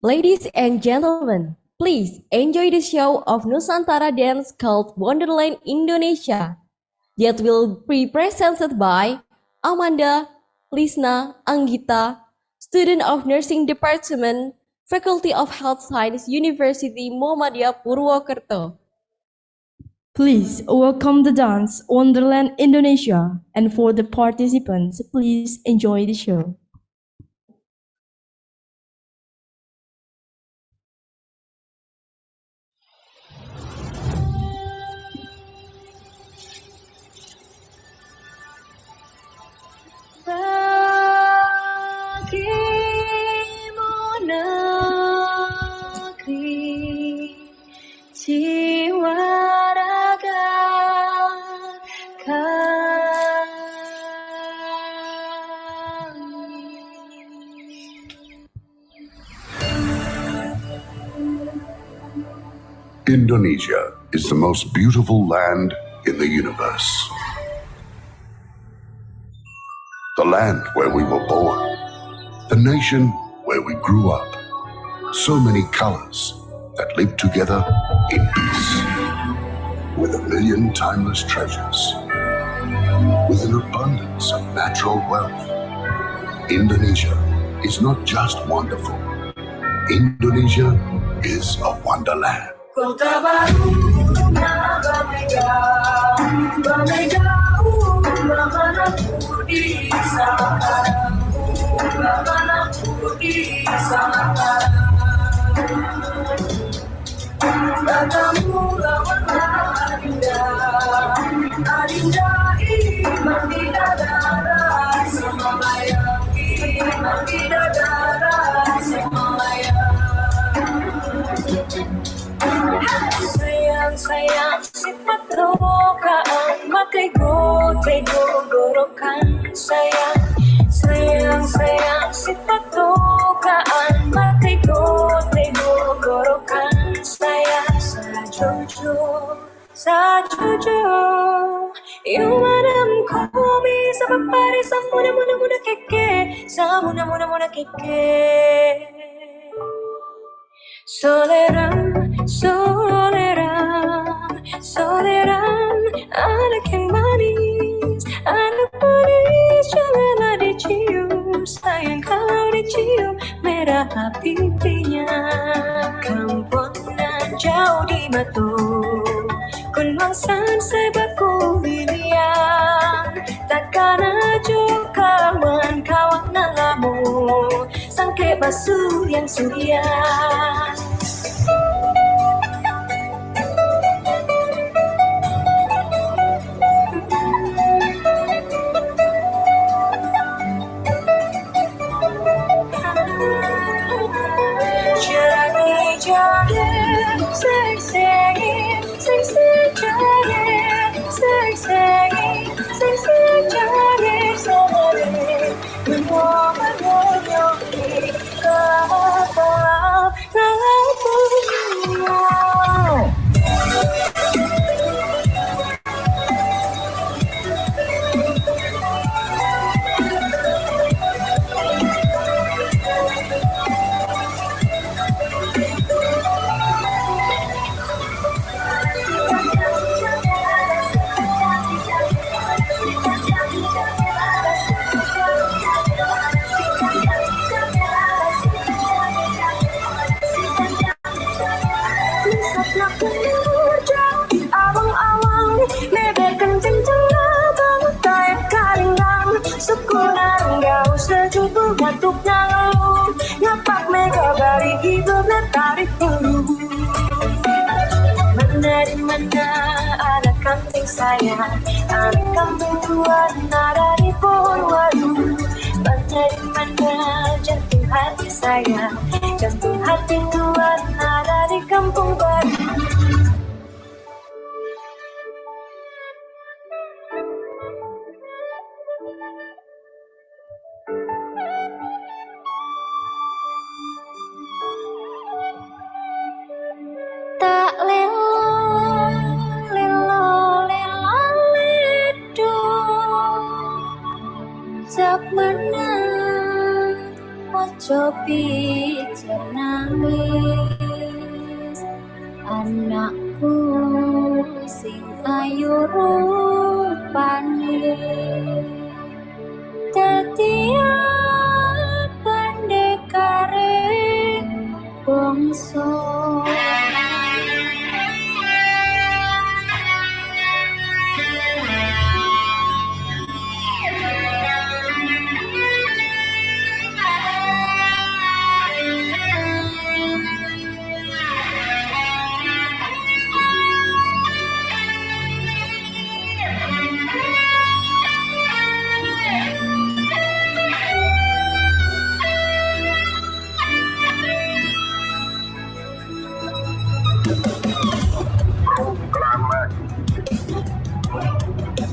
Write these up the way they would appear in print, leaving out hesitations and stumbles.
Ladies and gentlemen, please enjoy the show of Nusantara dance called Wonderland Indonesia that will be presented by Amanda, Lisna, Anggita, student of Nursing Department, Faculty of Health Science, University Muhammadiyah Purwokerto. Please welcome the dance Wonderland Indonesia, and for the participants, please enjoy the show. Indonesia is the most beautiful land in the universe. The land where we were born, the nation where we grew up. So many colors that live together in peace. With a million timeless treasures, with an abundance of natural wealth. Indonesia is not just wonderful. Indonesia is a wonderland. Kota barunya Bamega Bamanaku di sana, Bamanaku di sana. Katamu lawan Adinda iman di dadara, semayang iman di dadara, semayang. Sayang sifat rokaan, makai go gorokan sayang. Sayang sifat rokaan, makai go gorokan sayang. Sajojo you madam komi sapapari samuna keke, samuna keke. Soleran, anak yang manis, janganlah dicium, sayang kalau dicium, merah pipinya. Kampunan jauh di batu, kunwangsan sebabku bilian, takkan ajo kawan nalamu, sangke basuh yang surya. Mana anak kambing saya, anak kambing tuan ada di Purwadu. Mana jantung hati saya, jantung hati tuan ada di Kampung Baru. Cobi cerna nangis anakku sing ayu rupane tetiak pandekare bangsa.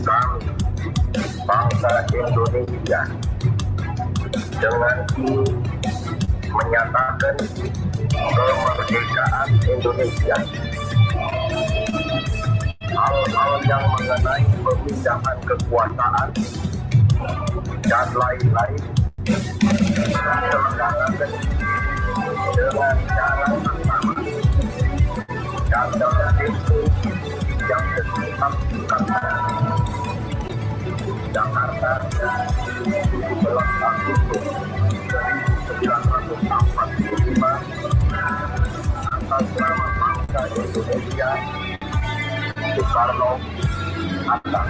Kami bangsa Indonesia dengan ini menyatakan kemerdekaan Indonesia. Hal-hal yang mengenai pemindahan kekuasaan dan lain-lain diselenggarakan dengan cara yang sama dan dalam tempo yang tetap Jakarta 17 Agustus 1945 atas nama bangsa Indonesia Soekarno Hatta.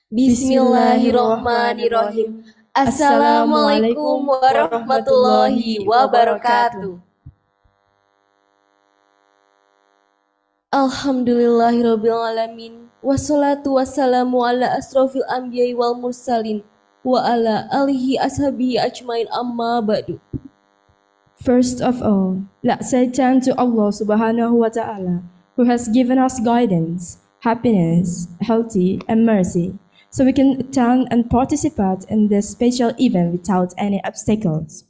Bismillahirrahmanirrahim. Assalamualaikum warahmatullahi wabarakatuh. Alhamdulillahirrabbilalamin. Wassalatu wassalamu ala asrofil anbiya'i wal mursalin wa ala alihi ashabihi ajmain amma ba'du. First of all, let's say thanks to Allah subhanahu wa ta'ala, who has given us guidance, happiness, healthy, and mercy, so we can attend and participate in this special event without any obstacles.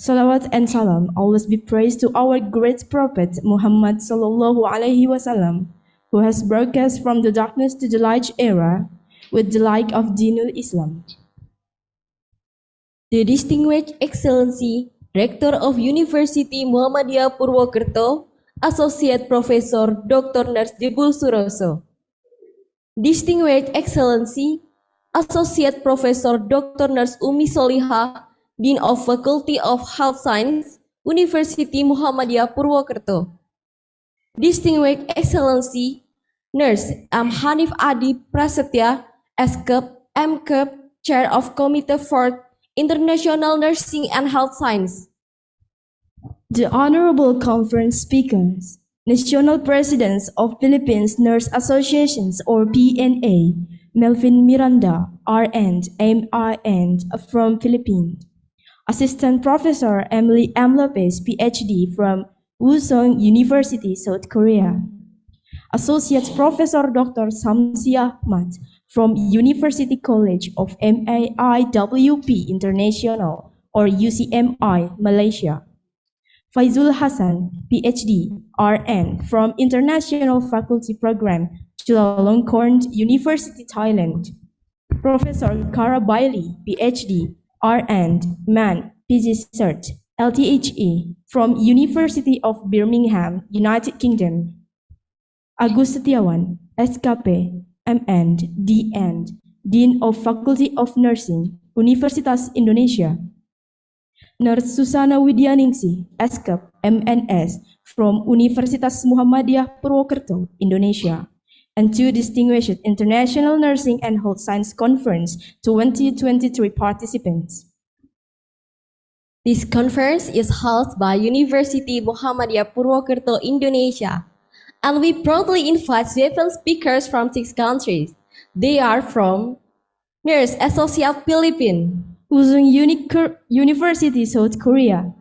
Salawat and salam always be praised to our great Prophet Muhammad sallallahu alaihi wasallam, who has brought us from the darkness to the light era with the light of Dinul Islam. The Distinguished Excellency, Rector of University Muhammadiyah Purwokerto, Associate Professor Dr. Nurse Jebul Suroso. Distinguished Excellency, Associate Professor Dr. Nurse Umi Soliha, Dean of Faculty of Health Science, University Muhammadiyah Purwokerto. Distinguished Excellency, Nurse M. Hanif Adi Prasetya, SCUP, MCUP, Chair of Committee for International Nursing and Health Science. The Honorable Conference Speakers, National Presidents of Philippines Nurse Associations or PNA, Melvin Miranda, RN, MIN from Philippines. Assistant Professor Emily M. Lopez, PhD from Wusong University, South Korea. Associate Professor Dr. Samsi Ahmad from University College of MAIWP International or UCMI, Malaysia. Faizul Hassan, PhD, RN from International Faculty Program, Chulalongkorn University, Thailand. Professor Kara Bailey, PhD, RN, MAN, PG Cert, LTHE from University of Birmingham, United Kingdom. Agus Setiawan, SKP, MN, DN, Dean of Faculty of Nursing, Universitas Indonesia. Nurse Susana Widyaningsih, SKP, MNS, from Universitas Muhammadiyah Purwokerto, Indonesia, and two distinguished International Nursing and Health Science Conference 2023 participants. This conference is held by University Muhammadiyah Purwokerto, Indonesia, and we proudly invite 7 speakers from 6 countries. They are from Nurse Associate Philippines, Usung University, South Korea,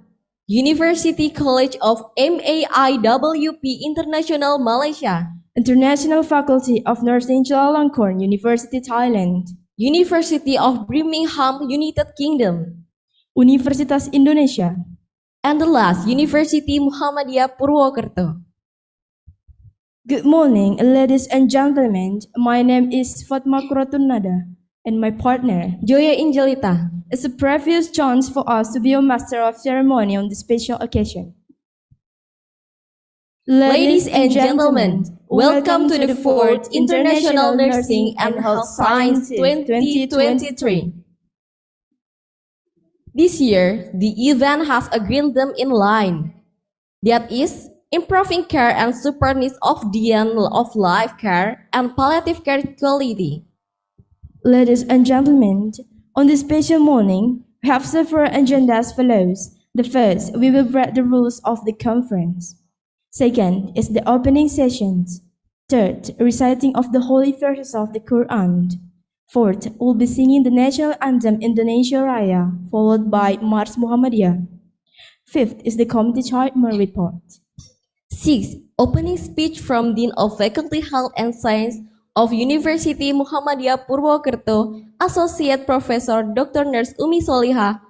University College of MAIWP International, Malaysia, International Faculty of Nursing Chulalongkorn, University, Thailand, University of Birmingham, United Kingdom, Universitas Indonesia, and the last, University Muhammadiyah Purwokerto. Good morning, ladies and gentlemen. My name is Fatma Kuratunada, and my partner. Joya Injelita. It's a previous chance for us to be a master of ceremony on this special occasion. Ladies and gentlemen, welcome to the 4th International Nursing and Health Science 2023. This year, the event has a green theme in line. That is, improving care and support needs of the end of life care and palliative care quality. Ladies and gentlemen, on this special morning, we have several agendas follows. The first, we will read the rules of the conference. Second is the opening sessions. Third, reciting of the holy verses of the Quran. Fourth, we'll be singing the national anthem Indonesia Raya, followed by Mars Muhammadiyah. Fifth is the committee chairman report. Sixth, opening speech from Dean of Faculty Health and Science of University Muhammadiyah Purwokerto, Associate Professor Dr. Nurse Umi Soliha.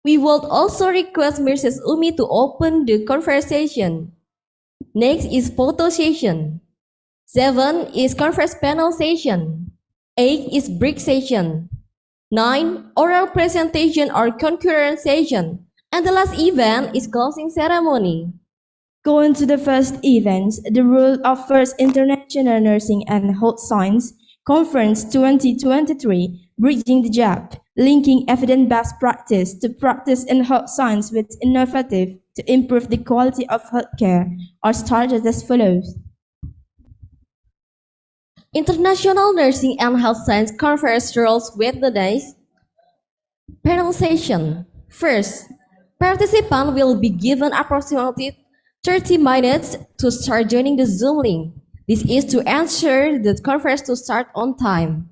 We would also request Mrs. Umi to open the conversation. Next is photo session. 7 is conference panel session. 8 is break session. 9, oral presentation or concurrent session. And the last event is closing ceremony. Going to the first event, the rule of First International Nursing and Health Science Conference 2023, Bridging the Gap, linking evidence-based practice to practice in health science with innovative to improve the quality of healthcare, are started as follows. International Nursing and Health Science Conference rules with the days. Panel session. First, participants will be given approximately 30 minutes to start joining the Zoom link. This is to ensure the conference to start on time.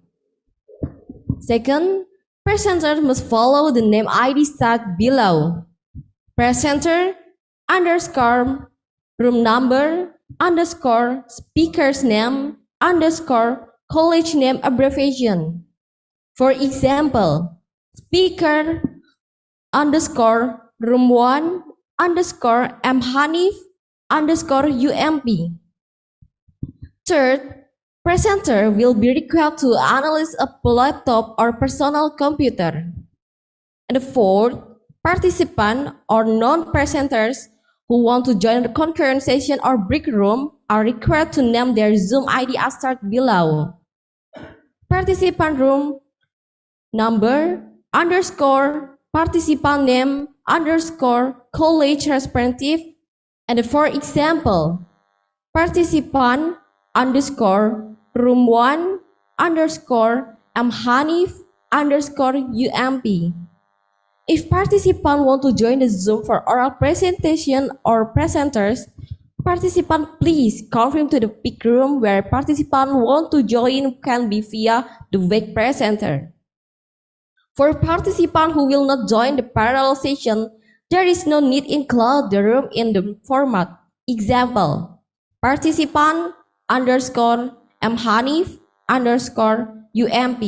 Second, presenters must follow the name ID start below. Presenter _ room number _ speaker's name _ college name abbreviation. For example, speaker _ room 1 _ M Hanif _ UMP. Third, presenter will be required to analyze a laptop or personal computer. And fourth, participants or non-presenters who want to join the concurrent session or break room are required to name their Zoom ID as start below. Participant room number _ participant name _ college representative. And for example, participant _ room 1 _ M Hanif _ UMP. If participants want to join the Zoom for oral presentation or presenters, participants please confirm to the peak room where participants want to join can be via the web presenter. For participants who will not join the parallel session, there is no need to include the room in the format. Example, participant _ M Hanif _ UMP.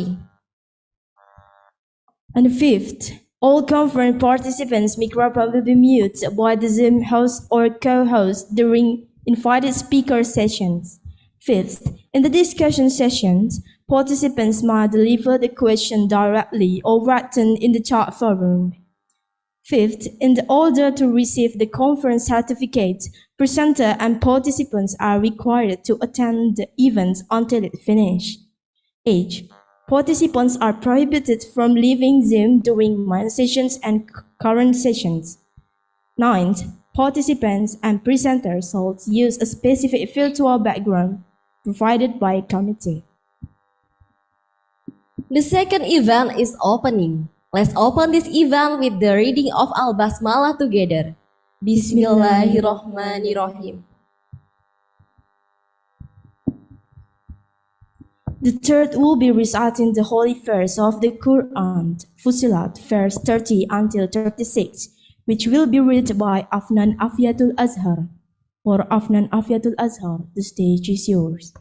And fifth, all conference participants' microphone will be muted by the Zoom host or co-host during invited speaker sessions. Fifth, in the discussion sessions, participants might deliver the question directly or written in the chat forum. Fifth, in order to receive the conference certificate, presenter and participants are required to attend the events until it finishes. 8. Participants are prohibited from leaving Zoom during main sessions and current sessions. 9th, participants and presenters should use a specific virtual background provided by a committee. The second event is opening. Let's open this event with the reading of Al-Basmalah together. Bismillahirrahmanirrahim. The third will be reciting the holy verse of the Quran, Fusilat, verse 30 until 36, which will be read by Afnan Afiatul Azhar. For Afnan Afiatul Azhar, the stage is yours.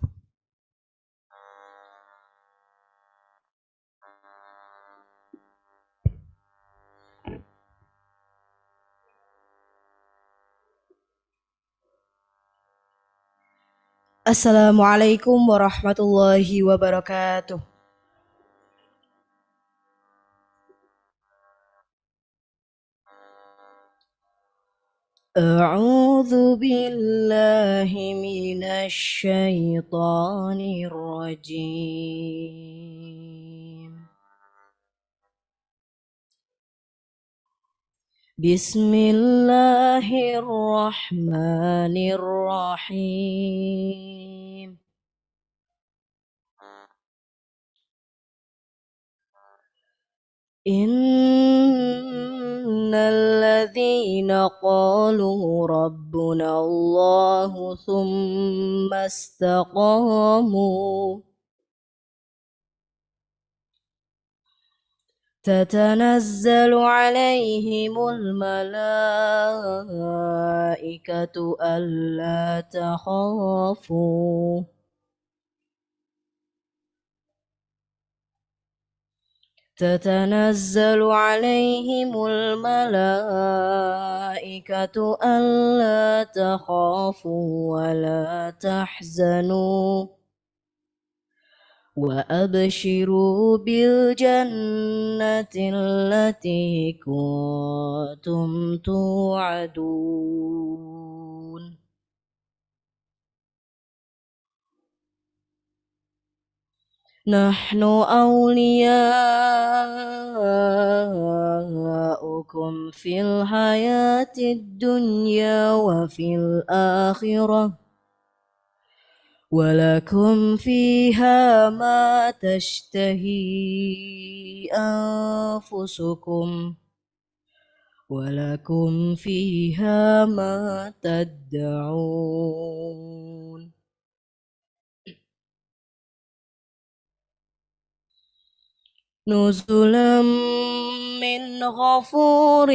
Assalamualaikum warahmatullahi wabarakatuh. A'udzu billahi minasy syaithanir rajim. Bismillahirrahmanirrahim. Innalladzina qalu rabbuna Allahu thumma istaqamu tatanazzalu alaihimul malaikatu alla takhafu تتنزل عليهم الملائكة ألا تخافوا ولا تحزنوا وأبشروا بالجنة التي كنتم توعدون نحن أولياؤكم في الحياة الدنيا وفي الآخرة ولكم فيها ما تشتهي أنفسكم ولكم فيها ما تدعون نزلا من غفور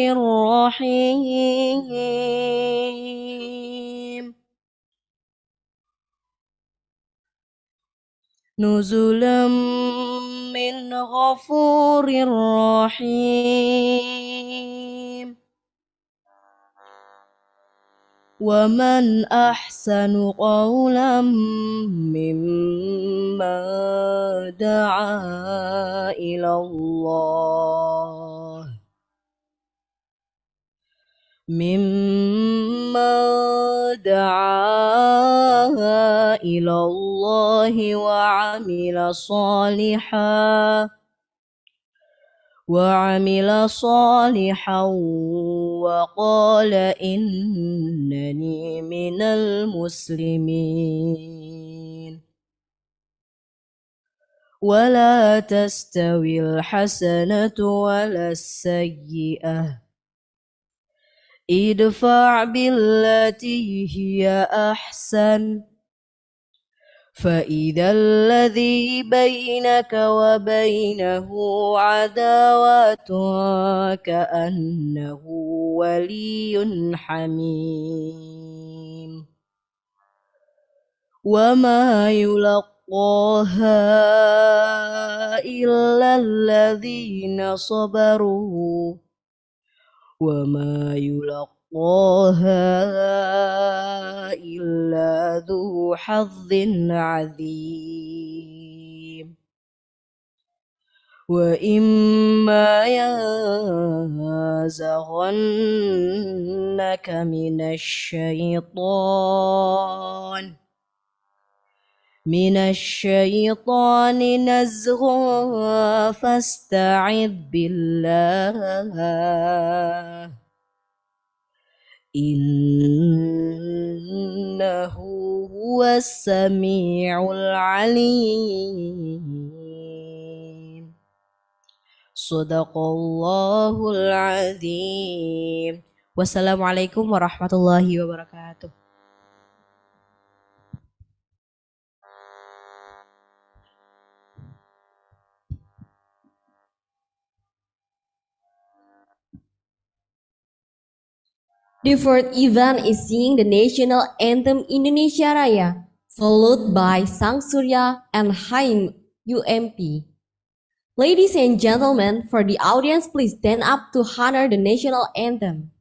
رحيم نزلا من غفور رحيم ومن أحسن قولا ممن دعا إلى الله وعمل صالحا وقال إنني من المسلمين ولا تستوي الحسنة ولا السيئة ادفع بالتي هي أحسن فإذا الذي بينك وبينه عداوة كأنه ولي حميم وما يلقاها إلا الذين صبروا وما يلقاها إلا ذو حظ عظيم وإما ينزغنك من الشيطان نزغ فاستعذ بالله إنه هو السميع العليم صدق الله العظيم. Wassalamualaikum warahmatullahi wabarakatuh. The fourth event is singing the national anthem Indonesia Raya, followed by Sang Surya and Haim UMP. Ladies and gentlemen, for the audience, please stand up to honor the national anthem.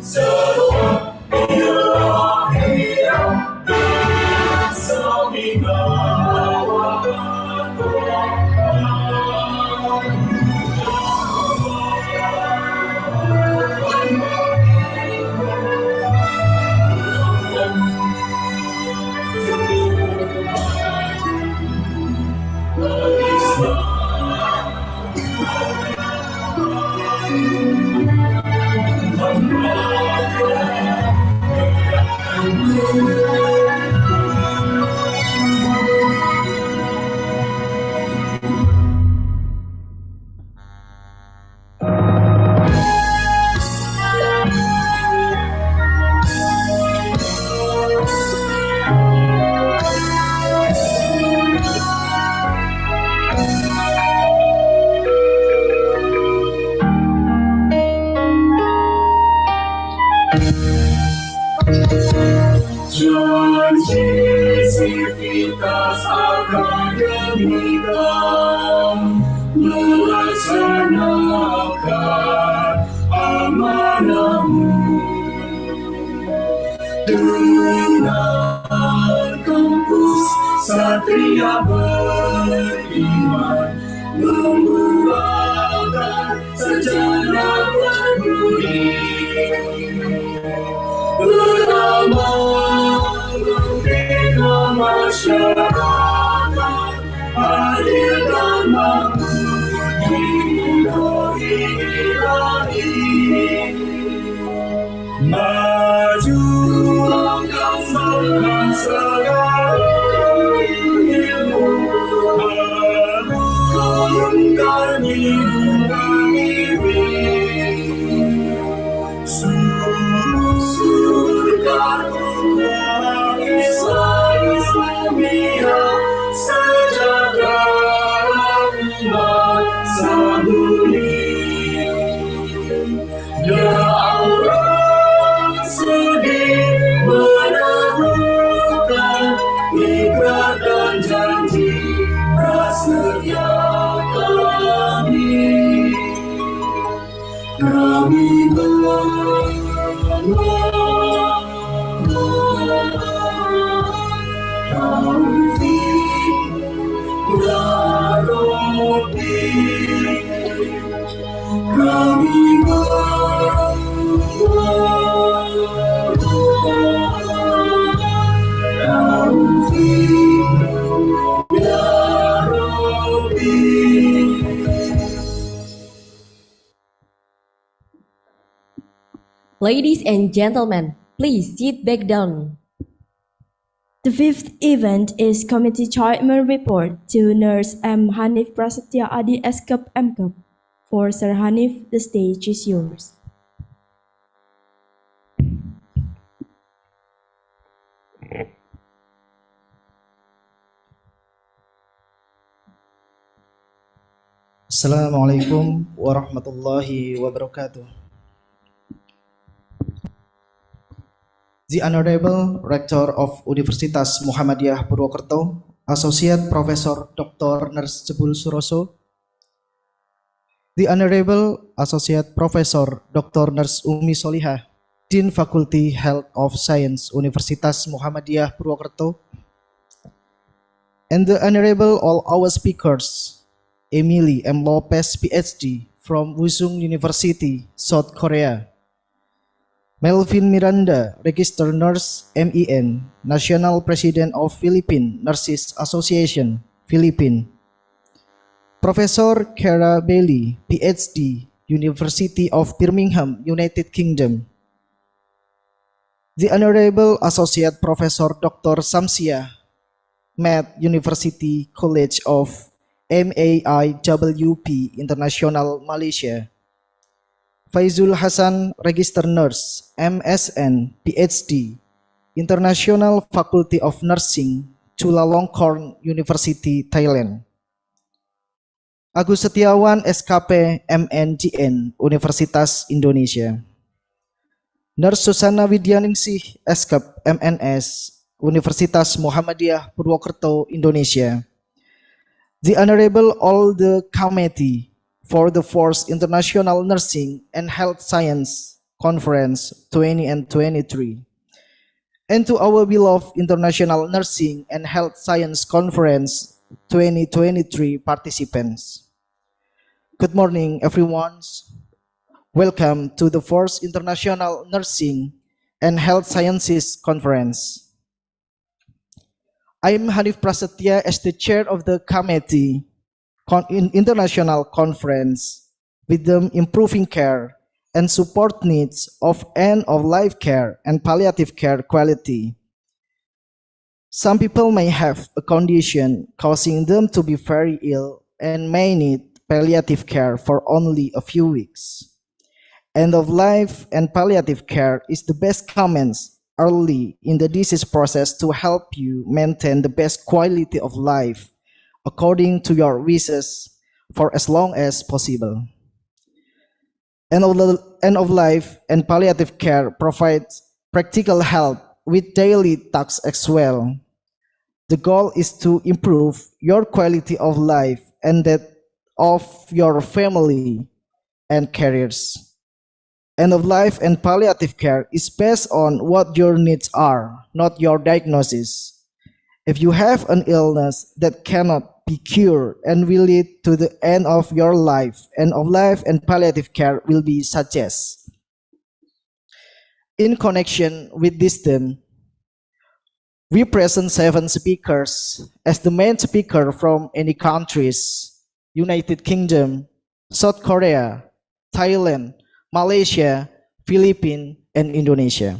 Seluruh Janji Sivitas Akademika melaksanakan amanahmu dengan kampus Satria beriman membuahkan sejarah berduri beramal membina masyarakat adil dan makmur diridhoi ilahi. Maju langkah segala ilmu harumkan bunga mimpi surga Islamia sejahtera umat sabuni. Ya Allah sedih menemukan ikrar dan janji prasetya kami. Kami Taufik ya Rabbi, kami Taufik ya Rabbi. Ladies and gentlemen, please sit back down. The fifth event is Committee Chairman Report to Nurse M. Hanif Prasetya Adi Eskap MKep. For Sir Hanif, the stage is yours. Assalamualaikum warahmatullahi wabarakatuh. The Honorable Rector of Universitas Muhammadiyah Purwokerto, Associate Professor Dr. Nurse Jebul Suroso, the Honorable Associate Professor Dr. Nurse Umi Solihah, Dean Faculty Health of Science Universitas Muhammadiyah Purwokerto, and the Honorable all our speakers, Emily M. Lopez, PhD from Wusung University, South Korea, Melvin Miranda, Registered Nurse, MEN, National President of Philippine Nurses Association, Philippines, Professor Kara Bailey, PhD, University of Birmingham, United Kingdom, the Honorable Associate Professor Dr. Samsia, Med University College of MAIWP International, Malaysia, Faizul Hasan, Registered Nurse, MSN, PhD, International Faculty of Nursing, Chulalongkorn University, Thailand, Agus Setiawan, SKP, MNGN, Universitas Indonesia, Nurse Susana Widyaningsih, SKep, MNS, Universitas Muhammadiyah Purwokerto, Indonesia, the Honorable all the Committee for the 4th International Nursing and Health Science Conference 20 and 23, and to our beloved International Nursing and Health Science Conference 2023 participants. Good morning, everyone. Welcome to the 4th International Nursing and Health Sciences Conference. I am Hanif Prasetya as the chair of the committee in international conference with the improving care and support needs of end-of-life care and palliative care quality. Some people may have a condition causing them to be very ill and may need palliative care for only a few weeks. End-of-life and palliative care is the best comments early in the disease process to help you maintain the best quality of life according to your wishes for as long as possible. end of life and palliative care provides practical help with daily tasks as well. The goal is to improve your quality of life and that of your family and careers. End of life and palliative care is based on what your needs are, not your diagnosis. If you have an illness that cannot be cured and will lead to the end of your life, end of life and palliative care will be suggest. In connection with this theme, we present 7 speakers as the main speaker from any countries: United Kingdom, South Korea, Thailand, Malaysia, Philippines, and Indonesia.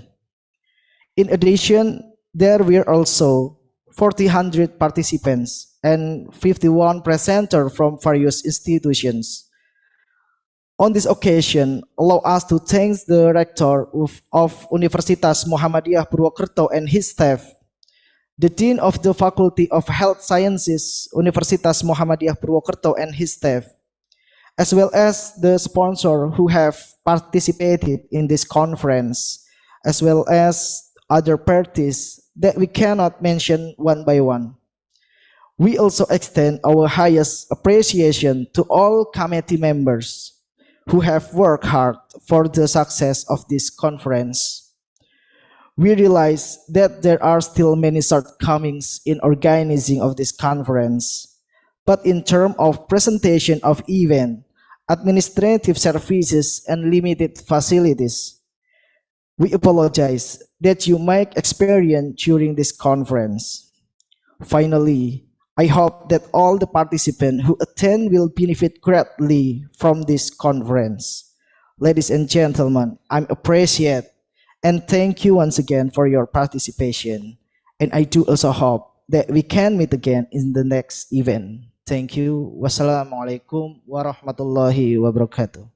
In addition, there were also 400 participants and 51 presenters from various institutions. On this occasion, allow us to thank the rector of Universitas Muhammadiyah Purwokerto and his staff, the Dean of the Faculty of Health Sciences, Universitas Muhammadiyah Purwokerto and his staff, as well as the sponsor who have participated in this conference, as well as other parties that we cannot mention one by one. We also extend our highest appreciation to all committee members who have worked hard for the success of this conference. We realize that there are still many shortcomings in organizing of this conference, but in terms of presentation of event, administrative services, and limited facilities, we apologize that you might experience during this conference. Finally, I hope that all the participants who attend will benefit greatly from this conference. Ladies and gentlemen, I appreciate and thank you once again for your participation. And I do also hope that we can meet again in the next event. Thank you. Wassalamualaikum warahmatullahi wabarakatuh.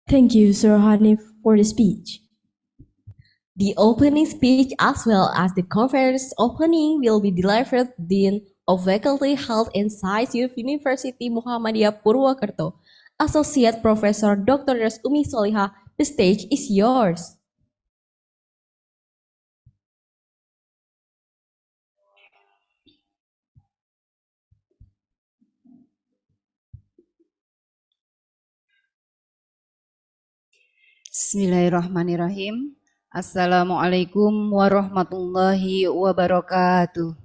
Thank you, Sir Hanif, for the speech. The opening speech as well as the conference opening will be delivered Dean of Faculty Health and Science University Muhammadiyah Purwokerto, Associate Professor Dr. Umi Soliha. The stage is yours. Bismillahirrahmanirrahim. Assalamualaikum warahmatullahi wabarakatuh.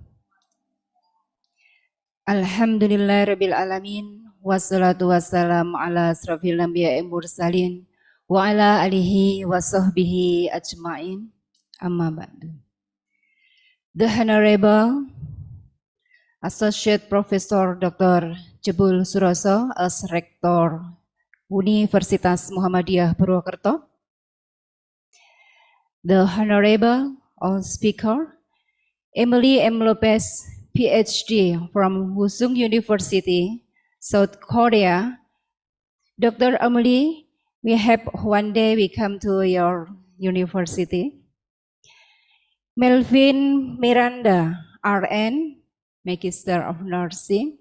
Alhamdulillahirabbil alamin wassalatu wassalamu ala asrofil anbiya'i mursalin wa ala alihi wa sahbihi ajmain. Amma ba'du. The Honorable Associate Professor Dr. Jebul Suroso as Rector Universitas Muhammadiyah Purwokerto, the Honorable Speaker Emily M. Lopez, PhD from Husung University, South Korea. Dr. Emily, we hope one day we come to your university. Melvin Miranda, RN, Magister of Nursing.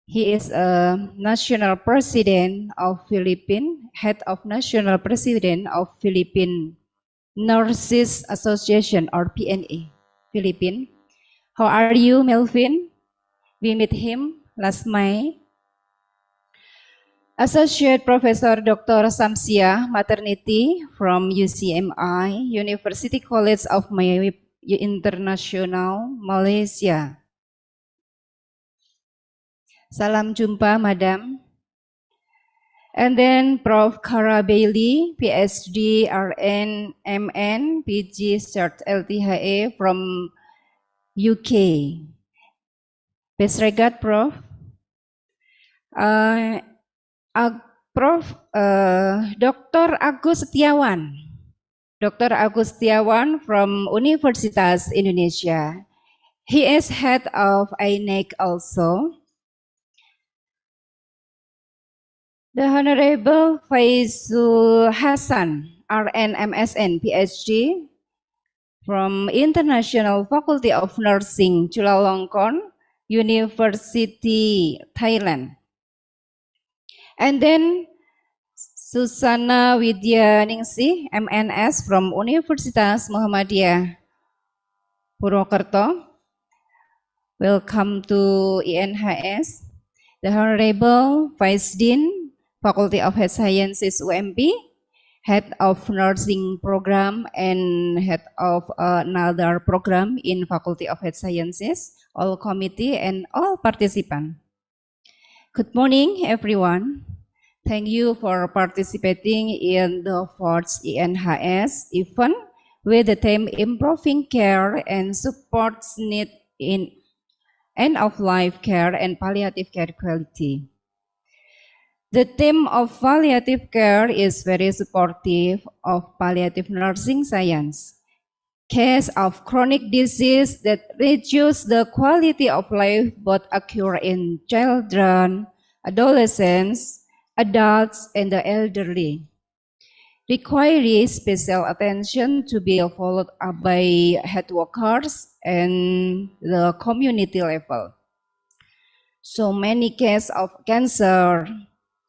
He is a national president of Philippines, head of national president of Philippine Nurses Association or PNA, Philippines. How are you, Melvin? We met him last May. Associate Professor Dr. Samsia, maternity from UCMI, University College of Mayab International, Malaysia. Salam jumpa, Madam. And then Prof. Kara Bailey, PhD, RN, MN, PG, Cert LTHA from UK. Best regard, Prof. Prof. Dr. Agus Setiawan. Dr. Agus Setiawan from Universitas Indonesia. He is head of INHS also. The Honorable Faizul Hassan, RN, MSN, PhD, from International Faculty of Nursing, Chulalongkorn University, Thailand. And then Susana Widya Ningsih, MNS from Universitas Muhammadiyah, Purwokerto. Welcome to INHS. The Honorable Vice Dean, Faculty of Health Sciences, UMP, Head of Nursing Program and Head of another program in Faculty of Health Sciences, all committee and all participants. Good morning, everyone. Thank you for participating in the fourth INHS event with the theme Improving Care and Supports Need in End-of-Life Care and Palliative Care Quality. The theme of palliative care is very supportive of palliative nursing science. Case of chronic disease that reduce the quality of life both occur in children, adolescents, adults, and the elderly, requiring special attention to be followed up by health workers and the community level. So many cases of cancer,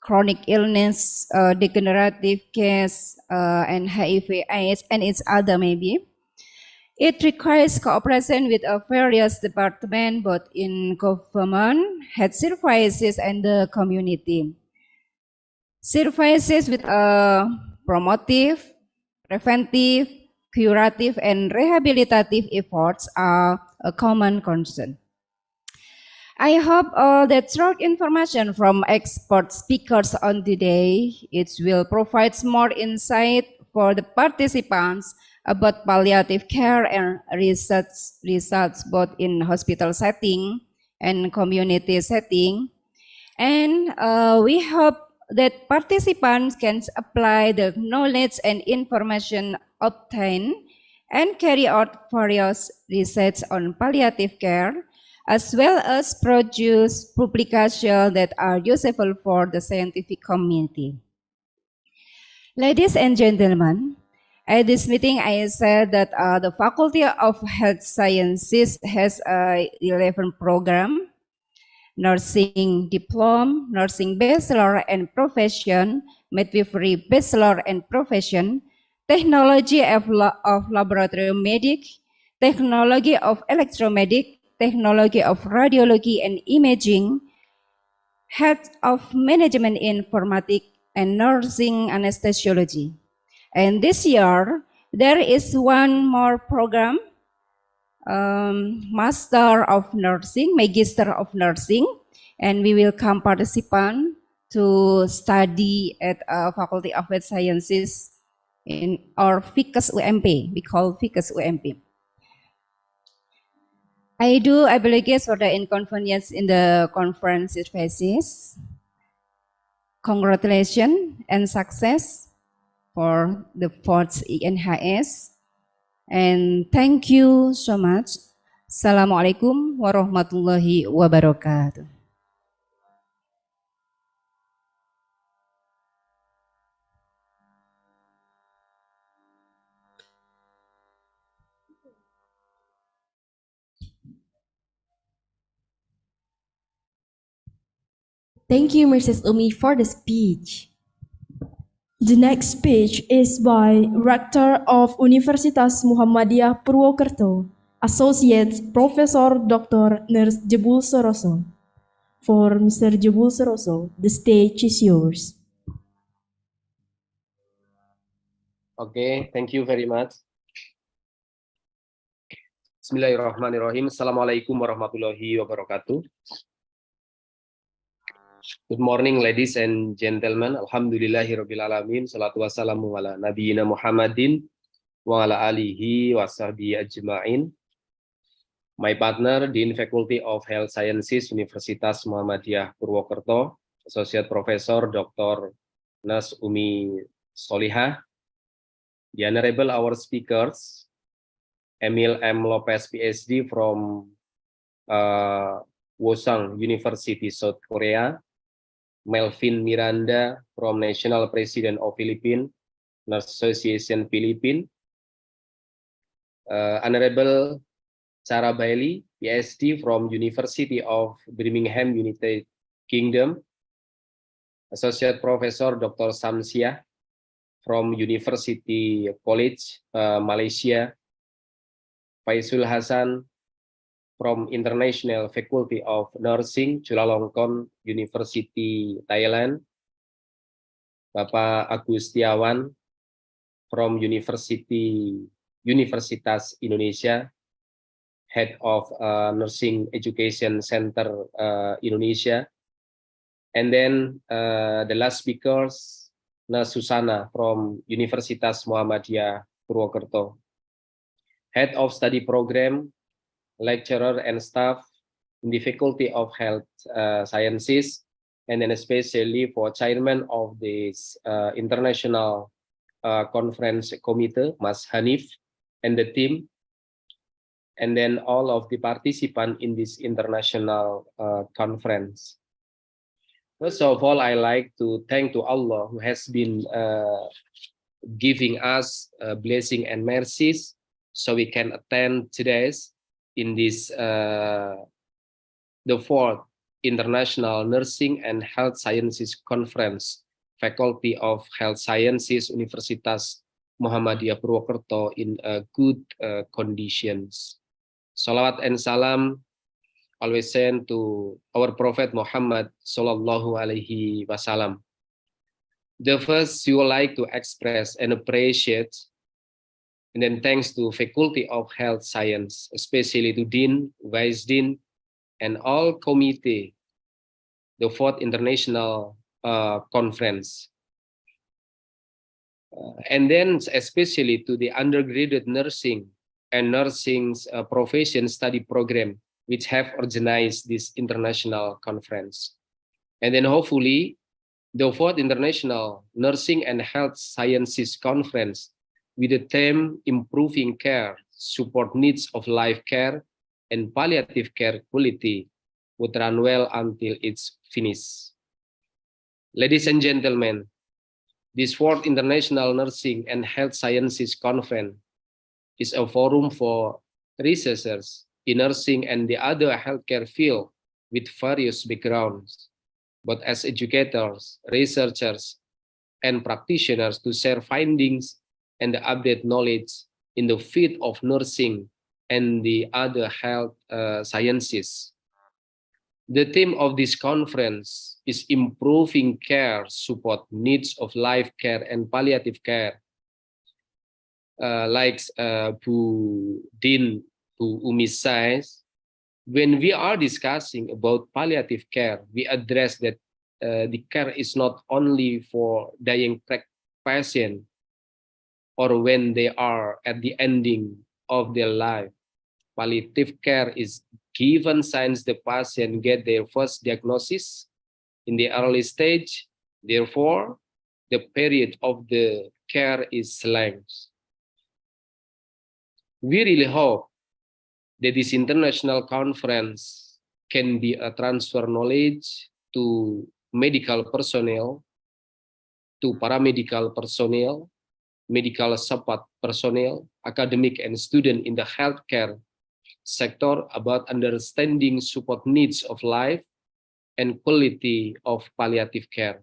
chronic illness, degenerative case, and HIV/AIDS, and its other maybe. It requires cooperation with various departments, both in government, health services, and the community. Services with promotive, preventive, curative, and rehabilitative efforts are a common concern. I hope that through information from expert speakers on today, it will provide more insight for the participants about palliative care and research both in hospital setting and community setting. And we hope that participants can apply the knowledge and information obtained and carry out various research on palliative care, as well as produce publications that are useful for the scientific community. Ladies and gentlemen, at this meeting I said that the Faculty of Health Sciences has 11 program: nursing diploma, nursing bachelor and profession, midwifery bachelor and profession, technology of laboratory medic, technology of electromedic, technology of radiology and imaging, head of management informatics, and nursing anesthesiology. And this year, there is one more program, Master of Nursing, Magister of Nursing, and we will come participant to study at Faculty of Health Sciences in our FICUS UMP. We call FICUS UMP. I do apologize for the inconvenience in the conference phases. Congratulations and success for the fourth INHS. And thank you so much. Assalamualaikum warahmatullahi wabarakatuh. Thank you, Mrs. Umi, for the speech. The next speech is by Rector of Universitas Muhammadiyah Purwokerto, Associate Professor Dr. Nurse Jebul Soroso. For Mr. Jebul Soroso, the stage is yours. Okay, thank you very much. Bismillahirrahmanirrahim. Assalamualaikum warahmatullahi wabarakatuh. Good morning, ladies and gentlemen. Alhamdulillahirabbil alamin. Salatu wassalamu ala nabiyina Muhammadin wa ala alihi wa sahbihi ajma'in. My partner, Dean Faculty of Health Sciences, Universitas Muhammadiyah Purwokerto, Associate Professor Dr. Nurse Umi Solihah, the Honorable our speakers, Emil M. Lopez, PhD from Wosung University, South Korea, Melvin Miranda from National President of Philippines, Nurse Association Philippines, Honorable Sarah Bailey, PhD from University of Birmingham, United Kingdom, Associate Professor Dr. Samsia from University College, Malaysia, Faisul Hasan from International Faculty of Nursing, Chulalongkorn University, Thailand, Bapak Agus Setiawan from Universitas Indonesia, Head of Nursing Education Center Indonesia, and then the last speakers, Nurse Susana from Universitas Muhammadiyah Purwokerto, Head of Study Program, lecturer and staff in the Faculty of Health Sciences, and then especially for chairman of this international conference committee, Mas Hanif, and the team, and then all of the participants in this international conference. First of all, I like to thank to Allah who has been giving us blessing and mercies so we can attend today's in this the 4th International Nursing and Health Sciences Conference, Faculty of Health Sciences, Universitas Muhammadiyah Purwokerto in good conditions. Salawat and salam always sent to our Prophet Muhammad Sallallahu Alaihi Wasallam. The first you would like to express and appreciate, and then thanks to Faculty of Health Science, especially to Dean, Vice Dean, and all committee, the 4th International Conference. And then especially to the undergraduate nursing and nursing profession study program, which have organized this international conference. And then hopefully the 4th International Nursing and Health Sciences Conference with the theme Improving Care, Support Needs of Life Care and Palliative Care Quality would run well until it's finished. Ladies and gentlemen, this 4th International Nursing and Health Sciences Conference is a forum for researchers in nursing and the other healthcare field with various backgrounds, but as educators, researchers, and practitioners to share findings and update knowledge in the field of nursing and the other health sciences. The theme of this conference is improving care, support needs of life care and palliative care. Like Bu Din, Bu Umi says, when we are discussing about palliative care, we address that the care is not only for dying patient or when they are at the ending of their life. Palliative care is given since the patient get their first diagnosis in the early stage. Therefore, the period of the care is length. We really hope that this international conference can be a transfer knowledge to medical personnel, to paramedical personnel, medical support personnel, academic and student in the healthcare sector about understanding support needs of life and quality of palliative care,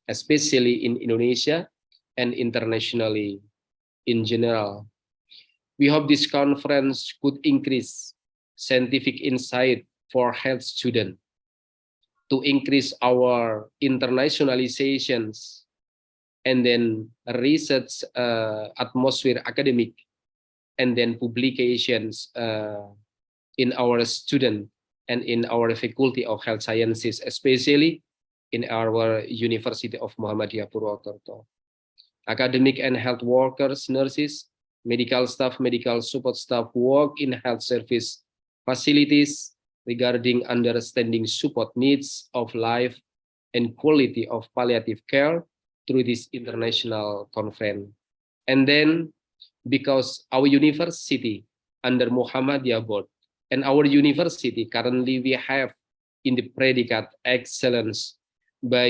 especially in Indonesia and internationally in general. We hope this conference could increase scientific insight for health students, to increase our internationalizations, and then research atmosphere academic, and then publications in our student and in our Faculty of Health Sciences, especially in our University of Muhammadiyah Purwokerto. Academic and health workers, nurses, medical staff, medical support staff work in health service facilities regarding understanding support needs of life and quality of palliative care through this international conference. And then because our university under Muhammadiyah Board and our university currently we have in the predicate excellence by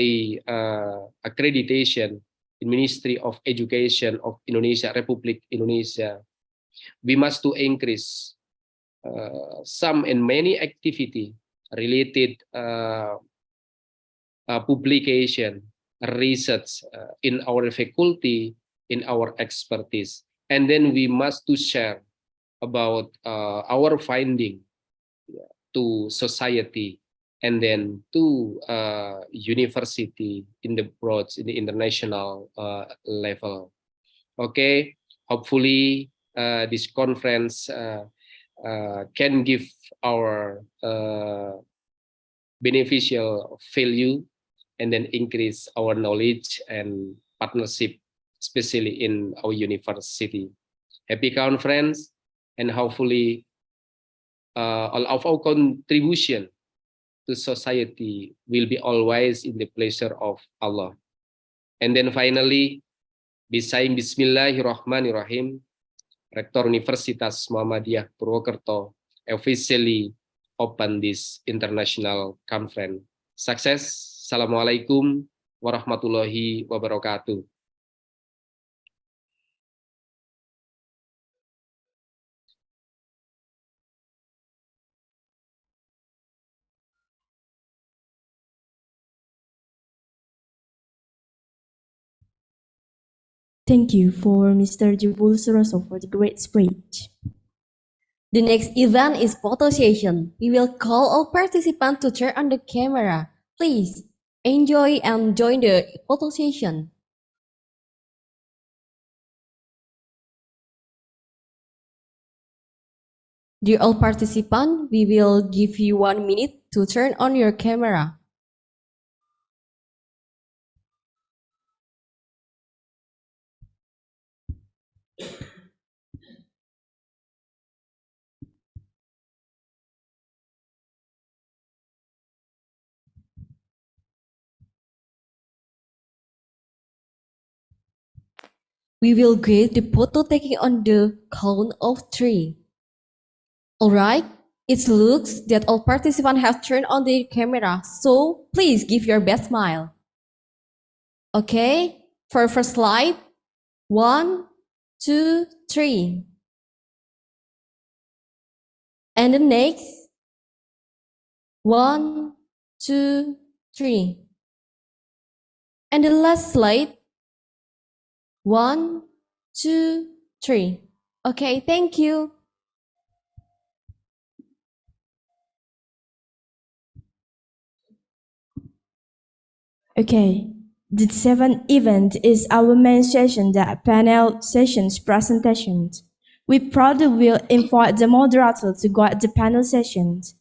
accreditation in Ministry of Education of Indonesia, Republic Indonesia. We must to increase some and many activity related publication, research in our faculty, in our expertise, and then we must to share about our finding to society and then to university in the broad, in the international level. Okay, hopefully this conference can give our beneficial value and then increase our knowledge and partnership, especially in our university. Happy conference, and hopefully all of our contribution to society will be always in the pleasure of Allah. And then finally, saying Bismillahirrahmanirrahim, Rektor Universitas Muhammadiyah Purwokerto officially open this international conference. Success. Assalamualaikum warahmatullahi wabarakatuh. Thank you for Mr. Jebul Suroso for the great speech. The next event is photo session. We will call all participants to turn on the camera. Please enjoy and join the photo session. Dear all participants, we will give you 1 minute to turn on your camera. We will get the photo taking on the count of 3. Alright, it looks that all participants have turned on their camera, so please give your best smile. Okay, for first slide, 1, 2, 3. And the next, 1, 2, 3. And the last slide, 1, 2, 3. Okay, thank you. Okay, the seventh event is our main session, the panel sessions presentations. We proudly will invite the moderator to guide the panel sessions.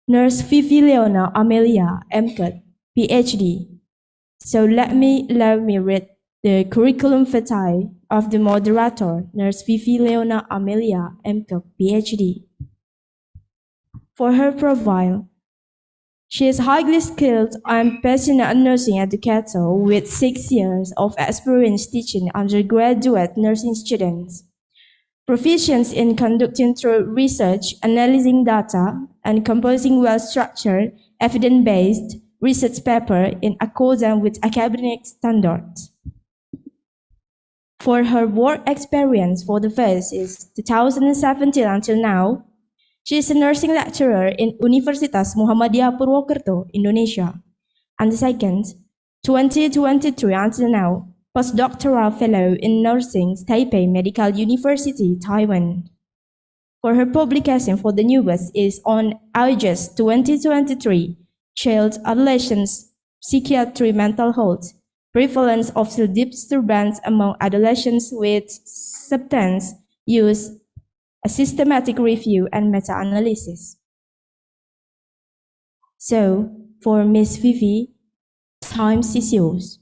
Nurse Vivi Leona Amelia, MCAT, PhD. So let me read the curriculum vitae of the moderator, Nurse Vivi Leona Amelia, MCAT, PhD. For her profile, she is highly skilled and passionate nursing educator with 6 years of experience teaching undergraduate nursing students. Proficient in conducting thorough research, analyzing data, and composing well-structured, evidence-based research paper in accordance with academic standards. For her work experience for the first is 2017 until now, she is a nursing lecturer in Universitas Muhammadiyah Purwokerto, Indonesia. And the second, 2023 until now, postdoctoral fellow in nursing, Taipei Medical University, Taiwan. For her publication for the newest is on August 2023, Child Adolescents Psychiatry Mental Health, Prevalence of Sleep Disturbance Among Adolescents with Substance Use, a systematic review and meta-analysis. So, for Miss Vivi, time is yours.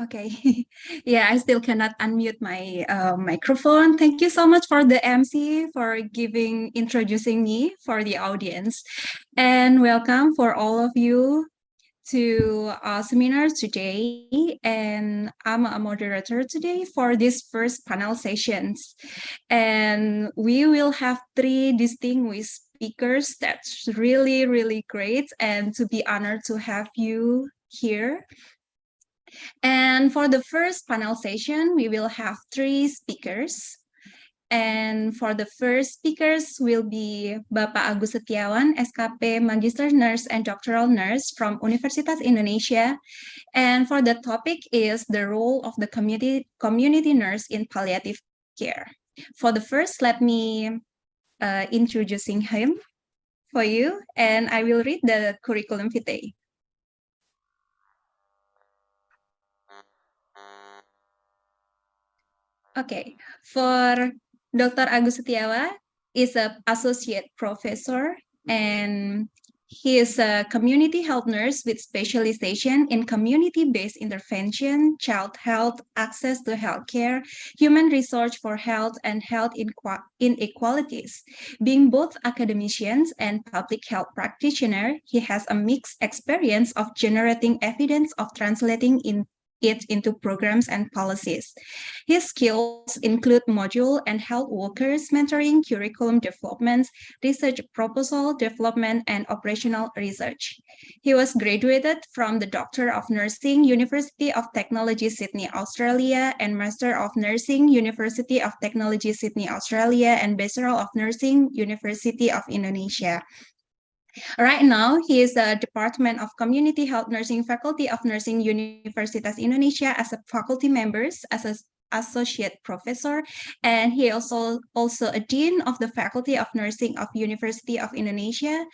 Okay. Yeah, I still cannot unmute my microphone. Thank you so much for the MC for introducing me for the audience. And welcome for all of you to our seminar today. And I'm a moderator today for this first panel sessions. And we will have 3 distinguished speakers. That's really, really great. And to be honored to have you here. And for the first panel session, we will have 3 speakers. And for the first speakers will be Bapak Agus Setiawan, SKP Magister Nurse and Doctoral Nurse from Universitas Indonesia. And for the topic is the role of the community nurse in palliative care. For the first, let me introducing him for you, and I will read the curriculum vitae. Okay, for Dr. Agus Setiawan is an associate professor and he is a community health nurse with specialization in community-based intervention, child health, access to healthcare, human resource for health, and health inequalities. Being both academicians and public health practitioner, he has a mixed experience of generating evidence of translating it into programs and policies. His skills include module and health workers mentoring, curriculum development, research proposal development, and operational research. He was graduated from the Doctor of Nursing, University of Technology, Sydney, Australia, and Master of Nursing, University of Technology, Sydney, Australia, and Bachelor of Nursing, University of Indonesia. Right now, he is the Department of Community Health Nursing Faculty of Nursing Universitas Indonesia as a faculty member, as an associate professor, and he also a dean of the Faculty of Nursing of University of Indonesia.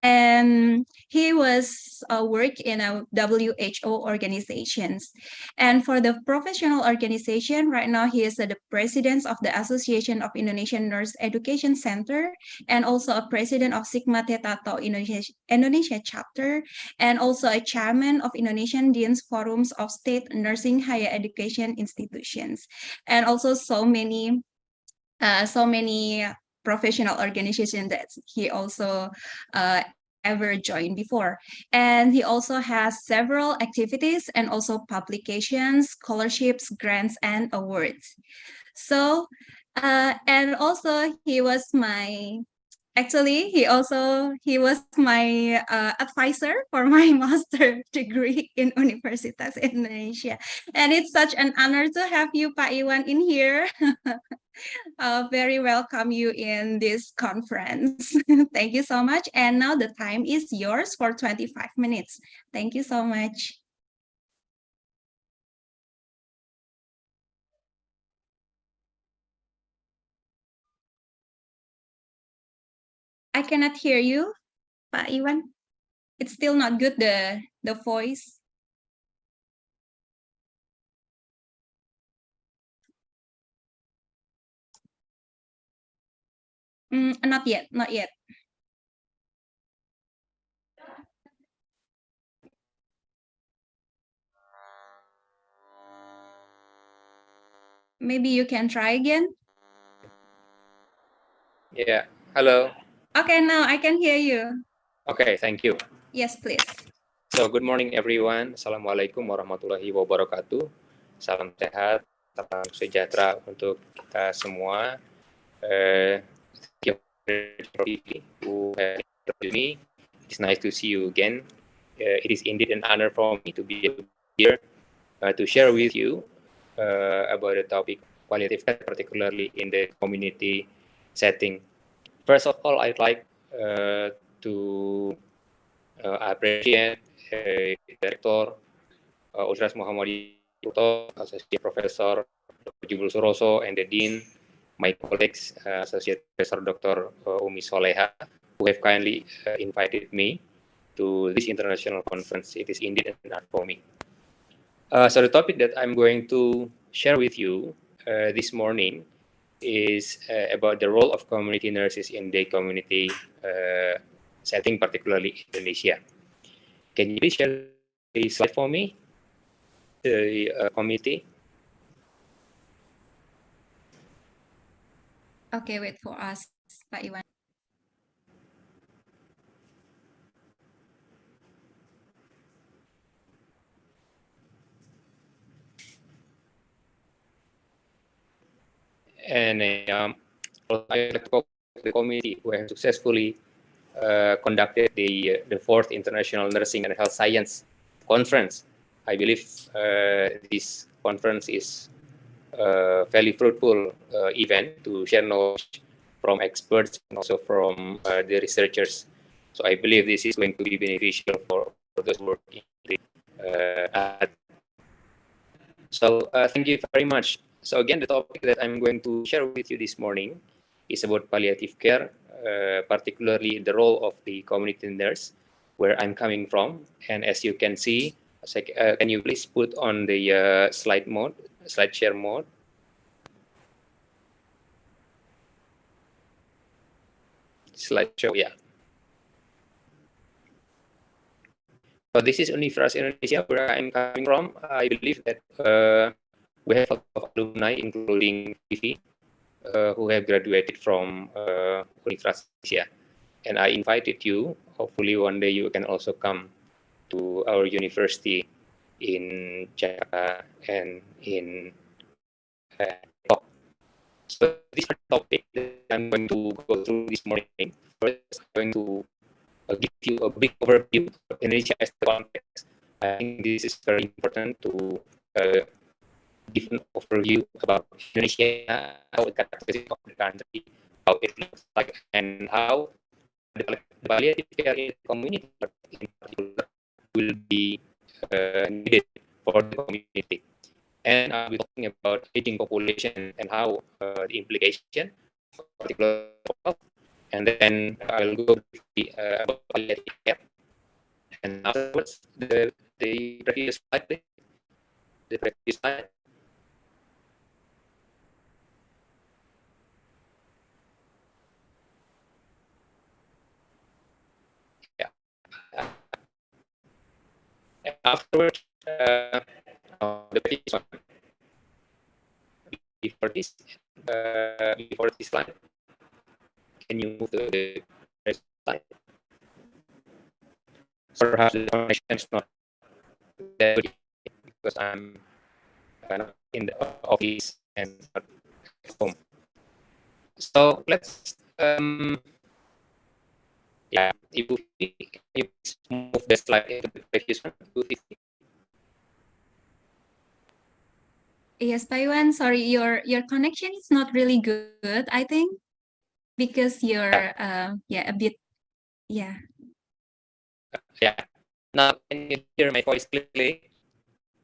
And he was work in a WHO organizations. And for the professional organization, right now he is the president of the Association of Indonesian Nurse Education Center, and also a president of Sigma Theta Tau Indonesia chapter, and also a chairman of Indonesian Deans Forums of State Nursing Higher Education Institutions, and also so many professional organization that he also ever joined before. And he also has several activities and also publications, scholarships, grants, and awards. So, and also he was my advisor for my master degree in Universitas Indonesia. And it's such an honor to have you, Pak Iwan, in here. Very welcome you in this conference. Thank you so much. And now the time is yours for 25 minutes. Thank you so much. I cannot hear you, Pak Iwan. It's still not good, the voice. Not yet, not yet. Maybe you can try again. Yeah, hello. Okay, now I can hear you. Okay, thank you. Yes, please. So, good morning everyone. Assalamualaikum warahmatullahi wabarakatuh. Salam sehat, salam sejahtera untuk kita semua. It's nice to see you again. It is indeed an honor for me to be here to share with you about the topic palliative care, particularly in the community setting. First of all, I'd like to appreciate Director Universitas Muhammadiyah, Associate Professor Dr. Jumul Suroso, and the Dean, my colleagues, Associate Professor Dr. Umi Soleha, who have kindly invited me to this international conference. It is indeed an honor for me. So the topic that I'm going to share with you this morning is about the role of community nurses in the community setting, particularly in Indonesia. Can you please share the slide for me? the committee. Okay, wait for us, Pak Iwan. And I'd like to congratulate the committee who have successfully conducted the fourth International Nursing and Health Science Conference. I believe this conference is a very fruitful event to share knowledge from experts and also from the researchers. So I believe this is going to be beneficial for those working in the So thank you very much. So again, the topic that I'm going to share with you this morning is about palliative care, particularly the role of the community nurse, where I'm coming from. And as you can see, can you please put on the slide share mode? Slideshow, yeah. So this is Universitas Indonesia, where I'm coming from. I believe that we have a lot of alumni, including Vivi, who have graduated from Universitas Indonesia. And I invited you. Hopefully, one day you can also come to our university in Jakarta and in Depok. So this is the topic that I'm going to go through this morning. First, I'm going to give you a big overview of Indonesia as the context. I think this is very important to give an overview about Indonesia, how the characteristics of the country, how it looks like, and how the palliative care in the community in particular will be needed for the community. And I'll be talking about aging population and how the implication, particular health, and then I'll go about palliative care. And afterwards, the previous slide, the previous slide. Yeah. And afterwards, the previous one. Before this slide, can you move to the next slide? Perhaps the connection is not that good because I'm not in the office and not at home. So let's yeah, Ibu Vivi, can you please move the slide into the previous one? Ibu Vivi? Yes, Pak Iwan, sorry, your connection is not really good, I think, because you're a bit yeah. Yeah. Now can you hear my voice clearly?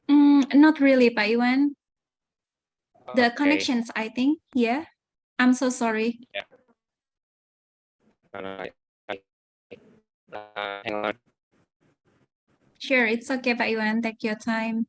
Not really, Pak Iwan. The Okay. connections, I think, yeah. I'm so sorry. Yeah. Hang on. Sure, it's okay, Pak Iwan. Take your time.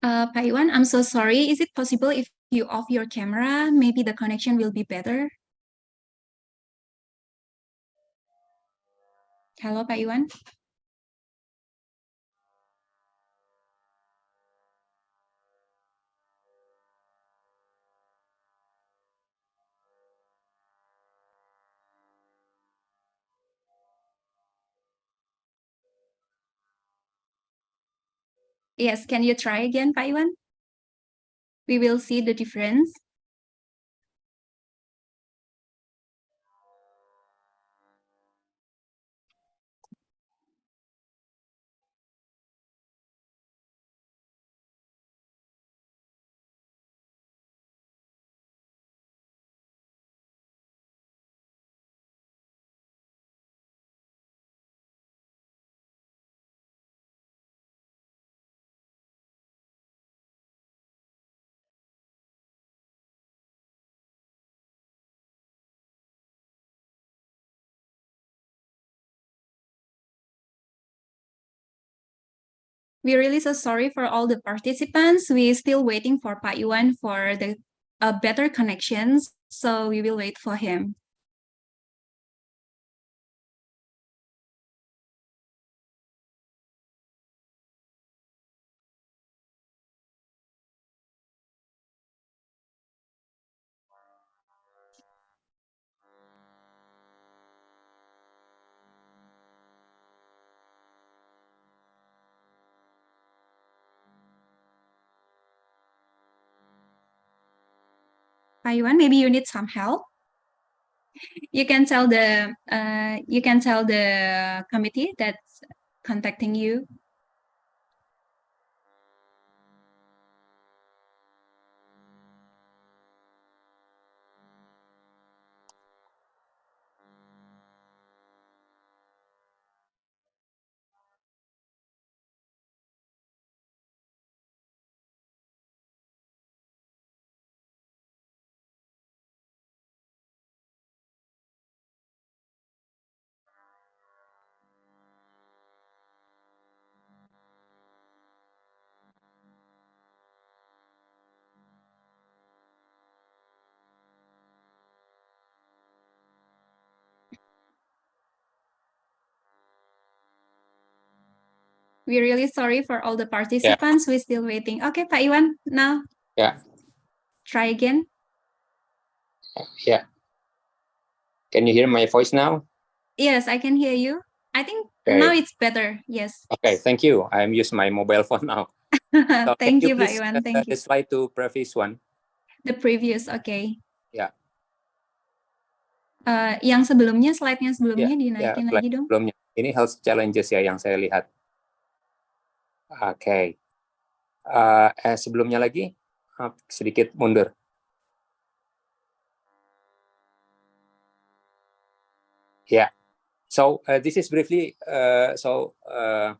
Pak Iwan, I'm so sorry. Is it possible if you off your camera? Maybe the connection will be better. Hello, Pak Iwan. Yes, can you try again, Pak Iwan? We will see the difference. We're really so sorry for all the participants. We're still waiting for Pak Iwan for the better connections, so we will wait for him. Pak Iwan, maybe you need some help. You can tell the committee that's contacting you. We're really sorry for all the participants. We're still waiting. Okay, Pak Iwan, now. Yeah. Try again. Yeah. Can you hear my voice now? Yes, I can hear you. I think now it's better. Yes. Okay, thank you. I'm using my mobile phone now. So Thank you, Pak please, Iwan. Thank you. the slide to previous one. The previous, okay. Yeah. Yang sebelumnya, slide-nya sebelumnya dinaikin slide lagi dong. sebelumnya. Ini health challenges ya yang saya lihat. Oke. Sebelumnya lagi, sedikit mundur. Yeah. So this is briefly, I'll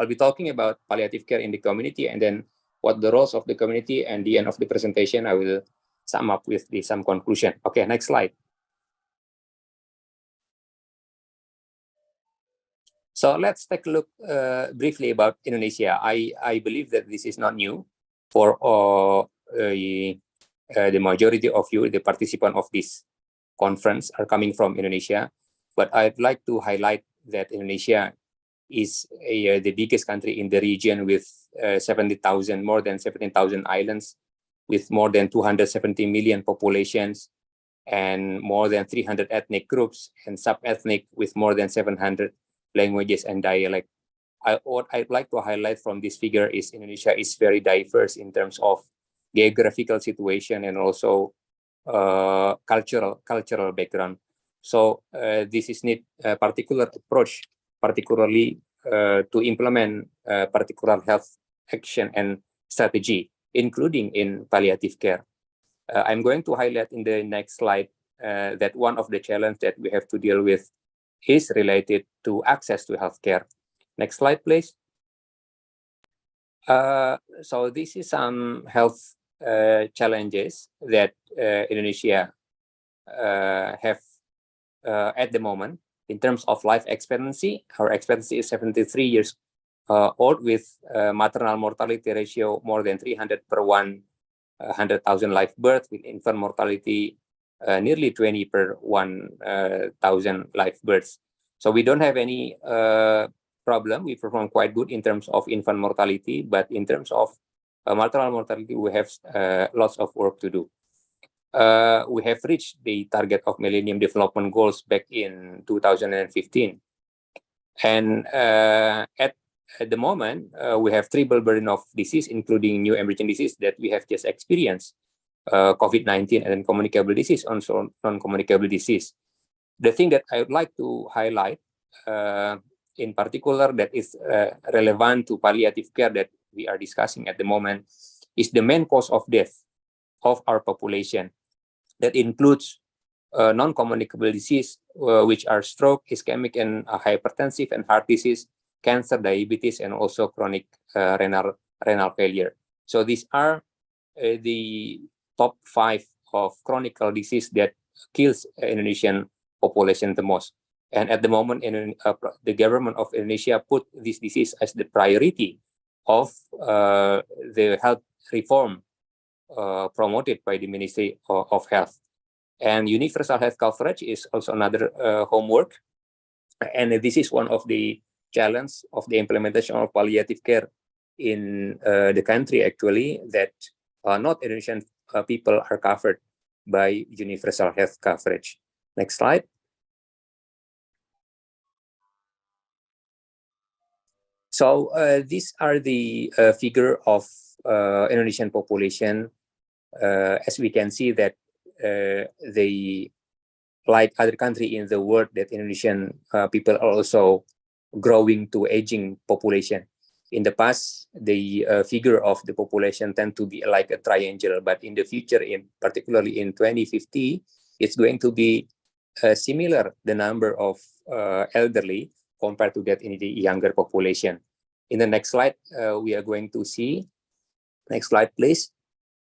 be talking about palliative care in the community and then what the roles of the community, and the end of the presentation, I will sum up with some conclusion. Okay, next slide. So let's take a look briefly about Indonesia. I believe that this is not new for the majority of you, the participant of this conference are coming from Indonesia. But I'd like to highlight that Indonesia is the biggest country in the region with more than 17,000 islands, with more than 270 million populations, and more than 300 ethnic groups and sub-ethnic with more than 700 languages and dialect. What I'd like to highlight from this figure is Indonesia is very diverse in terms of geographical situation and also cultural background. So this is need a particular approach, particularly to implement particular health action and strategy, including in palliative care. I'm going to highlight in the next slide that one of the challenges that we have to deal with is related to access to healthcare. Next slide, please. So this is some health challenges that Indonesia have at the moment. In terms of life expectancy, our expectancy is 73 years old, with maternal mortality ratio more than 300 per 100,000 live birth, with infant mortality nearly 20 per 1,000 live births. So we don't have any problem. We perform quite good in terms of infant mortality, but in terms of maternal mortality, we have lots of work to do. We have reached the target of Millennium Development Goals back in 2015. And at the moment, we have triple burden of disease, including new emerging disease that we have just experienced, COVID-19 and communicable disease, also non-communicable disease. The thing that I would like to highlight in particular that is relevant to palliative care that we are discussing at the moment is the main cause of death of our population. That includes non-communicable disease, which are stroke, ischemic and hypertensive and heart disease, cancer, diabetes, and also chronic renal failure. So these are the top 5 of chronic disease that kills Indonesian population the most. And at the moment, the government of Indonesia put this disease as the priority of the health reform promoted by the Ministry of Health. And universal health coverage is also another homework. And this is one of the challenges of the implementation of palliative care in the country, actually, that not Indonesian people are covered by universal health coverage. Next slide. So these are the figure of Indonesian population. As we can see that they, like other country in the world, that Indonesian people are also growing to aging population. In the past, the figure of the population tend to be like a triangle, but in the future, particularly in 2050, it's going to be similar, the number of elderly compared to that in the younger population. In the next slide, we are going to see, next slide, please,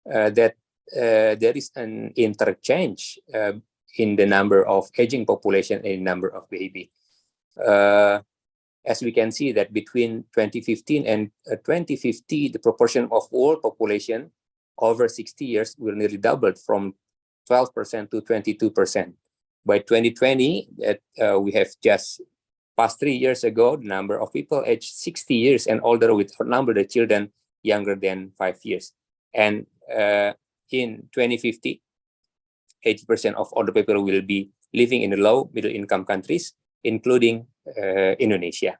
that there is an interchange in the number of aging population and number of baby. As we can see that between 2015 and 2050, the proportion of all population over 60 years will nearly double from 12% to 22%. By 2020, we have just passed 3 years ago, the number of people aged 60 years and older with number of children younger than 5 years. And in 2050, 80% of older people will be living in the low middle income countries, including Indonesia.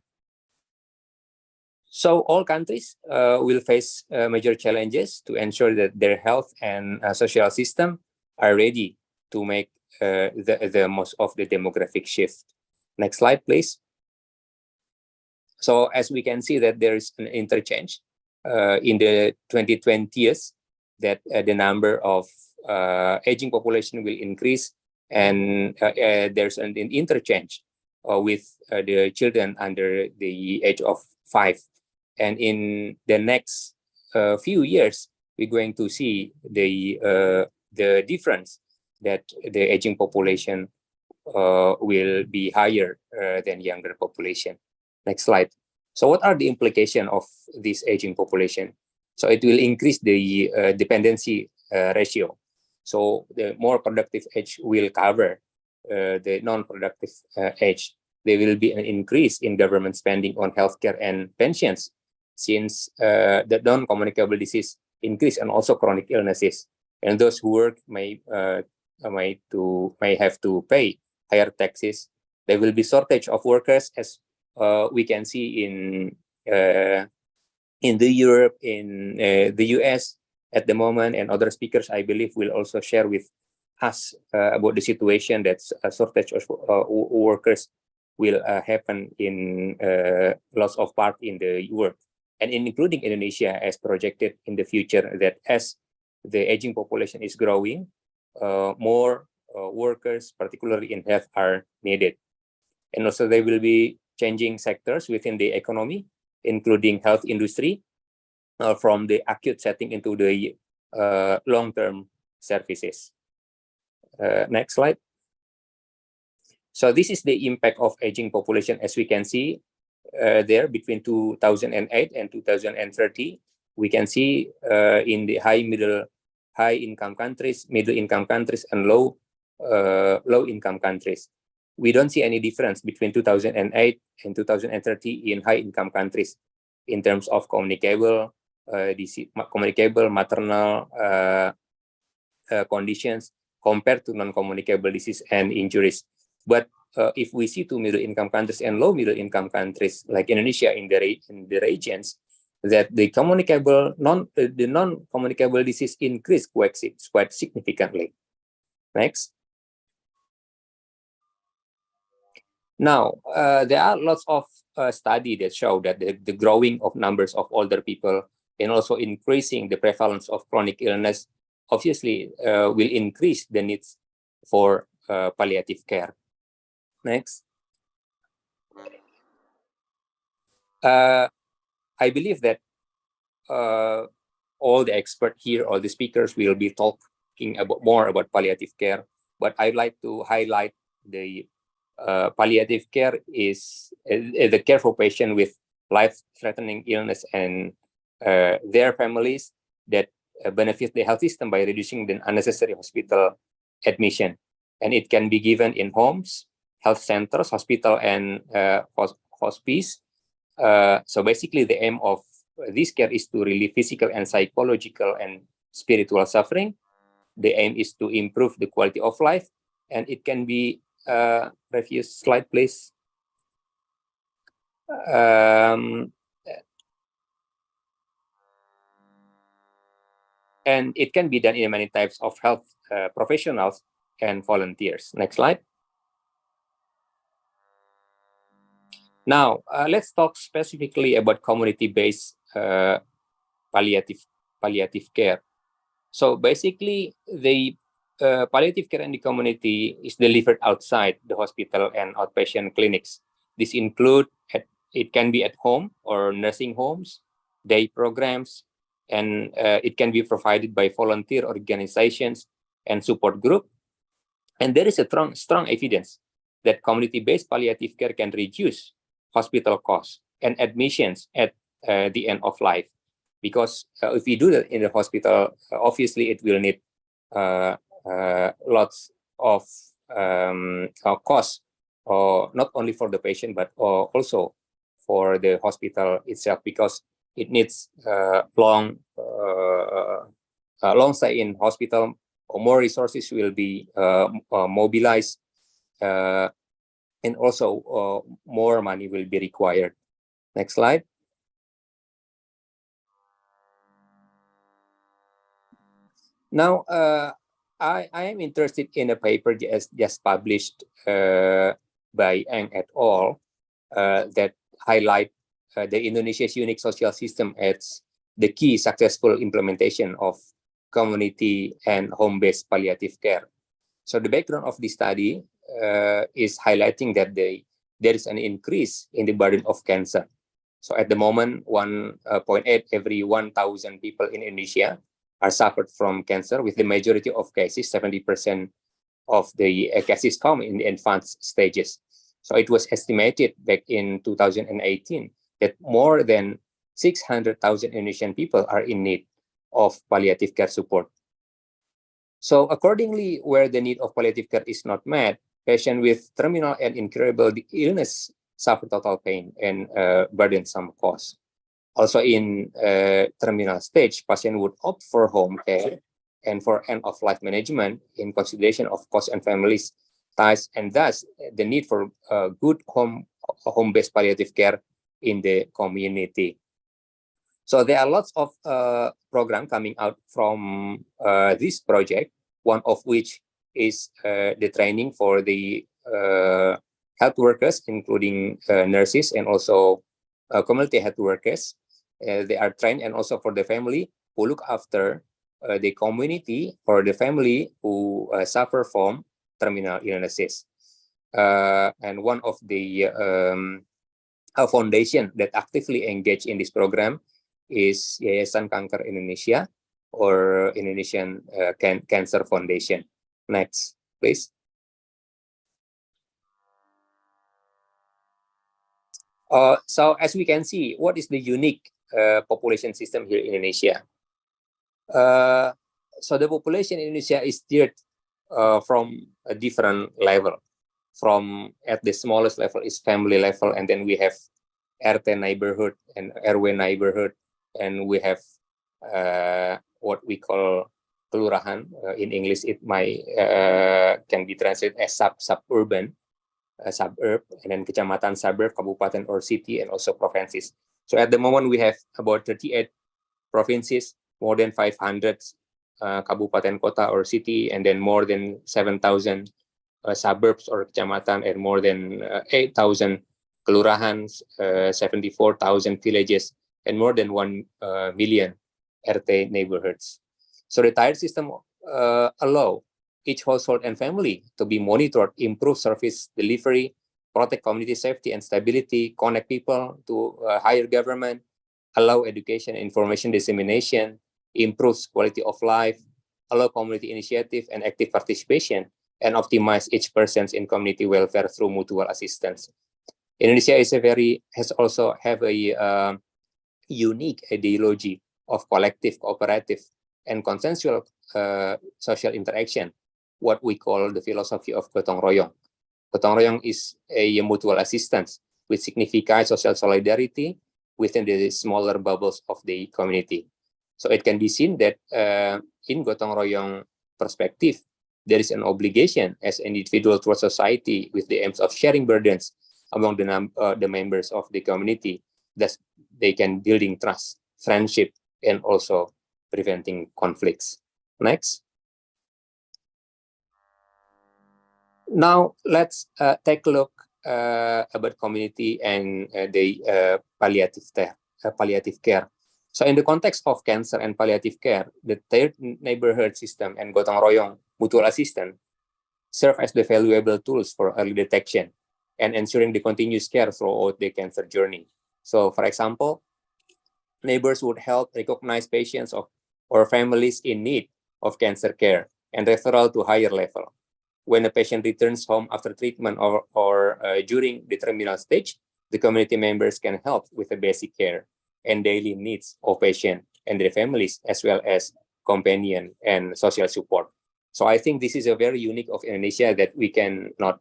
So all countries will face major challenges to ensure that their health and social system are ready to make the most of the demographic shift. Next slide, please. So as we can see that there is an interchange in the 2020s, that the number of aging population will increase, and there's an interchange with the children under the age of 5. And in the next few years, we're going to see the difference that the aging population will be higher than younger population. Next slide. So what are the implications of this aging population? So it will increase the dependency ratio. So the more productive age will cover the non-productive age. There will be an increase in government spending on healthcare and pensions, since the non-communicable disease increase and also chronic illnesses. And those who work may have to pay higher taxes. There will be shortage of workers, as we can see in the Europe, in the US at the moment, and other speakers, I believe, will also share with us about the situation that a shortage of workers will happen in lots of part in the world, and including Indonesia, as projected in the future, that as the aging population is growing, more workers, particularly in health, are needed. And also there will be changing sectors within the economy, including health industry, from the acute setting into the long-term services. Next slide. So this is the impact of aging population, as we can see there between 2008 and 2030. We can see in the high income countries, middle income countries, and low income countries. We don't see any difference between 2008 and 2030 in high income countries in terms of communicable maternal conditions compared to non-communicable disease and injuries. But if we see to middle income countries and low middle income countries like Indonesia in the regions, that the non-communicable disease increase quite significantly. Next. Now, there are lots of studies that show that the growing of numbers of older people and also increasing the prevalence of chronic illness obviously will increase the needs for palliative care. Next. I believe that all the experts here, all the speakers will be talking more about palliative care, but I'd like to highlight the palliative care is the care for patients with life-threatening illness and their families that benefit the health system by reducing the unnecessary hospital admission. And it can be given in homes, health centers, hospital, and hospice. So basically, the aim of this care is to relieve physical and psychological and spiritual suffering. The aim is to improve the quality of life, and it can be previous slide, please. And it can be done in many types of health professionals and volunteers. Next slide. Now, let's talk specifically about community-based palliative care. So basically, the palliative care in the community is delivered outside the hospital and outpatient clinics. This include it can be at home or nursing homes, day programs, and it can be provided by volunteer organizations and support group. And there is a strong evidence that community-based palliative care can reduce hospital costs and admissions at the end of life. Because if we do that in the hospital, obviously it will need lots of costs, not only for the patient, but also for the hospital itself, because it needs long stay in hospital, or more resources will be mobilized, and also more money will be required. Next slide. Now, I am interested in a paper just published by Eng et al. That highlight the Indonesia's unique social system as the key successful implementation of community and home-based palliative care. So the background of this study is highlighting that there is an increase in the burden of cancer. So at the moment, 1.8 every 1,000 people in Indonesia are suffered from cancer, with the majority of cases, 70% of the cases found in the advanced stages. So it was estimated back in 2018 that more than 600,000 Indonesian people are in need of palliative care support. So accordingly, where the need of palliative care is not met, patients with terminal and incurable illness suffer total pain and burdensome costs. Also in terminal stage, patient would opt for home care and for end-of-life management in consideration of cost and families ties, and thus the need for good home-based palliative care in the community. So there are lots of programs coming out from this project, one of which is the training for the health workers, including nurses and also community health workers. They are trained, and also for the family who look after the community or the family who suffer from terminal illnesses. And one of the foundation that actively engage in this program is Yayasan Kanker Indonesia, or Indonesian Cancer Foundation. Next, please. So as we can see, what is the unique population system here in Indonesia? So the population in Indonesia is tiered from a different level. From at the smallest level is family level, and then we have RT neighborhood and RW neighborhood, and we have what we call kelurahan. In English, it might can be translated as suburban, suburb, and then kecamatan, suburb, kabupaten or city, and also provinces. So at the moment we have about 38 provinces, more than 500 kabupaten kota or city, and then more than 7,000 suburbs or kecamatan, and more than 8,000 kelurahans, 74,000 villages, and more than 1 million RT neighborhoods. So the tiered system allow each household and family to be monitored, improve service delivery, protect community safety and stability, connect people to higher government, allow education and information dissemination, improves quality of life, allow community initiative and active participation, and optimize each person's in community welfare through mutual assistance. Indonesia has also have a unique ideology of collective, cooperative, and consensual social interaction, what we call the philosophy of gotong royong. Gotong royong is a mutual assistance, which signifies social solidarity within the smaller bubbles of the community. So it can be seen that in gotong royong perspective, there is an obligation as an individual towards society with the aims of sharing burdens among the members of the community. Thus, they can building trust, friendship, and also preventing conflicts. Next. Now, let's take a look about community and the palliative care. So in the context of cancer and palliative care, the third neighborhood system and gotong royong mutual assistance serve as the valuable tools for early detection and ensuring the continuous care throughout the cancer journey. So, for example, neighbors would help recognize patients or families in need of cancer care and referral to higher level. When a patient returns home after treatment or during the terminal stage, the community members can help with the basic care and daily needs of patient and their families, as well as companion and social support. So I think this is a very unique of Indonesia that we cannot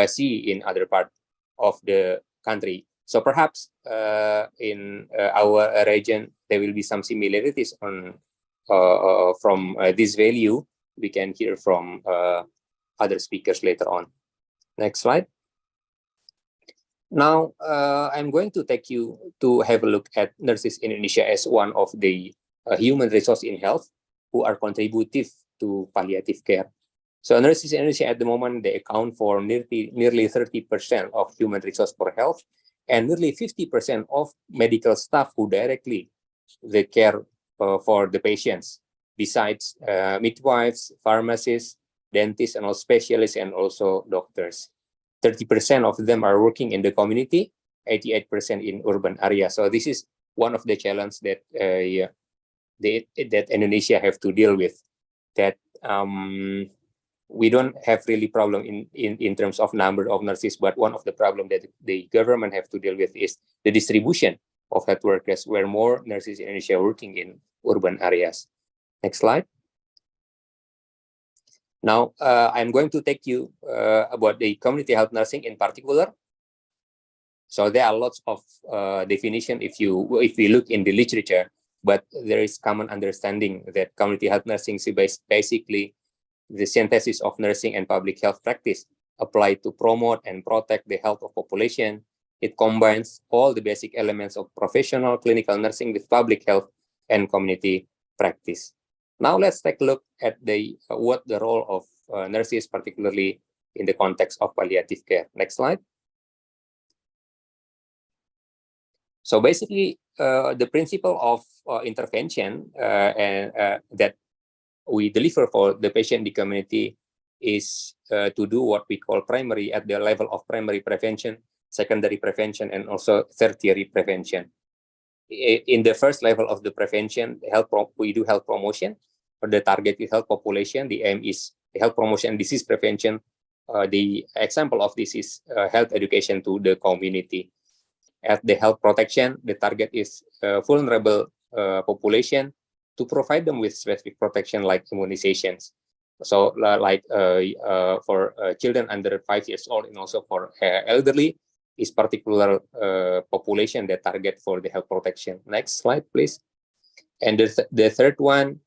see in other part of the country. So perhaps in our region, there will be some similarities on from this value. We can hear from other speakers later on. Next slide. Now, I'm going to take you to have a look at nurses in Indonesia as one of the human resource in health who are contributive to palliative care. So nurses in Indonesia at the moment, they account for nearly 30% of human resource for health and nearly 50% of medical staff who directly they care for the patients, besides midwives, pharmacists, dentists, and all specialists, and also doctors. 30% of them are working in the community, 88% in urban areas. So this is one of the challenges that that Indonesia have to deal with. That we don't have really problem in terms of number of nurses, but one of the problem that the government have to deal with is the distribution of health workers, where more nurses in Indonesia are working in urban areas. Next slide. Now, I'm going to take you about the community health nursing in particular. So there are lots of definition if we look in the literature, but there is common understanding that community health nursing is basically the synthesis of nursing and public health practice applied to promote and protect the health of population. It combines all the basic elements of professional clinical nursing with public health and community practice. Now let's take a look at what the role of nurses, particularly in the context of palliative care. Next slide. So basically, the principle of intervention that we deliver for the patient in the community is to do what we call primary at the level of primary prevention, secondary prevention, and also tertiary prevention. In the first level of the prevention, we do health promotion. For the target is health population. The aim is health promotion and disease prevention. The example of this is health education to the community. At the health protection, the target is vulnerable population to provide them with specific protection like immunizations. So like for children under 5 years old and also for elderly is particular population that target for the health protection. Next slide, please. And the third one,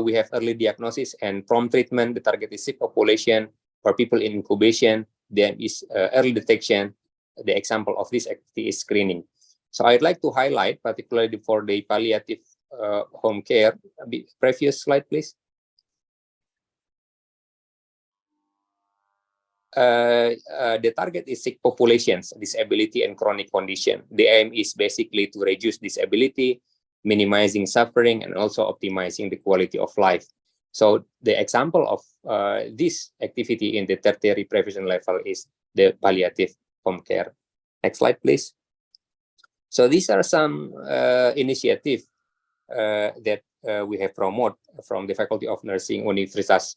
we have early diagnosis and prompt treatment. The target is sick population for people in incubation. Then is early detection. The example of this activity is screening. So I'd like to highlight, particularly for the palliative home care. Previous slide, please. The target is sick populations, disability, and chronic condition. The aim is basically to reduce disability, minimizing suffering, and also optimizing the quality of life. So the example of this activity in the tertiary prevention level is the palliative home care. Next slide, please. So these are some initiatives that we have promoted from the Faculty of Nursing Universitas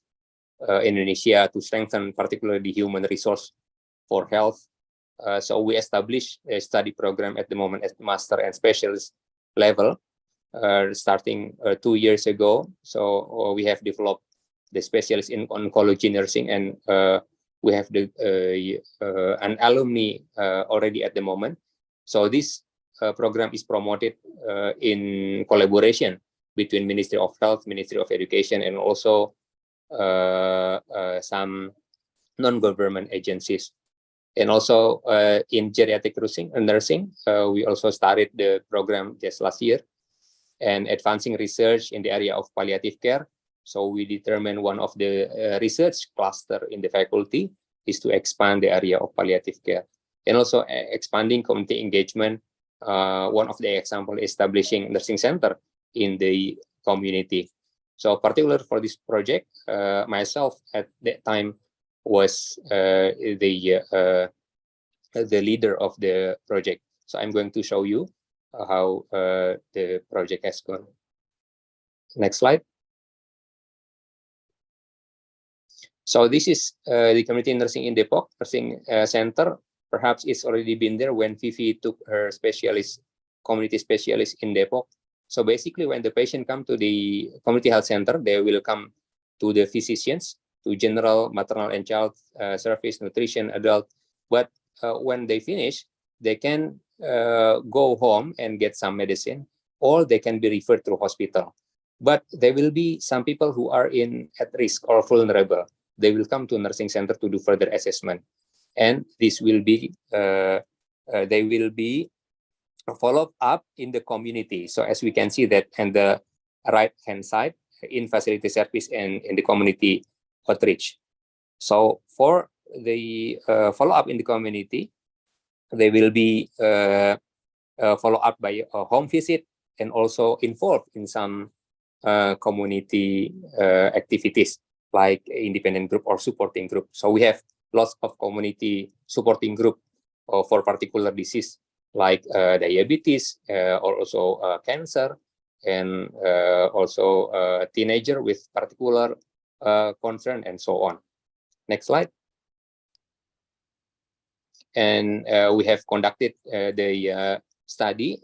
Indonesia to strengthen particularly the human resource for health So we established a study program at the moment at master and specialist level, starting 2 years ago. So we have developed the specialist in oncology nursing, and we have an alumni already at the moment. So this program is promoted in collaboration between Ministry of Health, Ministry of Education, and also some non-government agencies. And also in geriatric nursing, we also started the program just last year, and advancing research in the area of palliative care. So we determined one of the research cluster in the faculty is to expand the area of palliative care, and also expanding community engagement. One of the example is establishing nursing center in the community. So particular for this project, myself at that time was the leader of the project. So I'm going to show you how the project has gone. Next slide. So this is the community nursing in Depok nursing center. Perhaps it's already been there when Vivi took her community specialist in Depok. So basically, when the patient come to the community health center, they will come to the physicians, to general, maternal and child service, nutrition, adult. But when they finish, they can go home and get some medicine, or they can be referred to hospital. But there will be some people who are at risk or vulnerable. They will come to nursing center to do further assessment, and this will be they will be followed up in the community. So as we can see that on the right hand side, in facility service and in the community outreach. So for the follow up in the community, they will be follow up by a home visit, and also involved in some community activities like independent group or supporting group. So we have lots of community supporting group for particular disease like diabetes, or also cancer, and also teenager with particular concern, and so on. Next slide. And we have conducted the study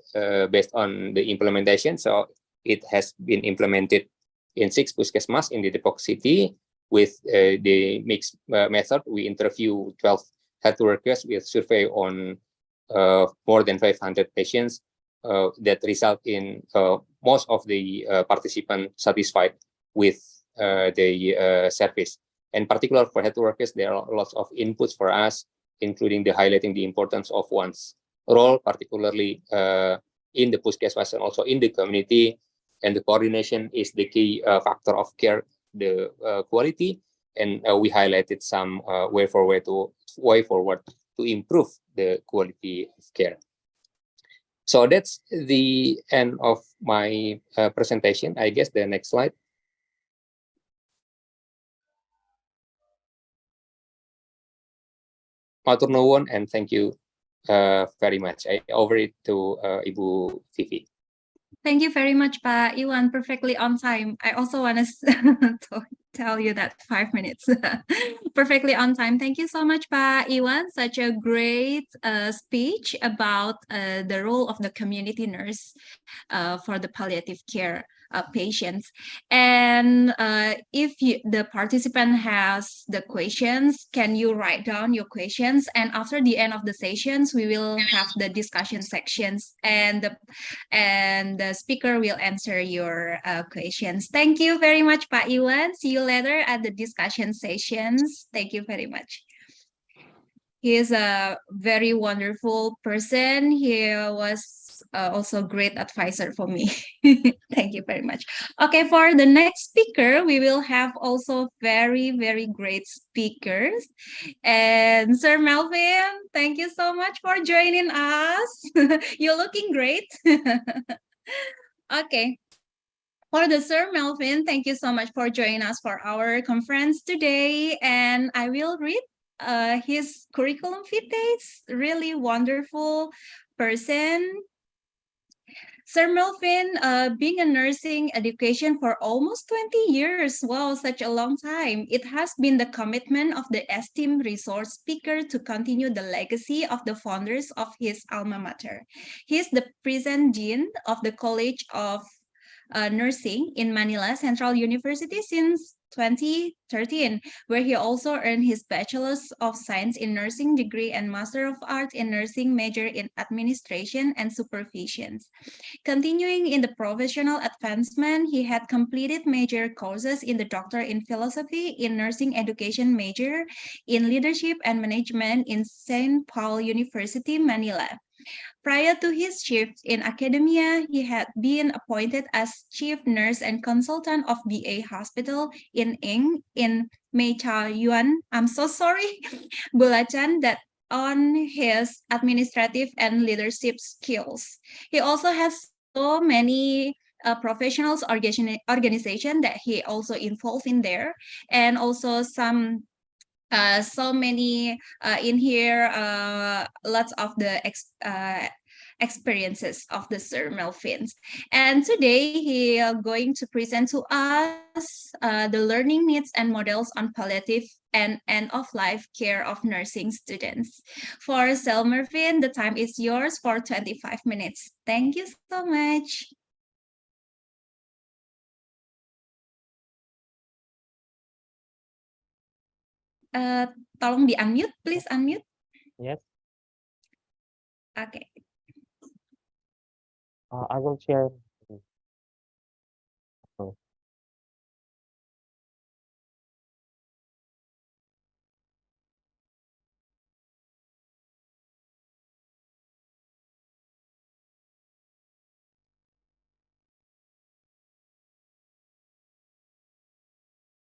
based on the implementation. So it has been implemented in 6 puskesmas in the Depok city with the mixed method. We interview 12 health workers with survey on more than 500 patients that result in most of the participants satisfied with the service. And particular for health workers, there are lots of inputs for us, including highlighting the importance of one's role, particularly in the puskesmas and also in the community. And the coordination is the key factor of care, the quality. And we highlighted some way forward to improve the quality of care. So that's the end of my presentation. I guess the next slide. Matur nuwun, and thank you very much. I over it to Ibu Vivi. Thank you very much, Pak Iwan. Perfectly on time. I also want to tell you that 5 minutes. Perfectly on time. Thank you so much, Pak Iwan. Such a great speech about the role of the community nurse for the palliative care patients. And if the participant has the questions, can you write down your questions? And after the end of the sessions, we will have the discussion sections, and the speaker will answer your questions. Thank you very much, Pak Iwan. See you later at the discussion sessions. Thank you very much. He is a very wonderful person. He was also a great advisor for me. Thank you very much. Okay, for the next speaker, we will have also very, very great speakers. And Sir Melvin, thank you so much for joining us. You're looking great. Okay. For the Sir Melvin, thank you so much for joining us for our conference today. And I will read his curriculum vitae. It's really wonderful person. Sir Melvin, being a nursing education for almost 20 years, wow, such a long time. It has been the commitment of the esteemed resource speaker to continue the legacy of the founders of his alma mater. He is the present dean of the College of Nursing in Manila Central University since 2013, where he also earned his Bachelor's of Science in Nursing degree and Master of Arts in Nursing major in Administration and Supervision. Continuing in the professional advancement, he had completed major courses in the Doctor in Philosophy in Nursing Education major in Leadership and Management in St. Paul University, Manila. Prior to his shift in academia, he had been appointed as chief nurse and consultant of VA Hospital in Ing in Yuan. I'm so sorry, Bulacan, that on his administrative and leadership skills. He also has so many professionals organization that he also involved in there, and also so many in here, lots of the experiences of the Sir Melvins. And today he are going to present to us the learning needs and models on palliative and end-of-life care of nursing students. For Sir Melvin, the time is yours for 25 minutes. Thank you so much. Tolong di-unmute, please unmute. Yes, Okay. I will share. So,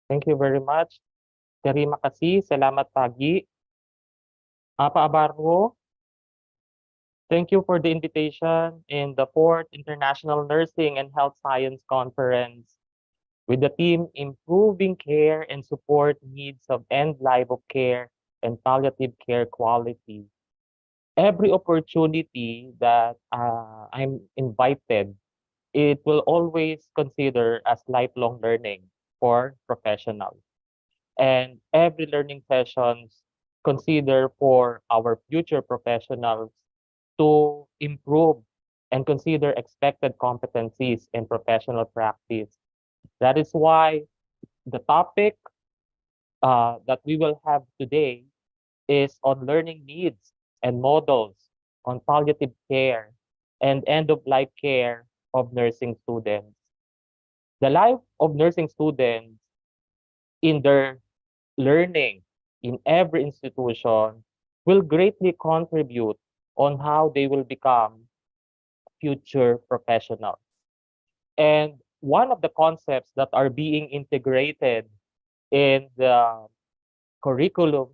thank you very much. Terima kasih. Selamat pagi. Apa kabarmu? Thank you for the invitation in the 4th International Nursing and Health Science Conference with the theme Improving Care and Support Needs of End Life of Care and Palliative Care Quality. Every opportunity that I'm invited, it will always consider as lifelong learning for professionals. And every learning sessions consider for our future professionals to improve and consider expected competencies in professional practice. That is why the topic that we will have today is on learning needs and models on palliative care and end-of-life care of nursing students. The life of nursing students in their learning in every institution will greatly contribute on how they will become future professionals. And one of the concepts that are being integrated in the curriculum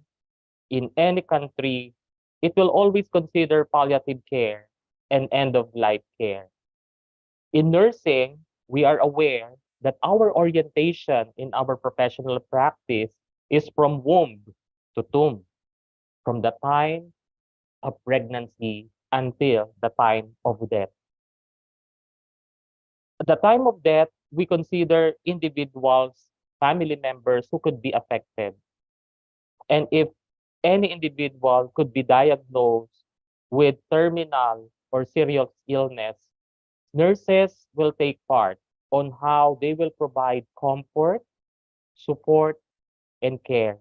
in any country, it will always consider palliative care and end of life care. In nursing, we are aware that our orientation in our professional practice is from womb to tomb, from the time of pregnancy until the time of death. At the time of death, we consider individuals, family members who could be affected. And if any individual could be diagnosed with terminal or serious illness, nurses will take part on how they will provide comfort, support, and care.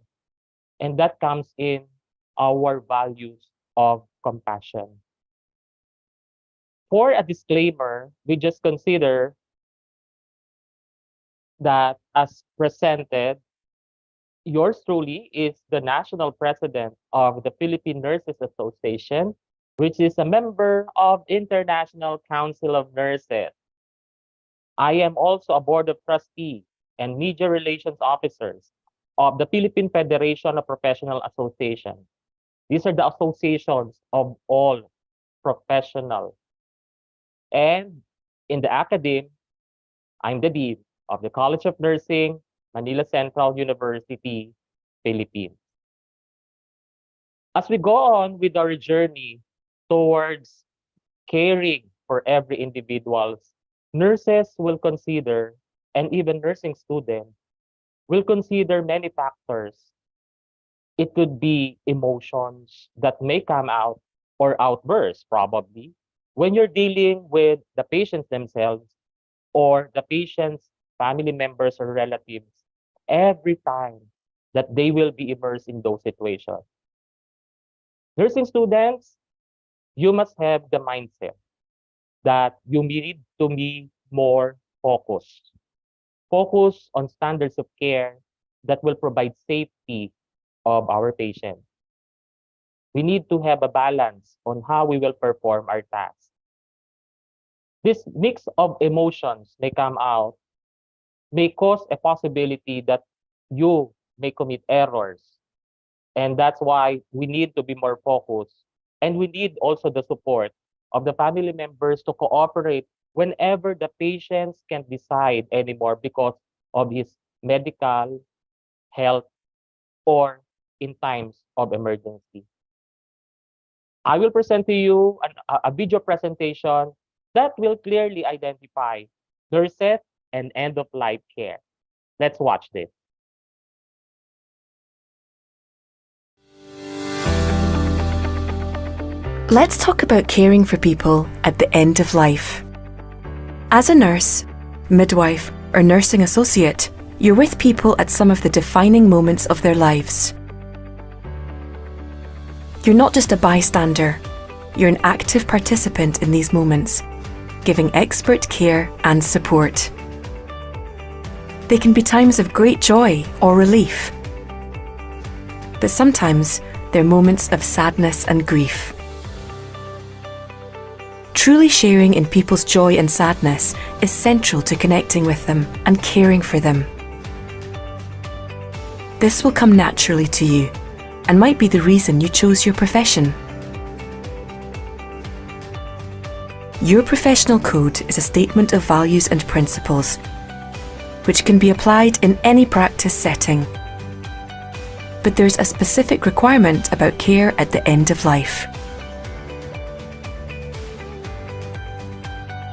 And that comes in our values of compassion. For a disclaimer, we just consider that as presented, yours truly is the national president of the Philippine Nurses Association, which is a member of International Council of Nurses. I am also a board of trustee and media relations officers of the Philippine Federation of Professional Associations. These are the associations of all professionals. And in the academe, I'm the dean of the College of Nursing, Manila Central University, Philippines. As we go on with our journey towards caring for every individuals, nurses will consider, and even nursing students will consider many factors. It could be emotions that may come out or outburst probably when you're dealing with the patients themselves or the patient's family members or relatives every time that they will be immersed in those situations. Nursing students, you must have the mindset that you need to be more focused. Focus on standards of care that will provide safety of our patients. We need to have a balance on how we will perform our tasks. This mix of emotions may come out, may cause a possibility that you may commit errors. And that's why we need to be more focused. And we need also the support of the family members to cooperate whenever the patients can't decide anymore because of his medical, health, or in times of emergency. I will present to you a video presentation that will clearly identify nurses and end-of-life care. Let's watch this. Let's talk about caring for people at the end of life. As a nurse, midwife, or nursing associate, you're with people at some of the defining moments of their lives. You're not just a bystander, you're an active participant in these moments, giving expert care and support. They can be times of great joy or relief, but sometimes they're moments of sadness and grief. Truly sharing in people's joy and sadness is central to connecting with them and caring for them. This will come naturally to you and might be the reason you chose your profession. Your professional code is a statement of values and principles, which can be applied in any practice setting. But there's a specific requirement about care at the end of life.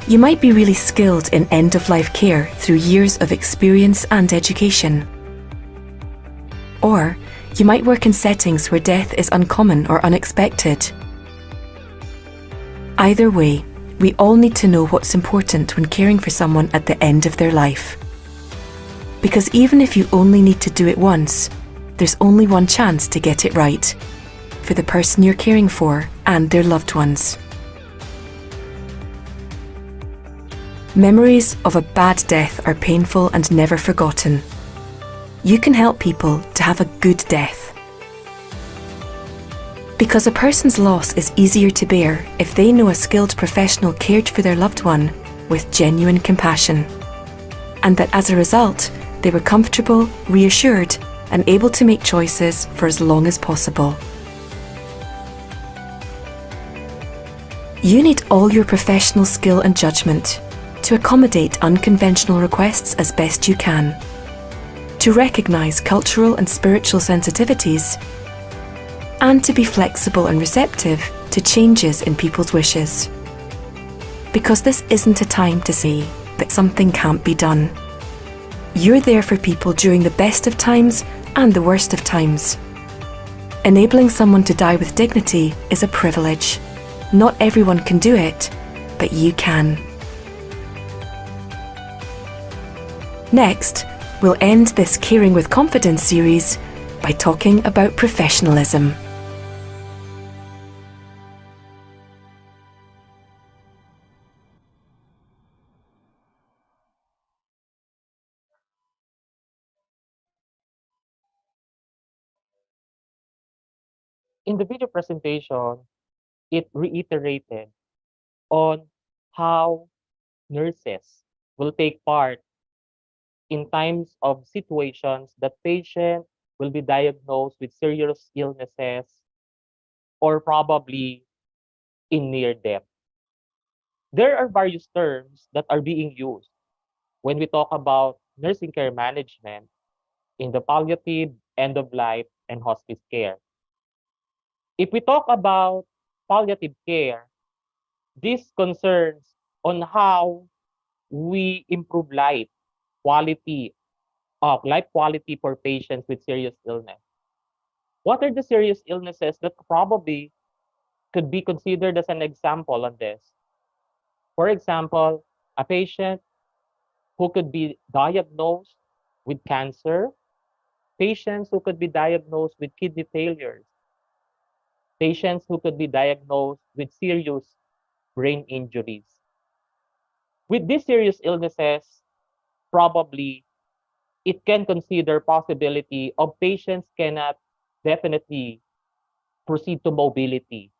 You might be really skilled in end-of-life care through years of experience and education. Or you might work in settings where death is uncommon or unexpected. Either way, we all need to know what's important when caring for someone at the end of their life. Because even if you only need to do it once, there's only one chance to get it right for the person you're caring for and their loved ones. Memories of a bad death are painful and never forgotten. You can help people to have a good death. Because a person's loss is easier to bear if they know a skilled professional cared for their loved one with genuine compassion, and that as a result, they were comfortable, reassured, and able to make choices for as long as possible. You need all your professional skill and judgment to accommodate unconventional requests as best you can, to recognise cultural and spiritual sensitivities, and to be flexible and receptive to changes in people's wishes. Because this isn't a time to say that something can't be done. You're there for people during the best of times and the worst of times. Enabling someone to die with dignity is a privilege. Not everyone can do it, but you can. Next, we'll end this Caring with Confidence series by talking about professionalism. In the video presentation, it reiterated on how nurses will take part in times of situations that patient will be diagnosed with serious illnesses or probably in near death. There are various terms that are being used when we talk about nursing care management in the palliative, end of life, and hospice care. If we talk about palliative care, This concerns on how we improve life quality for patients with serious illness. What are the serious illnesses that probably could be considered as an example on this? For example, a patient who could be diagnosed with cancer, patients who could be diagnosed with kidney failures, patients who could be diagnosed with serious brain injuries. With these serious illnesses, probably it can consider possibility of patients cannot definitely proceed to mobility.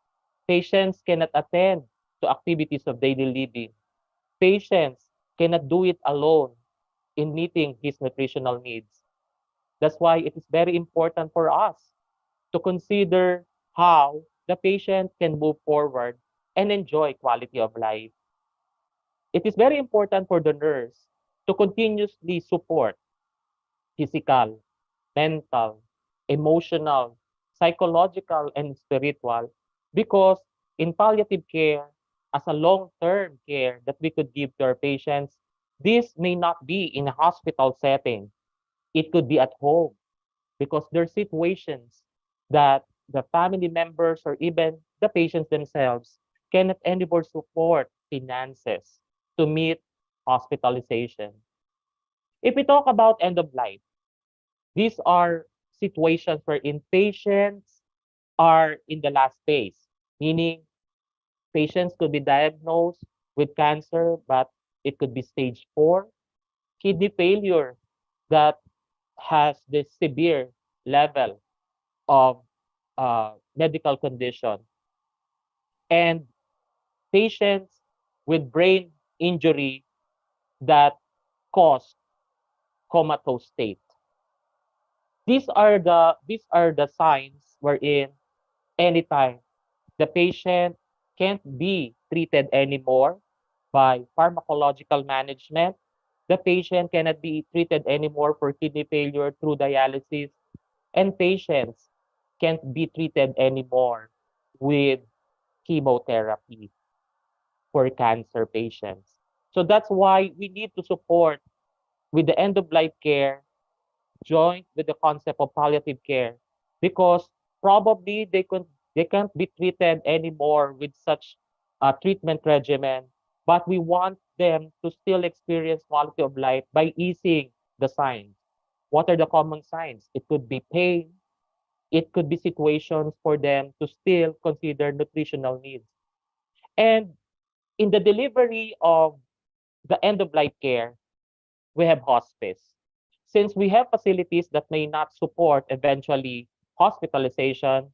Patients cannot attend to activities of daily living. Patients cannot do it alone in meeting his nutritional needs. That's why it is very important for us to consider how the patient can move forward and enjoy quality of life. It is very important for the nurse to continuously support physical, mental, emotional, psychological, and spiritual because in palliative care, as a long-term care that we could give to our patients, this may not be in a hospital setting. It could be at home because there are situations that the family members or even the patients themselves cannot anymore support finances to meet hospitalization. If we talk about end of life, these are situations wherein patients are in the last phase, meaning patients could be diagnosed with cancer, but it could be stage 4, kidney failure that has this severe level of medical condition, and patients with brain injury that cause comatose state. These are the signs wherein anytime the patient can't be treated anymore by pharmacological management. The patient cannot be treated anymore for kidney failure through dialysis, and patients can't be treated anymore with chemotherapy for cancer patients. So that's why we need to support with the end of life care joined with the concept of palliative care because probably they can't be treated anymore with such a treatment regimen, but we want them to still experience quality of life by easing the signs. What are the common signs? It could be pain, it could be situations for them to still consider nutritional needs. And in the delivery of the end of life care, we have hospice. Since we have facilities that may not support eventually hospitalization,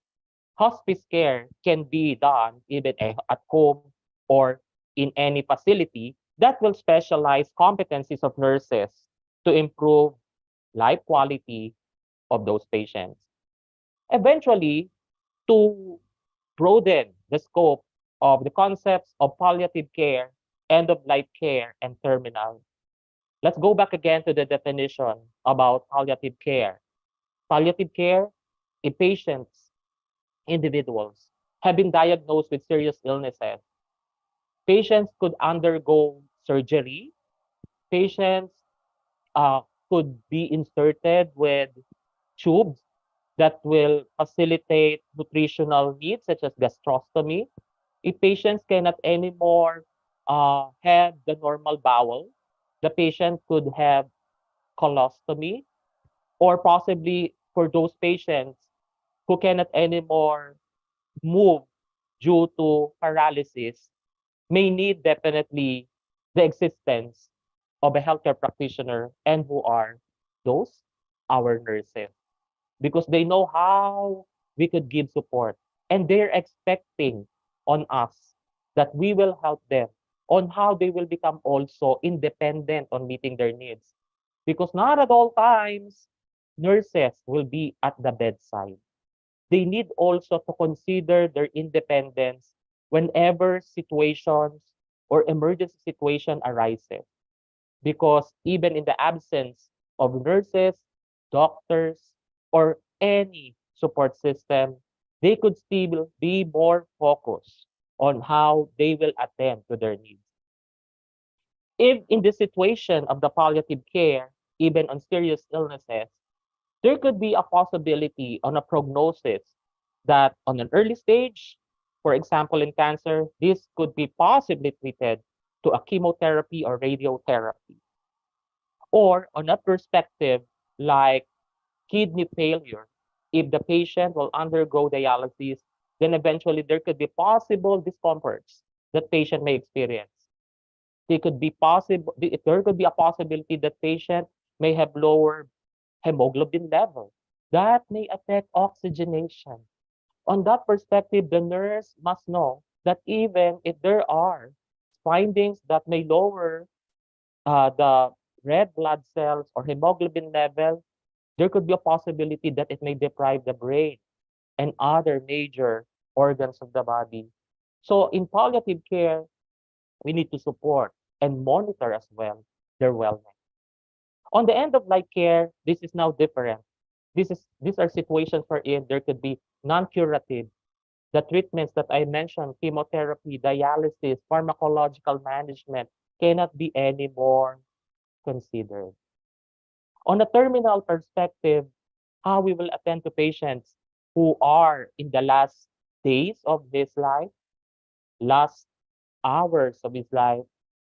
hospice care can be done even at home or in any facility that will specialize competencies of nurses to improve life quality of those patients. Eventually, to broaden the scope of the concepts of palliative care, end of life care, and terminal. Let's go back again to the definition about palliative care. Palliative care, if patients, individuals, have been diagnosed with serious illnesses, patients could undergo surgery, patients could be inserted with tubes that will facilitate nutritional needs such as gastrostomy. If patients cannot anymore have the normal bowel, the patient could have colostomy, or possibly for those patients who cannot anymore move due to paralysis, may need definitely the existence of a healthcare practitioner, and who are those? Our nurses, because they know how we could give support, and they're expecting on us that we will help them on how they will become also independent on meeting their needs, because not at all times nurses will be at the bedside. They need also to consider their independence whenever situations or emergency situation arises, because even in the absence of nurses, doctors, or any support system, they could still be more focused on how they will attend to their needs. If in the situation of the palliative care, even on serious illnesses, there could be a possibility on a prognosis that on an early stage, for example, in cancer, this could be possibly treated to a chemotherapy or radiotherapy. Or on a perspective like kidney failure, if the patient will undergo dialysis, then eventually there could be possible discomforts that patient may experience. There could be a possibility that patient may have lower hemoglobin level. That may affect oxygenation. On that perspective, the nurse must know that even if there are findings that may lower the red blood cells or hemoglobin level, there could be a possibility that it may deprive the brain and other major organs of the body. So in palliative care, we need to support and monitor as well their wellness. On the end of life care, this is now different. These are situations wherein there could be non-curative. The treatments that I mentioned, chemotherapy, dialysis, pharmacological management, cannot be anymore considered. On a terminal perspective, how we will attend to patients who are in the last days of his life, last hours of his life,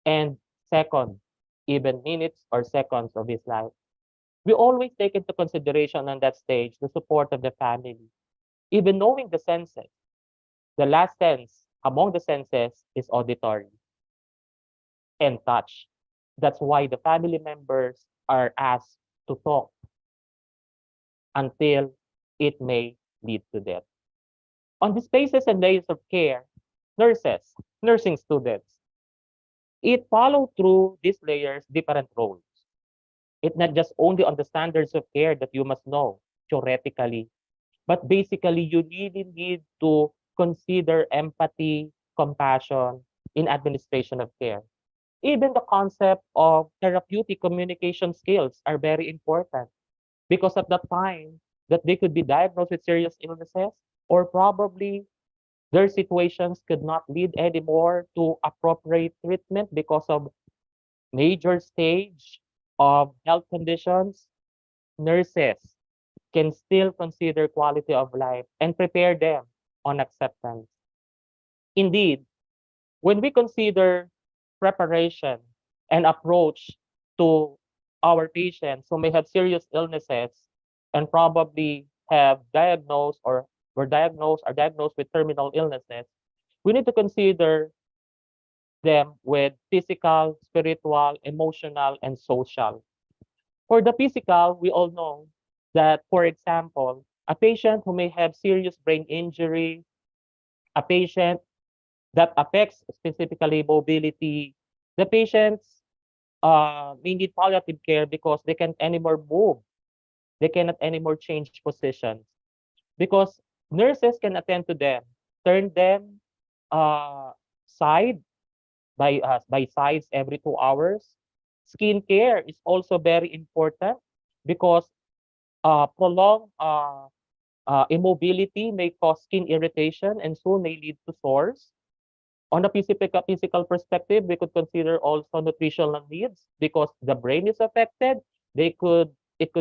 and second, even minutes or seconds of his life. We always take into consideration on that stage the support of the family. Even knowing the senses, the last sense among the senses is auditory and touch. That's why the family members are asked to talk until it may lead to death. On the spaces and layers of care, nurses, nursing students, it follow through these layers different roles. It's not just only on the standards of care that you must know theoretically, but basically you really need to consider empathy, compassion in administration of care. Even the concept of therapeutic communication skills are very important because at the time that they could be diagnosed with serious illnesses or probably their situations could not lead anymore to appropriate treatment because of major stage of health conditions, nurses can still consider quality of life and prepare them on acceptance. Indeed, when we consider preparation and approach to our patients who may have serious illnesses and probably have diagnosed or were diagnosed or diagnosed with terminal illnesses, we need to consider them with physical, spiritual, emotional, and social. For the physical, we all know that, for example, a patient who may have serious brain injury, a patient that affects specifically mobility, the patients may need palliative care because they can't anymore move. They cannot anymore change positions because nurses can attend to them, turn them uh, side by sides every 2 hours. Skin care is also very important because prolonged immobility may cause skin irritation and soon may lead to sores. On a physical perspective, we could consider also nutritional needs because the brain is affected. It could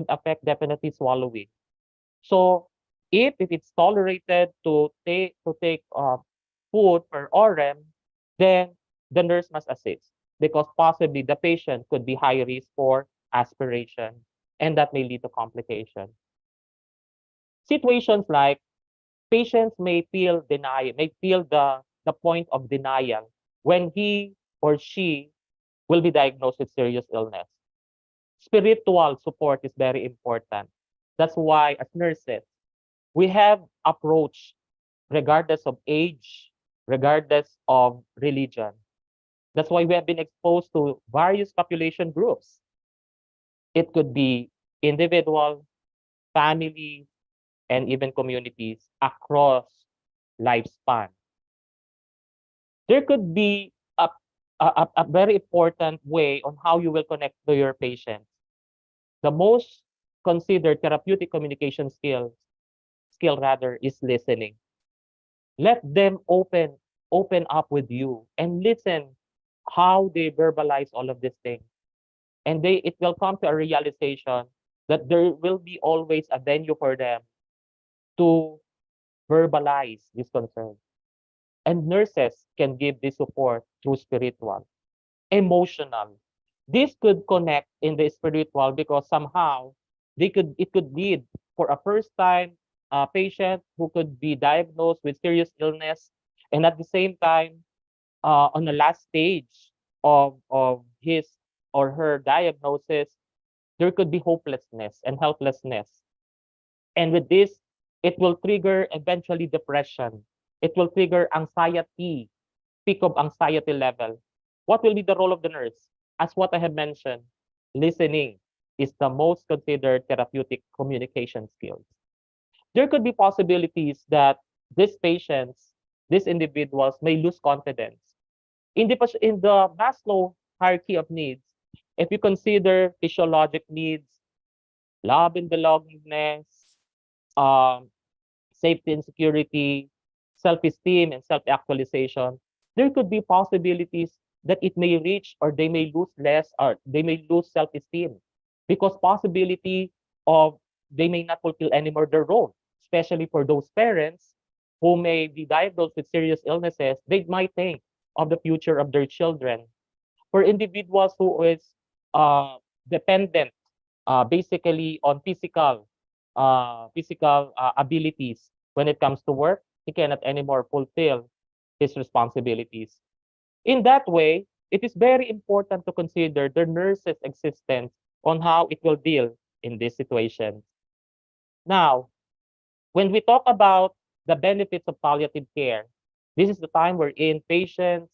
affect definitely swallowing. So if it's tolerated to take food per RM, then the nurse must assist because possibly the patient could be high risk for aspiration and that may lead to complication. Situations like patients may feel denial, may feel the point of denial when he or she will be diagnosed with serious illness. Spiritual support is very important. That's why as nurses, we have approach regardless of age, regardless of religion. That's why we have been exposed to various population groups. It could be individual, family, and even communities across lifespan. There could be a very important way on how you will connect to your patients. The most considered therapeutic communication skill rather is listening. Let them open open up with you and listen how they verbalize all of these things. And it will come to a realization that there will be always a venue for them to verbalize this concern. And nurses can give this support through spiritual, emotional. This could connect in the spiritual because somehow it could lead for a first time patient who could be diagnosed with serious illness, and at the same time on the last stage of his or her diagnosis, there could be hopelessness and helplessness. And with this, it will trigger eventually depression. It will trigger anxiety, peak of anxiety level. What will be the role of the nurse? As what I have mentioned, listening is the most considered therapeutic communication skills. There could be possibilities that these patients, these individuals may lose confidence. In the Maslow hierarchy of needs, if you consider physiologic needs, love and belongingness, um, safety and security, self-esteem and self-actualization, there could be possibilities that it may reach or they may lose less or they may lose self-esteem because possibility of they may not fulfill anymore their role, especially for those parents who may be diagnosed with serious illnesses, they might think of the future of their children. For individuals who is dependent basically on physical abilities when it comes to work, he cannot anymore fulfill his responsibilities. In that way, it is very important to consider the nurse's existence on how it will deal in this situation. Now, when we talk about the benefits of palliative care, this is the time wherein patients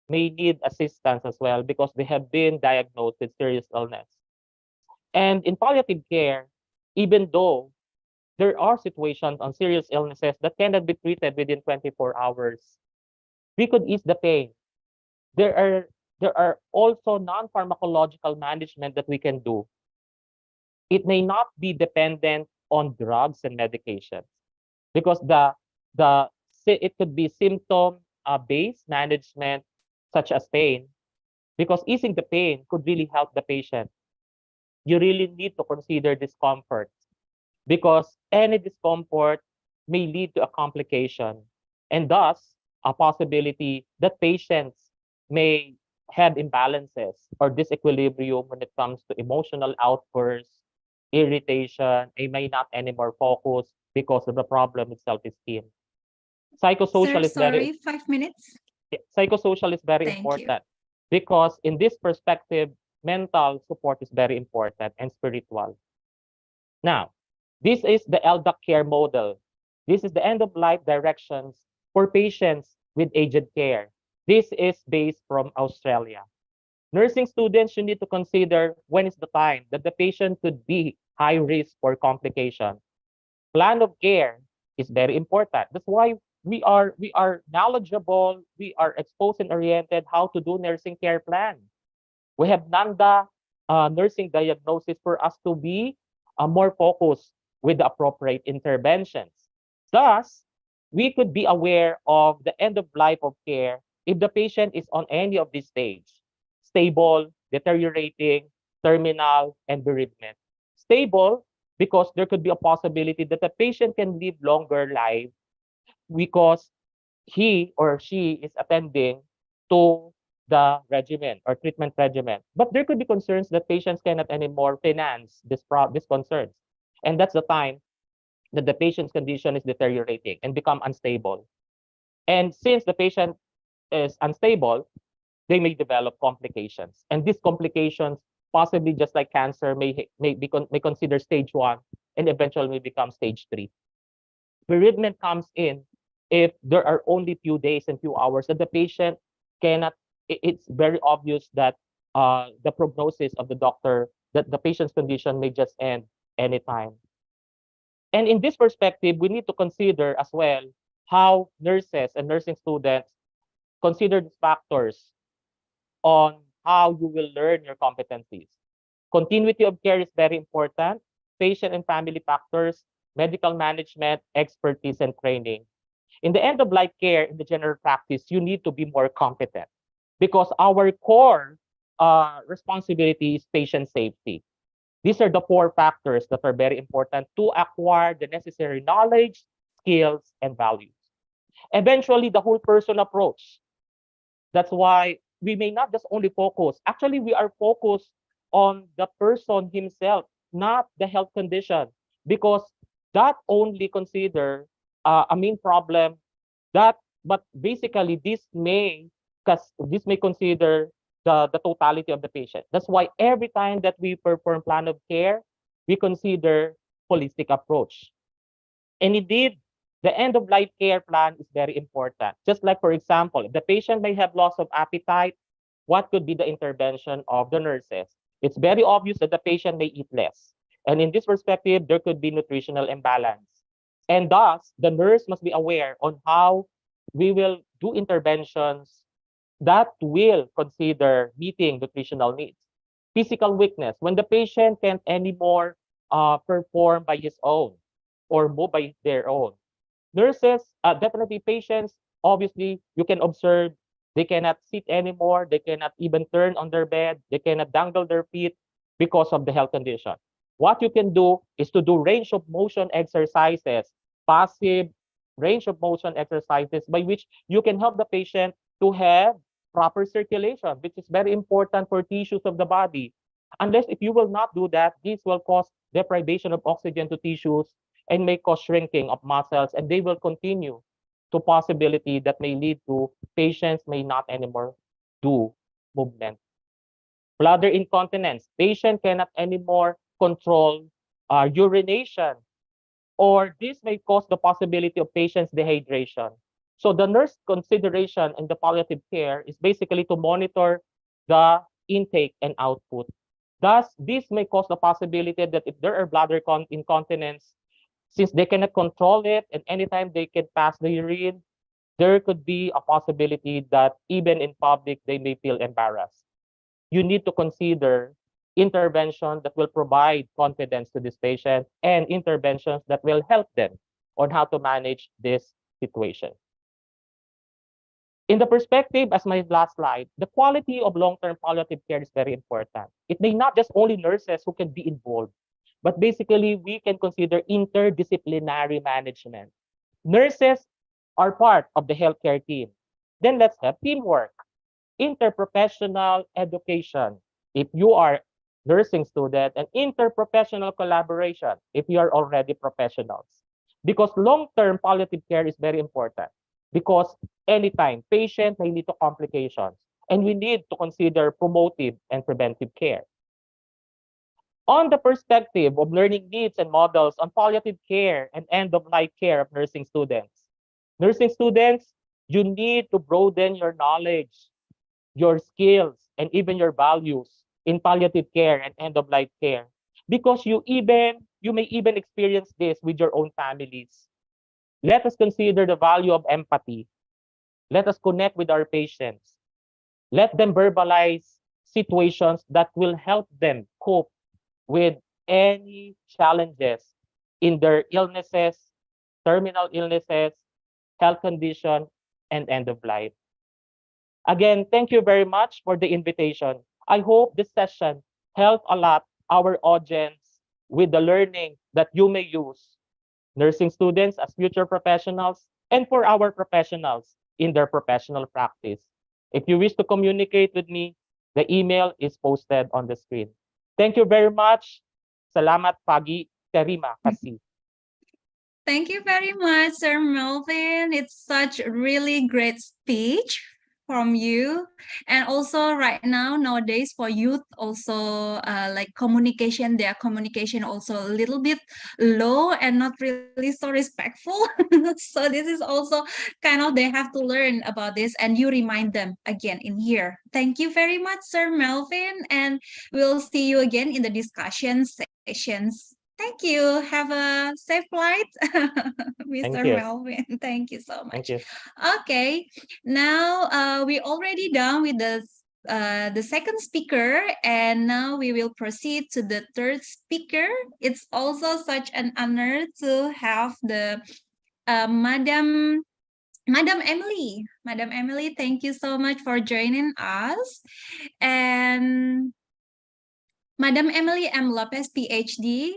may need assistance as well because they have been diagnosed with serious illness. And in palliative care, even though there are situations on serious illnesses that cannot be treated within 24 hours, we could ease the pain. There are also non-pharmacological management that we can do. It may not be dependent on drugs and medications because it could be symptom based management such as pain, because easing the pain could really help the patient. You really need to consider discomfort because any discomfort may lead to a complication and thus a possibility that patients may have imbalances or disequilibrium when it comes to emotional outbursts, irritation, they may not anymore focus because of the problem with self-esteem. Sir, Psychosocial is very sorry, 5 minutes. psychosocial is very Thank you. important because in this perspective, mental support is very important and spiritual. Now, this is the LDAC care model. This is the end of life directions for patients with aged care. This is based from Australia. Nursing students, you need to consider when is the time that the patient could be high risk for complication. Plan of care is very important. That's why we are knowledgeable, we are exposed and oriented how to do nursing care plan. We have NANDA nursing diagnosis for us to be more focused with the appropriate interventions. Thus, we could be aware of the end of life of care if the patient is on any of these stages: stable, deteriorating, terminal, and bereavement. Stable because there could be a possibility that the patient can live longer life because he or she is attending to the regimen or treatment regimen. But there could be concerns that patients cannot anymore finance these concerns. And that's the time that the patient's condition is deteriorating and become unstable. And since the patient is unstable, they may develop complications. And these complications, possibly just like cancer, may consider stage 1 and eventually may become stage 3. Bereavement comes in if there are only few days and few hours that the patient cannot, it's very obvious that the prognosis of the doctor that the patient's condition may just end anytime. And in this perspective, we need to consider as well how nurses and nursing students consider these factors on how you will learn your competencies. Continuity of care is very important. Patient and family factors, medical management, expertise, and training. In the end of life care, in the general practice, you need to be more competent because our core responsibility is patient safety. These are the four factors that are very important to acquire the necessary knowledge, skills, and values. Eventually, the whole person approach. That's why we may not just only focus. Actually, we are focused on the person himself, not the health condition, because that only consider a main problem that, but basically this may consider the totality of the patient. That's why every time that we perform plan of care, we consider holistic approach. And indeed, the end of life care plan is very important. Just like, for example, if the patient may have loss of appetite, what could be the intervention of the nurses? It's very obvious that the patient may eat less. And in this perspective, there could be nutritional imbalance. And thus, the nurse must be aware on how we will do interventions that will consider meeting nutritional needs. Physical weakness, when the patient can't anymore perform by his own or move by their own. Nurses, definitely patients, obviously, you can observe they cannot sit anymore, they cannot even turn on their bed, they cannot dangle their feet because of the health condition. What you can do is to do range of motion exercises, passive range of motion exercises by which you can help the patient to have proper circulation, which is very important for tissues of the body. Unless if you will not do that, this will cause deprivation of oxygen to tissues and may cause shrinking of muscles, and they will continue to possibility that may lead to patients may not anymore do movement. Bladder incontinence, patient cannot anymore control urination, or this may cause the possibility of patient's dehydration. So the nurse consideration in the palliative care is basically to monitor the intake and output. Thus, this may cause the possibility that if there are bladder incontinence, since they cannot control it and anytime they can pass the urine, there could be a possibility that even in public, they may feel embarrassed. You need to consider intervention that will provide confidence to this patient and interventions that will help them on how to manage this situation. In the perspective, as my last slide, the quality of long-term palliative care is very important. It may not just only nurses who can be involved, but basically we can consider interdisciplinary management. Nurses are part of the healthcare team. Then let's have teamwork, interprofessional education. If you are nursing student, and interprofessional collaboration if you are already professionals. Because long-term palliative care is very important because anytime patient may lead to complications and we need to consider promotive and preventive care. On the perspective of learning needs and models on palliative care and end-of-life care of nursing students. Nursing students, you need to broaden your knowledge, your skills, and even your values in palliative care and end-of-life care. Because you may even experience this with your own families. Let us consider the value of empathy. Let us connect with our patients. Let them verbalize situations that will help them cope with any challenges in their illnesses, terminal illnesses, health condition, and end of life. Again, thank you very much for the invitation. I hope this session helped a lot our audience with the learning that you may use, nursing students as future professionals, and for our professionals in their professional practice. If you wish to communicate with me, the email is posted on the screen. Thank you very much. Salamat pagi. Terima kasih. Thank you very much, Sir Melvin. It's such a really great speech from you. And also right now, nowadays for youth, also like communication, their communication also a little bit low and not really so respectful. So this is also kind of, they have to learn about this and you remind them again in here. Thank you very much, Sir Melvin. And we'll see you again in the discussion sessions. Thank you. Have a safe flight, Mr. Melvin. Thank you so much. Okay, now we already done with the second speaker, and now we will proceed to the third speaker. It's also such an honor to have the Madam Madam Emily, thank you so much for joining us. And Madam Emily M. Lopez, PhD.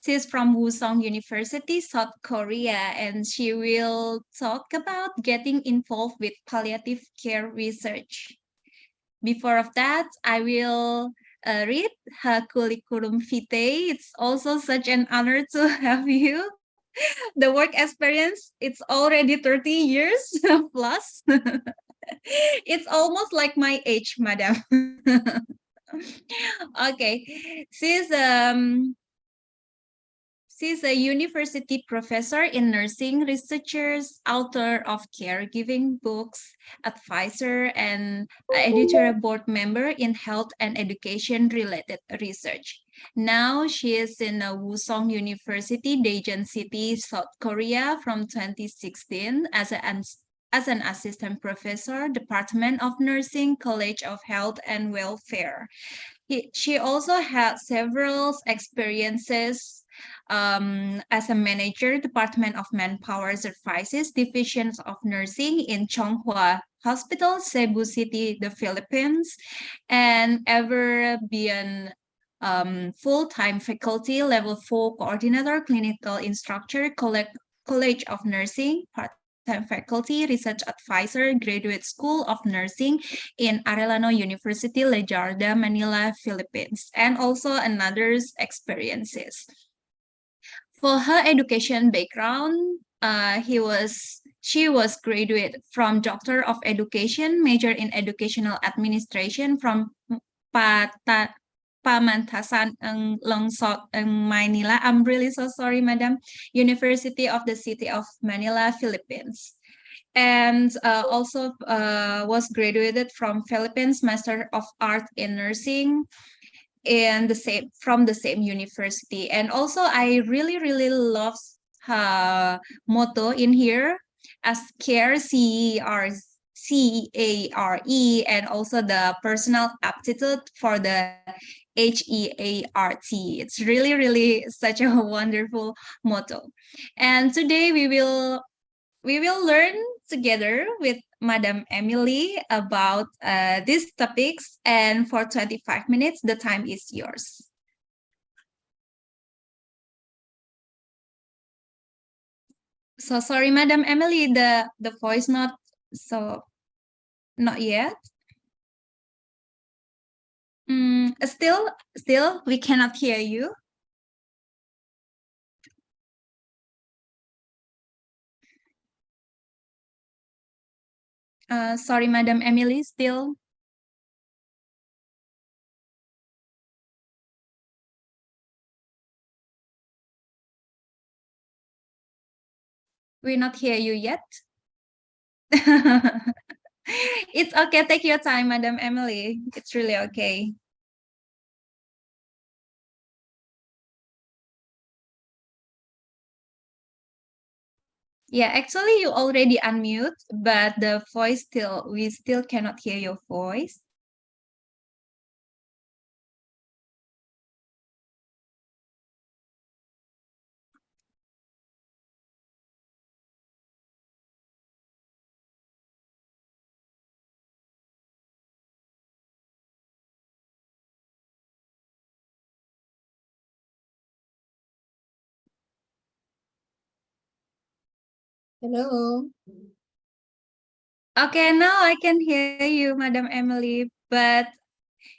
She's from Wusong University, South Korea, and she will talk about getting involved with palliative care research. Before of that, I will read her curriculum vitae. It's also such an honor to have you. The work experience, it's already 30 years plus. It's almost like my age, madam. Okay, she's a university professor in nursing, researchers, author of caregiving books, advisor, and editorial board member in health and education related research. Now she is in Wusong University, Daejeon City, South Korea from 2016 as an assistant professor, Department of Nursing, College of Health and Welfare. She also had several experiences as a manager, Department of Manpower Services, Divisions of Nursing in Chonghua Hospital, Cebu City, the Philippines, and ever been full-time faculty, level 4 coordinator, clinical instructor, College of Nursing, part-time faculty, research advisor, Graduate School of Nursing in Arellano University, Lejarda, Manila, Philippines, and also another experiences. For her education background, she was graduate from Doctor of Education, major in Educational Administration from Pamantasan ng Lungsod ng Manila. I'm really so sorry, Madam. University of the City of Manila, Philippines. And also was graduated from Philippines Master of Art in Nursing and from the same university. And also I really love her motto in here, as care, CARE, and also the personal aptitude for the HEART. It's really such a wonderful motto. And today we will learn together with Madam Emily about these topics, and for 25 minutes, the time is yours. So sorry, Madam Emily, the voice not yet. Still, we cannot hear you. Sorry, Madam Emily, still. We not hear you yet. It's okay. Take your time, Madam Emily. It's really okay. Yeah, actually you already unmute, but the voice we still cannot hear your voice. Hello. Okay, now I can hear you, Madam Emily, but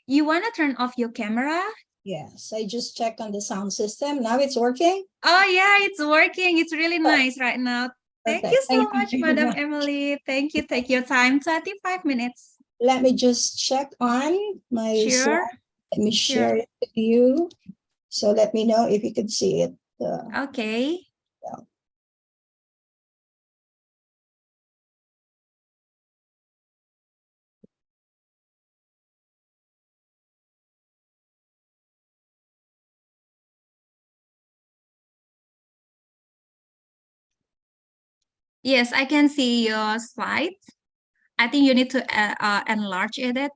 you want to turn off your camera? Yes, I just checked on the sound system. Now it's working? Oh yeah, it's working. It's really nice right now. Thank you so much, Madam Emily. Thank you. Take your time, 25 minutes. Let me just check on my slide. Let me share it with you. So let me know if you can see it. Okay. Yeah. Yes, I can see your slides. I think you need to enlarge it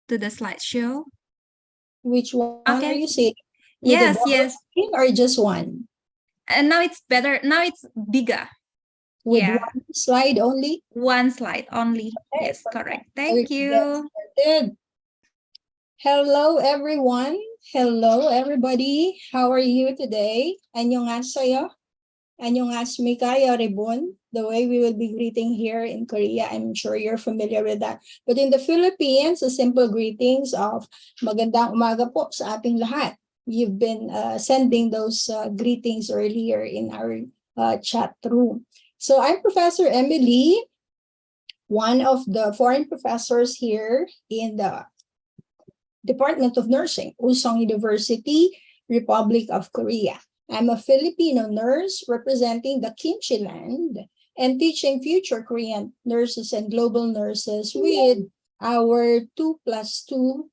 to the slideshow. Which one are you seeing? Yes. Or just one? And now it's better. Now it's bigger. with Yeah. one slide only? One slide only. Okay, Yes, correct. we Thank can get you. started. Hello, everyone. Hello, everybody. How are you today? 안녕하세요. 안녕하십니까, 여러분. The way we will be greeting here in Korea, I'm sure you're familiar with that. But in the Philippines, the simple greetings of magandang umaga po sa ating lahat. You've been sending those greetings earlier in our chat room. So I'm Professor Emily, one of the foreign professors here in the Department of Nursing, Usong University, Republic of Korea. I'm a Filipino nurse representing the Kimchi land and teaching future Korean nurses and global nurses with our 2+2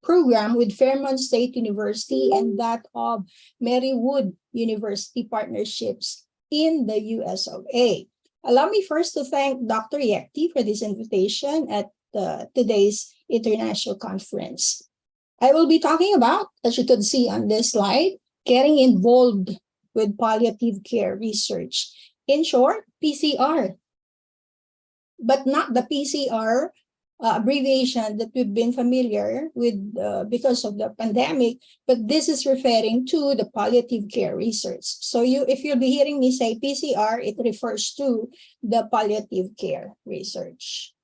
program with Fairmont State University and that of Marywood University partnerships in the US of A. Allow me first to thank Dr. Yekti for this invitation at today's international conference. I will be talking about, as you can see on this slide, getting involved with palliative care research. In short, PCR, but not the PCR abbreviation that we've been familiar with because of the pandemic, but this is referring to the palliative care research. So if you'll be hearing me say PCR, it refers to the palliative care research.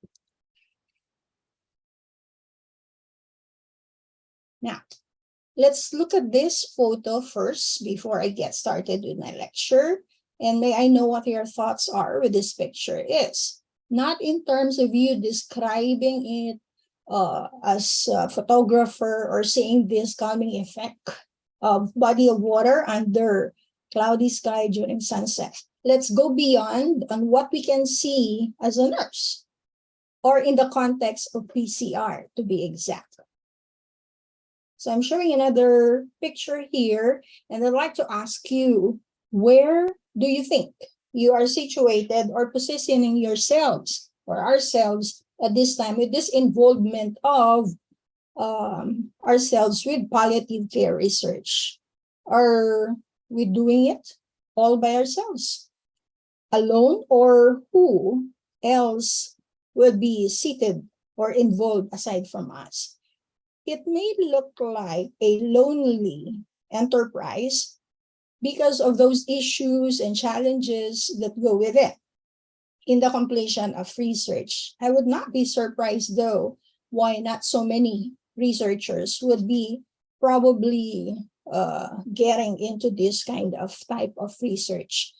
Now, let's look at this photo first before I get started with my lecture. And may I know what your thoughts are with this picture is. Not in terms of you describing it as a photographer or seeing this calming effect of body of water under cloudy sky during sunset. Let's go beyond on what we can see as a nurse or in the context of PCR to be exact. So I'm showing another picture here, and I'd like to ask you, where do you think you are situated or positioning yourselves or ourselves at this time with this involvement of ourselves with palliative care research? Are we doing it all by ourselves, alone, or who else will be seated or involved aside from us? It may look like a lonely enterprise because of those issues and challenges that go with it in the completion of research. I would not be surprised, though, why not so many researchers would be probably getting into this kind of type of research.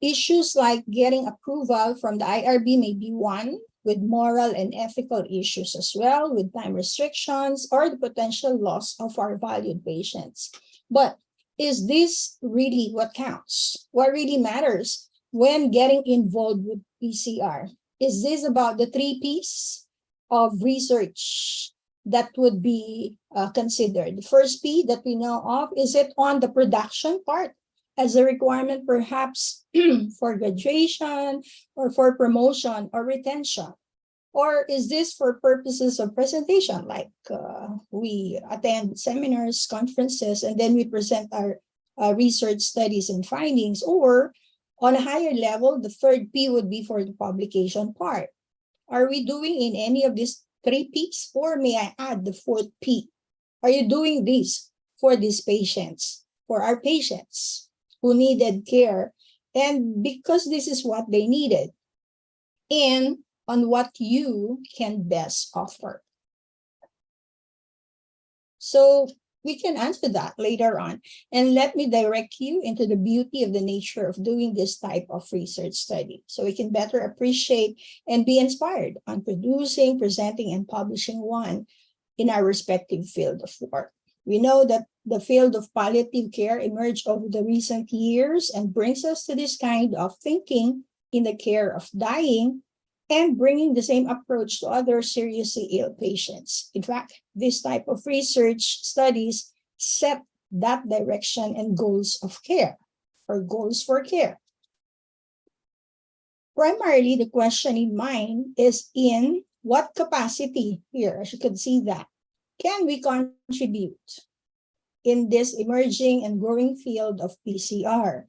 Issues like getting approval from the IRB may be one, with moral and ethical issues as well, with time restrictions or the potential loss of our valued patients. But is this really what counts? What really matters when getting involved with PCR? Is this about the 3 P's of research that would be considered? The first P that we know of, is it on the production part as a requirement perhaps for graduation or for promotion or retention? Or is this for purposes of presentation, like we attend seminars, conferences, and then we present our research studies and findings? Or on a higher level, the third P would be for the publication part. Are we doing in any of these 3 P's? Or may I add the 4th P? Are you doing this for these patients, for our patients who needed care, and because this is what they needed, and on what you can best offer? So we can answer that later on. And let me direct you into the beauty of the nature of doing this type of research study, so we can better appreciate and be inspired on producing, presenting, and publishing one in our respective field of work. We know that the field of palliative care emerged over the recent years and brings us to this kind of thinking in the care of dying and bringing the same approach to other seriously ill patients. In fact, this type of research studies set that direction and goals of care, or goals for care. Primarily, the question in mind is in what capacity here, as you can see that, can we contribute in this emerging and growing field of PCR?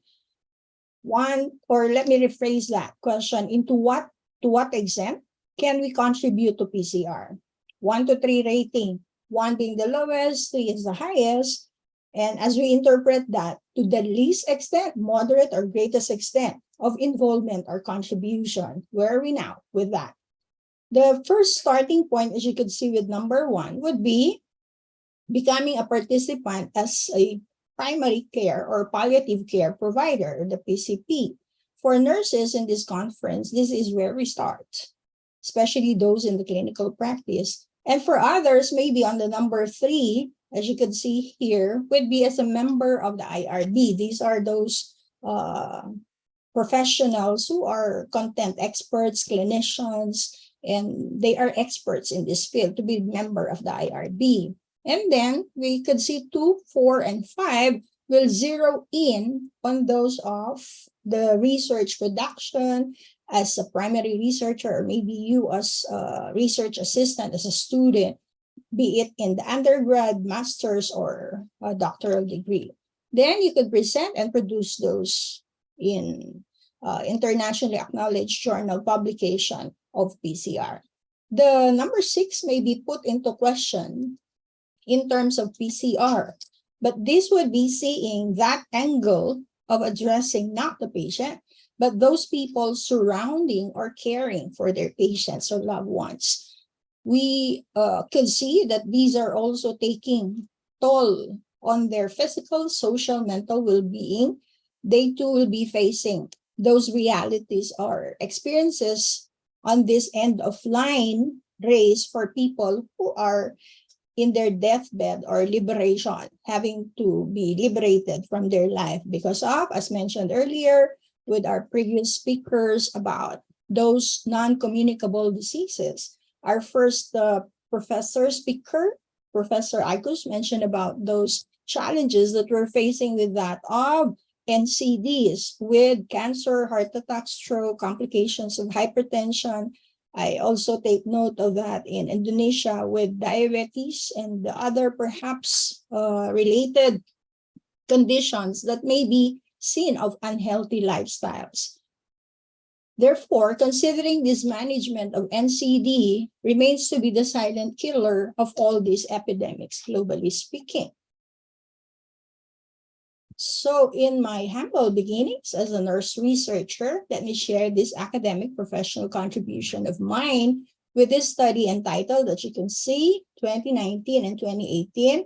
Or let me rephrase that question, to what extent can we contribute to PCR? 1 to 3 rating, 1 being the lowest, 3 is the highest. And as we interpret that, to the least extent, moderate or greatest extent of involvement or contribution, where are we now with that? The first starting point, as you could see with number 1, would be becoming a participant as a primary care or palliative care provider, the PCP. For nurses in this conference, this is where we start, especially those in the clinical practice. And for others, maybe on the number 3, as you can see here, would be as a member of the IRB. These are those professionals who are content experts, clinicians, and they are experts in this field to be a member of the IRB. And then we could see 2, 4, and 5 will zero in on those of the research production as a primary researcher, or maybe you as a research assistant, as a student, be it in the undergrad, master's, or a doctoral degree. Then you could present and produce those in internationally acknowledged journal publication of PCR. The number 6 may be put into question in terms of PCR, but this would be seeing that angle of addressing not the patient, but those people surrounding or caring for their patients or loved ones. We could see that these are also taking toll on their physical, social, mental well-being. They too will be facing those realities or experiences on this end of line race for people who are in their deathbed or liberation, having to be liberated from their life because of, as mentioned earlier with our previous speakers, about those non-communicable diseases. Our first professor speaker, Professor Aikus, mentioned about those challenges that we're facing with that of NCDs, with cancer, heart attack, stroke, complications of hypertension. I also take note of that in Indonesia with diabetes and the other perhaps related conditions that may be seen of unhealthy lifestyles. Therefore, considering this management of NCD remains to be the silent killer of all these epidemics, globally speaking. So in my humble beginnings as a nurse researcher, let me share this academic professional contribution of mine with this study entitled, that you can see, 2019 and 2018,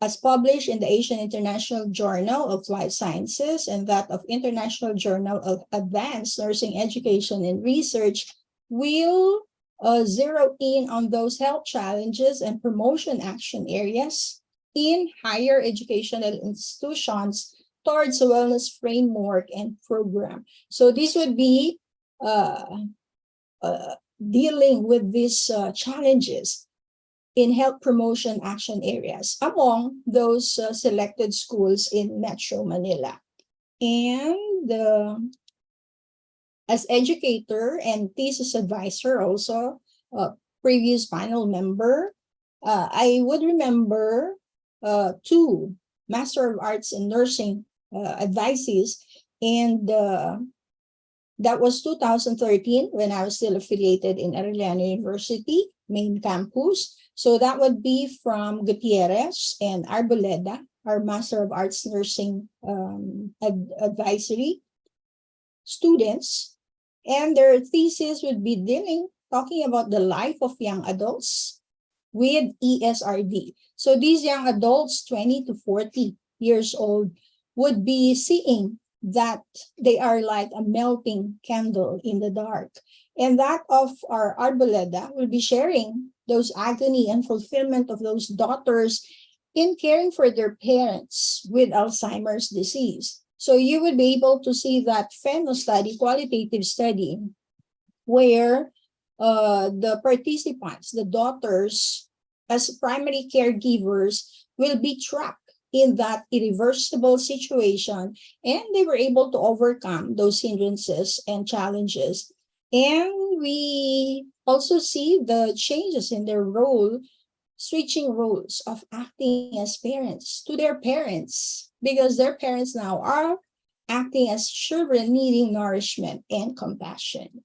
as published in the Asian International Journal of Life Sciences and that of International Journal of Advanced Nursing Education and Research, will zero in on those health challenges and promotion action areas in higher educational institutions towards a wellness framework and program. So this would be dealing with these challenges in health promotion action areas among those selected schools in Metro Manila. And as educator and thesis advisor, also a previous panel member, I would remember 2 Master of Arts in Nursing advices, and that was 2013 when I was still affiliated in Arellano University main campus. So that would be from Gutierrez and Arboleda, our Master of Arts Nursing advisory students, and their thesis would be talking about the life of young adults with ESRD. So these young adults, 20 to 40 years old, would be seeing that they are like a melting candle in the dark. And that of our Arboleda will be sharing those agony and fulfillment of those daughters in caring for their parents with Alzheimer's disease. So you would be able to see that FENO study, qualitative study, where the participants, the daughters, as primary caregivers, will be trapped in that irreversible situation, and they were able to overcome those hindrances and challenges. And we also see the changes in their role, switching roles of acting as parents to their parents, because their parents now are acting as children needing nourishment and compassion.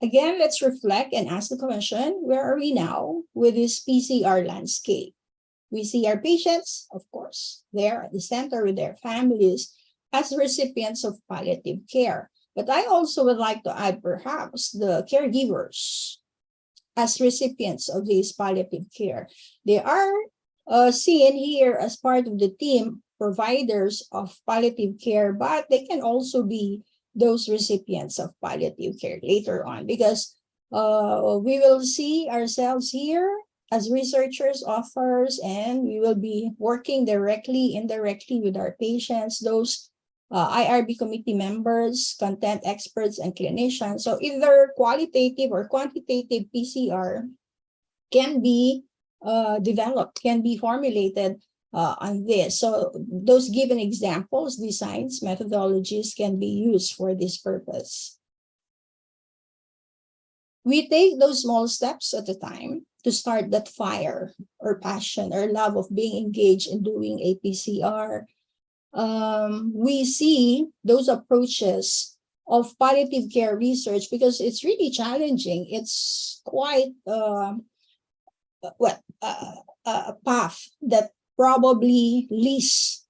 Again, let's reflect and ask the question, where are we now with this PCR landscape? We see our patients, of course, there at the center with their families as recipients of palliative care. But I also would like to add perhaps the caregivers as recipients of this palliative care. They are seen here as part of the team providers of palliative care, but they can also be those recipients of palliative care later on, because we will see ourselves here as researchers, authors, and we will be working directly, indirectly with our patients, those IRB committee members, content experts, and clinicians. So either qualitative or quantitative PCR can be developed, can be formulated on this. So those given examples, designs, methodologies can be used for this purpose. We take those small steps at a time to start that fire or passion or love of being engaged in doing a PCR. We see those approaches of palliative care research because it's really challenging. It's quite a path that probably least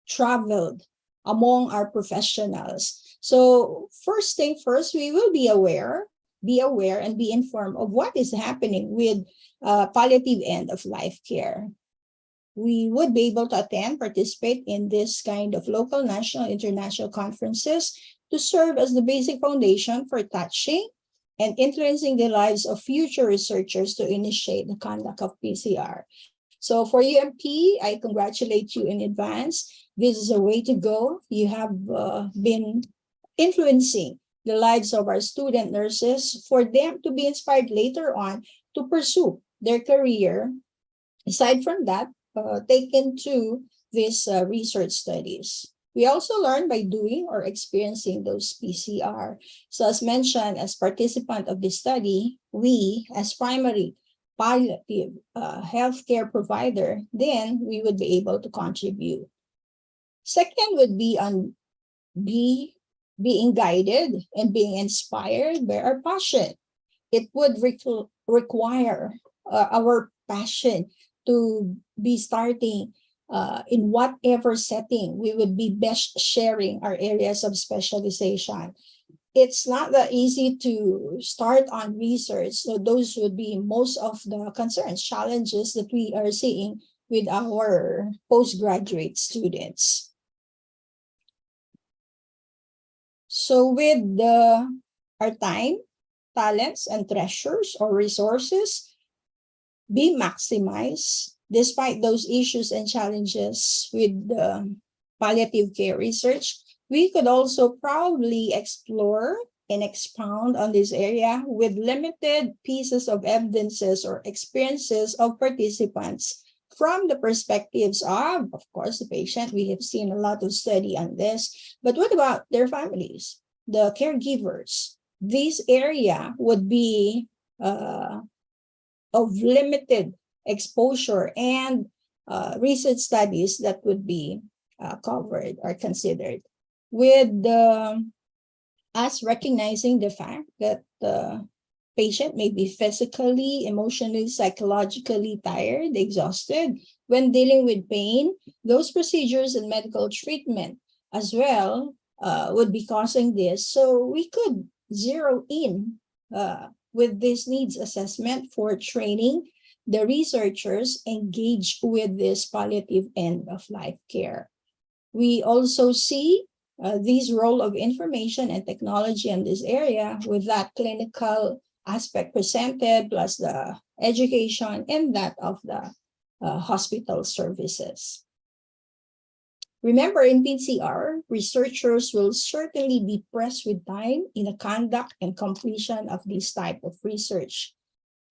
traveled among our professionals. So first thing first, we will be aware and be informed of what is happening with palliative end of life care. We would be able to attend, participate in this kind of local, national, international conferences to serve as the basic foundation for touching and influencing the lives of future researchers to initiate the conduct of PCR. So for UMP, I congratulate you in advance. This is a way to go. You have been influencing the lives of our student nurses for them to be inspired later on to pursue their career. Aside from that, take into these research studies. We also learn by doing or experiencing those PCR. So as mentioned, as participant of this study, we as primary palliative healthcare provider, then we would be able to contribute. Second would be on being guided and being inspired by our passion. It would require our passion to be starting in whatever setting we would be best sharing our areas of specialization. It's not that easy to start on research. So those would be most of the concerns, challenges that we are seeing with our postgraduate students. So with our time, talents, and treasures or resources be maximized despite those issues and challenges with the palliative care research, we could also probably explore and expound on this area with limited pieces of evidences or experiences of participants from the perspectives of course, the patient. We have seen a lot of study on this, but what about their families, the caregivers? This area would be of limited exposure and research studies that would be covered or considered, with us recognizing the fact that the patient may be physically, emotionally, psychologically tired, exhausted when dealing with pain. Those procedures and medical treatment as well would be causing this. So we could zero in with this needs assessment for training the researchers engaged with this palliative end of life care. We also see this role of information and technology in this area with that clinical aspect presented, plus the education and that of the hospital services. Remember, in PCR, researchers will certainly be pressed with time in the conduct and completion of this type of research.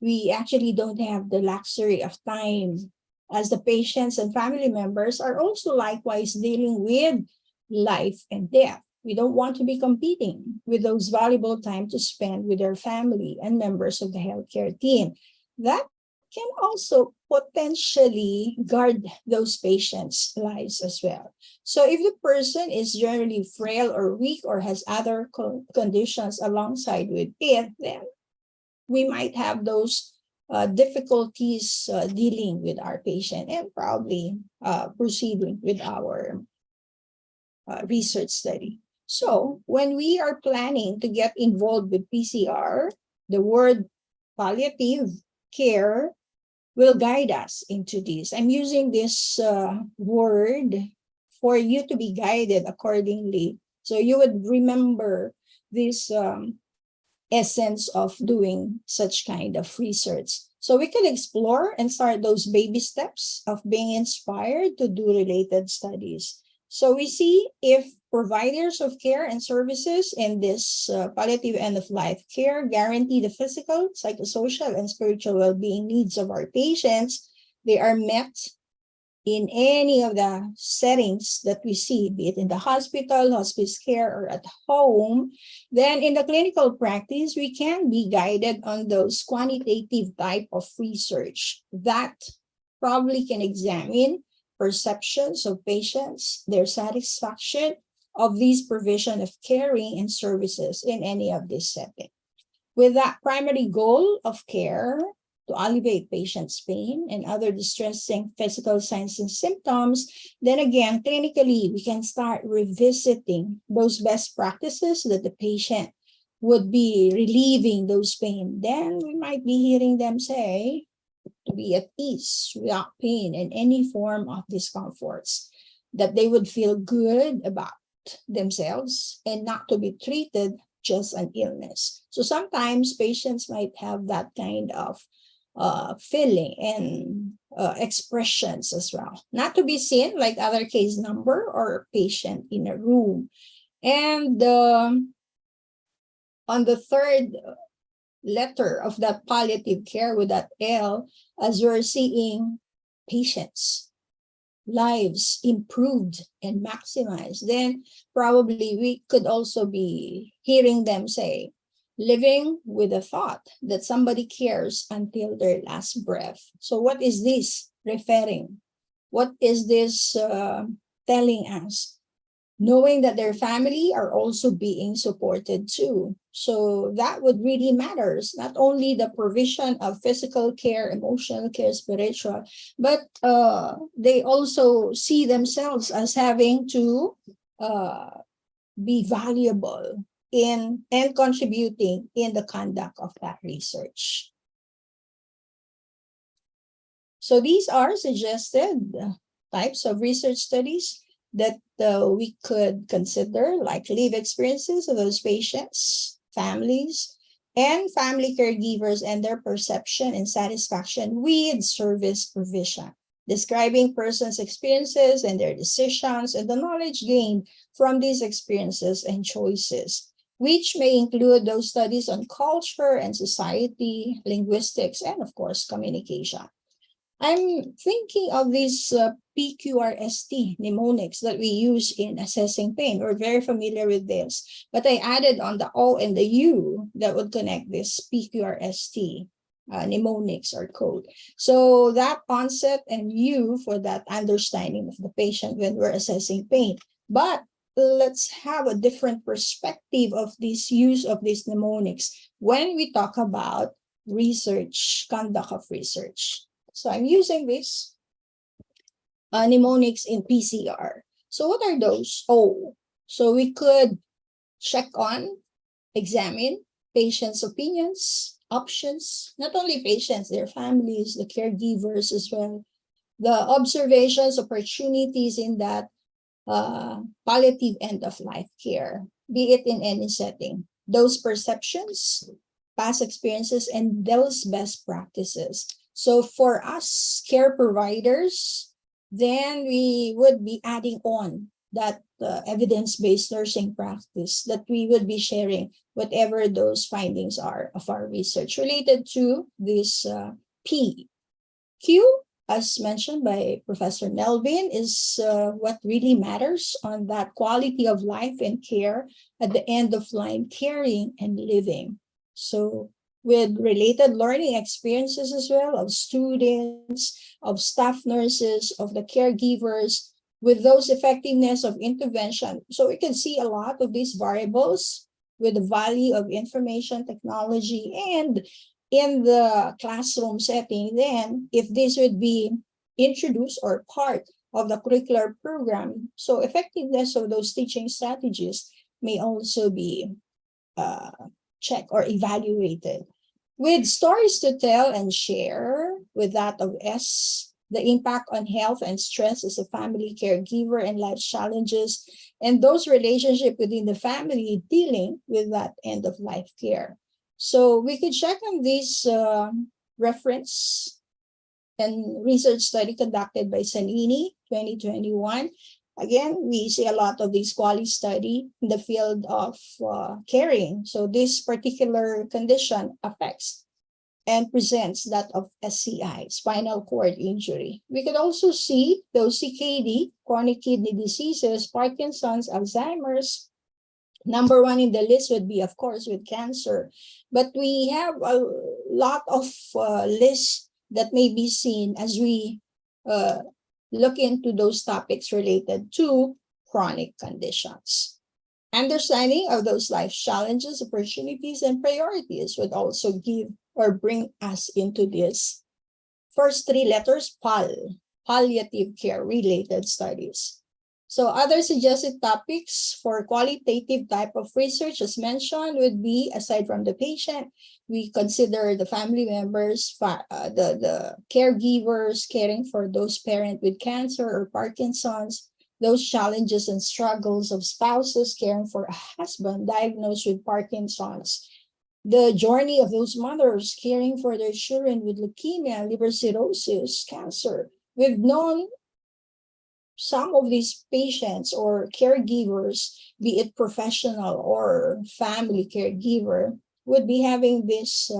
We actually don't have the luxury of time, as the patients and family members are also likewise dealing with life and death. We don't want to be competing with those valuable time to spend with their family and members of the healthcare team. That can also potentially guard those patients' lives as well. So if the person is generally frail or weak or has other conditions alongside with it, then we might have those difficulties dealing with our patient and probably proceeding with our research study. So when we are planning to get involved with PCR, the word palliative care will guide us into this. I'm using this word for you to be guided accordingly. So you would remember this essence of doing such kind of research. So we can explore and start those baby steps of being inspired to do related studies. So we see if providers of care and services in this palliative end-of-life care guarantee the physical, psychosocial, and spiritual well-being needs of our patients, they are met in any of the settings that we see, be it in the hospital, hospice care, or at home, then in the clinical practice, we can be guided on those quantitative type of research that probably can examine perceptions of patients, their satisfaction of these provision of caring and services in any of this setting. With that primary goal of care, to alleviate patients' pain and other distressing physical signs and symptoms, then again, clinically, we can start revisiting those best practices that the patient would be relieving those pain. Then we might be hearing them say to be at peace without pain and any form of discomforts, that they would feel good about themselves and not to be treated just an illness. So sometimes patients might have that kind of feeling and expressions as well, not to be seen like other case number or patient in a room. And on the third letter of that palliative care with that L, as we're seeing patients' lives improved and maximized, then probably we could also be hearing them say, living with the thought that somebody cares until their last breath. So what is this referring? What is this telling us? Knowing that their family are also being supported too. So that would really matters, not only the provision of physical care, emotional care, spiritual, but they also see themselves as having to be valuable in and contributing in the conduct of that research. So these are suggested types of research studies that we could consider, like lived experiences of those patients, families, and family caregivers and their perception and satisfaction with service provision, describing persons' experiences and their decisions and the knowledge gained from these experiences and choices, which may include those studies on culture and society, linguistics, and of course, communication. I'm thinking of these PQRST mnemonics that we use in assessing pain. We're very familiar with this, but I added on the O and the U that would connect this PQRST mnemonics or code. So that onset and U for that understanding of the patient when we're assessing pain. But let's have a different perspective of this use of these mnemonics when we talk about research, conduct of research. So I'm using this mnemonics in PCR. So what are those? Oh, so we could check on, examine patients' opinions, options, not only patients, their families, the caregivers as well, the observations, opportunities in that palliative end-of-life care, be it in any setting, those perceptions, past experiences, and those best practices. So for us care providers, then we would be adding on that evidence-based nursing practice that we would be sharing whatever those findings are of our research related to this P. Q, as mentioned by Professor Melvin, is what really matters on that quality of life and care at the end of life, caring and living. So with related learning experiences as well of students, of staff nurses, of the caregivers, with those effectiveness of intervention. So we can see a lot of these variables with the value of information technology and in the classroom setting. Then if this would be introduced or part of the curricular program, so effectiveness of those teaching strategies may also be checked or evaluated. With stories to tell and share, with that of S, the impact on health and stress as a family caregiver and life challenges, and those relationships within the family dealing with that end of life care. So we could check on this reference and research study conducted by Sanini 2021. Again, we see a lot of this quality study in the field of caring. So this particular condition affects and presents that of SCI, spinal cord injury. We could also see those CKD, chronic kidney diseases, Parkinson's, Alzheimer's. Number one in the list would be, of course, with cancer. But we have a lot of lists that may be seen as we look into those topics related to chronic conditions. Understanding of those life challenges, opportunities, and priorities would also give or bring us into this first three letters, PAL, palliative care related studies. So other suggested topics for qualitative type of research, as mentioned, would be, aside from the patient, we consider the family members, the caregivers caring for those parents with cancer or Parkinson's, those challenges and struggles of spouses caring for a husband diagnosed with Parkinson's, the journey of those mothers caring for their children with leukemia, liver cirrhosis, cancer. We've known some of these patients or caregivers, be it professional or family caregiver, would be having these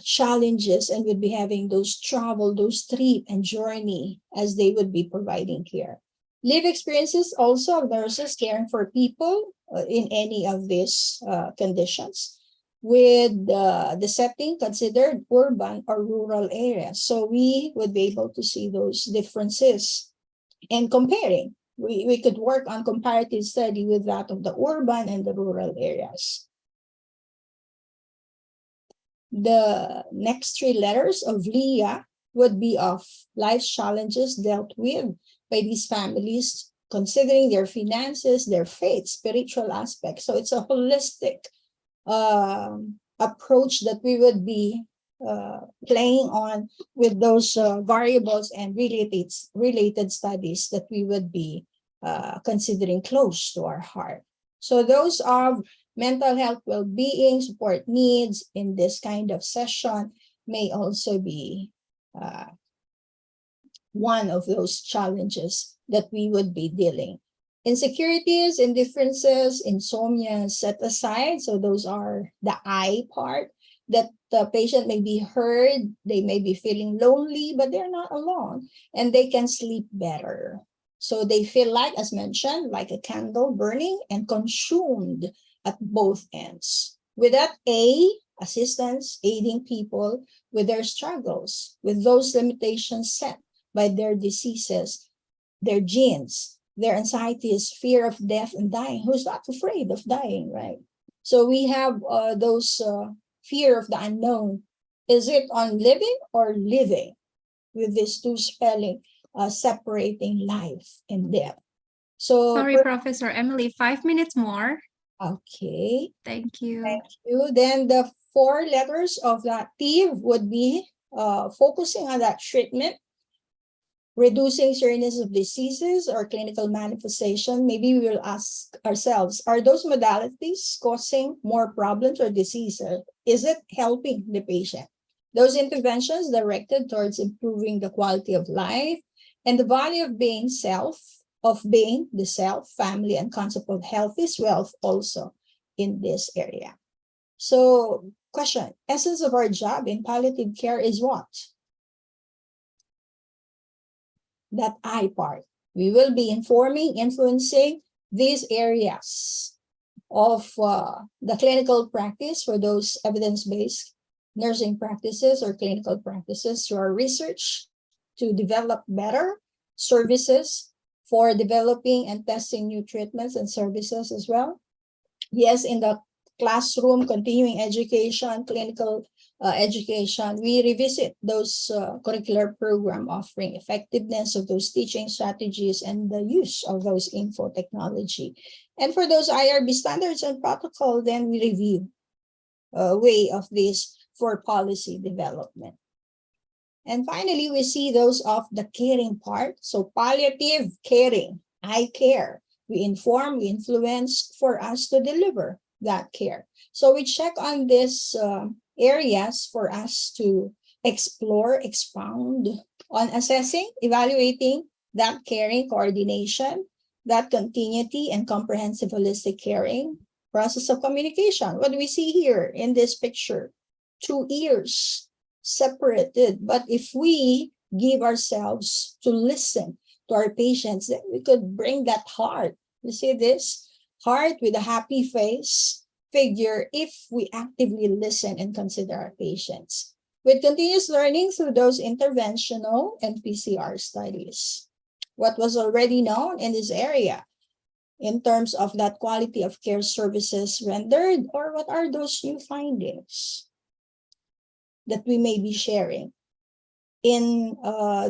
challenges and would be having those travel, those trip and journey as they would be providing care. Live experiences also of nurses caring for people in any of these conditions, with the setting considered urban or rural areas. So we would be able to see those differences. And comparing, we could work on comparative study with that of the urban and the rural areas. The next three letters of LIA would be of life challenges dealt with by these families, considering their finances, their faith, spiritual aspects. So it's a holistic approach that we would be playing on with those variables and related studies that we would be considering close to our heart. So those of mental health well-being, support needs in this kind of session may also be one of those challenges that we would be dealing. Insecurities, indifferences, insomnia set aside. So those are the I part, that the patient may be heard, they may be feeling lonely, but they're not alone, and they can sleep better. So they feel like, as mentioned, like a candle burning and consumed at both ends. With that A, assistance, aiding people with their struggles, with those limitations set by their diseases, their genes, their anxieties, fear of death and dying. Who's not afraid of dying, right? So we have those fear of the unknown. Is it on living or living? With these two spelling separating life and death. So sorry, Professor Emily, 5 minutes more. Okay. Thank you. Thank you. Then the four letters of that T would be focusing on that treatment, reducing seriousness of diseases or clinical manifestation. Maybe we will ask ourselves, are those modalities causing more problems or diseases? Is it helping the patient? Those interventions directed towards improving the quality of life and the value of being the self, family, and concept of health is wealth also in this area. So, question, essence of our job in palliative care is what? That I part. We will be informing, influencing these areas. of the clinical practice for those evidence-based nursing practices or clinical practices through our research to develop better services for developing and testing new treatments and services as well. Yes, in the classroom, continuing education, clinical education, we revisit those curricular program offering effectiveness of those teaching strategies and the use of those info technology. And for those IRB standards and protocol, then we review a way of this for policy development. And finally, we see those of the caring part. So palliative caring, I care. We inform, we influence for us to deliver that care. So we check on these areas for us to explore, expound on assessing, evaluating that caring coordination, that continuity and comprehensive holistic caring, process of communication. What do we see here in this picture? 2 ears separated. But if we give ourselves to listen to our patients, then we could bring that heart. You see this? Heart with a happy face figure if we actively listen and consider our patients. With continuous learning through those interventional and PCR studies. What was already known in this area in terms of that quality of care services rendered, or what are those new findings that we may be sharing in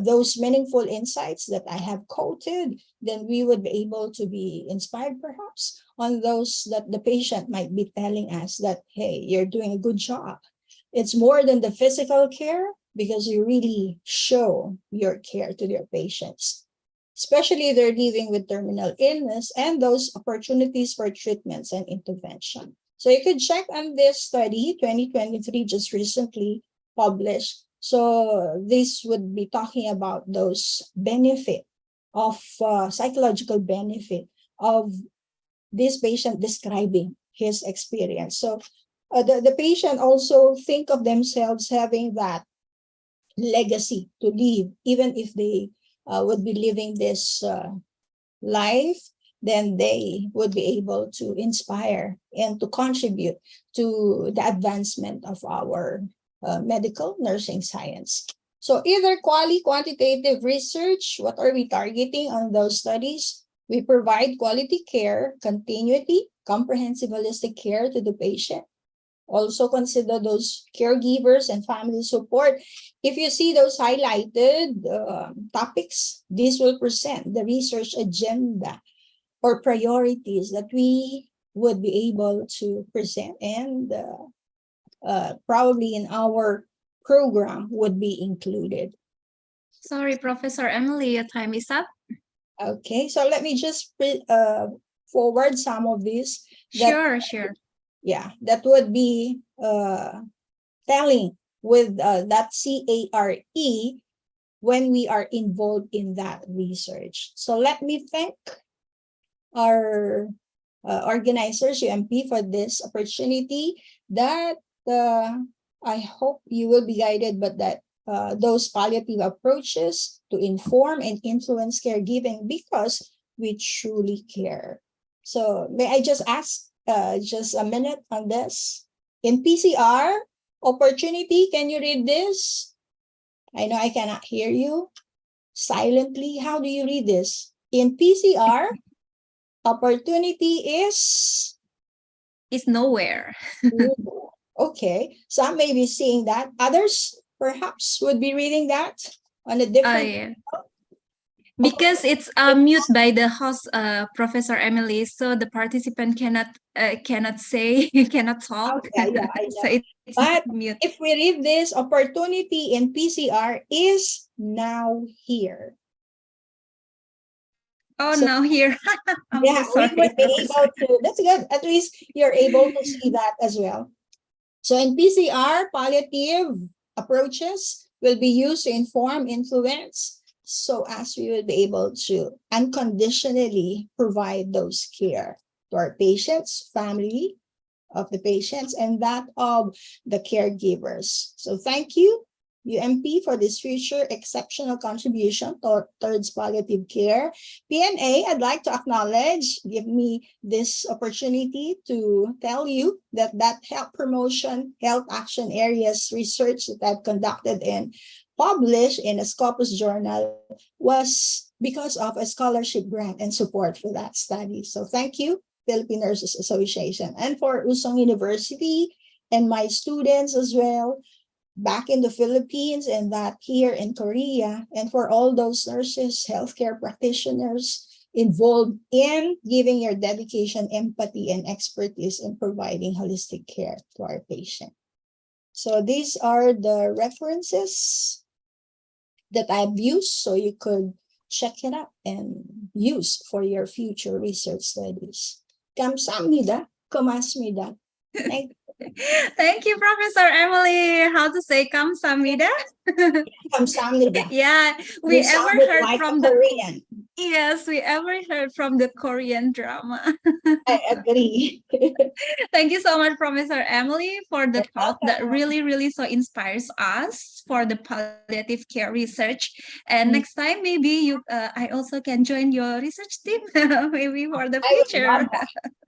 those meaningful insights that I have quoted, then we would be able to be inspired perhaps on those that the patient might be telling us that, hey, you're doing a good job. It's more than the physical care because you really show your care to your patients, especially if they're living with terminal illness and those opportunities for treatments and intervention. So you could check on this study, 2023, just recently published. So this would be talking about those benefit of psychological benefit of this patient describing his experience. So the patient also think of themselves having that legacy to leave, even if they would be living this life, then they would be able to inspire and to contribute to the advancement of our medical nursing science. So either quantitative research, what are we targeting on those studies? We provide quality care, continuity, comprehensive holistic care to the patient. Also consider those caregivers and family support. If you see those highlighted topics, this will present the research agenda or priorities that we would be able to present and probably in our program would be included. Sorry, Professor Emily, your time is up. Okay, so let me just forward some of these. Sure. Yeah, that would be telling with that CARE when we are involved in that research. So let me thank our organizers, UMP, for this opportunity that I hope you will be guided, but that those palliative approaches to inform and influence caregiving because we truly care. So may I just ask just a minute on this? In PCR, opportunity, can you read this? I know I cannot hear you. Silently, how do you read this? In PCR, opportunity is nowhere. Okay, some may be seeing that. Others perhaps would be reading that on a different Yeah. Because it's mute by the host, Professor Emily, so the participant cannot say, cannot talk. Okay, yeah, I know. So it's but mute. If we read this, opportunity in PCR is now here. Oh, so, now here. Yeah, so sorry, we would be able to, that's good. At least you're able to see that as well. So in PCR, palliative approaches will be used to inform, influence, so as we will be able to unconditionally provide those care to our patients, family of the patients, and that of the caregivers. So thank you UMP for this future exceptional contribution towards palliative care. PNA, I'd like to acknowledge, give me this opportunity to tell you that health promotion, health action areas research that I've conducted and published in a Scopus journal was because of a scholarship grant and support for that study. So thank you, Philippine Nurses Association, and for Usong University and my students as well, back in the Philippines and that here in Korea, and for all those nurses, healthcare practitioners involved in giving your dedication, empathy, and expertise in providing holistic care to our patient. So these are the references that I've used, so you could check it out and use for your future research studies. 감사합니다. 고맙습니다. Thank Thank you, Professor Emily. How to say kamsamida? 감사합니다. Yeah, we You ever sounded heard like from a the Korean. Yes, we ever heard from the Korean drama. I agree. Thank you so much, Professor Emily, for the talk that really so inspires us for the palliative care research. And next time, maybe you, I also can join your research team, maybe for the future.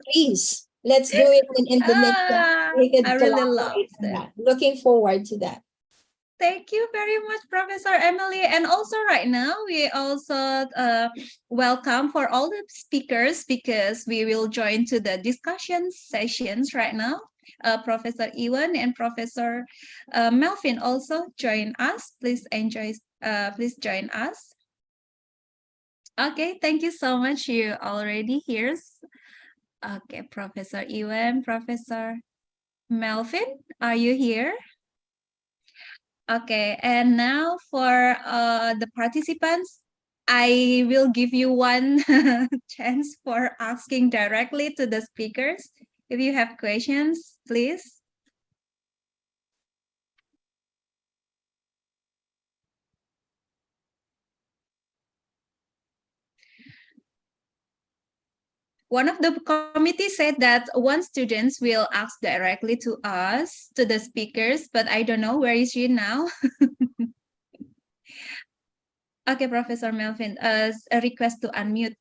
Please, let's do it in Indonesia. We can I really love collaborate on it. that. Looking forward to that. Thank you very much, Professor Emily. And also right now, we also welcome for all the speakers because we will join to the discussion sessions right now. Professor Iwan and Professor Melvin also join us. Please join us. Okay, thank you so much. You already here. Okay, Professor Iwan, Professor Melvin, are you here? Okay, and now for the participants, I will give you one chance for asking directly to the speakers. If you have questions, please. One of the committee said that one student will ask directly to us, to the speakers, but I don't know where is she now. Okay, Professor Melvin, a request to unmute.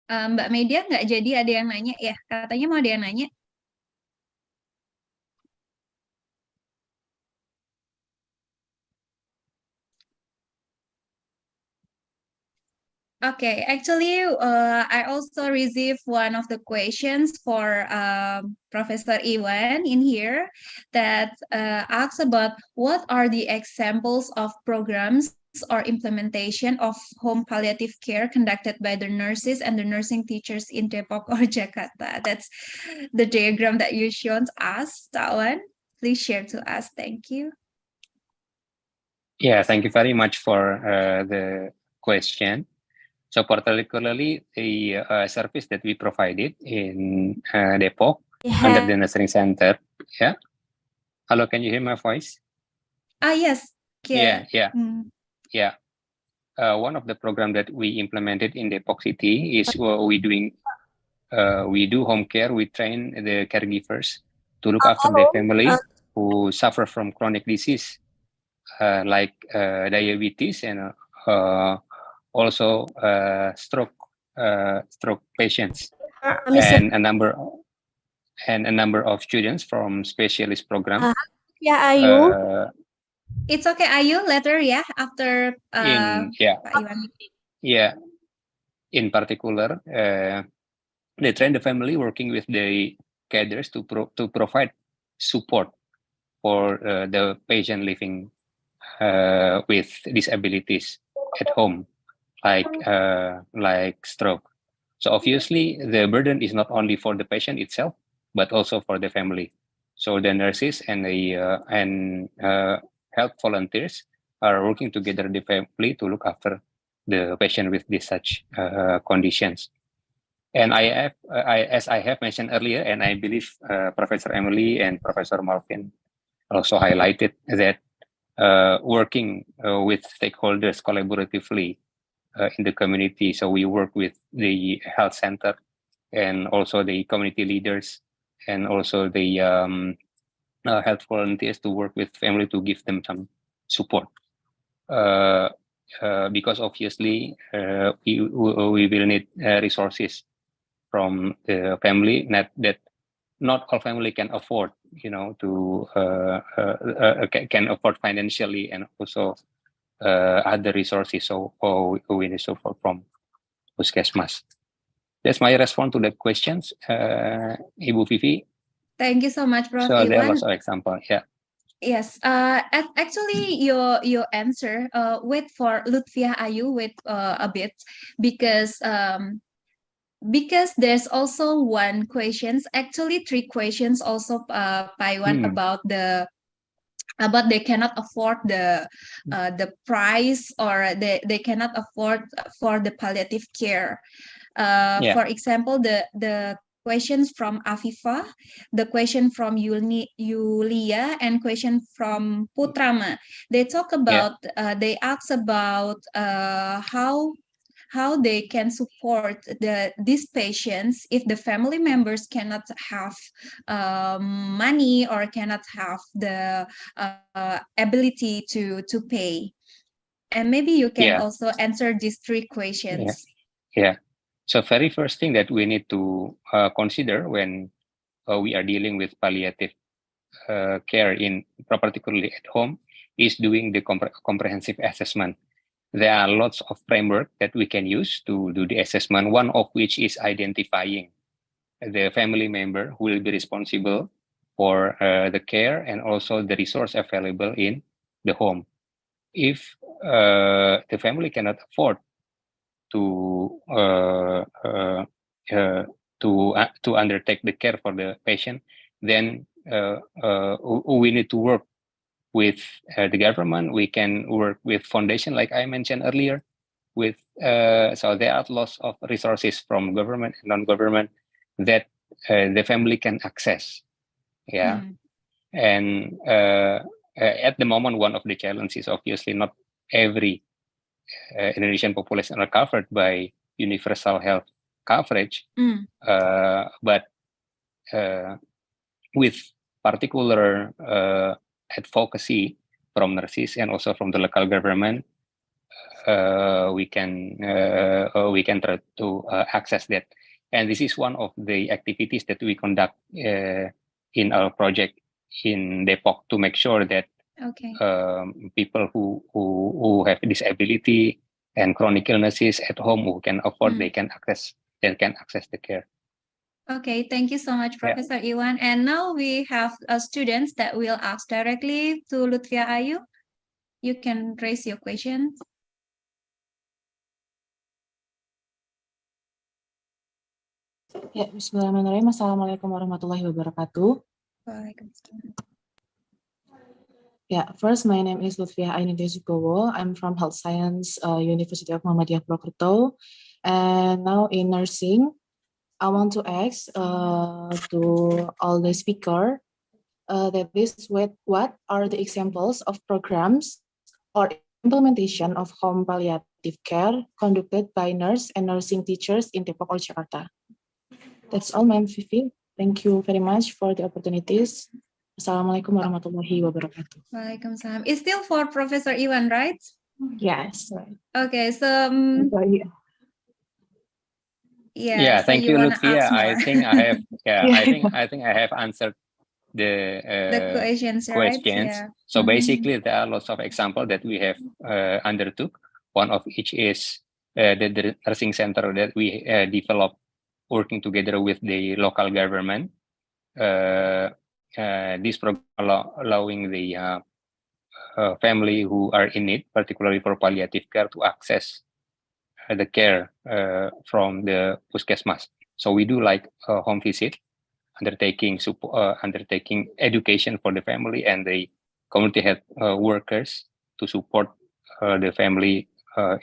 Mbak Media nggak jadi ada yang nanya ya, katanya mau ada yang nanya. Okay, actually, I also received one of the questions for Professor Iwan in here that asks about what are the examples of programs or implementation of home palliative care conducted by the nurses and the nursing teachers in Depok or Jakarta. That's the diagram that you showed us, that one. Please share to us. Thank you. Yeah, thank you very much for the question. So particularly the service that we provided in Depok under the nursing center. Yeah. Hello, can you hear my voice? Yes. Yeah. One of the program that we implemented in Depok City is we do home care. We train the caregivers to look after their family who suffer from chronic disease like diabetes and also stroke patients, and a number of students from specialist program. It's okay, Ayu, later, yeah, after Pak Iwan. Yeah, in particular, they train the family working with the cadres to provide support for the patient living with disabilities at home, like stroke. So obviously, the burden is not only for the patient itself, but also for the family. So the nurses and the health volunteers are working together the family to look after the patient with such conditions. And as I have mentioned earlier, and I believe Professor Emily and Professor Marvin also highlighted that working with stakeholders collaboratively in the community. So we work with the health center and also the community leaders and also the health volunteers to work with family to give them some support. Because obviously we will need resources from the family that not all family can afford, to can afford financially, and also other resources. So we need support from Puskesmas. That's my response to the questions, Ibu Vivi. Thank you so much, Prof. So there are Iwan. lots of examples. Yeah. Yes. Actually, your answer. Wait for Lutfia Ayu. Wait a bit, because there's also one questions. Actually, three questions also, Paiwan, about they cannot afford the price, or they cannot afford for the palliative care. Yeah. For example, the questions from Afifa, the question from Yulia, and question from Putrama. They talk about, they ask about how they can support these patients if the family members cannot have money, or cannot have the ability to pay. And maybe you can also answer these three questions. Yeah. So very first thing that we need to consider when we are dealing with palliative care particularly at home, is doing the comprehensive assessment. There are lots of framework that we can use to do the assessment, one of which is identifying the family member who will be responsible for the care and also the resource available in the home. If the family cannot afford to undertake the care for the patient, then we need to work with the government. We can work with foundation, like I mentioned earlier. With so there are lots of resources from government and non-government that the family can access. Yeah, and at the moment, one of the challenges is obviously not every Indonesian population are covered by universal health coverage, but with particular advocacy from nurses and also from the local government, we can try to access that. And this is one of the activities that we conduct in our project in Depok, to make sure that people who have disability and chronic illnesses at home, who can afford, they can access the care. Okay, thank you so much, Professor Iwan. And now we have students that will ask directly to Lutfia Ayu. You can raise your questions. Ya, bismillahirrahmanirrahim. Assalamualaikum warahmatullahi wabarakatuh. Waalaikumsalam. Yeah, first, my name is Lutfia Ainidya Sukowo. I'm from Health Science, University of Muhammadiyah Purwokerto, and now in nursing. I want to ask to all the speaker that what are the examples of programs or implementation of home palliative care conducted by nurse and nursing teachers in Depok or Jakarta? That's all, Ma'am Vivi. Thank you very much for the opportunities. Assalamualaikum warahmatullahi wabarakatuh. Waalaikumsalam. It's still for Professor Iwan, right? Yes. Right. Okay, so yeah, so thank you, Lutfia. I think I have I think I have answered the questions, right? Yeah. So basically, there are lots of examples that we have undertook. One of each is the nursing center that we developed working together with the local government. This program allowing the family who are in need, particularly for palliative care, to access the care from the Puskesmas. So we do like a home visit, undertaking education for the family and the community health workers to support the family,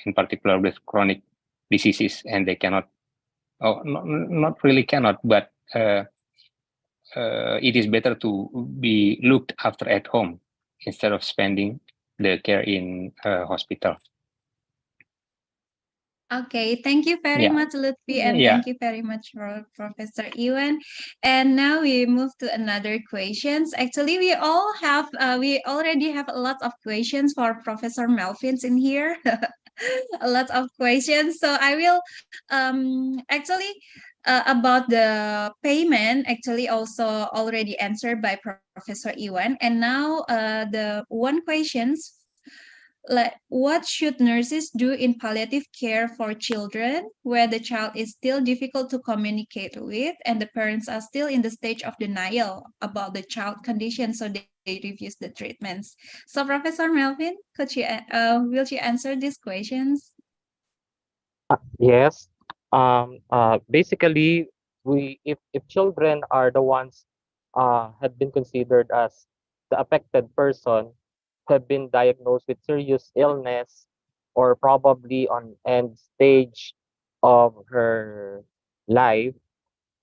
in particular with chronic diseases, and they cannot, not really cannot, but it is better to be looked after at home instead of spending the care in hospital. Okay, thank you very Yeah. much, Lutfi, and Yeah. thank you very much for Professor Iwan. And now we move to another questions. Actually, we already have a lot of questions for Professor Melvins in here. A lot of questions. So I will actually about the payment actually also already answered by Professor Iwan. And now the one questions like what should nurses do in palliative care for children where the child is still difficult to communicate with and the parents are still in the stage of denial about the child condition, so they refuse the treatments. So Professor Melvin, will you answer these questions? Yes. Basically, if children are the ones have been considered as the affected person, have been diagnosed with serious illness, or probably on end stage of her life,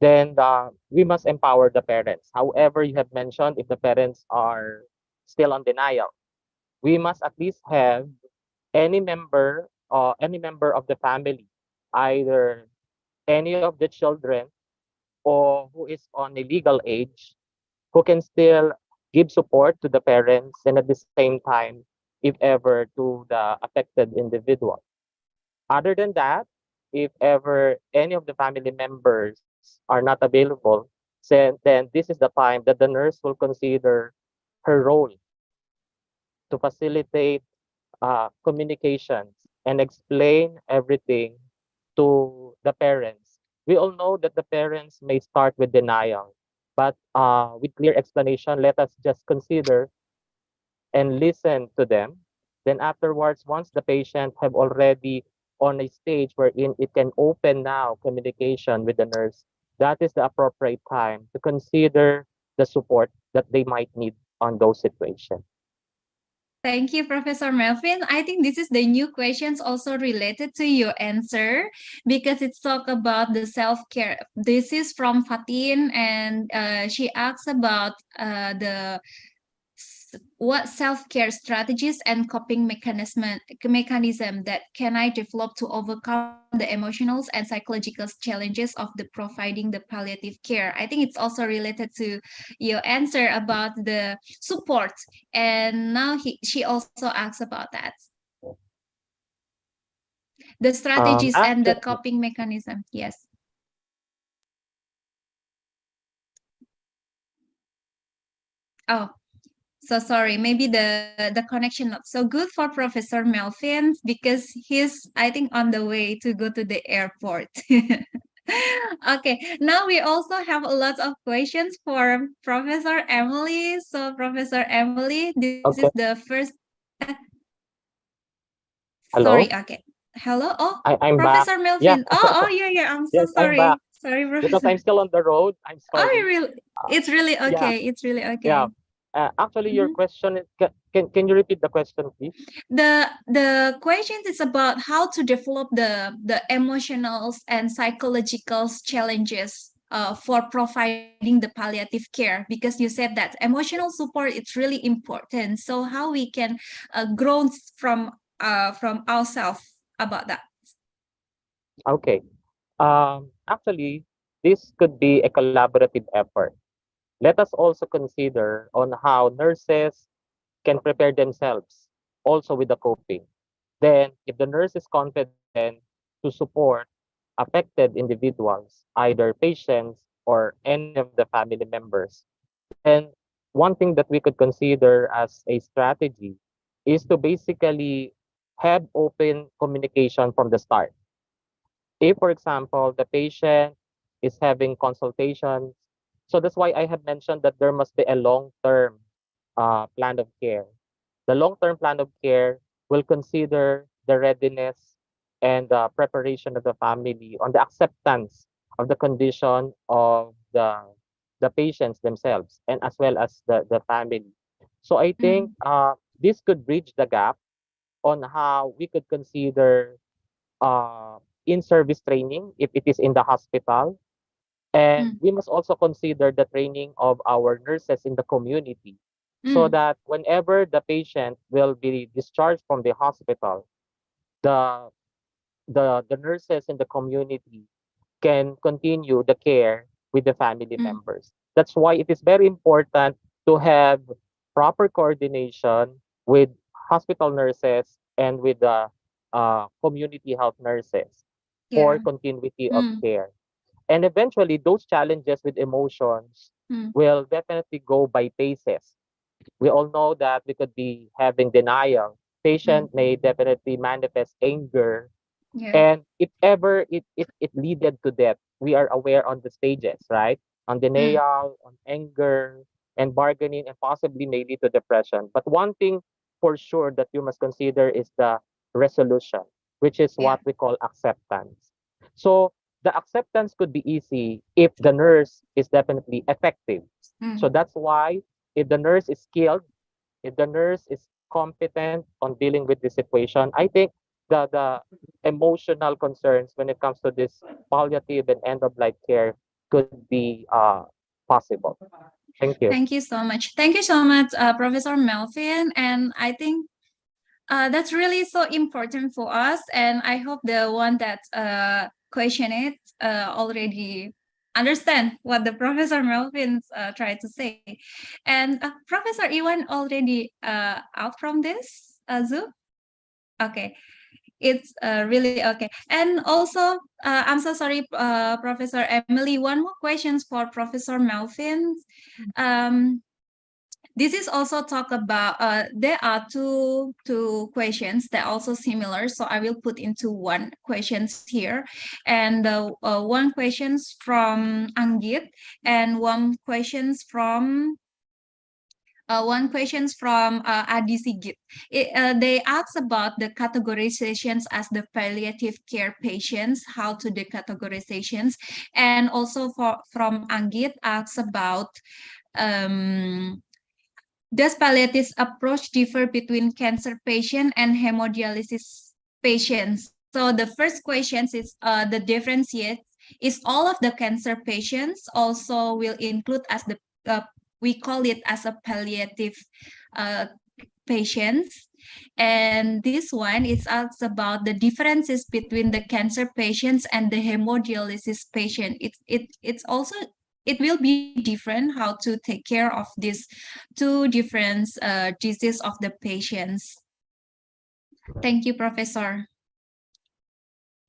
then we must empower the parents. However, you have mentioned if the parents are still on denial, we must at least have any member of the family, either any of the children or who is on a legal age, who can still give support to the parents and at the same time, if ever, to the affected individual. Other than that, if ever any of the family members are not available, then this is the time that the nurse will consider her role to facilitate communications and explain everything to the parents. We all know that the parents may start with denial, but with clear explanation, let us just consider and listen to them. Then afterwards, once the patient have already on a stage wherein it can open now communication with the nurse, that is the appropriate time to consider the support that they might need on those situations. Thank you, Professor Melvin. I think this is the new questions also related to your answer because it's talk about the self-care. This is from Fatin and she asks about what self-care strategies and coping mechanism that can I develop to overcome the emotional and psychological challenges of the providing the palliative care. I think it's also related to your answer about the support. And now she also asks about that. The strategies and the Actually, coping mechanism. Yes. Oh, so sorry, maybe the connection not so good for Professor Melvin because he's I think on the way to go to the airport. Okay, now we also have a lot of questions for Professor Emily. So Professor Emily, this is okay. the first. uh, Sorry, Hello. okay. Hello. Oh, I'm back. Professor Yeah. Melvin. Oh, yeah. I'm so Yes, I'm back sorry. Sorry, because Professor. I'm still on the road. I'm Oh, sorry. really? Uh, It's really yeah, okay. It's really yeah. okay. Actually, your Mhm. question is, can you repeat the question, please? The questions is about how to develop the emotional and psychological challenges for providing the palliative care because you said that emotional support is really important, so how we can grow from ourselves about that. Okay. Actually, this could be a collaborative effort. Let us also consider on how nurses can prepare themselves also with the coping. Then, if the nurse is confident to support affected individuals, either patients or any of the family members, then one thing that we could consider as a strategy is to basically have open communication from the start. If, for example, the patient is having consultations, so that's why I have mentioned that there must be a long-term plan of care. The long-term plan of care will consider the readiness and the preparation of the family on the acceptance of the condition of the patients themselves and as well as the family. So I think Mm, this could bridge the gap on how we could consider uh, in-service training if it is in the hospital. And mm, we must also consider the training of our nurses in the community so mm, that whenever the patient will be discharged from the hospital, the the nurses in the community can continue the care with the family members. That's why it is very important to have proper coordination with hospital nurses and with the community health nurses for Yeah. continuity of care. And eventually, those challenges with emotions will definitely go by phases. We all know that we could be having denial. Patient may definitely manifest anger, Yeah. and if ever it leaded to death, we are aware on the stages, right? On denial, on anger, and bargaining, and possibly may lead to depression. But one thing for sure that you must consider is the resolution, which is Yeah. what we call acceptance. So the acceptance could be easy if the nurse is definitely effective. So that's why if the nurse is skilled, if the nurse is competent on dealing with this situation, I think the emotional concerns when it comes to this palliative and end of life care could be possible. Thank you. Thank you so much. Thank you so much, Professor Melvin. And I think that's really so important for us. And I hope the one that question it already understand what the Professor Melvin tried to say. And Professor Iwan already out from this Zoom? Okay. It's really okay. And also, I'm so sorry, Professor Emily. One more questions for Professor Melvin. Um, this is also talk about there are two questions that are also similar, so I will put into one questions here, and one questions from Anggit and one questions from Adi Sigit. They ask about the categorizations as the palliative care patients, how to the categorizations, and also from Anggit asks about um, does palliative approach differ between cancer patient and hemodialysis patients? So the first question is the differentiate is all of the cancer patients also will include as the we call it as a palliative uh, patients. And this one is asks about the differences between the cancer patients and the hemodialysis patient. It's also it will be different how to take care of these two different disease of the patients. Thank you, Professor.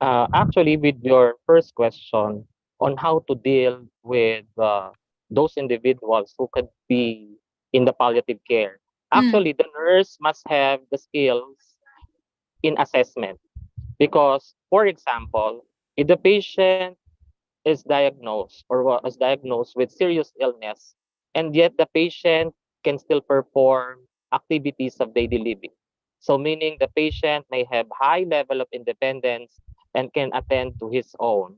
Actually, with your first question on how to deal with those individuals who could be in the palliative care, actually, the nurse must have the skills in assessment. Because, for example, if the patient is diagnosed or was diagnosed with serious illness, and yet the patient can still perform activities of daily living. So meaning the patient may have high level of independence and can attend to his own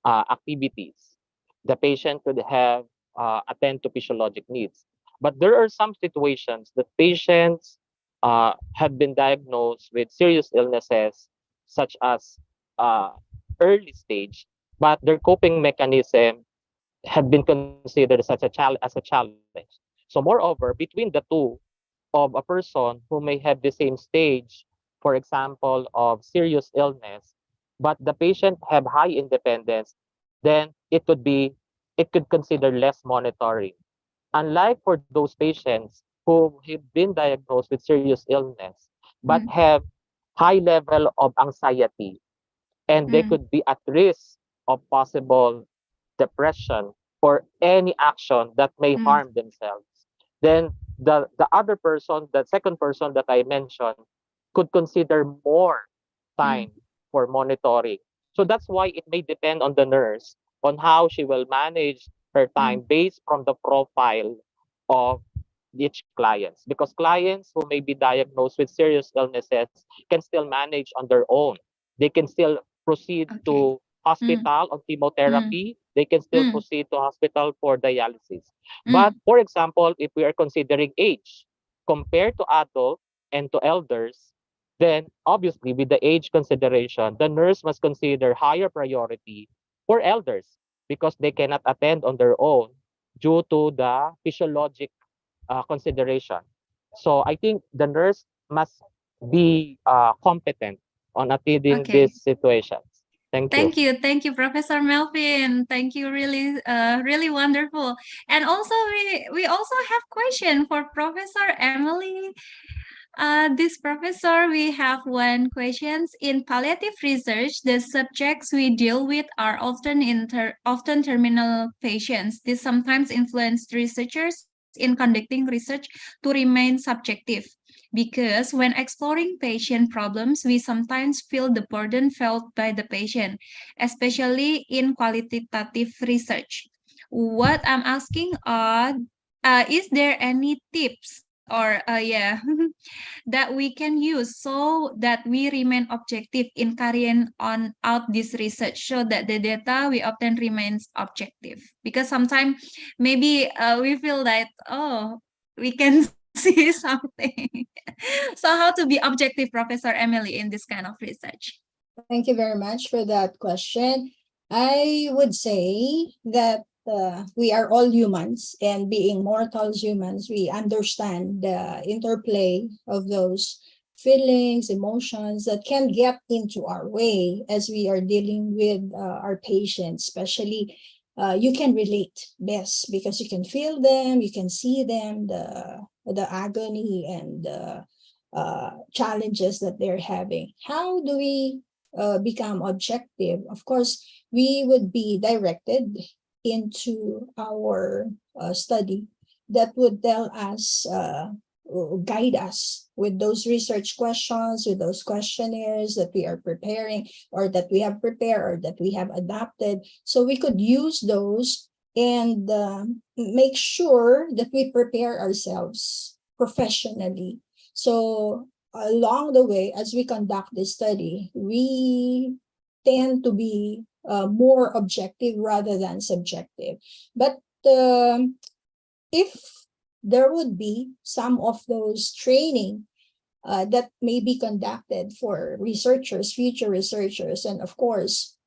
activities. The patient could have attend to physiologic needs. But there are some situations that patients have been diagnosed with serious illnesses such as early stage, but their coping mechanism have been considered as a challenge. So moreover, between the two of a person who may have the same stage, for example, of serious illness, but the patient have high independence, then it could consider less monitoring. Unlike for those patients who have been diagnosed with serious illness, but have high level of anxiety, and they could be at risk of possible depression or any action that may harm themselves, then the other person, the second person that I mentioned, could consider more time for monitoring. So that's why it may depend on the nurse on how she will manage her time based from the profile of each clients, because clients who may be diagnosed with serious illnesses can still manage on their own. They can still proceed to hospital on chemotherapy. They can still proceed to hospital for dialysis. But for example, if we are considering age compared to adult and to elders, then obviously with the age consideration, the nurse must consider higher priority for elders because they cannot attend on their own due to the physiologic consideration. So I think the nurse must be competent on attending Okay. these situations. Thank you. Thank you, Professor Melvin. Thank you, really wonderful. And also, we also have question for Professor Emily. This professor, we have one questions. In palliative research, the subjects we deal with are often terminal patients. This sometimes influence researchers in conducting research to remain subjective. Because when exploring patient problems, we sometimes feel the burden felt by the patient, especially in qualitative research. What I'm asking is there any tips or that we can use so that we remain objective in carrying on out this research so that the data we obtain remains objective? Because sometimes maybe we feel that, oh, we can see something. So how to be objective, Professor Emily, in this kind of research? Thank you very much for that question. I would say that we are all humans, and being mortal humans, we understand the interplay of those feelings, emotions that can get into our way as we are dealing with our patients, especially you can relate best because you can feel them, you can see them, the agony and the challenges that they're having. How do we become objective? Of course, we would be directed into our study that would tell us, guide us with those research questions, with those questionnaires that we are preparing or that we have prepared or that we have adapted. So we could use those and make sure that we prepare ourselves professionally. So along the way, as we conduct this study, we tend to be more objective rather than subjective. But if there would be some of those training that may be conducted for researchers, future researchers, and of course,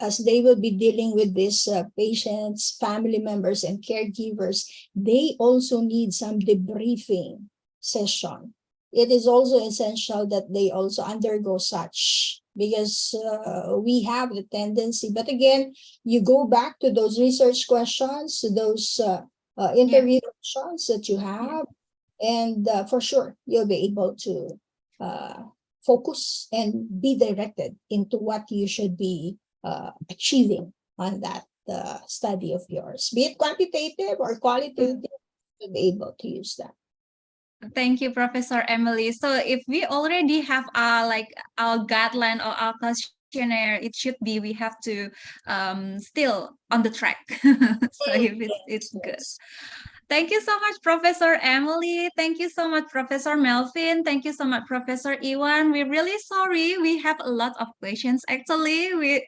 as they will be dealing with these patients, family members, and caregivers, they also need some debriefing session. It is also essential that they also undergo such, because we have the tendency, but again, you go back to those research questions, to those interview questions that you have, and for sure, you'll be able to focus and be directed into what you should be achieving on that study of yours, be it quantitative or qualitative, to be able to use that. Thank you, Professor Emily. So if we already have like our guideline or our questionnaire, it should be we have to still on the track. So if it's good. Thank you so much, Professor Emily. Thank you so much, Professor Melvin. Thank you so much, Professor Iwan. We're really sorry. We have a lot of questions. Actually,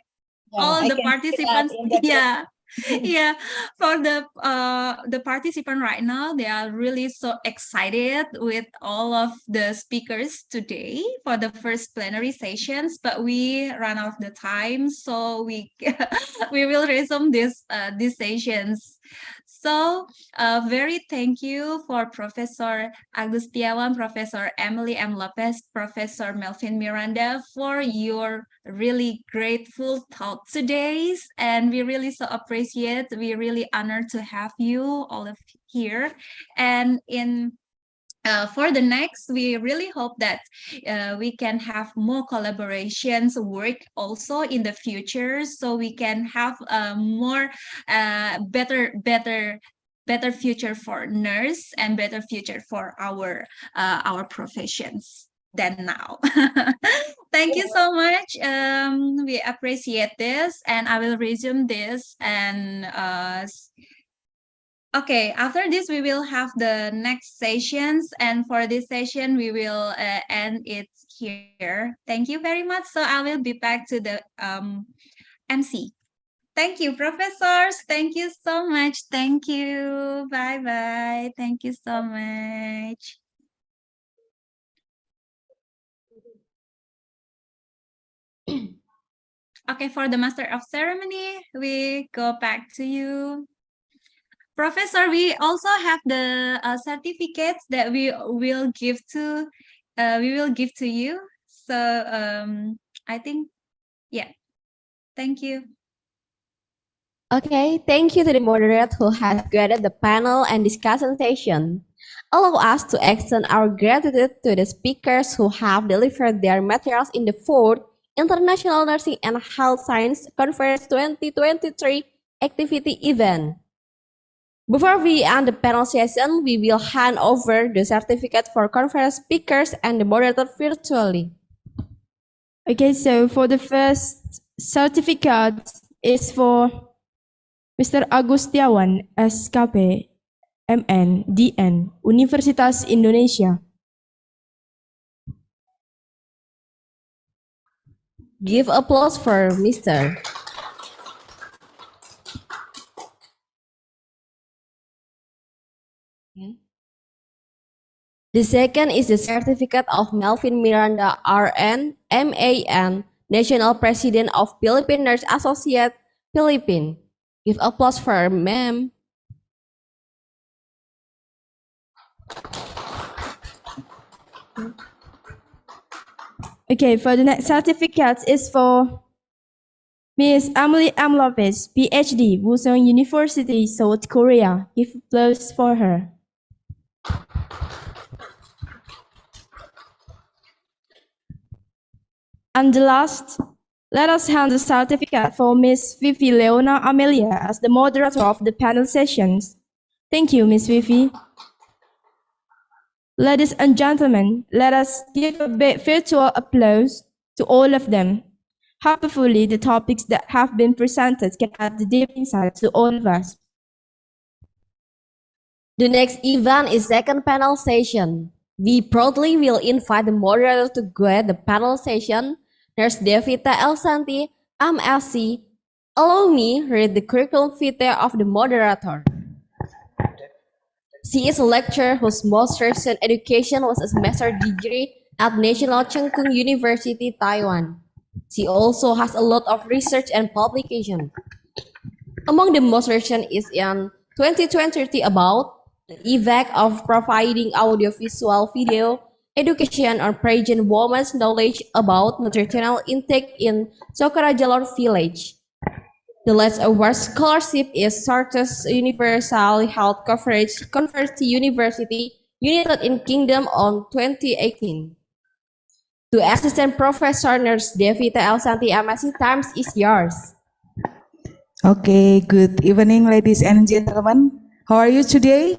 all the participants, yeah, for the participant right now, they are really so excited with all of the speakers today for the first plenary sessions, but we ran out of the time, so we we will resume these sessions. So very thank you for Professor Agus Tiawan, Professor Emily M. Lopez, Professor Melvin Miranda for your really grateful talk today. And we really so appreciate, we really honored to have you all of here. And for the next, we really hope that we can have more collaborations work also in the future, so we can have more better future for nurse and better future for our professions than now. Thank you so much. We appreciate this, and I will resume this and okay, after this, we will have the next sessions. And for this session, we will end it here. Thank you very much. So I will be back to the MC. Thank you, professors. Thank you so much. Thank you. Bye-bye. Thank you so much. Okay, for the Master of Ceremony, we go back to you. Professor, we also have the certificates that we will give to we will give to you. So I think, yeah, thank you. Okay, thank you to the moderator who has guided the panel and discussion session. Allow us to extend our gratitude to the speakers who have delivered their materials in the 4th International Nursing and Health Science Conference 2023 activity event. Before we end the panel session, we will hand over the certificate for conference speakers and the moderator virtually. Okay, so for the first certificate is for Mr. Agustiawan, SKP, MN, DN, Universitas Indonesia. Give applause for Mr. The second is the certificate of Melvin Miranda, RN, MAN, National President of Philippine Nurse Associate, Philippines. Give applause for ma'am. Okay, for the next certificate is for Ms. Emily M. Lopez, PhD, Wusong University, South Korea. Give applause for her. And the last, let us hand the certificate for Ms. Vivi Leona Amelia as the moderator of the panel sessions. Thank you, Ms. Vivi. Ladies and gentlemen, let us give a big virtual applause to all of them. Hopefully, the topics that have been presented can add the deep insight to all of us. The next event is second panel session. We proudly will invite the moderator to guide the panel session, Nurse Devita Elsanti, MSc. Allow me read the curriculum vitae of the moderator. She is a lecturer whose most recent education was a master's degree at National Cheng Kung University, Taiwan. She also has a lot of research and publication. Among the most recent is in 2023 about the effect of providing audiovisual video education on pregnant women's knowledge about nutritional intake in Sokarajalor village. The last award scholarship is Sartus Universal Health Coverage conferred to University United in Kingdom on 2018. To Assistant Professor Nurse Devita Elsanti, MSc, times is yours. Okay, good evening, ladies and gentlemen. How are you today?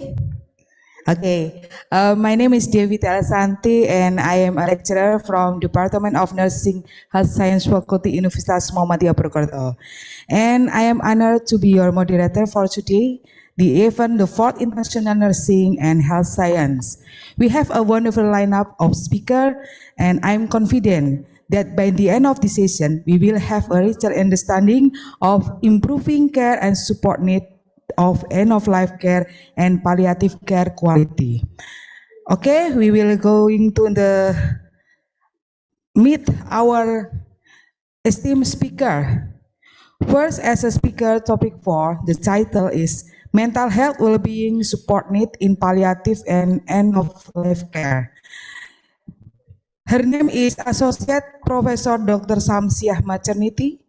Okay, my name is Devita Elsanti and I am a lecturer from Department of Nursing Health Science Faculty Universitas Muhammadiyah Purwokerto. And I am honored to be your moderator for today, the event, the 4th International Nursing and Health Science. We have a wonderful lineup of speakers and I'm confident that by the end of the session, we will have a richer understanding of improving care and support need of end-of-life care and palliative care quality. Okay, we will going to meet our esteemed speaker. First, as a speaker, topic 4, the title is Mental Health Wellbeing Support Need in Palliative and End-of-Life Care. Her name is Associate Professor Dr. Samsiah Maternity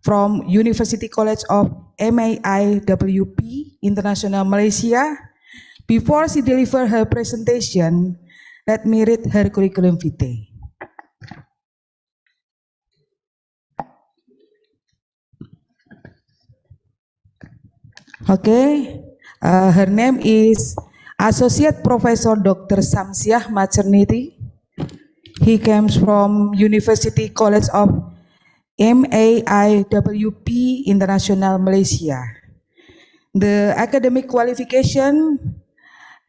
from University College of MAIWP International Malaysia. Before she deliver her presentation, let me read her curriculum vitae. Okay, her name is Associate Professor Dr. Samsiah Maternity. He comes from University College of MAIWP International Malaysia. The academic qualification,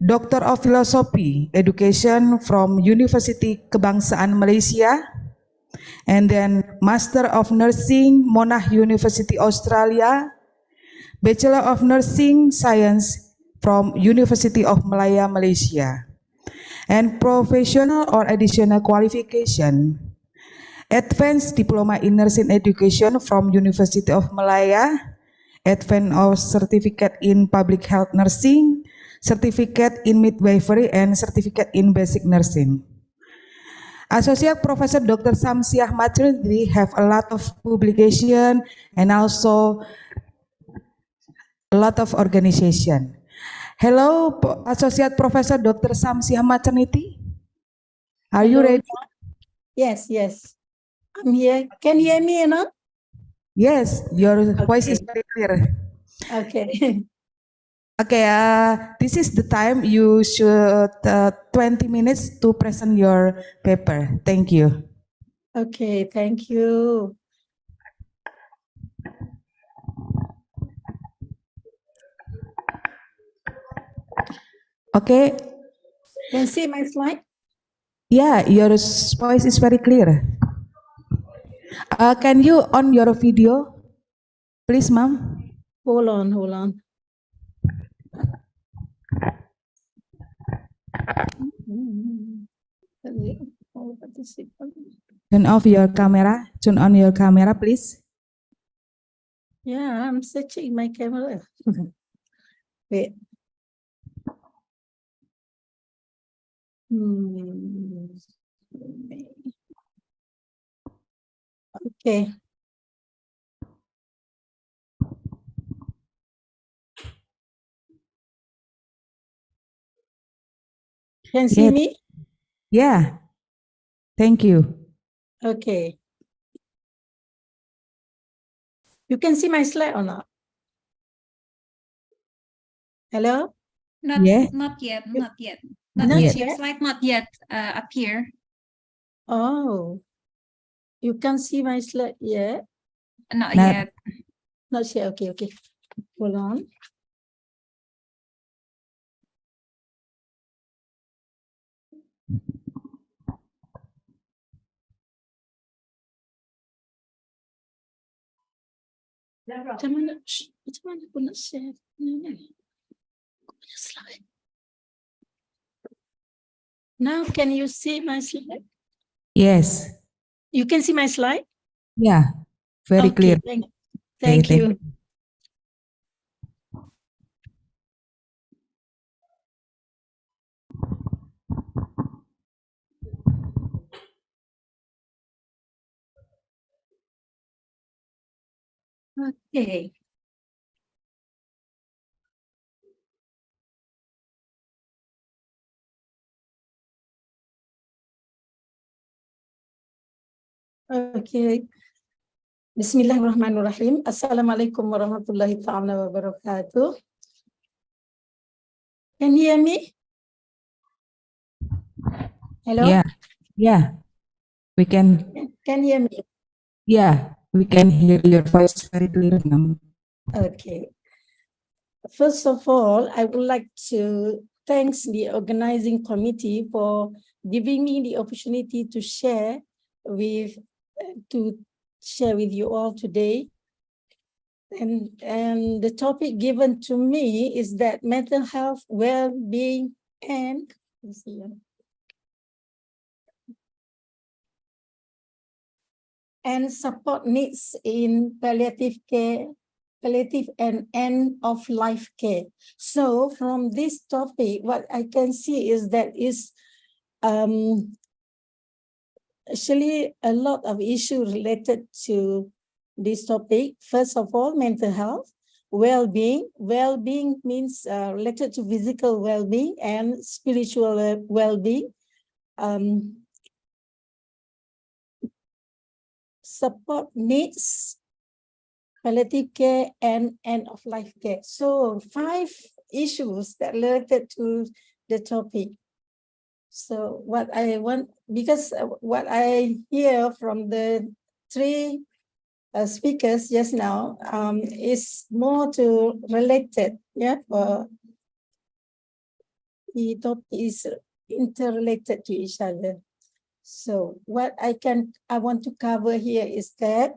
Doctor of Philosophy Education from University Kebangsaan Malaysia, and then Master of Nursing, Monash University Australia, Bachelor of Nursing Science from University of Malaya, Malaysia, and professional or additional qualification, Advanced Diploma in Nursing Education from University of Malaya, Advanced of Certificate in Public Health Nursing, Certificate in Midwifery, and Certificate in Basic Nursing. Associate Professor Dr. Samsiah Maternity have a lot of publication and also a lot of organization. Hello, Associate Professor Dr. Samsiah Maternity. Are you Hello. ready? Yes, yes. I'm here. Can you hear me, Yes, your voice is very clear. Okay. Okay, this is the time you should 20 minutes to present your paper. Thank you. Okay, thank you. Okay. Can see my slide? Yeah, your voice is very clear. Can you on your video, please, ma'am? Hold on, hold on. Turn off your camera. Turn on your camera, please. Yeah, I'm searching my camera. Wait. Okay. Can see Yes. me? Yeah. Thank you. Okay. You can see my slide or not? Hello? Not Yeah. not yet, not yet. Not Not yet. yet. Your slide not yet appear. Oh. You can't see my slide yet? Not Not- yet. Not yet. Okay, okay. Hold on. Macam mana? Macam mana aku nak share ni? Aku punya slide. Now can you see my slide? Yes. You can see my slide? Yeah. Very Okay, clear. thank you. Okay. Okay. Bismillahirrahmanirrahim. Assalamualaikum warahmatullahi ta'ala wabarakatuh. Can you hear me? Hello? Yeah. Yeah. We can. Can you hear me? Yeah. We can hear your voice very clear, ma'am. Okay. First of all, I would like to thank the organizing committee for giving me the opportunity to share with you all today. And the topic given to me is that mental health, well-being, and support needs in palliative care, palliative and end-of-life care. So from this topic, what I can see is that is actually a lot of issues related to this topic. First of all, mental health, well-being. Well-being means related to physical well-being and spiritual well-being. Support needs, palliative care, and end-of-life care. So 5 issues that related to the topic. So what I want, because what I hear from the 3 speakers just now is more to related, yeah, the topic is interrelated to each other. So what I want to cover here is that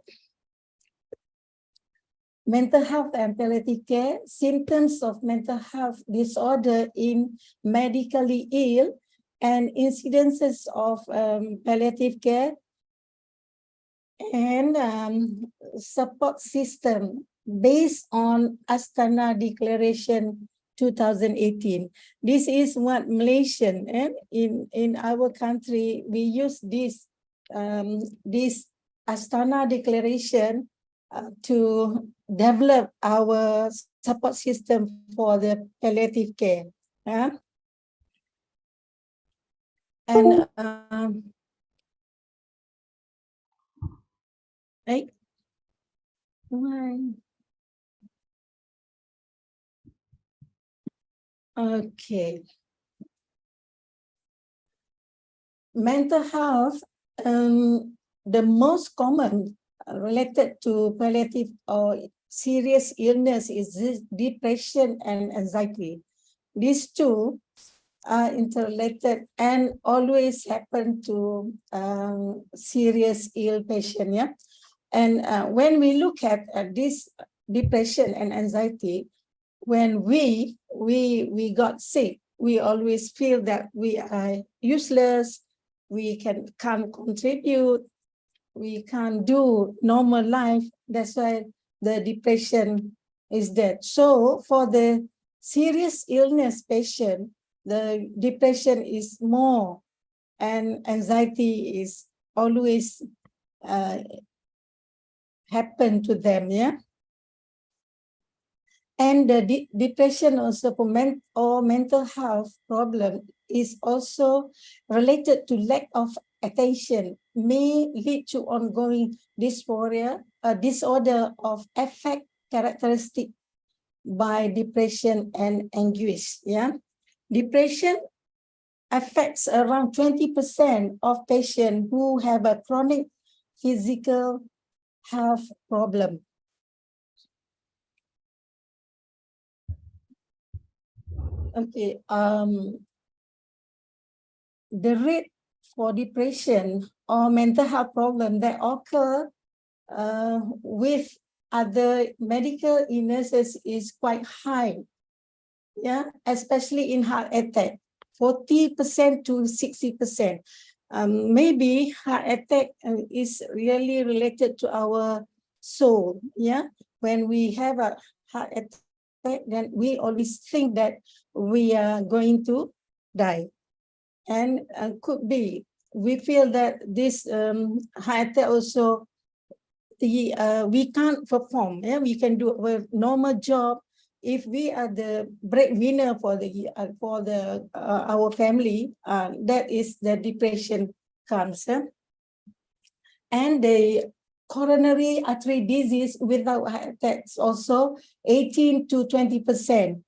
mental health and palliative care, symptoms of mental health disorder in medically ill, and incidences of palliative care, and support system based on Astana Declaration 2018. This is what Malaysian and in our country we use this Astana Declaration to develop our support system for the palliative care. And okay. Mental health, the most common related to palliative or serious illness is depression and anxiety. These two are interrelated and always happen to serious ill patient. Yeah, and when we look at this depression and anxiety, when we got sick, we always feel that we are useless, we can't contribute, we can't do normal life. That's why the depression is there. So for the serious illness patient, the depression is more and anxiety is always happen to them. Yeah. And the depression also for mental health problem is also related to lack of attention, may lead to ongoing dysphoria, a disorder of affect characteristic by depression and anguish. Yeah, depression affects around 20% of patients who have a chronic physical health problem. Okay, the rate for depression or mental health problem that occur with other medical illnesses is quite high. Yeah, especially in heart attack, 40% to 60%. Maybe heart attack is really related to our soul. Yeah, when we have a heart attack, then we always think that we are going to die. And could be we feel that this heart attack also we can't perform. Yeah, we can do a normal job. If we are the breadwinner for our family, that is the depression comes. And the coronary artery disease without heart attacks also 18 to 20%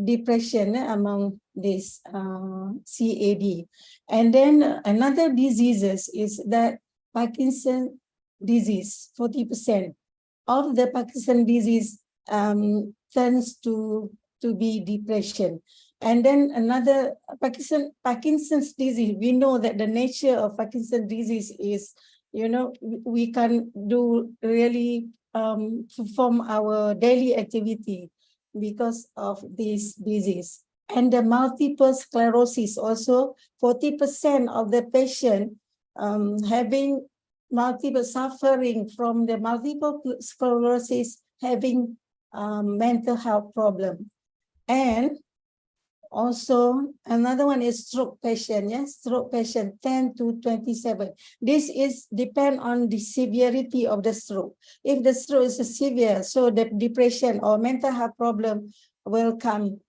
depression among this CAD. And then another diseases is that Parkinson disease, 40% of the Parkinson disease turns to be depression. And then another Parkinson's disease, we know that the nature of Parkinson's disease is, we can do really perform our daily activity because of this disease. And the multiple sclerosis also, 40% of the patient having multiple suffering from the multiple sclerosis, having mental health problem. And also another one is stroke patient. Yes, stroke patient 10 to 27. This is depend on the severity of the stroke. If the stroke is severe, so the depression or mental health problem will come,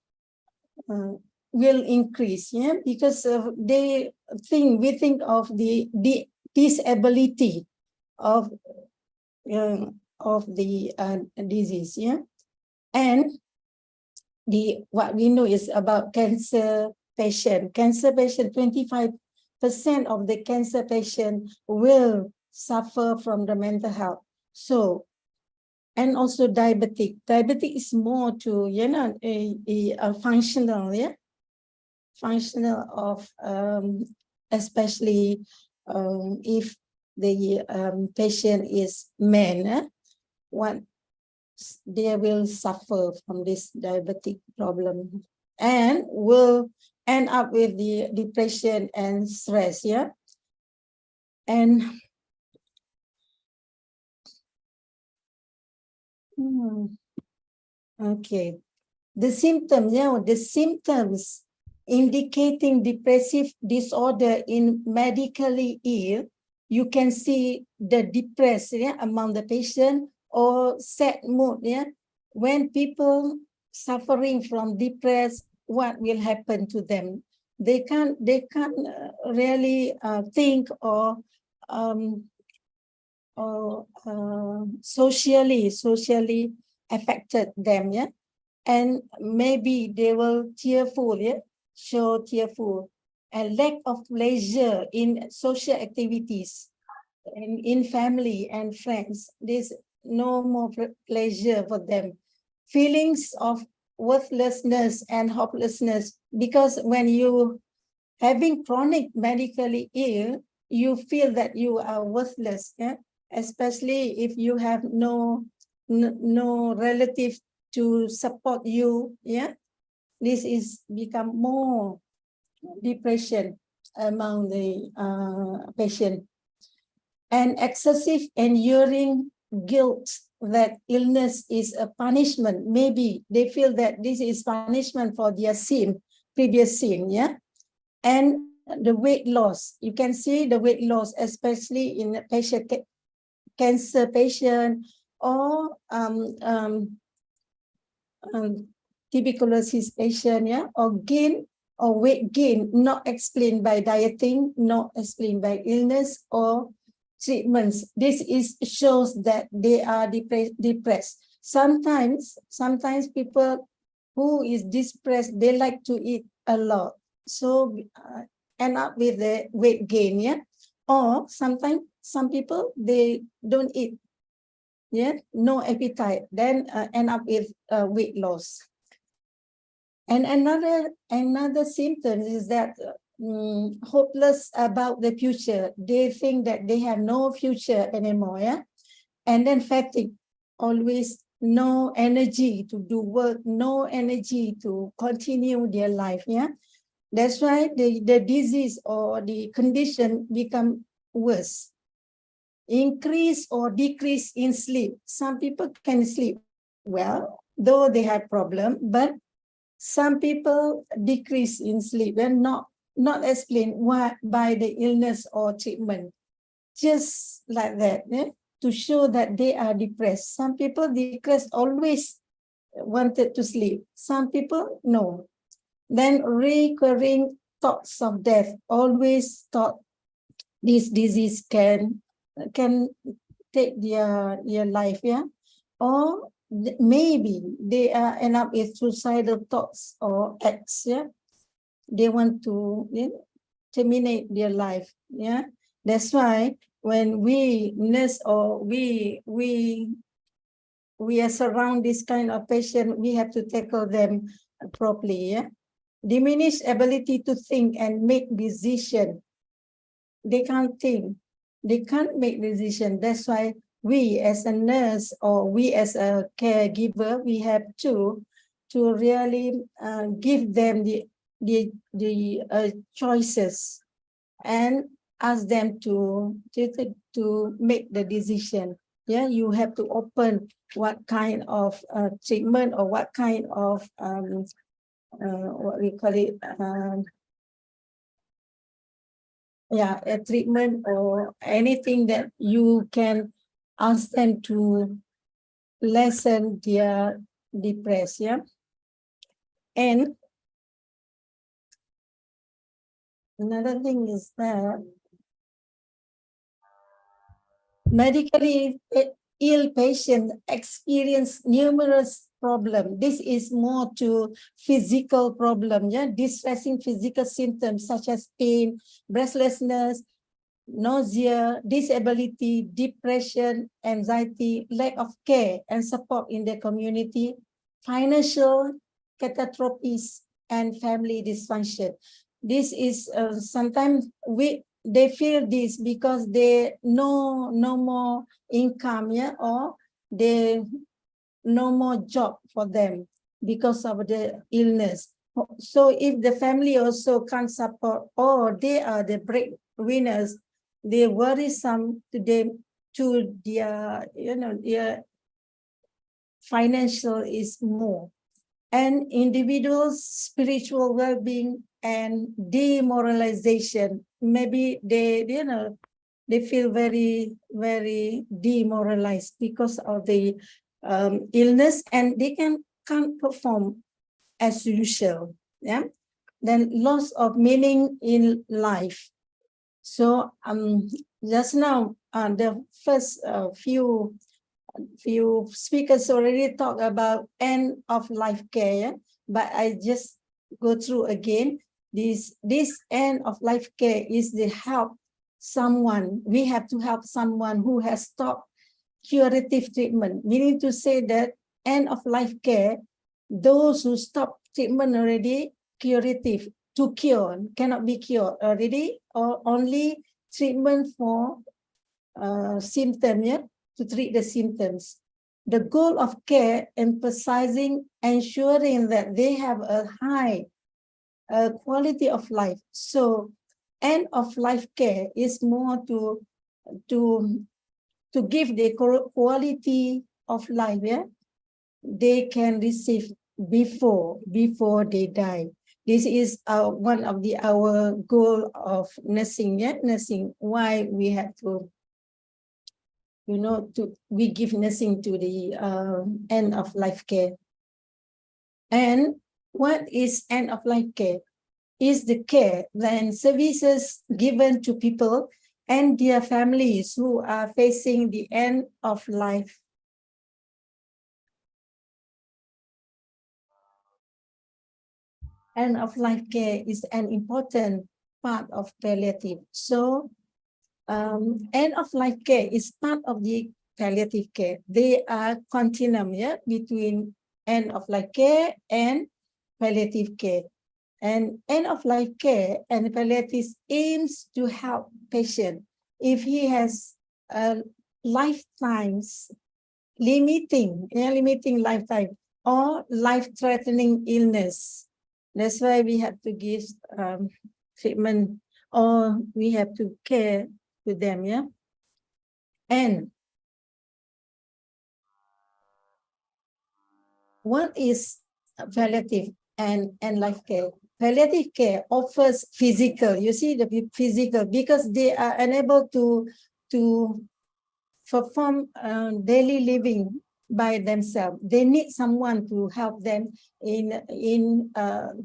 will increase. Yeah, because we think of the disability of the disease. Yeah, and what we know is about cancer patient. Cancer patient, 25% of the cancer patient will suffer from the mental health. So, and also diabetic. Diabetic is more to a functional, yeah, functional of especially if the patient is man. What they will suffer from this diabetic problem and will end up with the depression and stress. Yeah, and Okay. The symptoms, the symptoms indicating depressive disorder in medically ill, you can see the depressed among the patient or sad mood. When people suffering from depressed, what will happen to them? They can't really think or socially affected them, and maybe they will tearful, show tearful, and lack of pleasure in social activities and in family and friends. There's no more pleasure for them. Feelings of worthlessness and hopelessness, because when you having chronic medically ill, you feel that you are worthless, especially if you have no relative to support you. This is become more depression among the patient. And excessive enduring guilt that illness is a punishment. Maybe they feel that this is punishment for their sin, previous sin. And the weight loss, you can see the weight loss, especially in patient cancer patient or tuberculosis patient, or gain or weight gain, not explained by dieting, not explained by illness or treatments. This shows that they are depressed. Sometimes people who is depressed, they like to eat a lot, so end up with the weight gain, or sometimes some people they don't eat, no appetite, then end up with weight loss. And another symptom is that hopeless about the future. They think that they have no future anymore, and then fatigue, always no energy to do work, no energy to continue their life. That's why the disease or the condition become worse. Increase or decrease in sleep. Some people can sleep well, though they have problem, but some people decrease in sleep and not explained why by the illness or treatment. Just like that, to show that they are depressed. Some people depressed always wanted to sleep. Some people no. Then recurring thoughts of death, always thought this disease can take their life, or maybe they end up with suicidal thoughts or acts, they want to terminate their life. That's why when we nurse or we are surround this kind of patient, we have to tackle them properly. Diminished ability to think and make decision. They can't think, they can't make decision. That's why we as a nurse or we as a caregiver, we have to really give them the choices and ask them to make the decision. You have to open what kind of treatment or what kind of what we call it, a treatment or anything that you can ask them to lessen their depression. And another thing is that medically ill patients experience numerous problems. This is more to physical problem, distressing physical symptoms such as pain, breathlessness, nausea, disability, depression, anxiety, lack of care and support in the community, financial catastrophes, and family dysfunction. This is sometimes they feel this because they no more income, or they no more job for them because of the illness. So if the family also can't support, or they are the breadwinners, they worrisome to them, to their their financial is more. And individuals' spiritual well-being and demoralization. Maybe they feel very, very demoralized because of the illness, and they can't perform as usual. Yeah. Then loss of meaning in life. So just now the first few speakers already talked about end of life care, but I just go through again. This end of life care is the help someone. We have to help someone who has stopped curative treatment, meaning to say that end of life care, those who stop treatment already, curative, to cure, cannot be cured already, or only treatment for symptom, yeah, to treat the symptoms. The goal of care emphasizing ensuring that they have a high quality of life. So end of life care is more to give the quality of life, yeah, they can receive before they die. This is one of our goal of nursing, yeah, nursing. Why we have to, we give nursing to the end of life care. And what is end of life care? Is the care then services given to people and their families who are facing the end of life. End of life care is an important part of palliative. So end of life care is part of the palliative care. They are continuum, yeah, between end of life care and palliative care. And end of life care and palliative aims to help patient if he has a lifetimes limiting lifetime or life-threatening illness. That's why we have to give treatment, or we have to care to them, yeah. And what is palliative and life care? Palliative care offers physical, you see the physical, because they are unable to perform daily living by themselves. They need someone to help them in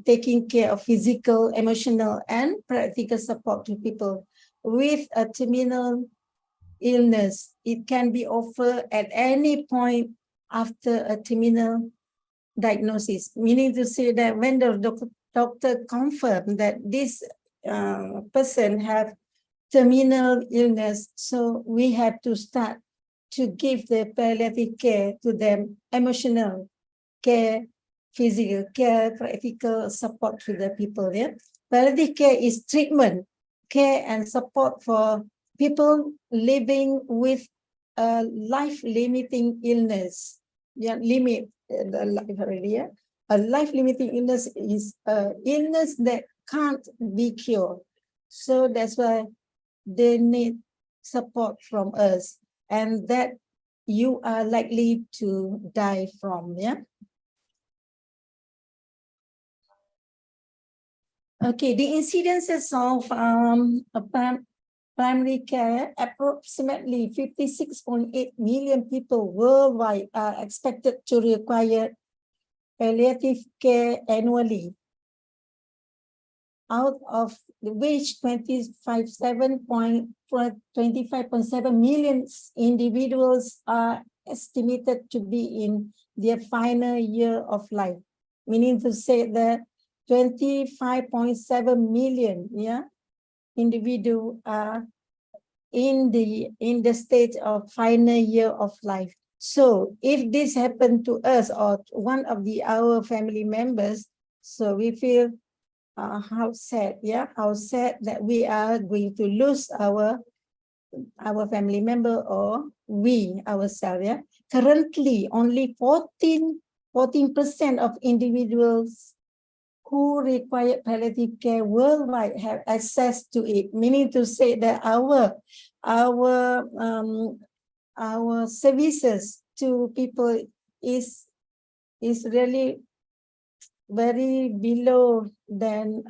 taking care of physical, emotional, and practical support to people with a terminal illness. It can be offered at any point after a terminal diagnosis, meaning to say that when the doctor confirmed that this person have terminal illness, so we have to start to give the palliative care to them, emotional care, physical care, practical support to the people. Yeah? Palliative care is treatment, care and support for people living with a life-limiting illness. Yeah, limit the life already. Yeah? A life-limiting illness is an illness that can't be cured. So that's why they need support from us, and that you are likely to die from, yeah. Okay, the incidences of primary care, approximately 56.8 million people worldwide are expected to require palliative care annually, out of which 25.7 million individuals are estimated to be in their final year of life, meaning to say that 25.7 million, yeah, individuals are in the stage of final year of life. So if this happened to us or one of our family members, so we feel how sad, yeah, how sad that we are going to lose our family member or we ourselves. Yeah, currently only 14% of individuals who require palliative care worldwide have access to it, meaning to say that our services to people is really very below than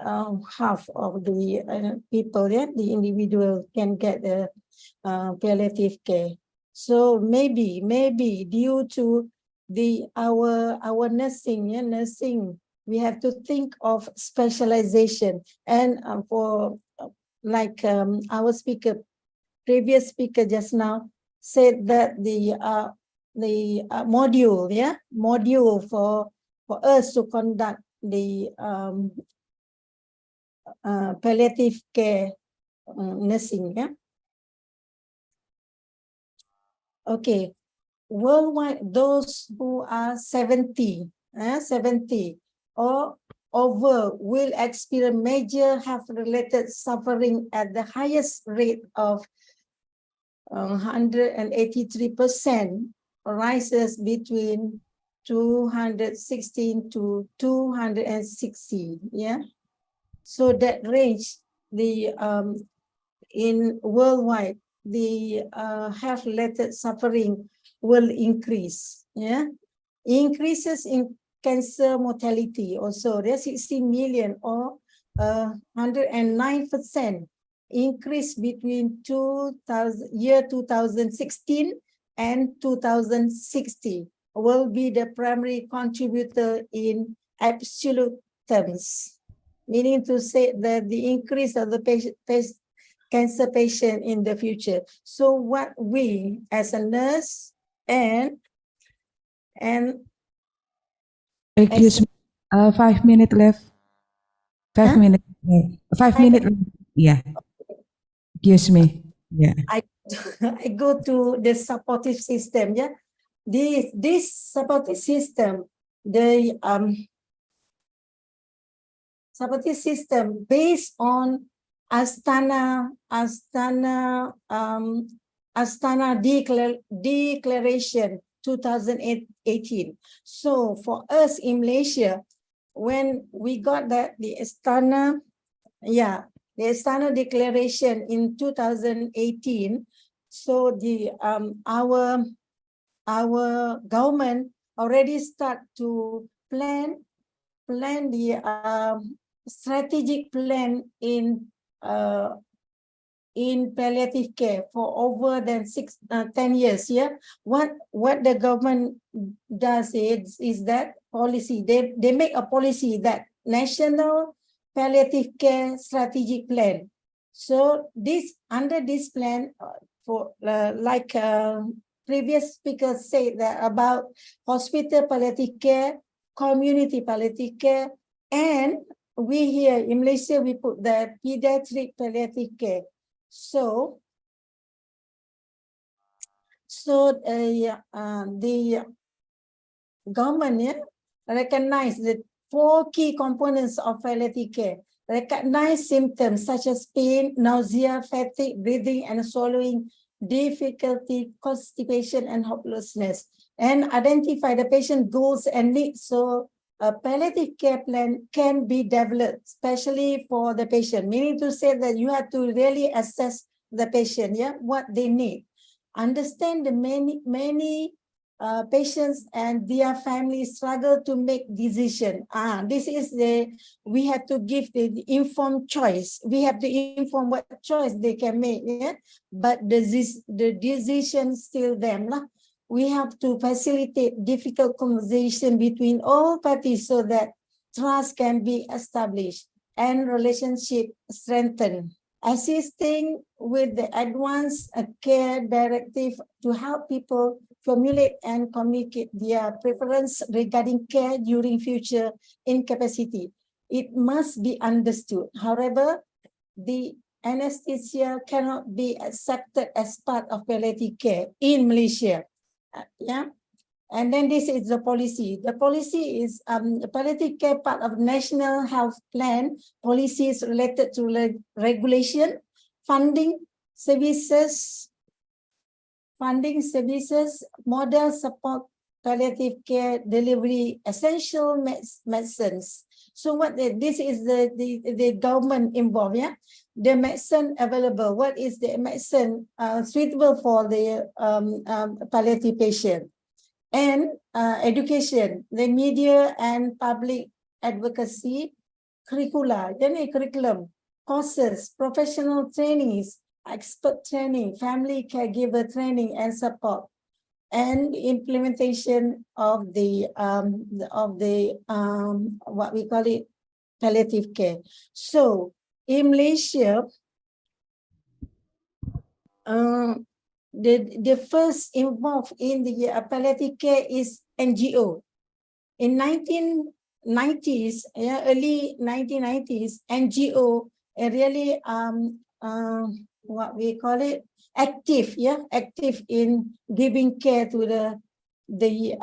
half of the people, yeah, the individual can get a palliative care. So maybe due to our nursing, yeah, nursing, we have to think of specialization. And for like our previous speaker just now said that the module, yeah, module for us to conduct the palliative care nursing, yeah. Okay, worldwide, those who are 70 or over will experience major health-related suffering at the highest rate of 183%, rises between 216 to 260. Yeah, so that range, the in worldwide, the health-related suffering will increase. Yeah, increases in cancer mortality also. There's 60 million or 109%. Increase between 2016 and 2060 will be the primary contributor in absolute terms, meaning to say that the increase of the cancer patient in the future. So what we as a nurse and Excuse me, 5 minutes left. 5 minutes. 5 minutes. Yeah. Excuse me. Yeah. I go to the supportive system. Yeah, this supportive system, the supportive system based on Astana Declaration 2018. So for us in Malaysia, when we got that the Astana Declaration in 2018, so the our government already start to plan the strategic plan in palliative care for over than 10 years. Yeah, what the government does is that policy, they make a policy, that national palliative care strategic plan. So under this plan, for like previous speakers say that about hospital palliative care, community palliative care, and we here in Malaysia, we put the pediatric palliative care. So the government recognize the 4 key components of palliative care. Recognize symptoms such as pain, nausea, fatigue, breathing and swallowing difficulty, constipation and hopelessness, and identify the patient goals and needs. So a palliative care plan can be developed especially for the patient, meaning to say that you have to really assess the patient, yeah, what they need. Understand the many patients and their families struggle to make decision. This is we have to give the informed choice. We have to inform what choice they can make, yeah? But the decision still them. We have to facilitate difficult conversation between all parties so that trust can be established and relationship strengthened. Assisting with the advanced care directive to help people formulate and communicate their preference regarding care during future incapacity. It must be understood. However, the anesthesia cannot be accepted as part of palliative care in Malaysia. Yeah. And then this is the policy. The policy is palliative care part of National Health Plan, policies related to regulation, funding services, model support, palliative care delivery, essential medicines. So what this is the government involved, yeah? The medicine available, what is the medicine suitable for the palliative patient? and education, the media and public advocacy, curricula, jadi curriculum, courses, professional trainings, expert training, family caregiver training and support, and implementation of the what we call it palliative care. So in Malaysia, the first involved in the palliative care is NGO. In 1990s, early 1990s, NGO really what we call it active, active in giving care to the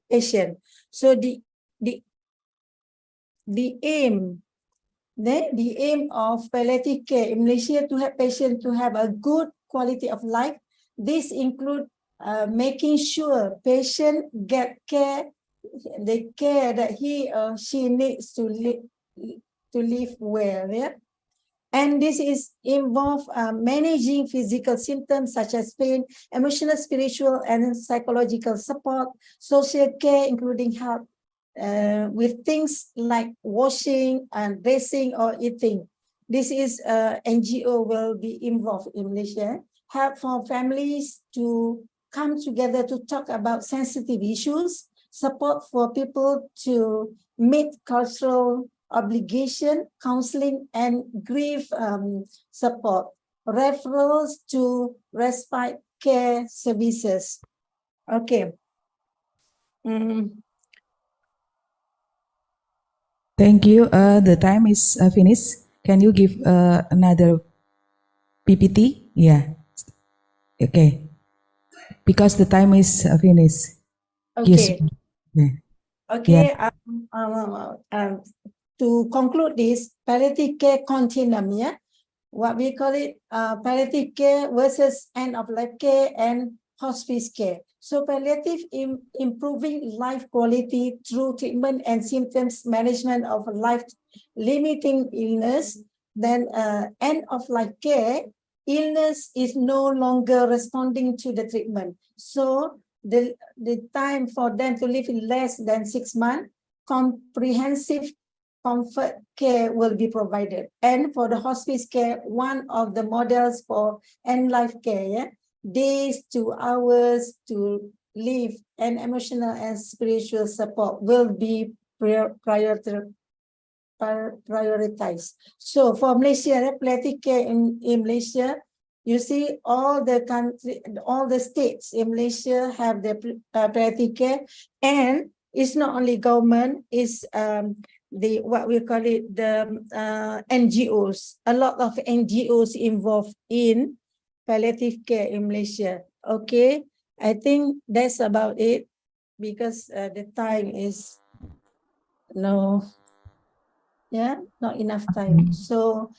patient. So the aim of palliative care in Malaysia to have patients to have a good quality of life. This include making sure patient get care, the care that he or she needs to live well. Yeah? And this is involve managing physical symptoms such as pain, emotional, spiritual, and psychological support, social care, including help with things like washing and dressing or eating. This is NGO will be involved in Malaysia. Help for families to come together to talk about sensitive issues, support for people to meet cultural obligation, counseling, and grief support, referrals to respite care services. Okay. Thank you. The time is finished. Can you give another PPT? Yeah. Okay. Because the time is finished. Okay. Yes. Okay. Yeah. To conclude this, palliative care continuum, yeah, what we call it, palliative care versus end of life care and hospice care. So palliative improving life quality through treatment and symptoms management of life-limiting illness. Then end of life care, illness is no longer responding to the treatment. So the time for them to live in less than 6 months, comprehensive comfort care will be provided. And for the hospice care, one of the models for end life care, yeah, days to hours to live and emotional and spiritual support will be prioritized. So for Malaysia, palliative care in Malaysia, you see all the country, all the states in Malaysia have the palliative care, and it's not only government, it's the what we call it, the NGOs. A lot of NGOs involved in palliative care in Malaysia. Okay, I think that's about it because the time is not enough time. So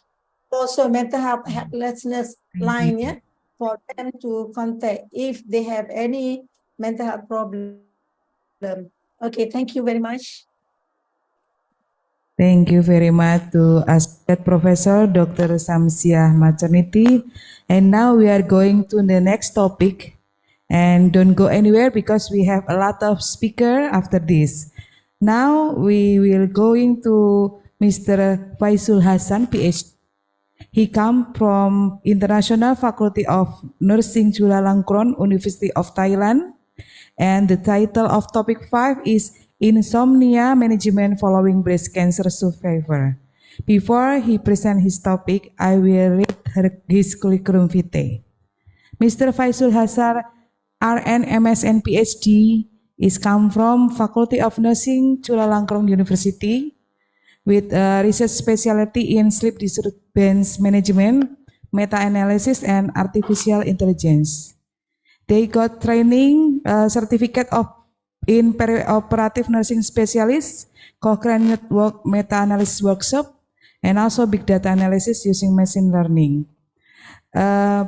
also mental health helplessness line, yeah, for them to contact if they have any mental health problem. Okay, thank you very much. Thank you very much to Associate Professor Dr. Samsiah Maternity. And now we are going to the next topic. And don't go anywhere because we have a lot of speaker after this. Now we will going to Mr. Faisul Hasan, PhD. He come from International Faculty of Nursing Chulalongkorn, University of Thailand. And the title of topic 5 is Insomnia Management Following Breast Cancer Survivor. Before he present his topic, I will read his curriculum vitae. Mr. Faisul Hasan, RN, MSN, PhD, is come from Faculty of Nursing, Chulalongkorn University, with a research specialty in sleep disturbance management, meta-analysis, and artificial intelligence. They got training certificate in perioperative nursing specialist, Cochrane Network meta-analysis workshop, and also big data analysis using machine learning.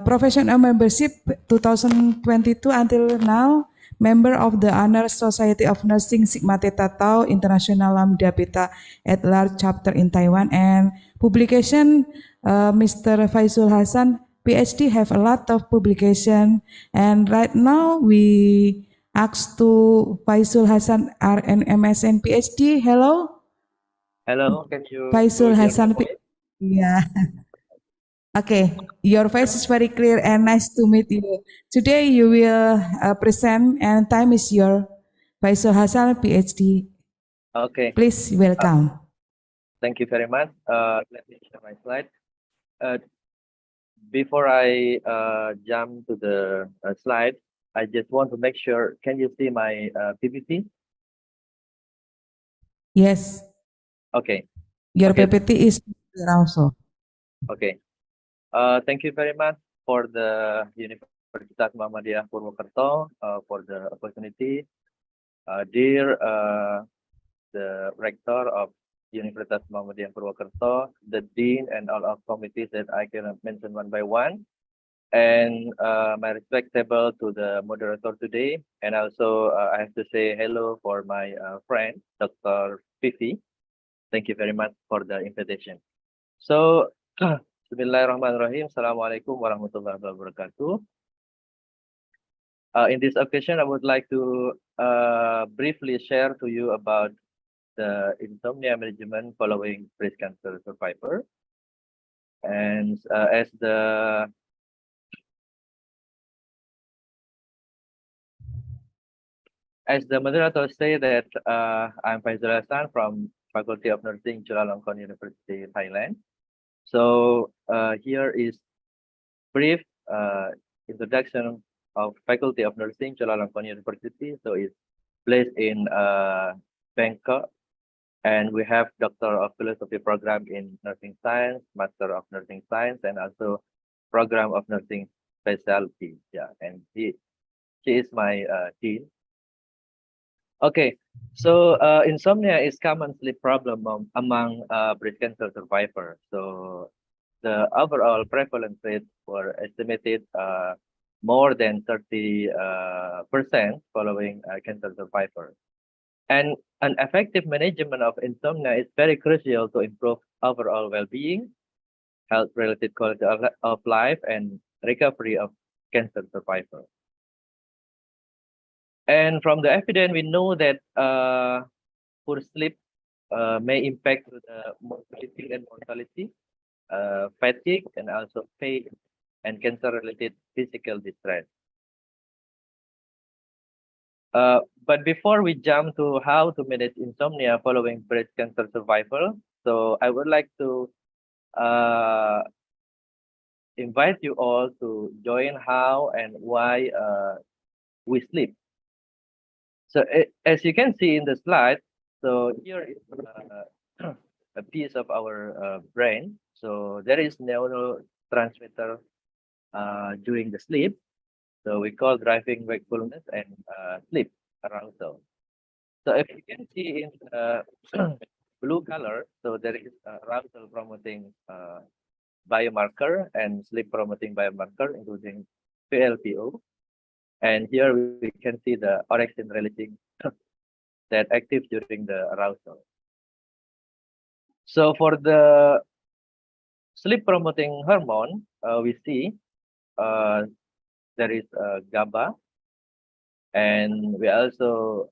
Professional membership 2022 until now, member of the Honor Society of Nursing Sigma Theta Tau International Lambda Beta at Large chapter in Taiwan, and publication Mr. Faisul Hasan PhD have a lot of publication, and right now we ask to Faisul Hasan RN MSN PhD. Hello, Hello, can you Faisul hear my Hasan. voice? Yeah. Okay, your voice is very clear and nice to meet you. Today you will present and time is your Faisul Hasan PhD. Okay. Please welcome. Thank you very much. Let me share my slide. Before I jump to the slide, I just want to make sure, can you see my PPT? Yes. Okay. Your Okay. PPT is clear also. Okay. Thank you very much for the Universitas Muhammadiyah Purwokerto for the opportunity. Dear the rector of Universitas Muhammadiyah Purwokerto, the dean, and all of committees that I cannot mention one by one, and my respectable to the moderator today, and also I have to say hello for my friend Dr. Fifi. Thank you very much for the invitation. So, Bismillahirrahmanirrahim. Assalamualaikum warahmatullahi wabarakatuh. In this occasion, I would like to briefly share to you about the insomnia management following breast cancer survivor. And as the moderator say that I'm Faizul Hasan from Faculty of Nursing, Chulalongkorn University, Thailand. So here is brief introduction of Faculty of Nursing, Chulalongkorn University. So it's placed in Bangkok, and we have Doctor of Philosophy program in Nursing Science, Master of Nursing Science, and also Program of Nursing Specialty. Yeah, and she is my dean. Okay, so insomnia is common sleep problem among breast cancer survivors. So the overall prevalence rate were estimated more than 30% following cancer survivors. And an effective management of insomnia is very crucial to improve overall well-being, health-related quality of life, and recovery of cancer survivors. And from the evidence, we know that poor sleep may impact the morbidity and mortality, fatigue, and also pain and cancer-related physical distress. But before we jump to how to manage insomnia following breast cancer survival, so I would like to invite you all to join how and why we sleep. So as you can see in the slide, so here is a piece of our brain. So there is neurotransmitter during the sleep. So we call driving wakefulness and sleep arousal. So if you can see in blue color, so there is arousal promoting biomarker and sleep promoting biomarker, including PLPO. And here we can see the orexin releasing that active during the arousal. So for the sleep promoting hormone, we see there is GABA, and we also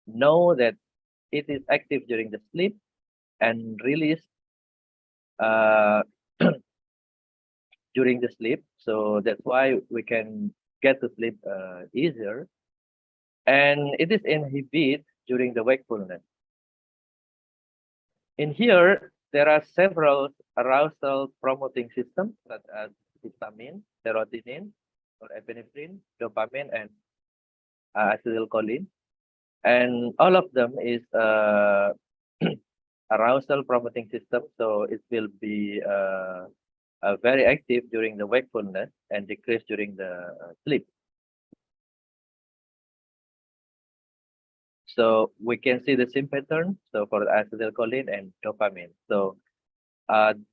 know that it is active during the sleep and released during the sleep. So that's why we can get to sleep easier. And it is inhibited during the wakefulness. In here, there are several arousal promoting systems such as histamine, serotonin, norepinephrine, dopamine, and acetylcholine. And all of them is arousal promoting system. So it will be very active during the wakefulness and decrease during the sleep. So we can see the same pattern. So for acetylcholine and dopamine. So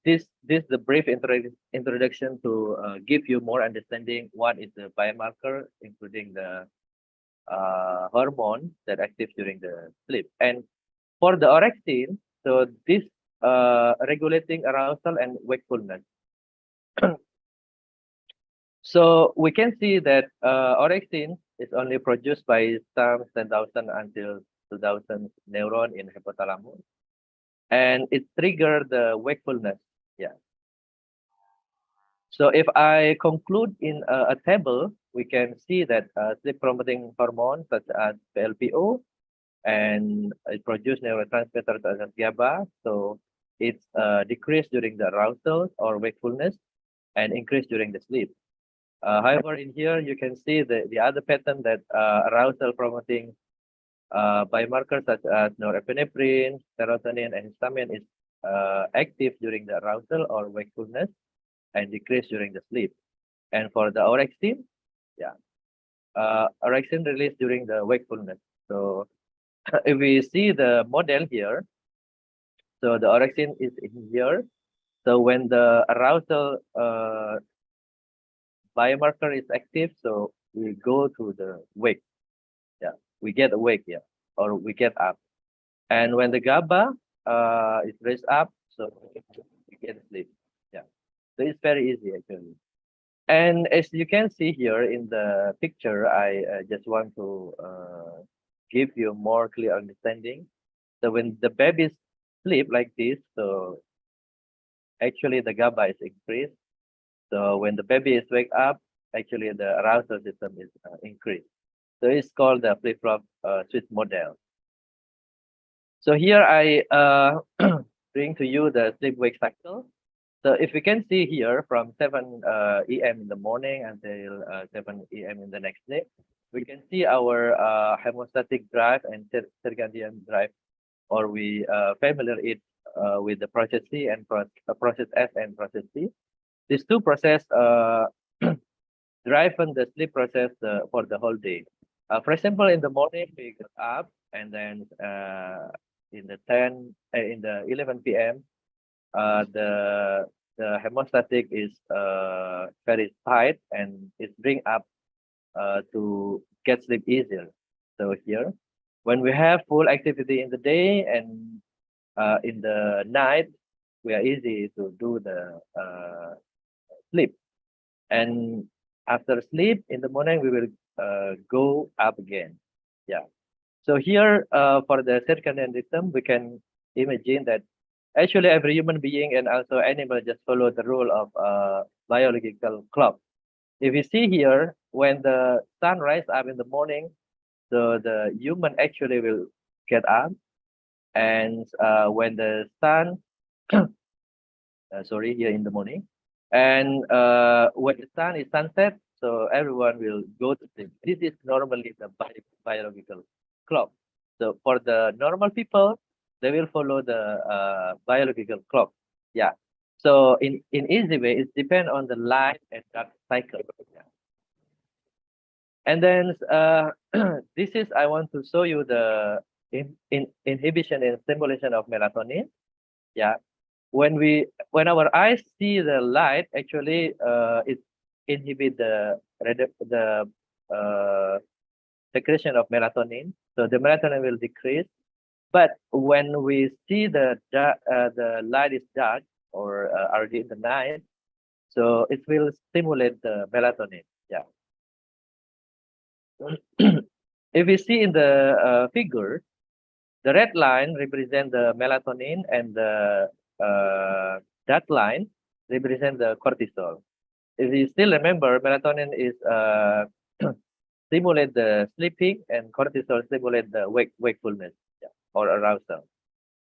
this the brief introduction to give you more understanding. One is the biomarker, including the hormone that active during the sleep. And for the orexin, so this regulating arousal and wakefulness. So we can see that orexin is only produced by some 10,000 until 2,000 neuron in hypothalamus, and it triggers the wakefulness. Yeah. So if I conclude in a table, we can see that sleep promoting hormones such as PLPO and it produces neurotransmitters such as GABA. So it's decreased during the arousal or wakefulness and increased during the sleep. However, in here you can see the other pattern that arousal promoting biomarkers such as norepinephrine, serotonin, and histamine is active during the arousal or wakefulness and decreased during the sleep. And for the orexin, yeah, orexin released during the wakefulness. So if we see the model here, so the orexin is in here. So when the arousal biomarker is active, so we go to the wake. Yeah, we get awake, yeah, or we get up. And when the GABA is raised up, so we get sleep. Yeah, so it's very easy actually. And as you can see here in the picture, I just want to give you more clear understanding. So when the babies sleep like this, so actually the GABA is increased. So when the baby is wake up, actually the arousal system is increased. So it's called the flip-flop switch model. So here I bring to you the sleep-wake cycle. So if we can see here from 7 a.m. in the morning until 7 a.m. in the next day, we can see our hemostatic drive and circadian drive, or we familiar it with the process C and process S and process T. These two process drive on the sleep process for the whole day. For example, in the morning we get up, and then in the 11 p.m. The hemostatic is very tight and it bring up to get sleep easier. So here, when we have full activity in the day and in the night, we are easy to do the sleep. And after sleep in the morning, we will go up again. Yeah. So here for the circadian rhythm, we can imagine that actually every human being and also animal just follow the rule of biological clock. If you see here, when the sun rises up in the morning, so the human actually will get up, and when the sun, sorry, here in the morning, and when the sun is sunset, so everyone will go to sleep. This is normally the biological clock. So for the normal people, they will follow the biological clock. Yeah. So in easy way, it depends on the light and dark cycle. Yeah. And then this is I want to show you the inhibition and stimulation of melatonin. Yeah. When our eyes see the light, actually it inhibit the secretion of melatonin. So the melatonin will decrease. But when we see the light is dark or early in the night, so it will stimulate the melatonin. Yeah. If we see in the figure, the red line represents the melatonin and the dark line represents the cortisol. If you still remember, melatonin is stimulate the sleeping and cortisol stimulate the wakefulness, yeah, or arousal.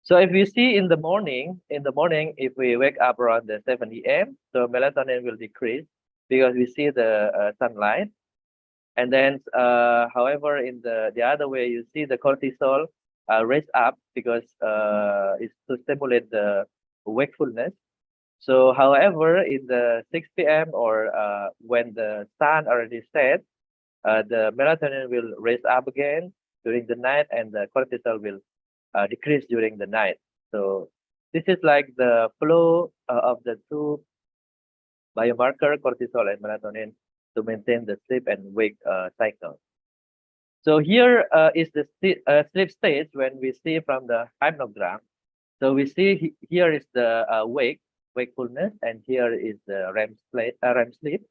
So if we see in the morning, if we wake up around the 7 a.m., so melatonin will decrease because we see the sunlight. And then, however, in the other way, you see the cortisol raise up because it's to stimulate the wakefulness. So, however, in the 6 p.m. or when the sun already set, the melatonin will raise up again during the night, and the cortisol will decrease during the night. So, this is like the flow of the two biomarker, cortisol and melatonin, to maintain the sleep and wake cycle. So here is the sleep stage when we see from the hypnogram. So we see here is the wake. wakefulness, and here is the REM sleep,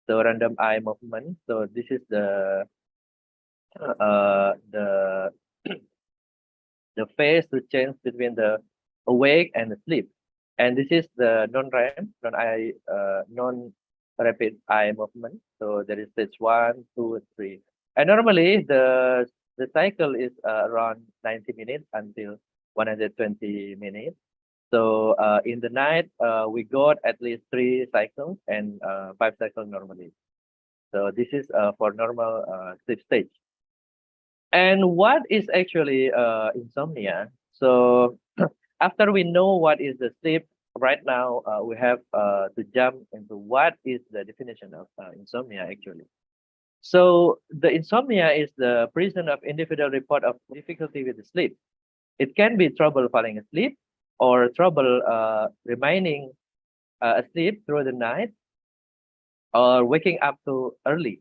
so random eye movement. So this is the the phase to change between the awake and the sleep. And this is the non-REM, non-rapid eye movement. So there is stage 1, 2, 3. And normally the cycle is around 90 minutes until 120 minutes. So in the night, we got at least 3 cycles and 5 cycles normally. So this is for normal sleep stage. And what is actually insomnia? So after we know what is the sleep, right now we have to jump into what is the definition of insomnia actually. So the insomnia is the presence of individual report of difficulty with the sleep. It can be trouble falling asleep or trouble remaining asleep through the night or waking up too early.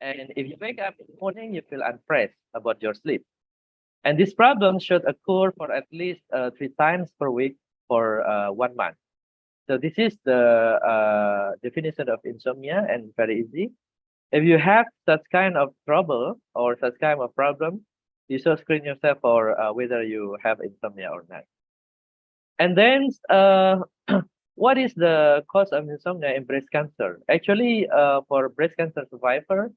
And if you wake up in the morning, you feel unfresh about your sleep. And this problem should occur for at least 3 times per week for 1 month. So this is the definition of insomnia, and very easy. If you have such kind of trouble or such kind of problem, you should screen yourself for whether you have insomnia or not. And then, what is the cause of insomnia in breast cancer? Actually, for breast cancer survivor,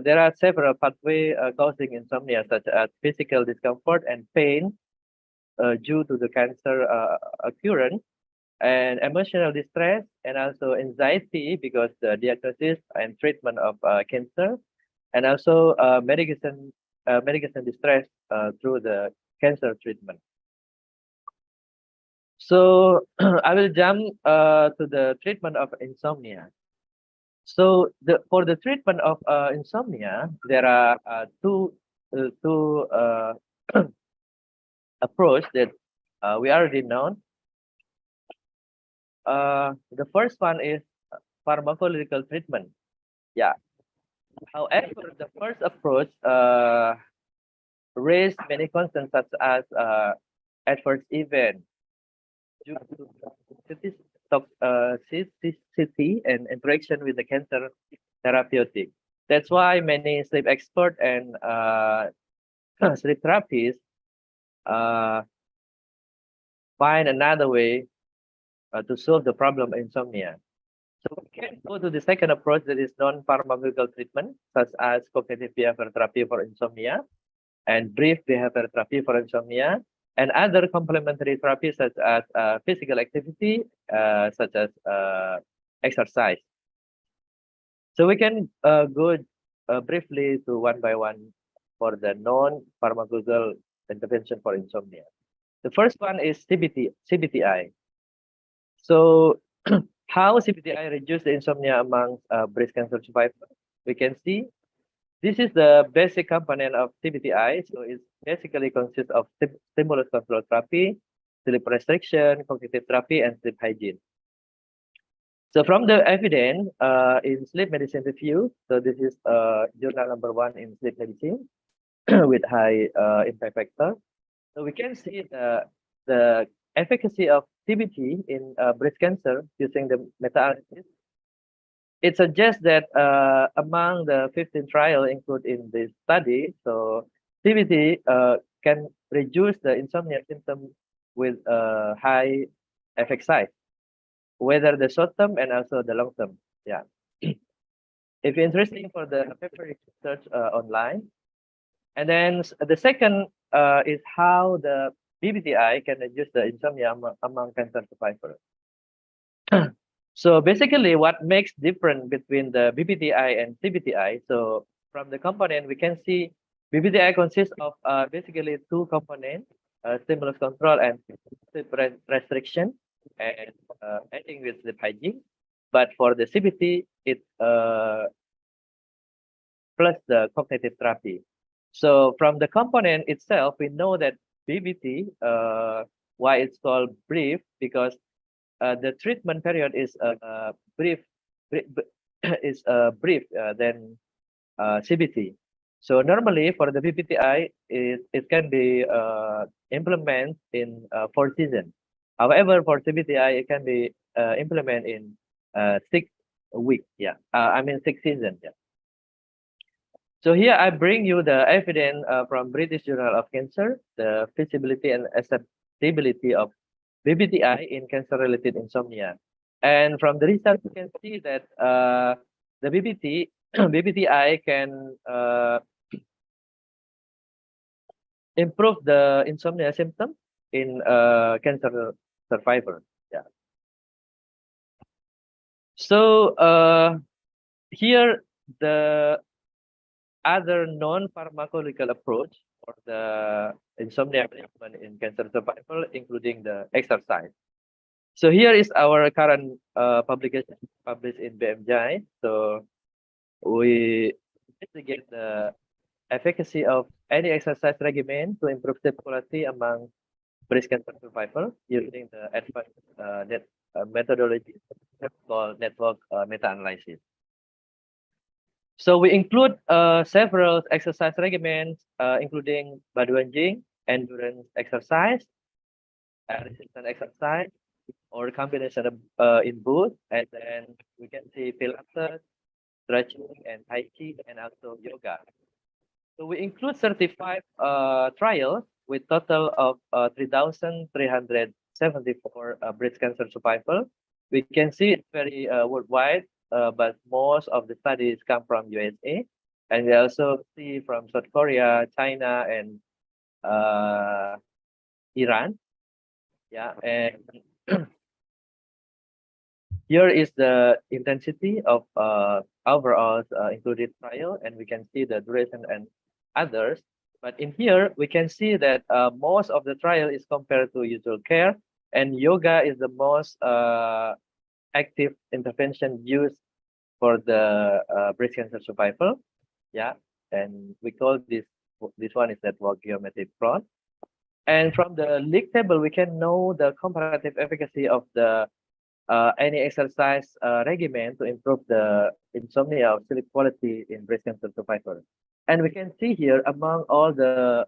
there are several pathways causing insomnia, such as physical discomfort and pain due to the cancer occurrence, and emotional distress, and also anxiety because the diagnosis and treatment of cancer, and also medication distress through the cancer treatment. So I will jump to the treatment of insomnia. So for the treatment of insomnia, there are two approach that we already know. The first one is pharmacological treatment. Yeah. However, the first approach raised many concerns such as adverse event due to toxicity and interaction with the cancer therapeutic. That's why many sleep experts and sleep therapists find another way to solve the problem of insomnia. So we can go to the second approach, that is non-pharmacological treatment, such as cognitive behavior therapy for insomnia and brief behavior therapy for insomnia, and other complementary therapies such as physical activity, such as exercise. So we can go briefly to one by one for the non-pharmacological intervention for insomnia. The first one is CBTI. So how CBTI reduce the insomnia among breast cancer survivors? We can see this is the basic component of CBTI. So it basically consists of stimulus control therapy, sleep restriction, cognitive therapy, and sleep hygiene. So from the evidence in Sleep Medicine Review, so this is journal number 1 in sleep medicine with high impact factor. So we can see the efficacy of CBT in breast cancer using the meta-analysis. It suggests that among the 15 trials included in this study, so CBT can reduce the insomnia symptoms with high effect size, whether the short term and also the long term. Yeah. If you're interested for the paper, search online. And then the second is how the BBTI can reduce the insomnia among cancer survivors. So basically, what makes different between the BBTI and CBTI? So from the component, we can see BBTI consists of basically 2 components: stimulus control and sleep restriction, and ending with sleep hygiene. But for the CBT, it plus the cognitive therapy. So from the component itself, we know that BBT, why it's called brief, because the treatment period is brief than CBT. So normally for the BBTI, it can be implemented in 4 seasons. However, for CBTI, it can be implemented in 6 weeks. Yeah, I mean 6 seasons. Yeah. So here I bring you the evidence from British Journal of Cancer, the feasibility and acceptability of BBTI in cancer-related insomnia. And from the research, you can see that the BBTI can improve the insomnia symptom in cancer survivor. Yeah. So here the other non-pharmacological approach for the insomnia management in cancer survival, including the exercise. So here is our current publication published in BMJ. So we investigate the efficacy of any exercise regimen to improve sleep quality among breast cancer survivors using the advanced methodology called network meta-analysis. So we include several exercise regimens, including Baduanjing, endurance exercise, resistance exercise, or combination of in both. And then we can see Pilates, stretching, and Tai Chi, and also yoga. So we include 35 trials with total of 3,374 breast cancer survivors. We can see it's very worldwide, but most of the studies come from USA, and we also see from South Korea, China, and Iran. Yeah, and here is the intensity of overall included trial, and we can see the duration and others. But in here, we can see that most of the trial is compared to usual care, and yoga is the most active intervention used for the breast cancer survival. Yeah, and we call this one is network geometric plot. And from the league table, we can know the comparative efficacy of the any exercise regimen to improve the insomnia or sleep quality in breast cancer survivors. And we can see here among all the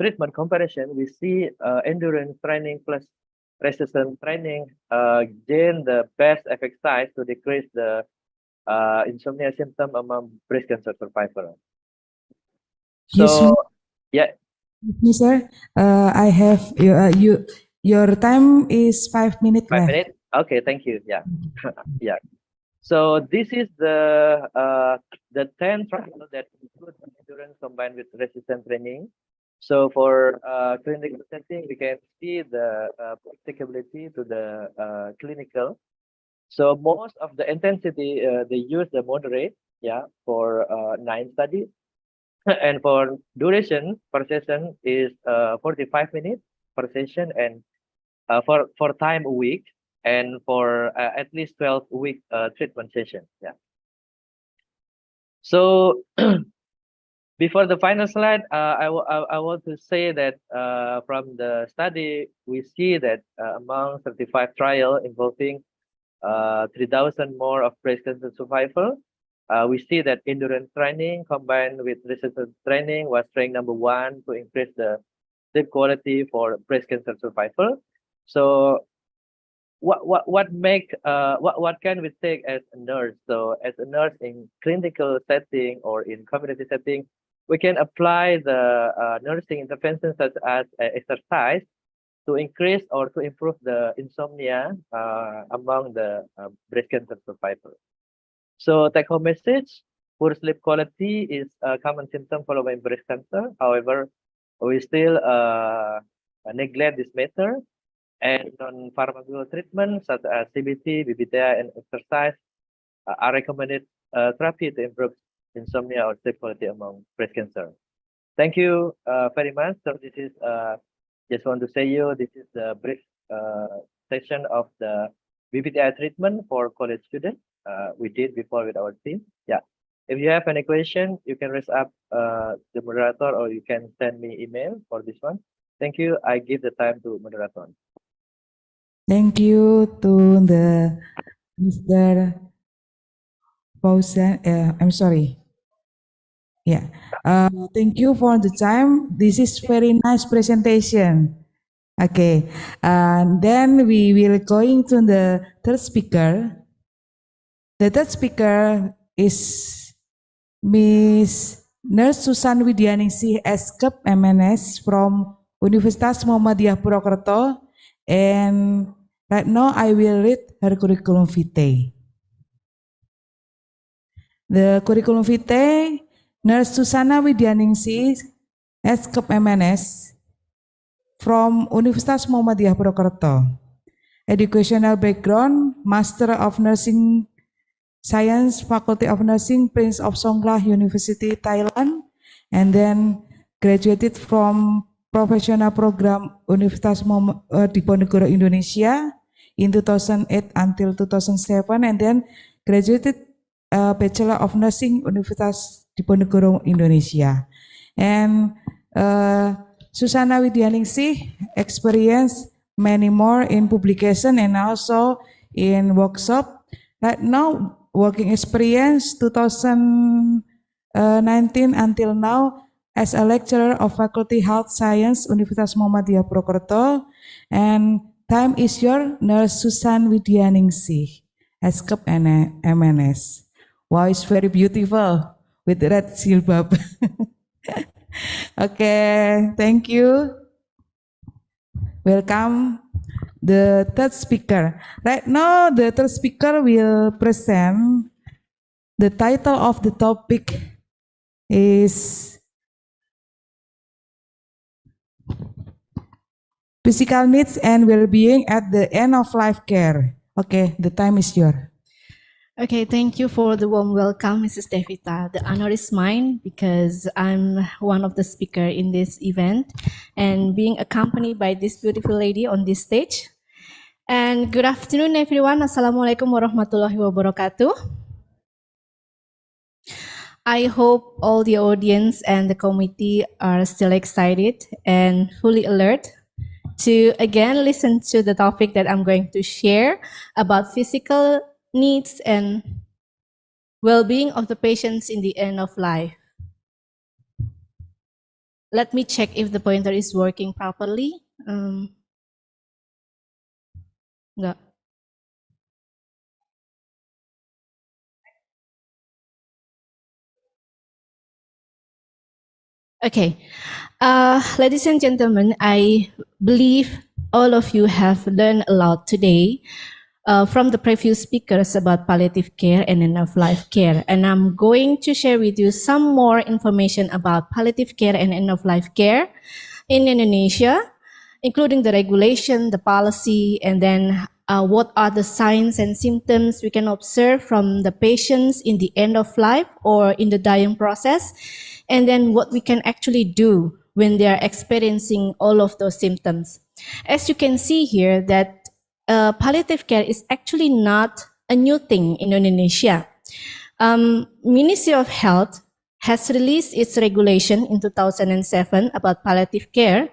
treatment comparison, we see endurance training plus resistance training gain the best effect size to decrease the insomnia symptom among breast cancer survivors. So, yeah. Sir, I have your time is 5 minutes 5 left. minutes? Okay, thank you. Yeah. Yeah. So this is the 10 trials that include endurance combined with resistance training. So for clinical setting, we can see the applicability to the clinical. So most of the intensity, they use the moderate, yeah, for 9 studies. And for duration per session is 45 minutes per session, and for time a week, and for at least 12-week treatment session. Yeah. So before the final slide, I want to say that from the study, we see that among 35 trials involving 3,000 more of breast cancer survivors, we see that endurance training combined with resistance training was ranked #1 to increase the sleep quality for breast cancer survivors. So what can we take as a nurse? So as a nurse in clinical setting or in community setting, we can apply the nursing interventions such as exercise to increase or to improve the insomnia among the breast cancer survivors. So take home message: poor sleep quality is a common symptom following breast cancer. However, we still neglect this matter. And non-pharmacological treatment such as CBT, BBTI, and exercise are recommended therapy to improve insomnia or sleep quality among breast cancer. Thank you very much. So this is just want to say you this is the brief session of the BBTI treatment for college students. We did before with our team. Yeah. If you have any question, you can raise up the moderator, or you can send me email for this one. Thank you. I give the time to moderator. Thank you to the Mr. Pausan. I'm sorry. Yeah. Thank you for the time. This is very nice presentation. Okay, and then we will going to the third speaker. The third speaker is Miss Nurse Susan Widyaningsih SKEP MNS from Universitas Muhammadiyah Purwokerto, and right now I will read her curriculum vitae. The curriculum vitae, Nurse Susana Widyaningsih SKEP MNS from Universitas Muhammadiyah Purwokerto. Educational background, Master of Nursing Science, Faculty of Nursing, Prince of Songkla University, Thailand, and then graduated from Professional Program Universitas Diponegoro, Indonesia in 2008 until 2007, and then graduated Bachelor of Nursing Universitas Diponegoro, Indonesia. And Susana Widyaningsih experienced many more in publication and also in workshop. Right now, working experience 2019 until now as a lecturer of Faculty Health Science Universitas Muhammadiyah Purwokerto. And time is your Nurse Susan Widyaningsih, SKEP MNS. Wow, it's very beautiful with red silbab. Okay, thank you. Welcome the third speaker. Right now, the third speaker will present. The title of the topic is Physical Needs and Well-Being at the End of Life Care. Okay, the time is yours. Okay, thank you for the warm welcome, Mrs. Devita. The honor is mine because I'm one of the speakers in this event and being accompanied by this beautiful lady on this stage. And good afternoon, everyone. Assalamualaikum warahmatullahi wabarakatuh. I hope all the audience and the committee are still excited and fully alert to again listen to the topic that I'm going to share about physical needs and well-being of the patients in the end of life. Let me check if the pointer is working properly. Enggak. Okay, ladies and gentlemen, I believe all of you have learned a lot today from the previous speakers about palliative care and end-of-life care. And I'm going to share with you some more information about palliative care and end-of-life care in Indonesia, including the regulation, the policy, and then what are the signs and symptoms we can observe from the patients in the end of life or in the dying process, and then what we can actually do when they are experiencing all of those symptoms. As you can see here that palliative care is actually not a new thing in Indonesia. Ministry of Health has released its regulation in 2007 about palliative care,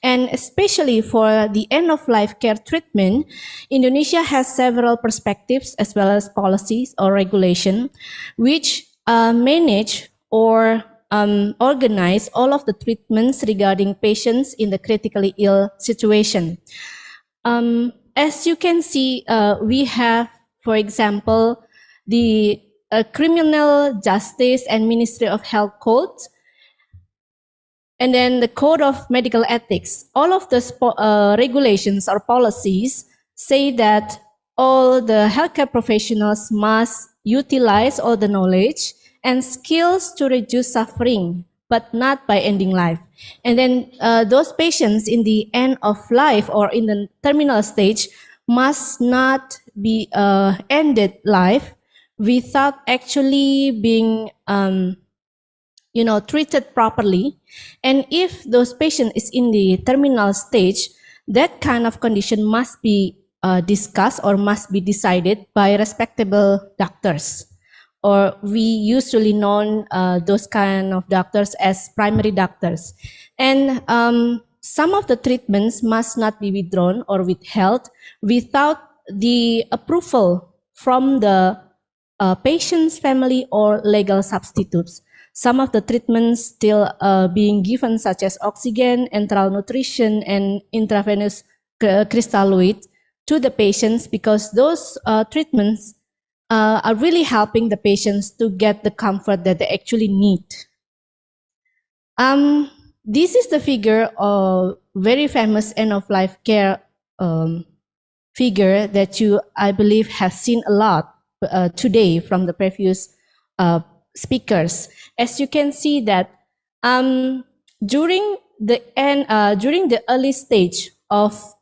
and especially for the end-of-life care treatment, Indonesia has several perspectives as well as policies or regulation which manage or organize all of the treatments regarding patients in the critically ill situation. As you can see, we have, for example, the Criminal Justice and Ministry of Health Code, and then the Code of Medical Ethics. All of those regulations or policies say that all the healthcare professionals must utilize all the knowledge and skills to reduce suffering, but not by ending life. And then those patients in the end of life or in the terminal stage must not be ended life without actually being treated properly. And if those patient is in the terminal stage, that kind of condition must be discussed or must be decided by respectable doctors. Or we usually know those kind of doctors as primary doctors. And some of the treatments must not be withdrawn or withheld without the approval from the patient's family or legal substitutes. some of the treatments still being given, such as oxygen, enteral nutrition, and intravenous crystalloid to the patients, because those treatments are really helping the patients to get the comfort that they actually need. This is the figure of very famous end-of-life care figure that you, I believe, have seen a lot today from the previous speakers. As you can see that during the early stage of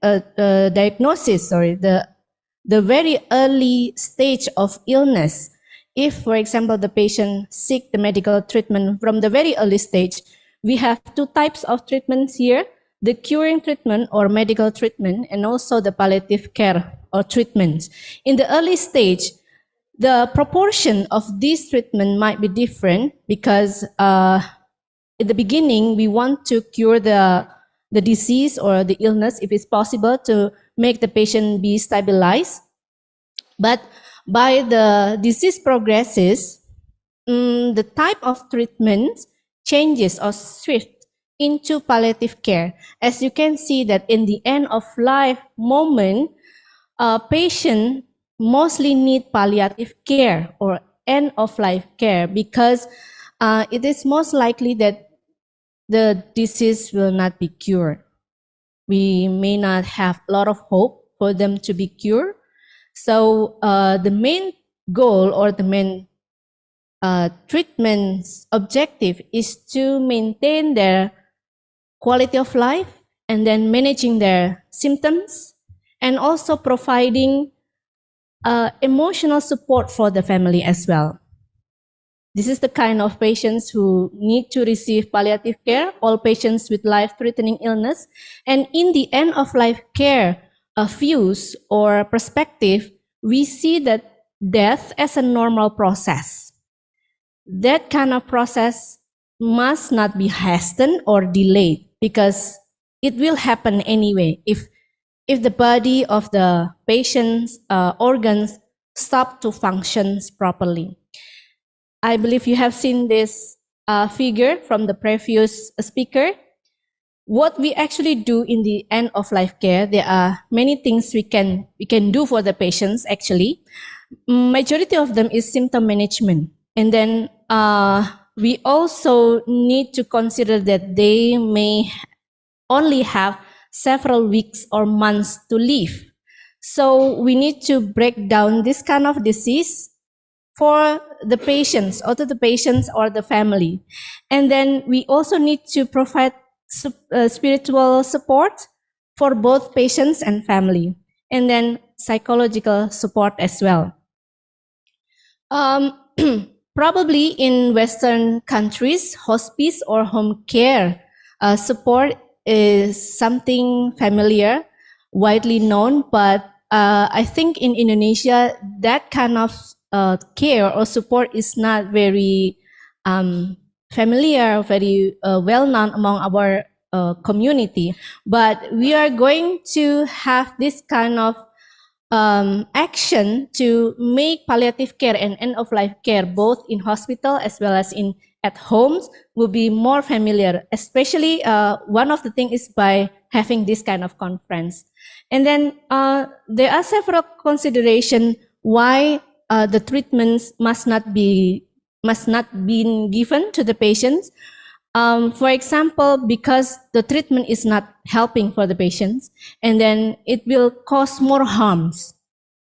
diagnosis, the very early stage of illness, if, for example, the patient seek the medical treatment from the very early stage, we have two types of treatments here: the curing treatment or medical treatment, and also the palliative care or treatments. In the early stage, the proportion of this treatment might be different, because in the beginning, we want to cure the disease or the illness, if it's possible, to make the patient be stabilized. But by the disease progresses, the type of treatment changes or shift into palliative care. As you can see that in the end of life moment, patient mostly need palliative care or end of life care, because it is most likely that the disease will not be cured. We may not have a lot of hope for them to be cured. So the main goal or the main treatment's objective is to maintain their quality of life, and then managing their symptoms, and also providing emotional support for the family as well. This is the kind of patients who need to receive palliative care, all patients with life-threatening illness. And in the end of life care views or perspective, we see that death as a normal process. That kind of process must not be hastened or delayed, because it will happen anyway if the body of the patient's organs stop to function properly. I believe you have seen this figure from the previous speaker. What we actually do in the end of life care, there are many things we can do for the patients. Actually, majority of them is symptom management, and then we also need to consider that they may only have several weeks or months to live. So we need to break down this kind of disease for the patients, or to the patients or the family. And then we also need to provide spiritual support for both patients and family, and then psychological support as well. Probably in Western countries, hospice or home care support is something familiar, widely known, but I think in Indonesia, that kind of care or support is not very familiar, very well known among our community. But we are going to have this kind of action to make palliative care and end-of-life care, both in hospital as well as at homes, will be more familiar. Especially one of the things is by having this kind of conference. And then there are several considerations why the treatments must not be given to the patients. For example, because the treatment is not helping for the patients, and then it will cause more harms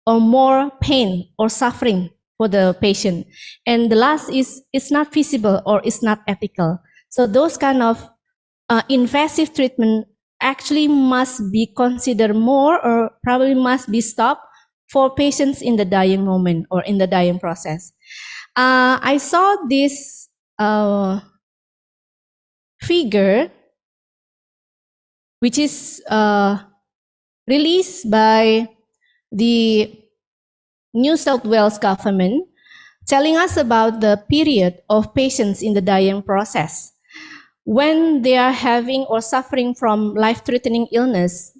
or more pain or suffering for the patient. And the last is it's not feasible or it's not ethical. So those kind of invasive treatment actually must be considered more, or probably must be stopped for patients in the dying moment or in the dying process. I saw this figure, which is released by the New South Wales government, telling us about the period of patients in the dying process. When they are having or suffering from life-threatening illness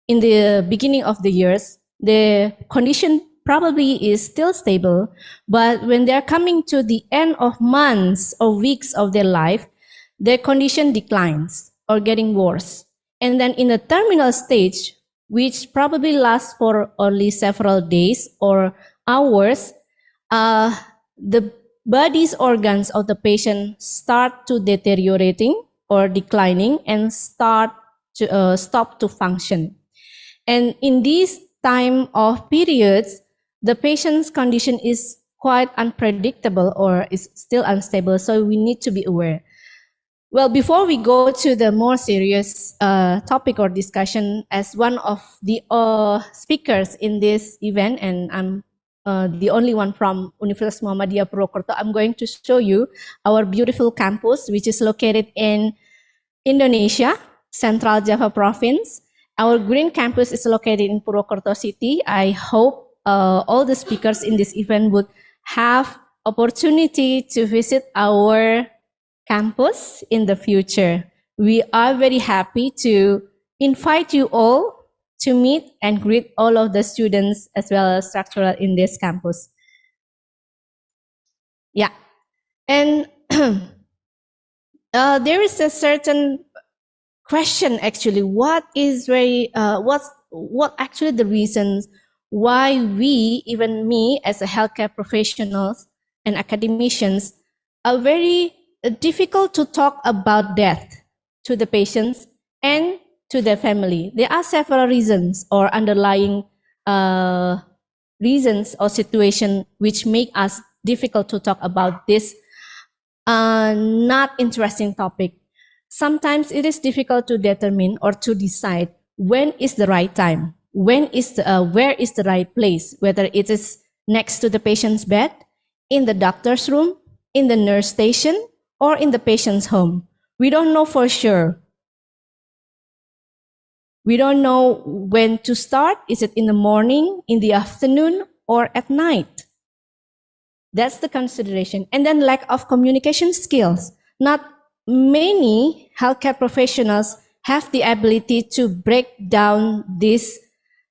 in the beginning of the years, the condition probably is still stable, but when they're coming to the end of months or weeks of their life, their condition declines or getting worse. And then in the terminal stage, which probably lasts for only several days or hours, the body's organs of the patient start to deteriorating or declining and stop to function. And in these time of periods, the patient's condition is quite unpredictable or is still unstable, so we need to be aware. Well, before we go to the more serious topic or discussion, as one of the speakers in this event, and I'm the only one from Universitas Muhammadiyah Purwokerto, I'm going to show you our beautiful campus, which is located in Indonesia, Central Java Province. Our green campus is located in Purwokerto City. I hope all the speakers in this event would have opportunity to visit our campus in the future. We are very happy to invite you all to meet and greet all of the students as well as structural in this campus. Yeah, and there is a certain question actually. What actually the reasons why we, even me as a healthcare professionals and academicians, are very difficult to talk about death to the patients and to their family. There are several reasons or underlying reasons or situation which make us difficult to talk about this not interesting topic. Sometimes it is difficult to determine or to decide when is the right time, where is the right place, whether it is next to the patient's bed, in the doctor's room, in the nurse station, or in the patient's home. We don't know for sure. We don't know when to start. Is it in the morning, in the afternoon, or at night? That's the consideration. And then lack of communication skills. Not many healthcare professionals have the ability to break down this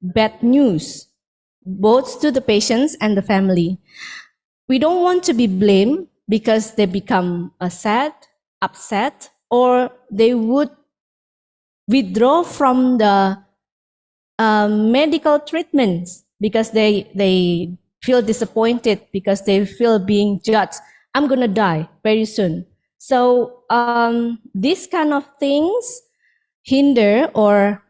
bad news, both to the patients and the family. We don't want to be blamed because they become sad, upset, or they would withdraw from the medical treatments because they feel disappointed, because they feel being judged. I'm gonna die very soon. So these kind of things hinder or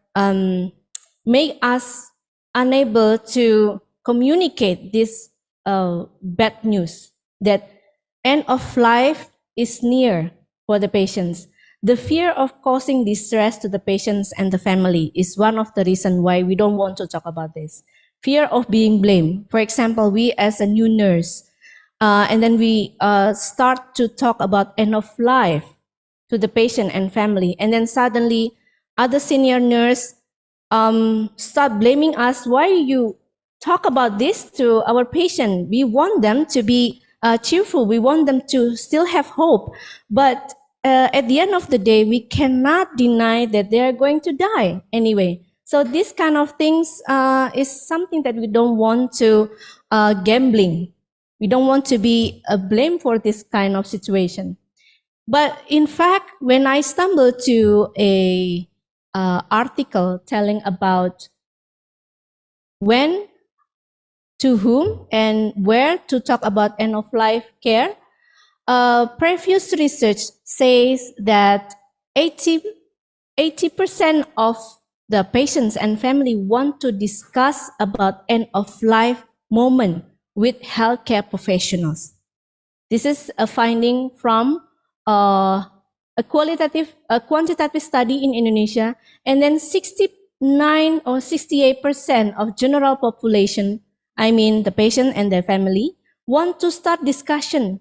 make us unable to communicate this bad news that end of life is near for the patients. The fear of causing distress to the patients and the family is one of the reasons why we don't want to talk about this. Fear of being blamed. For example, we as a new nurse, and then we start to talk about end of life to the patient and family, and then suddenly other senior nurse start blaming us. Why you talk about this to our patient? We want them to be cheerful. We want them to still have hope. But at the end of the day, we cannot deny that they are going to die anyway. So this kind of things is something that we don't want to gambling. We don't want to be blamed for this kind of situation. But in fact, when I stumbled to a article telling about when, to whom, and where to talk about end-of-life care, previous research says that 80% of the patients and family want to discuss about end-of-life moment with healthcare professionals. This is a finding from a quantitative study in Indonesia, and then 69 or 68% of general population, I mean the patient and their family, want to start discussion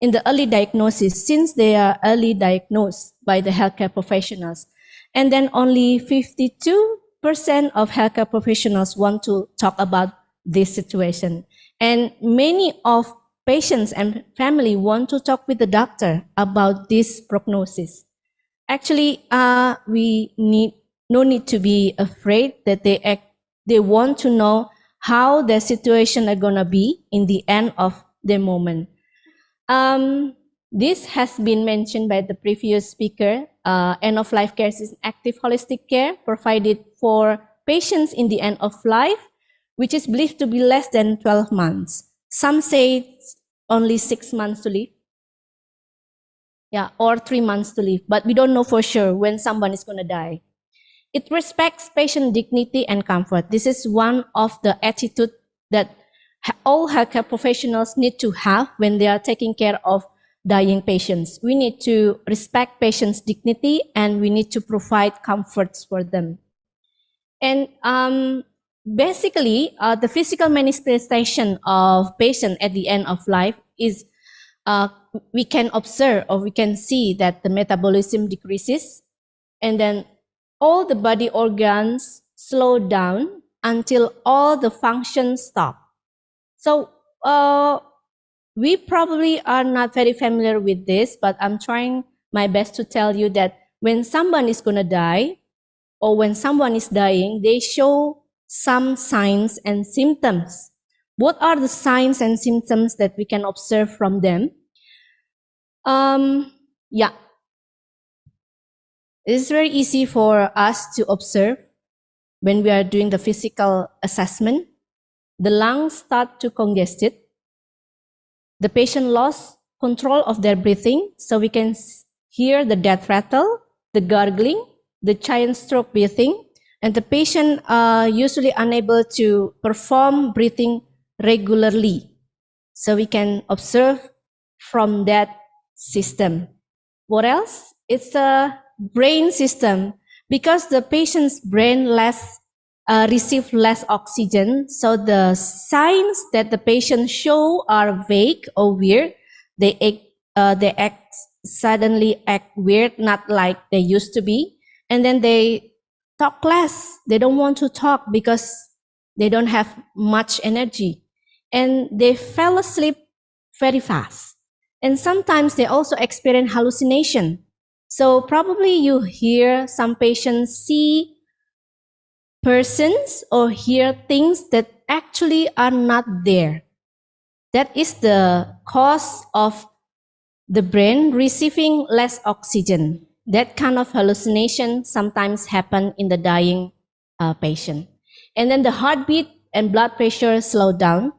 in the early diagnosis since they are early diagnosed by the healthcare professionals. And then only 52% of healthcare professionals want to talk about this situation. And many of patients and family want to talk with the doctor about this prognosis. Actually, we no need to be afraid that they want to know how the situation are gonna be in the end of the moment. This has been mentioned by the previous speaker. End-of-life care is active holistic care provided for patients in the end of life, which is believed to be less than 12 months. Some say it's only 6 months to live. Yeah, or 3 months to live, but we don't know for sure when someone is going to die. It respects patient dignity and comfort. This is one of the attitude that all healthcare professionals need to have when they are taking care of dying patients. We need to respect patients' dignity and we need to provide comforts for them. And basically, the physical manifestation of patient at the end of life is we can observe or we can see that the metabolism decreases and then all the body organs slow down until all the functions stop. So we probably are not very familiar with this, but I'm trying my best to tell you that when someone is going to die or when someone is dying, they show some signs and symptoms. What are the signs and symptoms that we can observe from them? Yeah, it's very easy for us to observe when we are doing the physical assessment. The lungs start to congested. The patient lost control of their breathing, so we can hear the death rattle, the gargling, the giant stroke breathing, and the patient usually unable to perform breathing regularly. So we can observe from that system. What else? It's a brain system because the patient's brain receive less oxygen. So the signs that the patient show are vague or weird. They suddenly act weird, not like they used to be. And then they talk less. They don't want to talk because they don't have much energy. And they fell asleep very fast. And sometimes they also experience hallucination. So probably you hear some patients see persons or hear things that actually are not there. That is the cause of the brain receiving less oxygen. That kind of hallucination sometimes happen in the dying patient. And then the heartbeat and blood pressure slow down.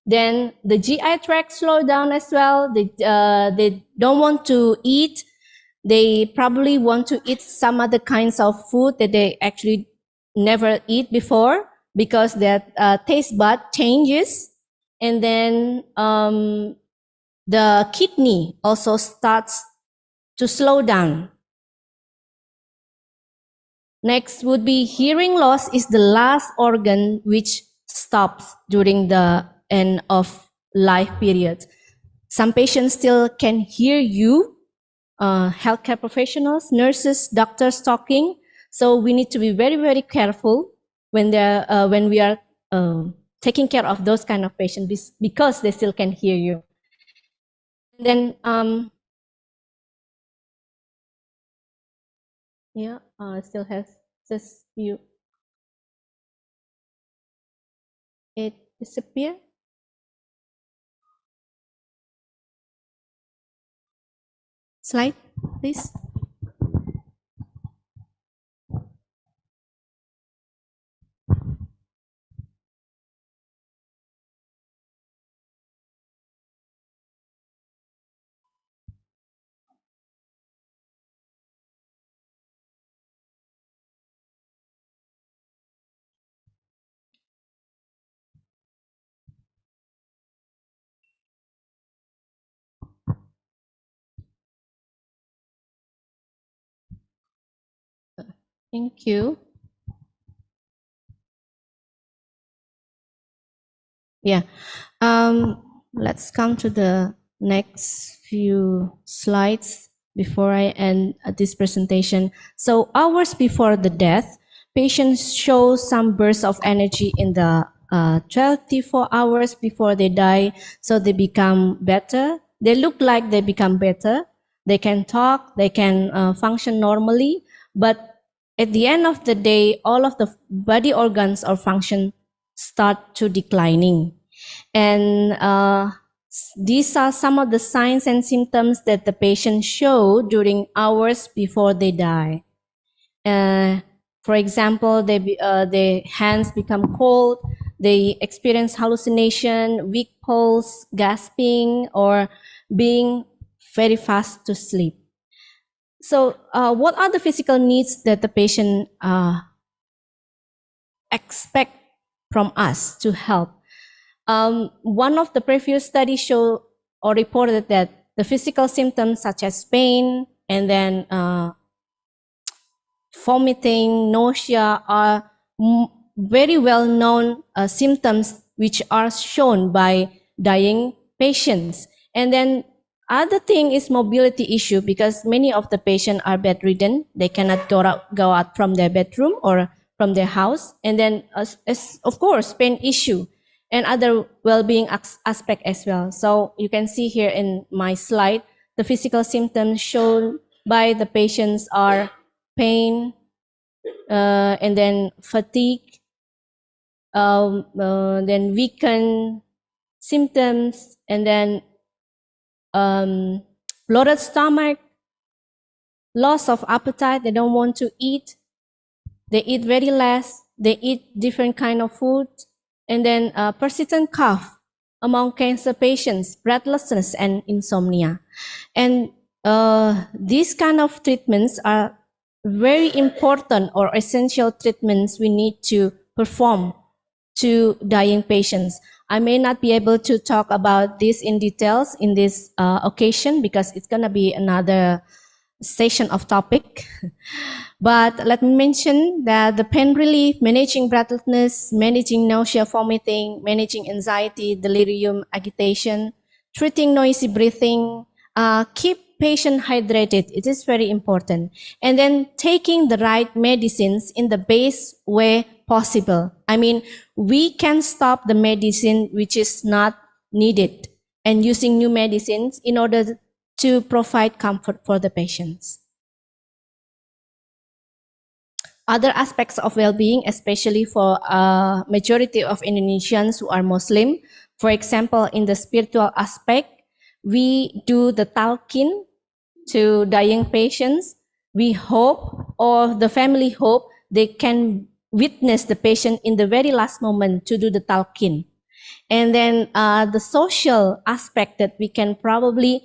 Then the GI tract slow down as well. They don't want to eat. They probably want to eat some other kinds of food that they actually never eat before because their taste bud changes. And then the kidney also starts to slow down. Next would be hearing loss is the last organ which stops during the end of life period. Some patients still can hear you, healthcare professionals, nurses, doctors talking. So we need to be very, very careful when we are taking care of those kind of patients because they still can hear you. Then yeah, still has this view. It disappear. Slide, please. Thank you. Yeah. Let's come to the next few slides before I end this presentation. So hours before the death, patients show some bursts of energy in the 24 hours before they die. So they become better. They look like they become better. They can talk, they can function normally. But at the end of the day, all of the body organs or function start to declining. And these are some of the signs and symptoms that the patient show during hours before they die. For example, their hands become cold, they experience hallucination, weak pulse, gasping, or being very fast to sleep. So what are the physical needs that the patient expect from us to help? One of the previous studies showed or reported that the physical symptoms such as pain and then vomiting, nausea are very well-known symptoms which are shown by dying patients. And then other thing is mobility issue, because many of the patients are bedridden. They cannot go out from their bedroom or from their house. And then of course, pain issue and other well-being aspect as well. So you can see here in my slide, the physical symptoms shown by the patients are pain, and then fatigue, then weakened symptoms, and then bloated stomach, loss of appetite, they don't want to eat, they eat very less, they eat different kind of food, and then persistent cough among cancer patients, breathlessness, and insomnia. And these kind of treatments are very important or essential treatments we need to perform to dying patients. I may not be able to talk about this in details in this occasion because it's going to be another session of topic. But let me mention that the pain relief, managing breathlessness, managing nausea, vomiting, managing anxiety, delirium, agitation, treating noisy breathing, keep patient hydrated. It is very important. And then taking the right medicines in the best way possible. I mean, we can stop the medicine which is not needed and using new medicines in order to provide comfort for the patients. Other aspects of well-being, especially for a majority of Indonesians who are Muslim, for example, in the spiritual aspect, we do the talqin to dying patients. We hope, or the family hope, they can witness the patient in the very last moment to do the talqin. And then the social aspect that we can probably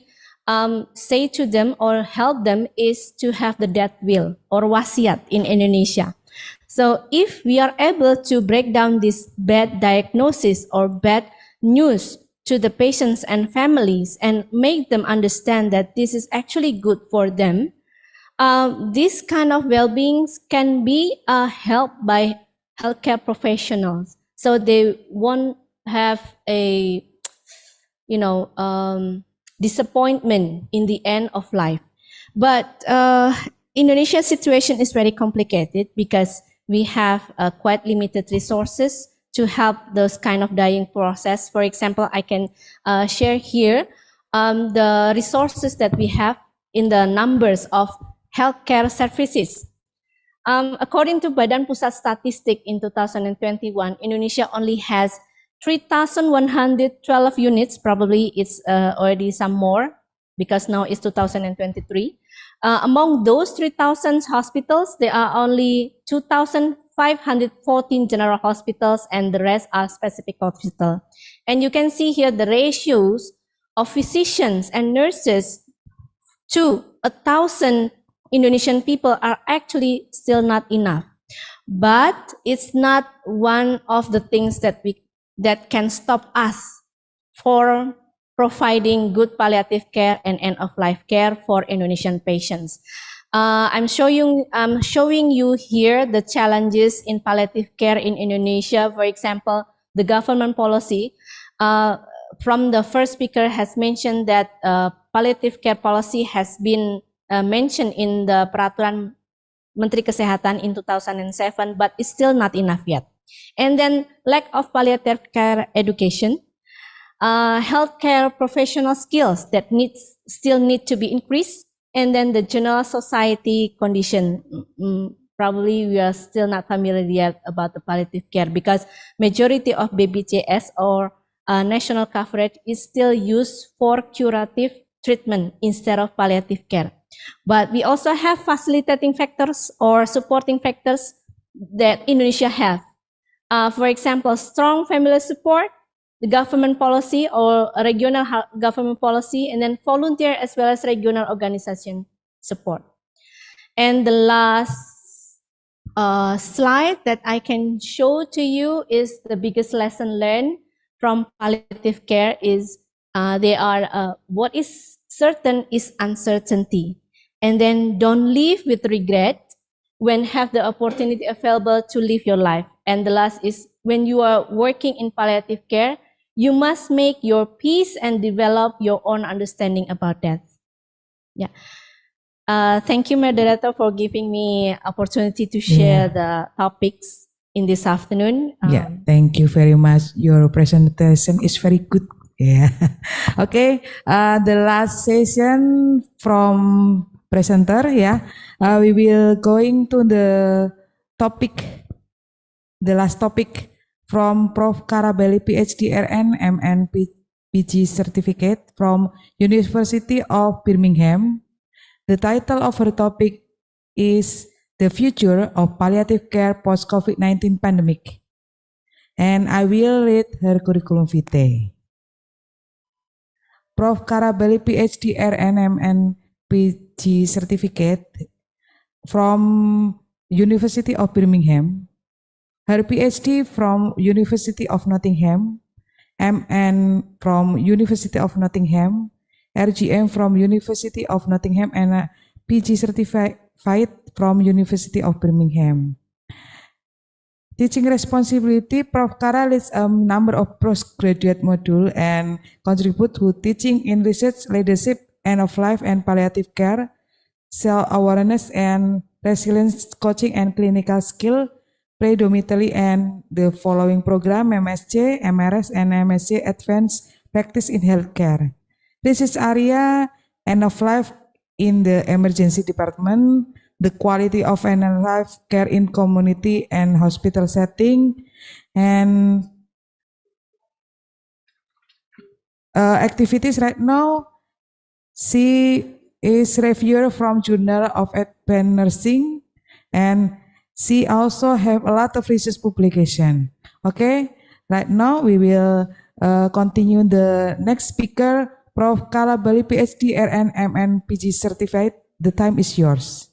say to them or help them is to have the death will or wasiat in Indonesia. So if we are able to break down this bad diagnosis or bad news to the patients and families and make them understand that this is actually good for them, this kind of well-being can be helped by healthcare professionals. So they won't have a, disappointment in the end of life. But Indonesia's situation is very complicated because we have quite limited resources to help those kind of dying process. For example, I can share here the resources that we have in the numbers of healthcare services. According to Badan Pusat Statistik in 2021, Indonesia only has 3,112 units. Probably it's already some more because now it's 2023. Among those 3,000 hospitals, there are only 2,514 general hospitals and the rest are specific hospitals. And you can see here the ratios of physicians and nurses to 1,000 Indonesian people are actually still not enough. But it's not one of the things that can stop us for providing good palliative care and end-of-life care for Indonesian patients. I'm showing you here the challenges in palliative care in Indonesia. For example, the government policy. From the first speaker has mentioned that palliative care policy has been mentioned in the Peraturan Menteri Kesehatan in 2007, but it's still not enough yet. And then lack of palliative care education, healthcare professional skills that still need to be increased, and then the general society condition. probably we are still not familiar yet about the palliative care, because majority of BPJS or national coverage is still used for curative treatment instead of palliative care. But we also have facilitating factors or supporting factors that Indonesia have. For example, strong family support, the government policy or regional government policy, and then volunteer as well as regional organization support. And the last slide that I can show to you is the biggest lesson learned from palliative care is what is certain is uncertainty. And then don't live with regret when have the opportunity available to live your life. And the last is when you are working in palliative care, you must make your peace and develop your own understanding about death. Yeah. Thank you, moderator, for giving me opportunity to share the topics in this afternoon. Yeah, thank you very much. Your presentation is very good. Yeah. Okay. The last session from presenter. Yeah. We will going to the topic. The last topic from Prof. Karabelli, PhD, RN, MN, PG certificate from University of Birmingham. The title of her topic is The Future of Palliative Care Post-COVID-19 Pandemic. And I will read her curriculum vitae. Prof. Karabelli, PhD, RN, MN, PG certificate from University of Birmingham. Her PhD from University of Nottingham, MN from University of Nottingham, RGM from University of Nottingham, and PG certified from University of Birmingham. Teaching responsibility, Prof. Kara leads a number of postgraduate modules and contribute to teaching in research, leadership, end-of-life and palliative care, self-awareness and resilience coaching and clinical skill, predominantly and the following program, MSc, MRS, and MSc Advanced Practice in Healthcare. Research area, end of life in the emergency department, the quality of end of life care in community and hospital setting, and activities right now. She is reviewer from Journal of Advanced Nursing, and she also have a lot of research publication. Okay, right now we will continue the next speaker, Prof. Karabelli, PhD, RN, MN, PG certified. The time is yours.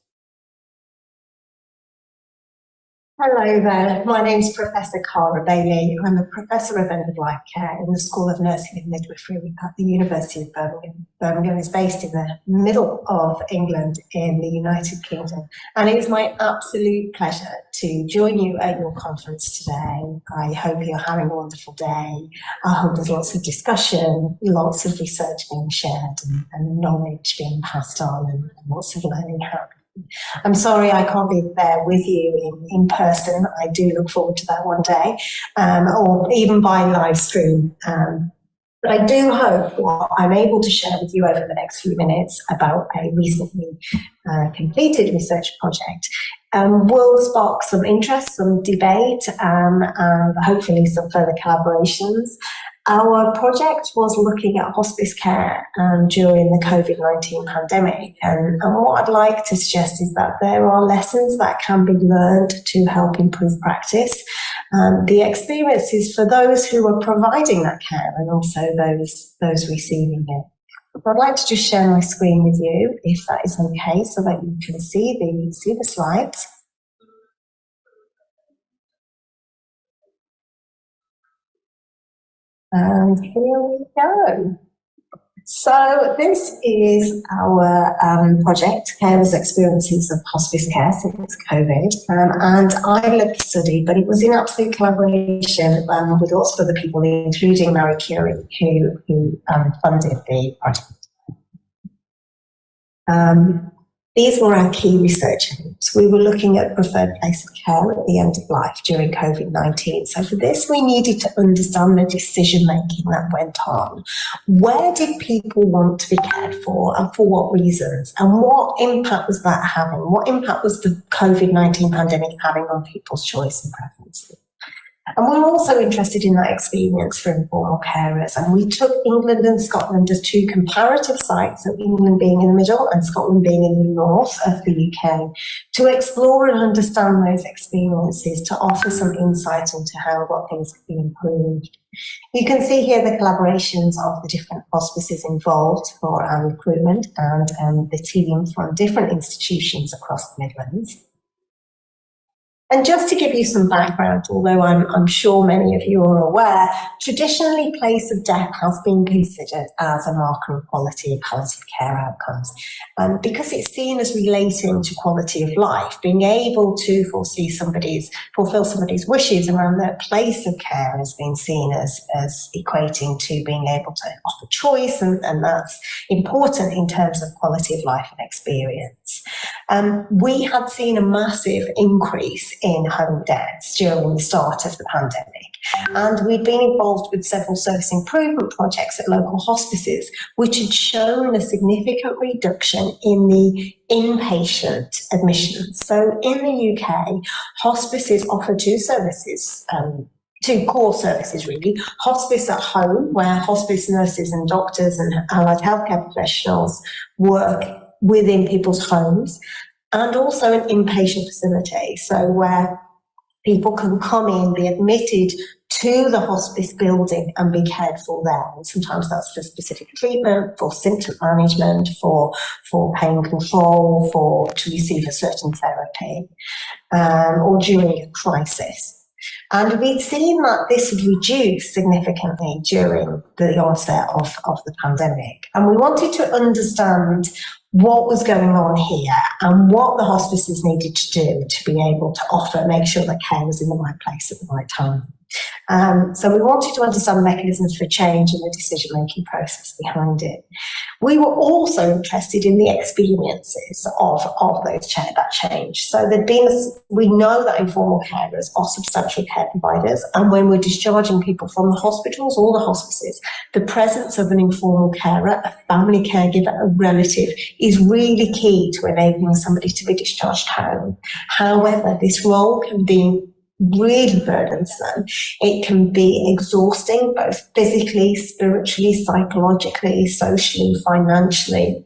Hello there, my name is Professor Cara Bailey. I'm a Professor of End-of-Life Care in the School of Nursing and Midwifery at the University of Birmingham. Birmingham is based in the middle of England in the United Kingdom, and it is my absolute pleasure to join you at your conference today. I hope you're having a wonderful day. I hope there's lots of discussion, lots of research being shared and knowledge being passed on and lots of learning happening. I'm sorry I can't be there with you in person. I do look forward to that one day, or even by live stream. But I do hope what I'm able to share with you over the next few minutes about a recently completed research project will spark some interest, some debate, and hopefully some further collaborations. Our project was looking at hospice care during the COVID-19 pandemic, and what I'd like to suggest is that there are lessons that can be learned to help improve practice. The experiences for those who are providing that care and also those receiving it. I'd like to just share my screen with you, if that is okay, so that you can see the slides. And here we go. So this is our project, Carers' Experiences of Hospice Care since COVID. And I led the study, but it was in absolute collaboration with lots of other people, including Marie Curie, who funded the project. These were our key research aims. We were looking at preferred place of care at the end of life during COVID-19. So for this, we needed to understand the decision-making that went on. Where did people want to be cared for and for what reasons? And what impact was that having? What impact was the COVID-19 pandemic having on people's choice and preferences? And we're also interested in that experience for informal carers. And we took England and Scotland as two comparative sites, so England being in the middle and Scotland being in the north of the UK, to explore and understand those experiences, to offer some insight into what things could be improved. You can see here the collaborations of the different hospices involved for our recruitment and the team from different institutions across the Midlands. And just to give you some background, although I'm sure many of you are aware, traditionally place of death has been considered as a marker of quality of palliative care outcomes. Because it's seen as relating to quality of life, being able to fulfill somebody's wishes around their place of care has been seen as equating to being able to offer choice, and that's important in terms of quality of life and experience. We had seen a massive increase in home deaths during the start of the pandemic, and we'd been involved with several service improvement projects at local hospices, which had shown a significant reduction in the inpatient admissions. So in the UK, hospices offer two services, two core services really: hospice at home, where hospice nurses and doctors and allied healthcare professionals work within people's homes, and also an inpatient facility, so where people can come in, be admitted to the hospice building and be cared for there. And sometimes that's for specific treatment, for symptom management, for pain control, to receive a certain therapy, or during a crisis. And we'd seen that this had reduced significantly during the onset of the pandemic. And we wanted to understand what was going on here and what the hospices needed to do to be able to make sure that care was in the right place at the right time. So we wanted to understand the mechanisms for change and the decision-making process behind it. We were also interested in the experiences of that change. So we know that informal carers are substantial care providers, and when we're discharging people from the hospitals or the hospices, the presence of an informal carer, a family caregiver, a relative, is really key to enabling somebody to be discharged home. However, this role can be really burdensome. It can be exhausting, both physically, spiritually, psychologically, socially, financially.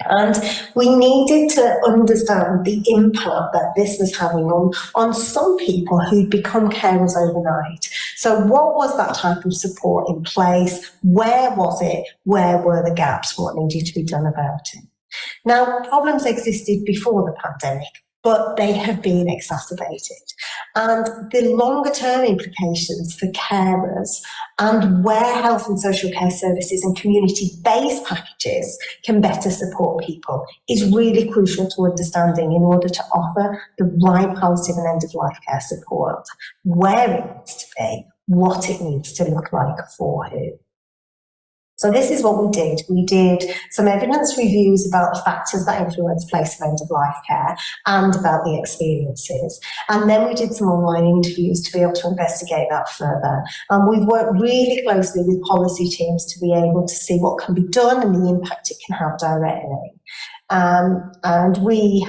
And we needed to understand the impact that this was having on some people who'd become carers overnight. So what was that type of support in place? Where was it? Where were the gaps? What needed to be done about it? Now, problems existed before the pandemic, but they have been exacerbated. And the longer term implications for carers and where health and social care services and community-based packages can better support people is really crucial to understanding in order to offer the right palliative and end-of-life care support, where it needs to be, what it needs to look like for who. So this is what we did. We did some evidence reviews about the factors that influence place of end-of-life care and about the experiences. And then we did some online interviews to be able to investigate that further. And we've worked really closely with policy teams to be able to see what can be done and the impact it can have directly. And we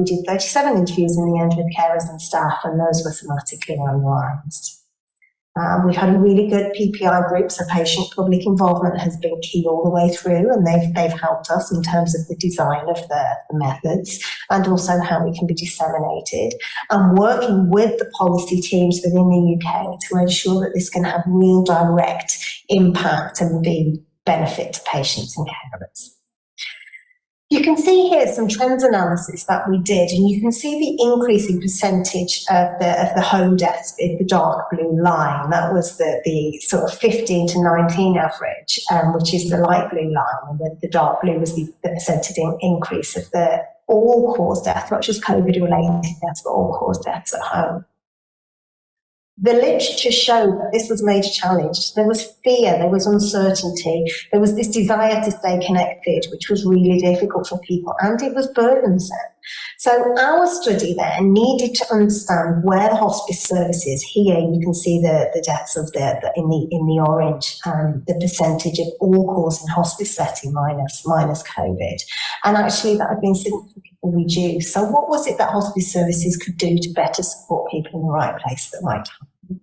did 37 interviews in the end with carers and staff, and those were thematically analysed. We've had a really good PPI group, so patient public involvement has been key all the way through, and they've helped us in terms of the design of the methods and also how we can be disseminated, and working with the policy teams within the UK to ensure that this can have real direct impact and be benefit to patients and carers. You can see here some trends analysis that we did, and you can see the increasing percentage of the home deaths in the dark blue line. That was the sort of 15 to 19 average, which is the light blue line, and the dark blue was the percentage increase of the all-cause death, not just COVID-related deaths, but all-cause deaths at home. The literature showed that this was a major challenge. There was fear, there was uncertainty, there was this desire to stay connected, which was really difficult for people, and it was burdensome. So our study then needed to understand where the hospice services, here you can see the deaths of in the orange, the percentage of all cause in hospice setting minus COVID. And actually that had been significantly reduced. So what was it that hospice services could do to better support people in the right place at the right time?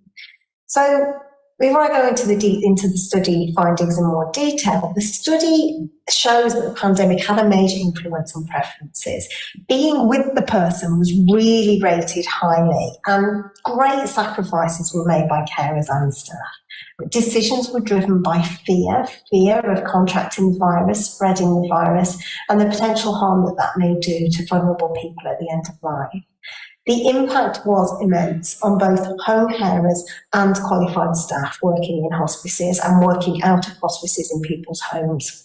So before I go into the study findings in more detail, the study shows that the pandemic had a major influence on preferences. Being with the person was really rated highly, and great sacrifices were made by carers and staff. Decisions were driven by fear of contracting the virus, spreading the virus, and the potential harm that may do to vulnerable people at the end of life. The impact was immense on both home carers and qualified staff working in hospices and working out of hospices in people's homes.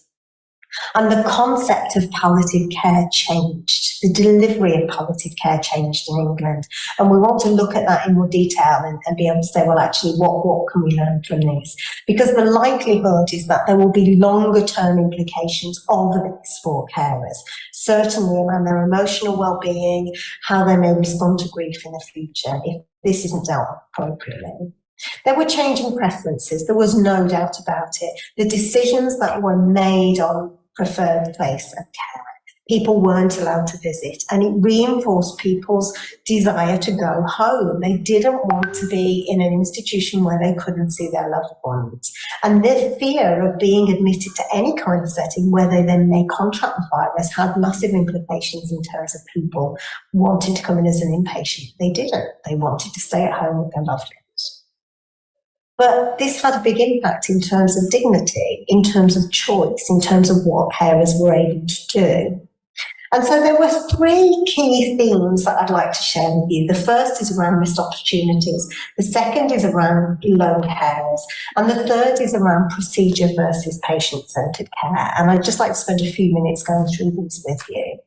And the concept of palliative care changed. The delivery of palliative care changed in England. And we want to look at that in more detail and be able to say, well, actually, what can we learn from this? Because the likelihood is that there will be longer term implications of this for carers, certainly around their emotional well-being, how they may respond to grief in the future if this isn't dealt with appropriately. There were changing preferences, there was no doubt about it. The decisions that were made on preferred place of care, people weren't allowed to visit, and it reinforced people's desire to go home. They didn't want to be in an institution where they couldn't see their loved ones. And their fear of being admitted to any kind of setting where they then may contract the virus had massive implications in terms of people wanting to come in as an inpatient. They didn't. They wanted to stay at home with their loved ones. But this had a big impact in terms of dignity, in terms of choice, in terms of what carers were able to do. And so there were three key themes that I'd like to share with you. The first is around missed opportunities. The second is around lone carers. And the third is around procedure versus patient-centred care. And I'd just like to spend a few minutes going through these with you.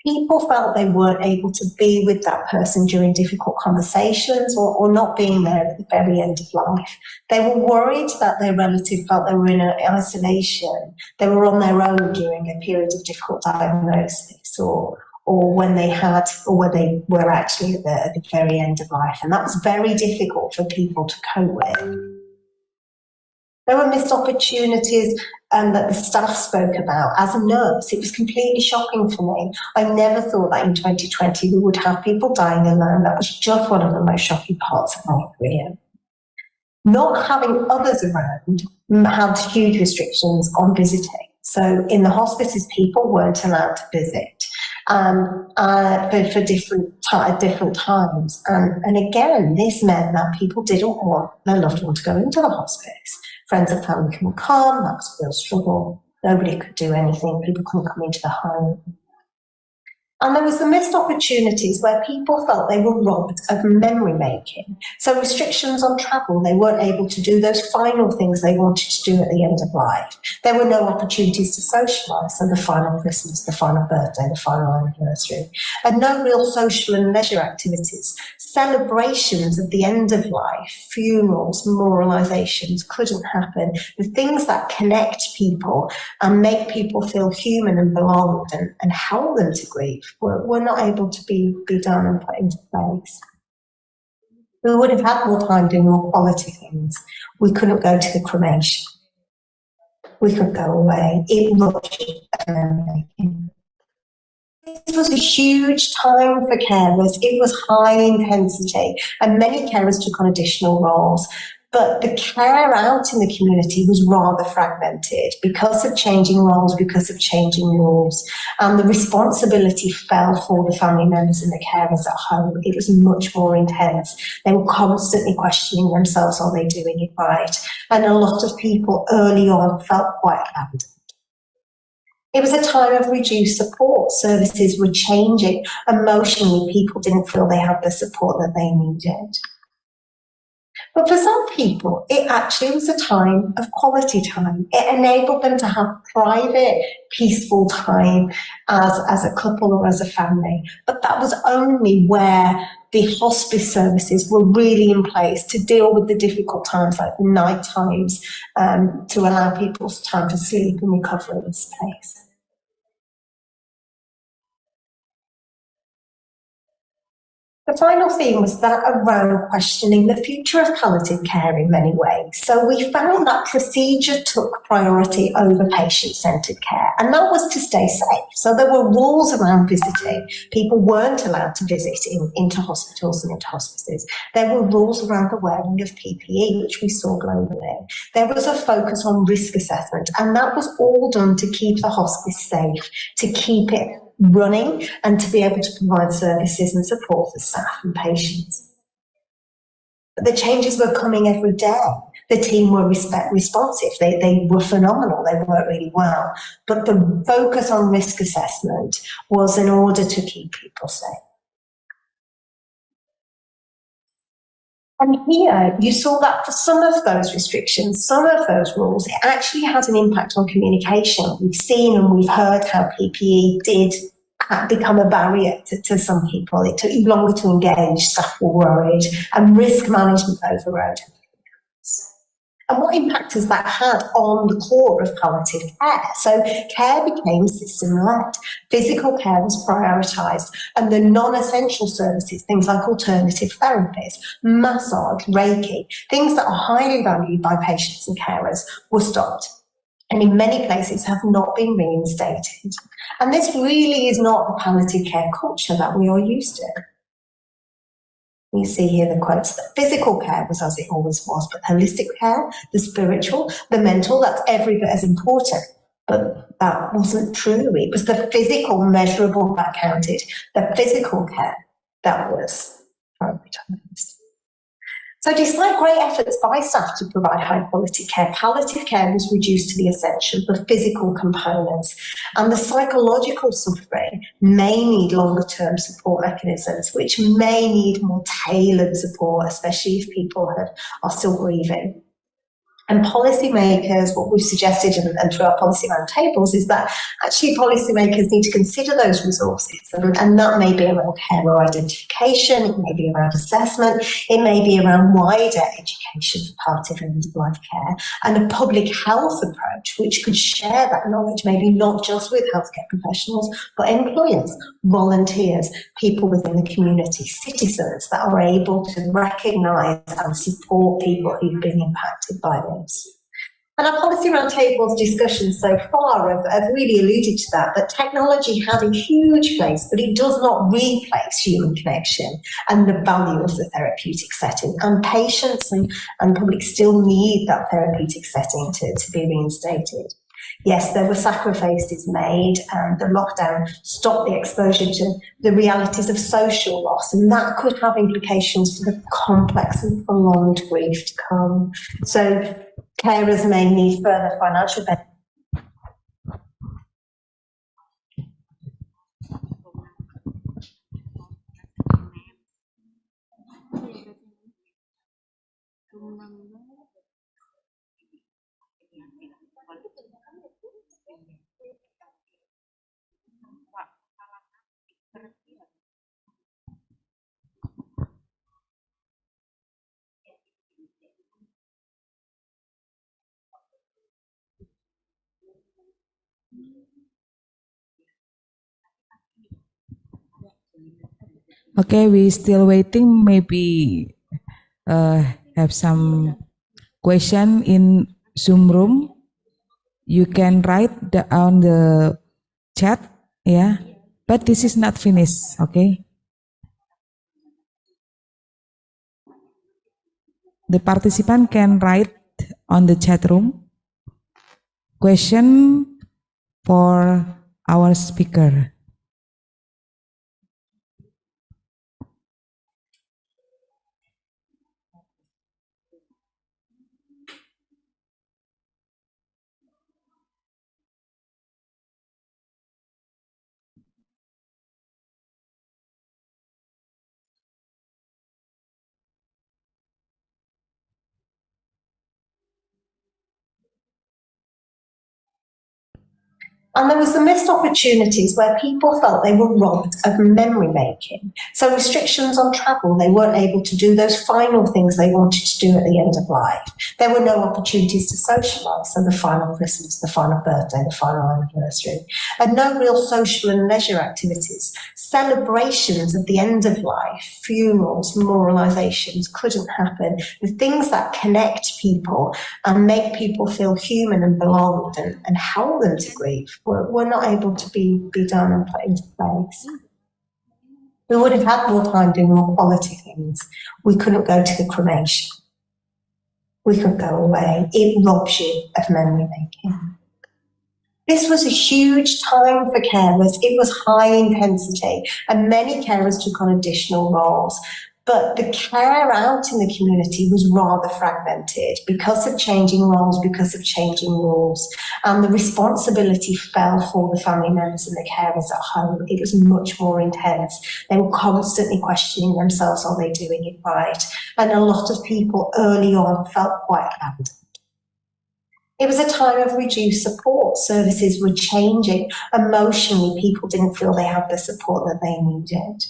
People felt they weren't able to be with that person during difficult conversations or not being there at the very end of life. They were worried that their relative felt they were in isolation. They were on their own during a period of difficult diagnosis or when they were actually at the very end of life. And that was very difficult for people to cope with. There were missed opportunities that the staff spoke about. As a nurse, it was completely shocking for me. I never thought that in 2020 we would have people dying alone. That was just one of the most shocking parts of my career. Not having others around had huge restrictions on visiting. So in the hospices, people weren't allowed to visit for different times. And again, this meant that people didn't want their loved one to go into the hospice. Friends and family couldn't come, that was a real struggle. Nobody could do anything, people couldn't come into the home. And there was the missed opportunities where people felt they were robbed of memory making. So restrictions on travel, they weren't able to do those final things they wanted to do at the end of life. There were no opportunities to socialise, so the final Christmas, the final birthday, the final anniversary, and no real social and leisure activities. Celebrations of the end of life, funerals, memorialisations couldn't happen. The things that connect people and make people feel human and belonged and help them to grieve were not able to be done and put into place. We would have had more time doing more quality things. We couldn't go to the cremation. We could go away. It ruptured. This was a huge time for carers. It was high intensity, and many carers took on additional roles. But the care out in the community was rather fragmented because of changing roles, because of changing rules. And the responsibility fell for the family members and the carers at home. It was much more intense. They were constantly questioning themselves, are they doing it right? And a lot of people early on felt quite abandoned. It was a time of reduced support. Services were changing. Emotionally, people didn't feel they had the support that they needed. But for some people, it actually was a time of quality time. It enabled them to have private, peaceful time as a couple or as a family. But that was only where the hospice services were really in place to deal with the difficult times, like the night times, to allow people's time to sleep and recover in space. The final theme was that around questioning the future of palliative care in many ways. So we found that procedure took priority over patient-centred care, and that was to stay safe. So there were rules around visiting. People weren't allowed to visit into hospitals and into hospices. There were rules around the wearing of PPE, which we saw globally. There was a focus on risk assessment, and that was all done to keep the hospice safe, to keep it running and to be able to provide services and support for staff and patients. But the changes were coming every day. The team were responsive. They were phenomenal. They worked really well. But the focus on risk assessment was in order to keep people safe. And here you saw that for some of those restrictions, some of those rules, it actually had an impact on communication. We've seen and we've heard how PPE did become a barrier to some people. It took longer to engage, staff were worried, and risk management overrode. And what impact has that had on the core of palliative care? So care became system-led. Physical care was prioritised, and the non-essential services, things like alternative therapies, massage, Reiki, things that are highly valued by patients and carers, were stopped, and in many places have not been reinstated. And this really is not the palliative care culture that we are used to. You see here the quotes that physical care was as it always was, but holistic care, the spiritual, the mental, that's every bit as important. But that wasn't true. It was the physical, measurable that counted, the physical care that was prioritised. So despite great efforts by staff to provide high quality care, palliative care was reduced to the essential, the physical components, and the psychological suffering may need longer term support mechanisms, which may need more tailored support, especially if people are still grieving. And policymakers, what we've suggested and through our policy roundtables is that actually policymakers need to consider those resources, and that may be around carer identification, it may be around assessment, it may be around wider education for palliative and end-of-life care, and a public health approach which could share that knowledge, maybe not just with healthcare professionals, but employers, volunteers, people within the community, citizens that are able to recognise and support people who've been impacted by this. And our policy roundtables discussions so far have really alluded to that technology has a huge place, but it does not replace human connection and the value of the therapeutic setting. And patients and public still need that therapeutic setting to be reinstated. Yes, there were sacrifices made, and the lockdown stopped the exposure to the realities of social loss, and that could have implications for the complex and prolonged grief to come. So carers may need further financial benefit. Okay, we still waiting. Maybe have some question in Zoom room. You can write on the chat, yeah. But this is not finished, okay? The participant can write on the chat room question for our speaker. And there was the missed opportunities where people felt they were robbed of memory making. So restrictions on travel, they weren't able to do those final things they wanted to do at the end of life. There were no opportunities to socialise, so the final Christmas, the final birthday, the final anniversary, and no real social and leisure activities. Celebrations at the end of life, funerals, memorialisations couldn't happen. The things that connect people and make people feel human and belonged and help them to grieve were not able to be done and put into place. We would have had more time doing more quality things. We couldn't go to the cremation. We couldn't go away. It robs you of memory making. This was a huge time for carers. It was high intensity, and many carers took on additional roles. But the care out in the community was rather fragmented because of changing roles, because of changing rules. And the responsibility fell for the family members and the carers at home. It was much more intense. They were constantly questioning themselves, are they doing it right? And a lot of people early on felt quite abandoned. It was a time of reduced support. Services were changing. Emotionally, people didn't feel they had the support that they needed.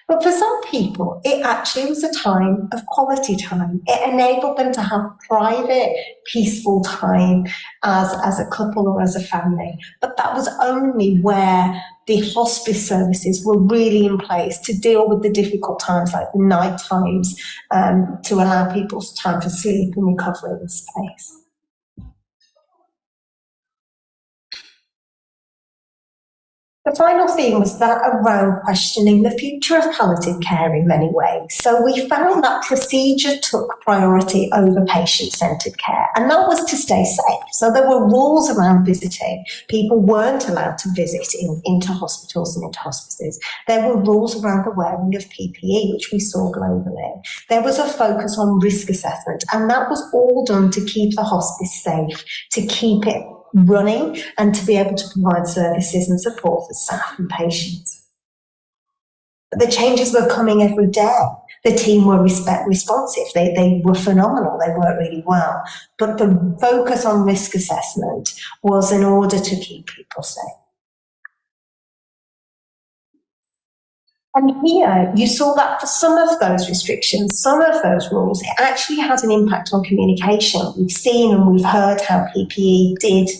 But for some people, it actually was a time of quality time. It enabled them to have private, peaceful time as a couple or as a family. But that was only where the hospice services were really in place to deal with the difficult times like the night times, to allow people's time for sleep and recovery in space. The final theme was that around questioning the future of palliative care in many ways. So we found that procedure took priority over patient-centred care, and that was to stay safe. So there were rules around visiting. People weren't allowed to visit into hospitals and into hospices. There were rules around the wearing of PPE, which we saw globally. There was a focus on risk assessment, and that was all done to keep the hospice safe, to keep it running and to be able to provide services and support for staff and patients. But the changes were coming every day. The team were responsive. They were phenomenal. They worked really well. But the focus on risk assessment was in order to keep people safe. And here you saw that for some of those restrictions, some of those rules, it actually had an impact on communication. We've seen and we've heard how PPE did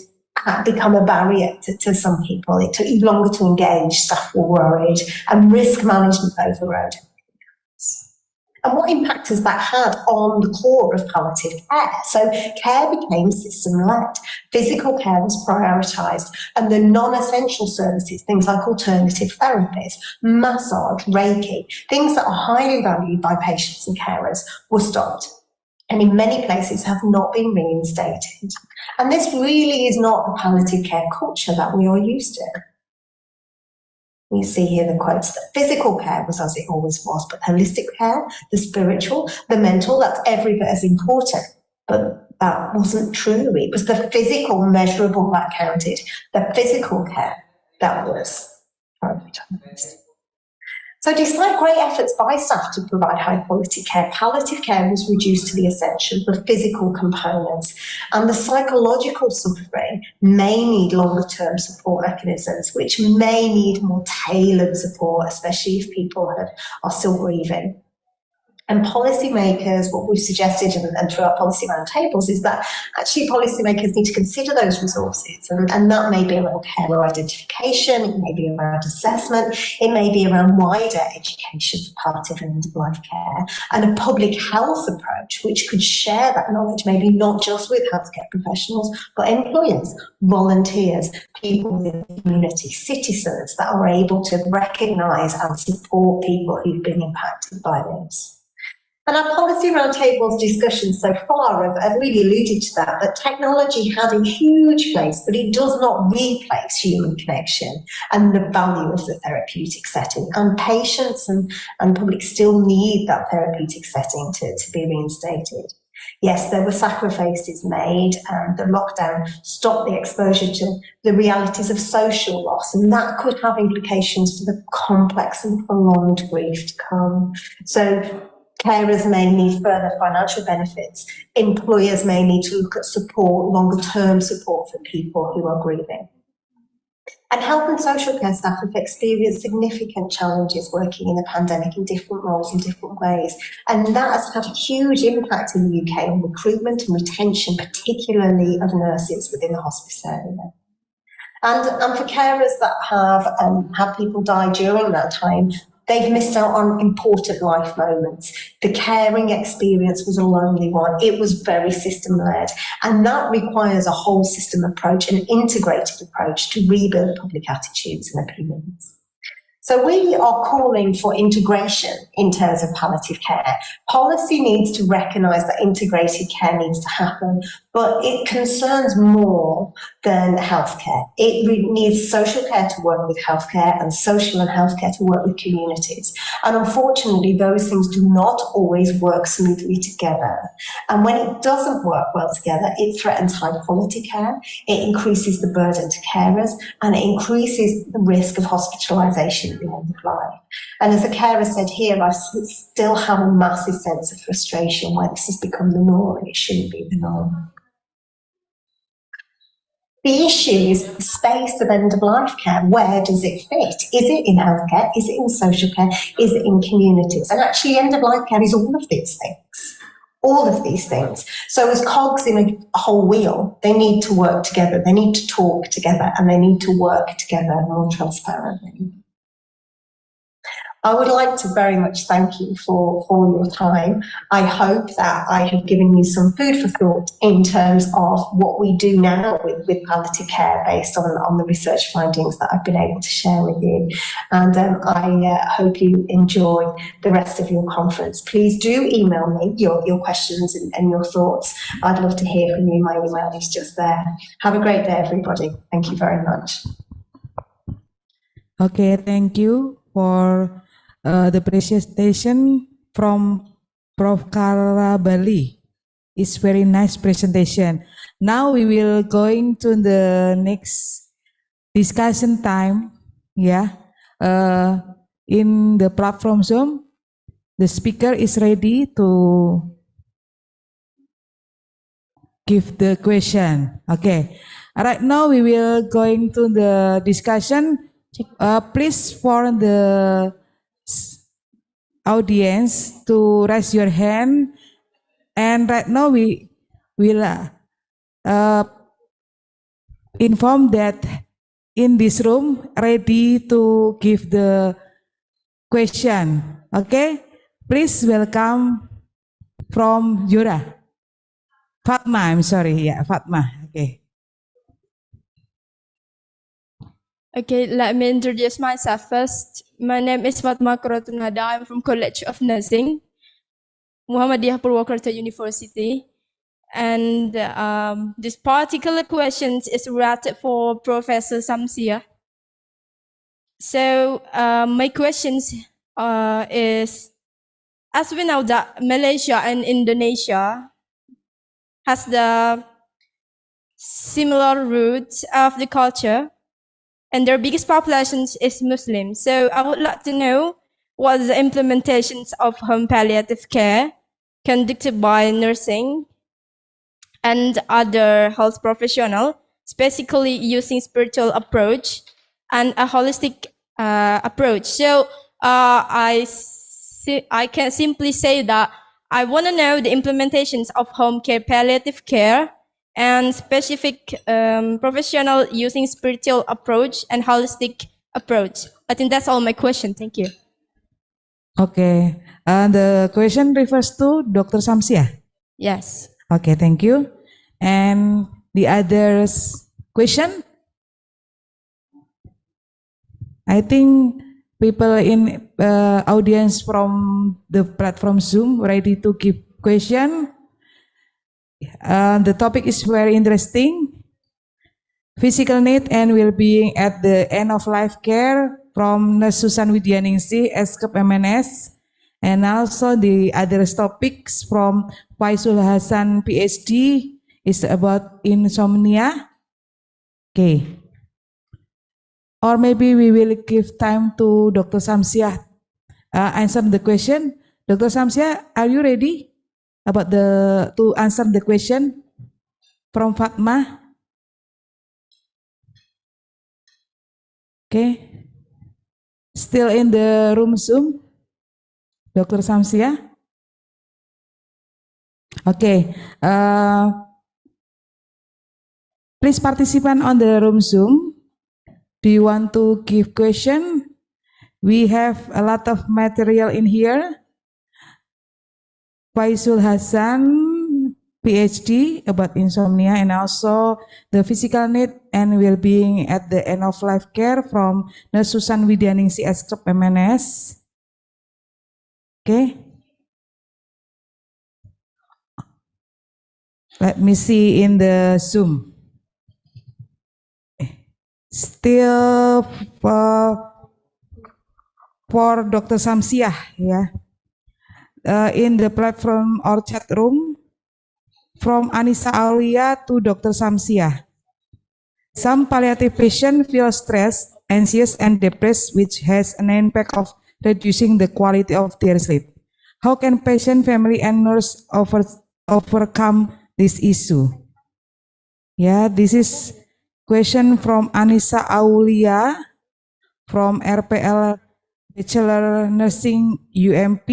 become a barrier to some people. It took longer to engage, staff were worried, and risk management overrode. And what impact has that had on the core of palliative care? So care became system-led. Physical care was prioritised, and the non-essential services, things like alternative therapies, massage, Reiki, things that are highly valued by patients and carers, were stopped. And in many places have not been reinstated. And this really is not the palliative care culture that we are used to. You see here the quotes that physical care was as it always was, but holistic care, the spiritual, the mental, that's every bit as important. But that wasn't true. It was the physical, measurable that counted, the physical care that was prioritised. So despite great efforts by staff to provide high quality care, palliative care was reduced to the essential, the physical components, and the psychological suffering may need longer term support mechanisms, which may need more tailored support, especially if people are still grieving. And policymakers, what we've suggested and through our policy roundtables is that actually policymakers need to consider those resources, and that may be around carer identification, it may be around assessment, it may be around wider education for palliative and end-of-life care, and a public health approach which could share that knowledge maybe not just with healthcare professionals, but employers, volunteers, people in the community, citizens that are able to recognise and support people who've been impacted by this. And our policy roundtables discussions so far have really alluded to that technology had a huge place, but it does not replace human connection and the value of the therapeutic setting. And patients and public still need that therapeutic setting to be reinstated. Yes, there were sacrifices made, and the lockdown stopped the exposure to the realities of social loss, and that could have implications for the complex and prolonged grief to come. So Carers may need further financial benefits. Employers may need to look at support, longer term support for people who are grieving. And health and social care staff have experienced significant challenges working in the pandemic in different roles in different ways. And that has had a huge impact in the UK on recruitment and retention, particularly of nurses within the hospice area. And for carers that have had people die during that time, they've missed out on important life moments. The caring experience was a lonely one. It was very system-led. And that requires a whole system approach, an integrated approach to rebuild public attitudes and opinions. So we are calling for integration in terms of palliative care. Policy needs to recognise that integrated care needs to happen, but it concerns more than healthcare. It needs social care to work with healthcare and social and healthcare to work with communities. And unfortunately, those things do not always work smoothly together. And when it doesn't work well together, it threatens high quality care, it increases the burden to carers, and it increases the risk of hospitalisation at the end of life. And as a carer said here, I still have a massive sense of frustration where this has become the norm and it shouldn't be the norm. The issue is the space of end-of-life care. Where does it fit? Is it in healthcare? Is it in social care? Is it in communities? And actually, end-of-life care is all of these things. All of these things. So as cogs in a whole wheel, they need to work together. They need to talk together, and they need to work together more transparently. I would like to very much thank you for your time. I hope that I have given you some food for thought in terms of what we do now with palliative care based on the research findings that I've been able to share with you. And I hope you enjoy the rest of your conference. Please do email me your questions and your thoughts. I'd love to hear from you. My email is just there. Have a great day, everybody. Thank you very much. Okay, thank you for the presentation from Prof. Kara Bali. It's very nice presentation. Now we will going to the next discussion time. Yeah, in the platform Zoom, the speaker is ready to give the question. Okay, right now we will going to the discussion. Please for the audience to raise your hand, and right now we will inform that in this room ready to give the question. Okay, please welcome from Yura. Fatma, I'm sorry, yeah, Fatma. Okay. Okay, let me introduce myself first. My name is Fatma Kuratunada. I'm from College of Nursing, Muhammadiyah Purwokerto University. And this particular question is related for Professor Samsia. So my questions is, as we know that Malaysia and Indonesia has the similar roots of the culture, and their biggest population is Muslim. So I would like to know what the implementations of home palliative care conducted by nursing and other health professionals, specifically using spiritual approach and a holistic approach. So I can simply say that I want to know the implementations of home care palliative care and specific professional using spiritual approach and holistic approach. I think that's all my question. Thank you. Okay, the question refers to Dr. Samsia. Yes. Okay, thank you. And the others question? I think people in audience from the platform Zoom ready to give question. The topic is very interesting. Physical need and well-being at the end of life care from Nurse Susan Widyaningsih, SKEP MNS. And also the other topics from Faizul Hasan, PhD, is about insomnia. Okay. Or maybe we will give time to Dr. Samsia answer the question. Dr. Samsia, are you ready about to answer the question from Fatma? Okay. Still in the room Zoom, Dr. Samsia? Okay. Please participant on the room Zoom. Do you want to give question? We have a lot of material in here. Faisul Hasan, PhD about insomnia and also the physical need and well-being at the end of life care from Nurse Susan Widyaningsi Eskrop MNS. Okay. Let me see in the Zoom. Still for Dr. Samsiah, yeah. In the platform or chat room, from Anissa Aulia to Dr. Samsiah. Some palliative patients feel stressed, anxious, and depressed, which has an impact of reducing the quality of their sleep. How can patient, family, and nurse overcome this issue? Yeah, this is question from Anissa Aulia from RPL Bachelor Nursing UMP.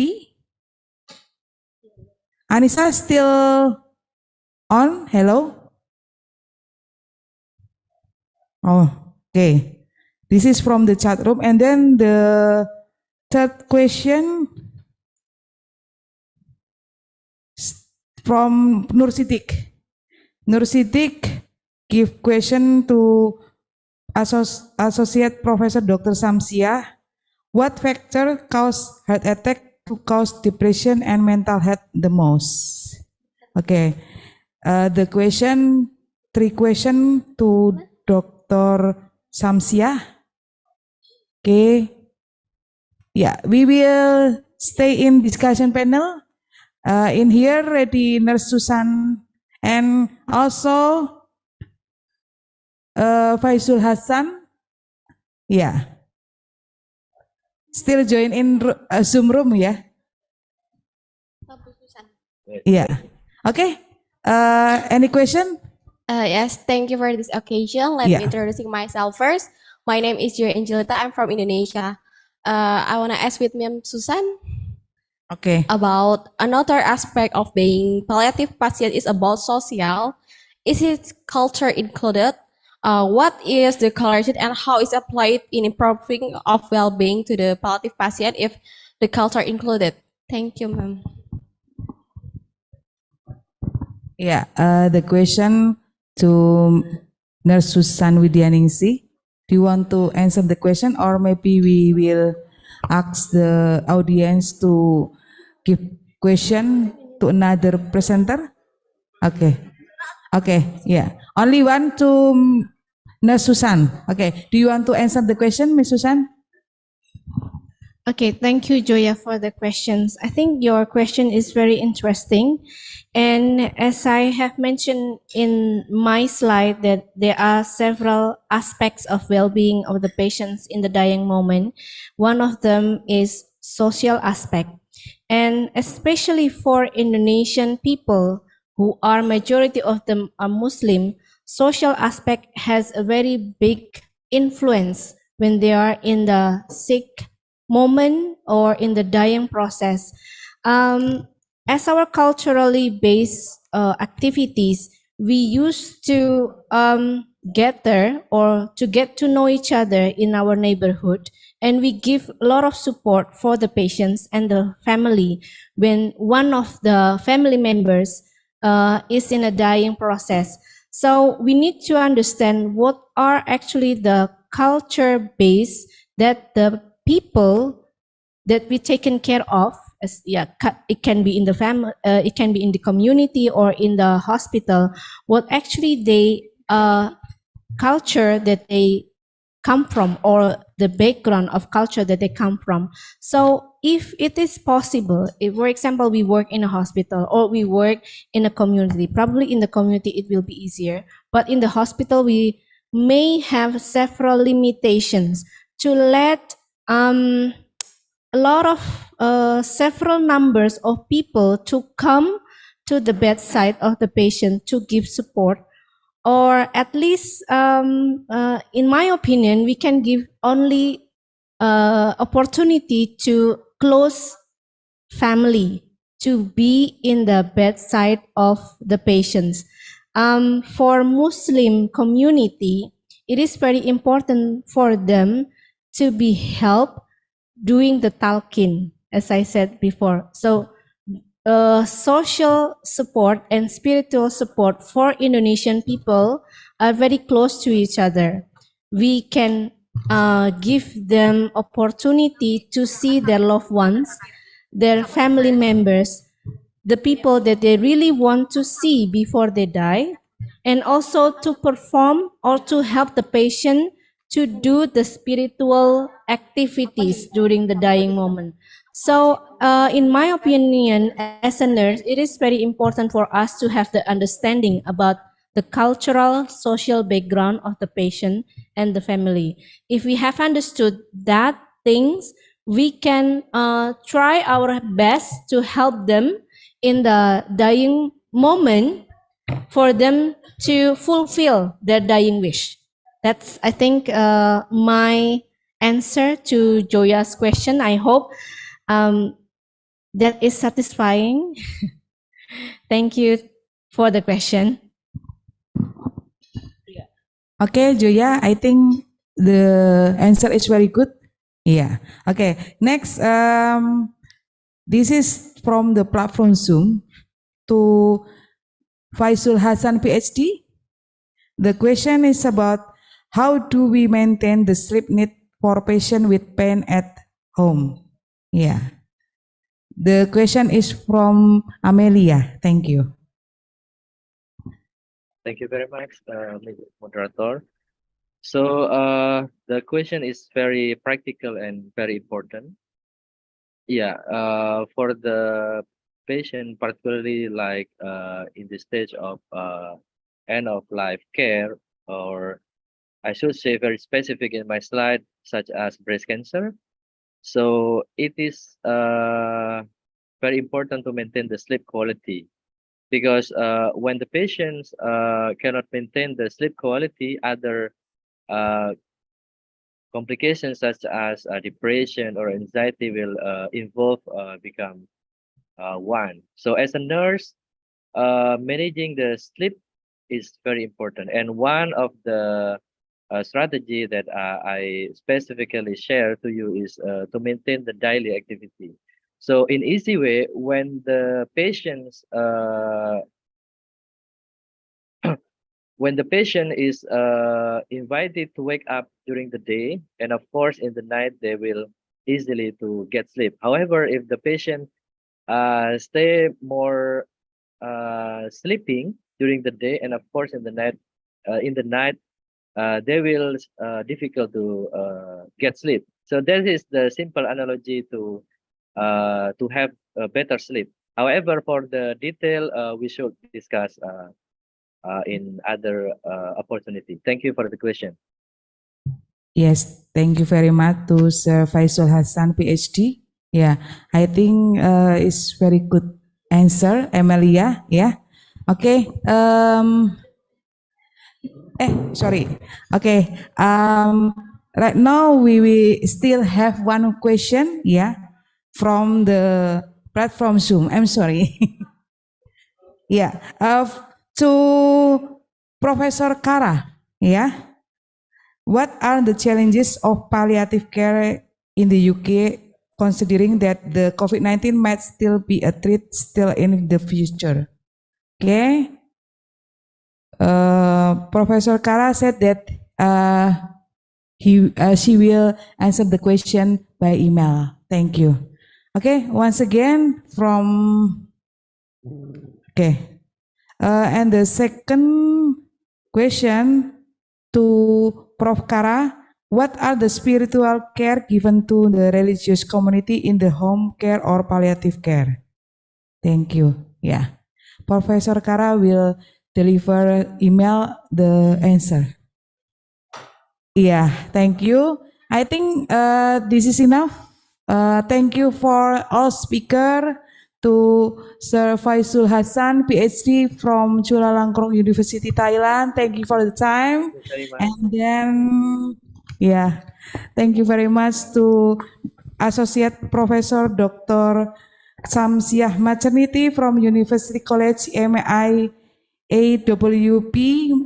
Anissa still on? Hello? Oh, okay. This is from the chat room. And then the third question from Nursidik. Nursidik give question to Associate Professor Dr. Samsia. What factor cause heart attack to cause depression and mental health the most? Okay. The question, three question to Dr. Samsia. Okay. Yeah, we will stay in discussion panel. In here, ready Nurse Susan and also Faisul Hasan. Yeah. Still join in Zoom room ya. Yeah. Okay. Any question? Yes, thank you for this occasion. Let me introducing myself first. My name is Joy Angelita. I'm from Indonesia. I want to ask with Ma'am Susan. Okay. About another aspect of being palliative patient is about social. Is it culture included? What is the culture and how is applied in improving of well-being to the palliative patient if the culture included? Thank you, ma'am. Yeah, the question to Nurse Susan Widyaningsi. Do you want to answer the question or maybe we will ask the audience to give question to another presenter? Okay. Okay, yeah. Only one to Nurse Susan. Okay, do you want to answer the question, Miss Susan? Okay, thank you, Joya, for the questions. I think your question is very interesting. And as I have mentioned in my slide that there are several aspects of well-being of the patients in the dying moment. One of them is social aspect. And especially for Indonesian people who are majority of them are Muslim, social aspect has a very big influence when they are in the sick moment or in the dying process. As our culturally based activities, we used to gather or to get to know each other in our neighborhood, and we give a lot of support for the patients and the family when one of the family members is in a dying process. So we need to understand what are actually the culture base that the people that we taken care of, as it can be in the family, it can be in the community or in the hospital, what actually they culture that they come from or the background of culture that they come from. So if it is possible, if for example we work in a hospital or we work in a community, probably in the community it will be easier, but in the hospital we may have several limitations to let a lot of several numbers of people to come to the bedside of the patient to give support, or at least in my opinion we can give only opportunity to close family to be in the bedside of the patients. For Muslim community, it is very important for them to be helped doing the talqin, as I said before. So social support and spiritual support for Indonesian people are very close to each other. We can give them opportunity to see their loved ones, their family members, the people that they really want to see before they die, and also to perform or to help the patient to do the spiritual activities during the dying moment. So, in my opinion, as a nurse, it is very important for us to have the understanding about the cultural, social background of the patient and the family. If we have understood that things, we can try our best to help them in the dying moment for them to fulfill their dying wish. That's, I think, my answer to Joya's question. I hope that is satisfying. Thank you for the question. Okay, Joya, I think the answer is very good. Yeah. Okay. Next, this is from the platform Zoom to Faisal Hassan, PhD. The question is about how do we maintain the sleep need for patient with pain at home? Yeah. The question is from Amelia. Thank you. Thank you very much, Mr. Moderator. So the question is very practical and very important. Yeah, for the patient, particularly like in the stage of end of life care, or I should say very specific in my slide, such as breast cancer. So it is very important to maintain the sleep quality, because when the patients cannot maintain the sleep quality, other complications such as depression or anxiety will become one. So as a nurse, managing the sleep is very important, and one of the strategy that I specifically share to you is to maintain the daily activity. So in easy way, when the patients when the patient is invited to wake up during the day, and of course in the night they will easily to get sleep. However, if the patient stay more sleeping during the day, and of course in the night they will difficult to get sleep. So that is the simple analogy to have a better sleep. However, for the detail, we should discuss in other opportunity. Thank you for the question. Yes, thank you very much to Sir Faisal Hassan, PhD. Yeah, I think it's very good answer, Amelia. Yeah, okay. Sorry. Okay. Right now we still have one question. Yeah, from the platform Zoom. I'm sorry. Yeah. To Professor Kara. Yeah. What are the challenges of palliative care in the UK, considering that the COVID-19 might still be a threat still in the future? Okay. Professor Kara said that she will answer the question by email. Thank you. Okay, once again from, okay. And the second question to Prof. Kara, what are the spiritual care given to the religious community in the home care or palliative care? Thank you. Yeah. Professor Kara will deliver email the answer. Yeah, thank you. I think this is enough Thank you for all speaker, to Sir Faizul Hassan, PhD from Chulalongkorn University, Thailand. Thank you for the time. And then, yeah, thank you very much to Associate Professor Dr. Samsiah Maternity from University College AWP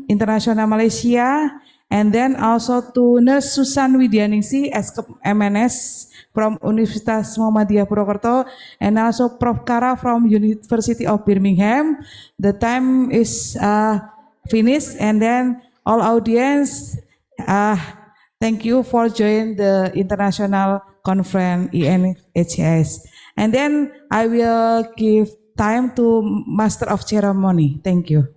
International Malaysia, and then also to Nurse Susan Widyaningsi as MNS from Universitas Muhammadiyah Purwokerto, and also Prof. Kara from University of Birmingham. The time is finished, and then all audience, thank you for joining the international conference INHS. And then I will give time to Master of Ceremony. Thank you.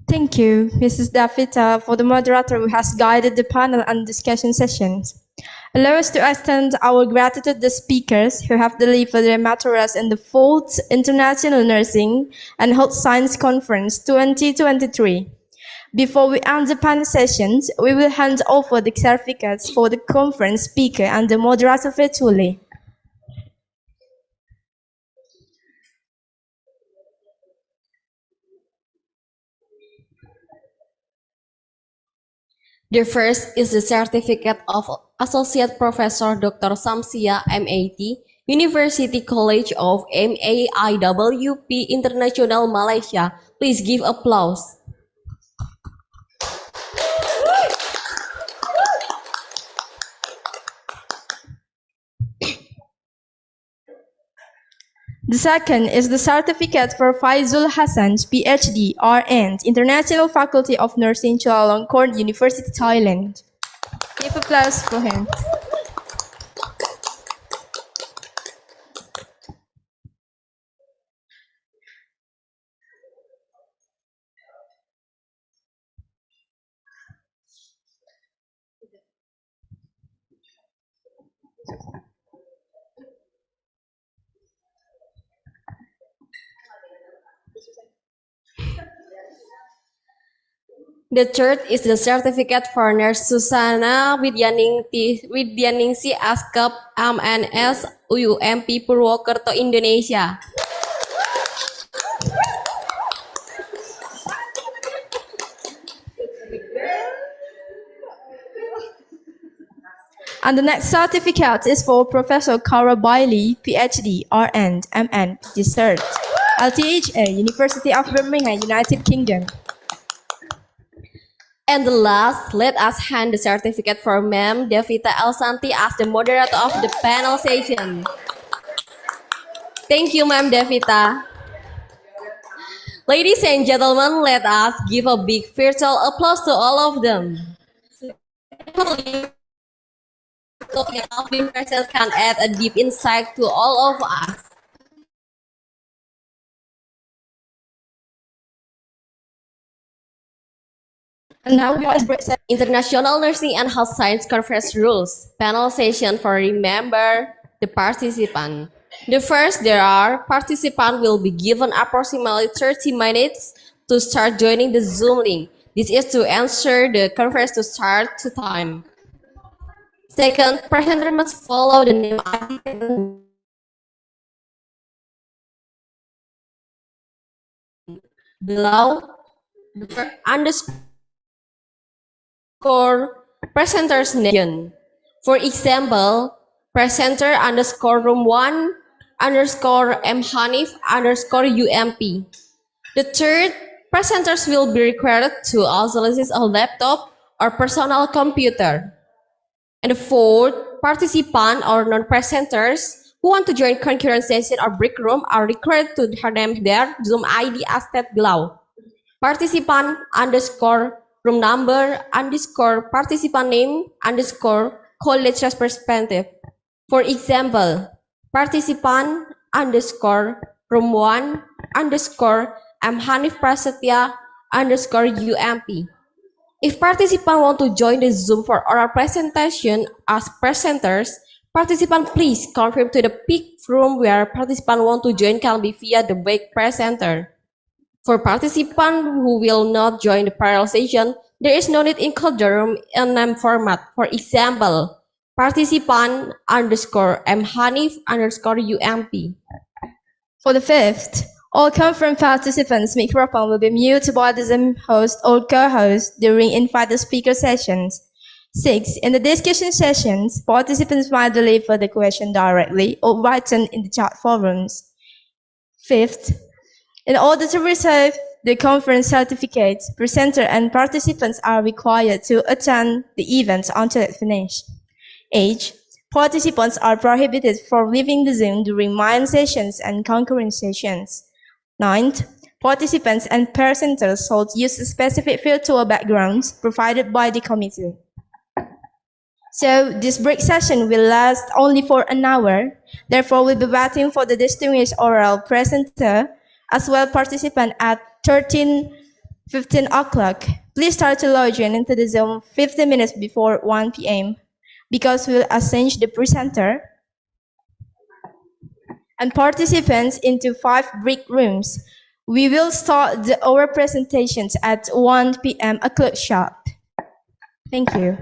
Thank you, Mrs. Davita, for the moderator who has guided the panel and discussion sessions. Allow us to extend our gratitude to the speakers who have delivered their materials in the 4th International Nursing and Health Science Conference 2023. Before we end the panel sessions, we will hand over the certificates for the conference speaker and the moderator virtually. The first is the Certificate of Associate Professor Dr. Samsiah MAT, University College of MAIWP International Malaysia. Please give applause. The second is the certificate for Faizul Hassan, PhD, RN, International Faculty of Nursing, Chulalongkorn University, Thailand. Give applause for him. The third is the certificate for Nurse Susana Widyaningsi Askep MNS UUMP Purwokerto, Indonesia. And the next certificate is for Professor Kara Bailey, PhD, RN, MN, Research, LTHA, University of Birmingham, United Kingdom. And the last, let us hand the certificate for Ma'am Devita Elsanti as the moderator of the panel session. Thank you, Ma'am Devita. Ladies and gentlemen, let us give a big virtual applause to all of them. Being present can add a deep insight to all of us. And now we are present. International Nursing and Health Science Conference Rules. Panel session for remember the participant. The first, participant will be given approximately 30 minutes to start joining the Zoom link. This is to ensure the conference to start to time. Second, presenter must follow the name below the underscore presenter's name. For example, presenter underscore room 1 underscore mhanif underscore UMP. The third, presenters will be required to also use a laptop or personal computer. And the fourth, participant or non-presenters who want to join concurrent session or break room are required to name their Zoom ID as that below. Participant underscore room number underscore participant name underscore college perspective. For example, participant underscore room 1 underscore Hanif Prasetya underscore UMP. If participants want to join the Zoom for oral presentation as presenters, Participant, please confirm to the peak room where participant want to join can be via the back press center. For participant who will not join the parallel session, there is no need include the room in name format. For example, participant underscore mhanif underscore ump. For the fifth, all confirmed participants' microphone will be muted by the Zoom host or co-host during invited speaker sessions. 6. In the discussion sessions, participants might deliver the question directly or written in the chat forums. 5th, in order to receive the conference certificates, presenter and participants are required to attend the event until it finishes. 8. Participants are prohibited from leaving the Zoom during main sessions and concurrent sessions. 9th, participants and presenters should use specific virtual backgrounds provided by the committee. So this break session will last only for an hour. Therefore, we'll be waiting for the distinguished oral presenter as well participant at 15 o'clock. Please start to log in into the Zoom 15 minutes before 1 p.m. because we'll assign the presenter and participants into 5 break rooms. We will start our presentations at 1 p.m. o'clock sharp. Thank you.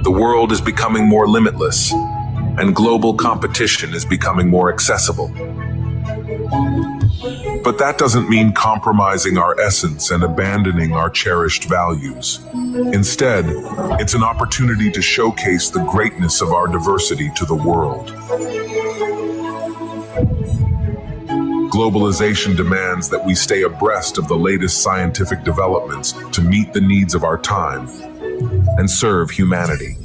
The world is becoming more limitless, and global competition is becoming more accessible. But that doesn't mean compromising our essence and abandoning our cherished values. Instead, it's an opportunity to showcase the greatness of our diversity to the world. Globalization demands that we stay abreast of the latest scientific developments to meet the needs of our time and serve humanity.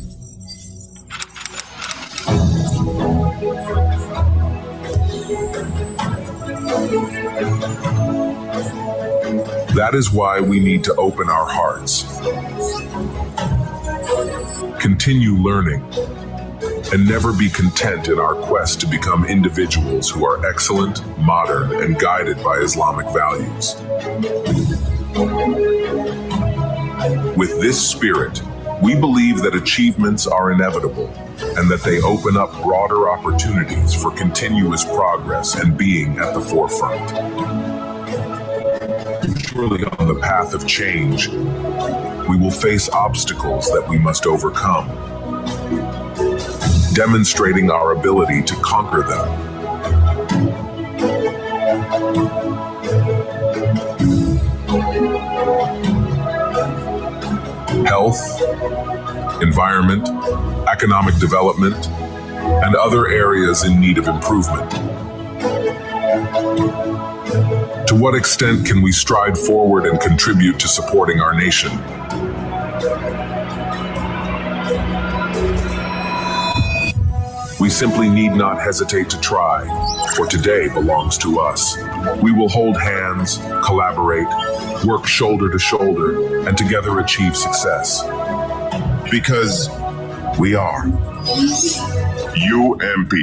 That is why we need to open our hearts, continue learning, and never be content in our quest to become individuals who are excellent, modern, and guided by Islamic values. With this spirit, we believe that achievements are inevitable and that they open up broader opportunities for continuous progress and being at the forefront. Surely on the path of change, we will face obstacles that we must overcome, demonstrating our ability to conquer them. Health, environment, economic development, and other areas in need of improvement. To what extent can we stride forward and contribute to supporting our nation? We simply need not hesitate to try, for today belongs to us. We will hold hands, collaborate, work shoulder to shoulder, and together achieve success. Because we are UMP.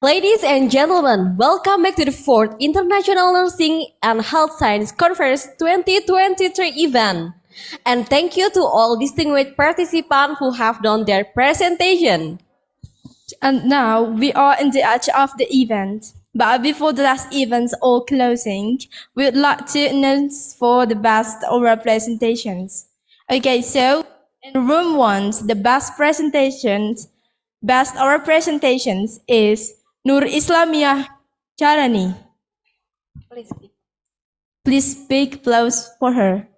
Ladies and gentlemen, welcome back to the 4th International Nursing and Health Science Conference 2023 event. And thank you to all distinguished participants who have done their presentation. And now we are in the edge of the event. But before the last events all closing, we would like to announce for the best oral presentations. Okay, so in room 1, the best oral presentations is Nur Islamiyah Charani. Please big applause for her.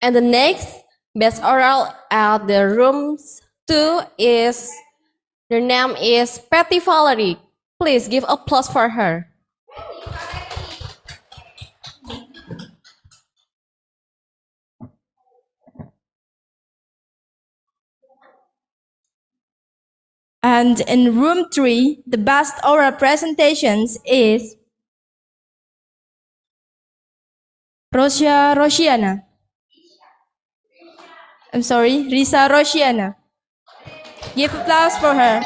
And the next best oral at the rooms 2 is, her name is Patty Valerie. Please give applause for her. And in room 3, the best oral presentations is Risa Roshiana. Give applause for her.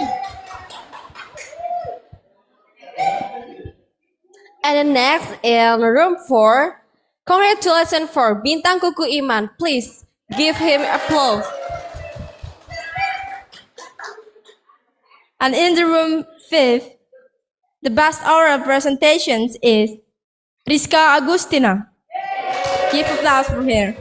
And the next in room 4, congratulations for Bintang Kuku Iman. Please give him applause. And in the room 5, the best oral presentations is Rizka Agustina. Give applause for her.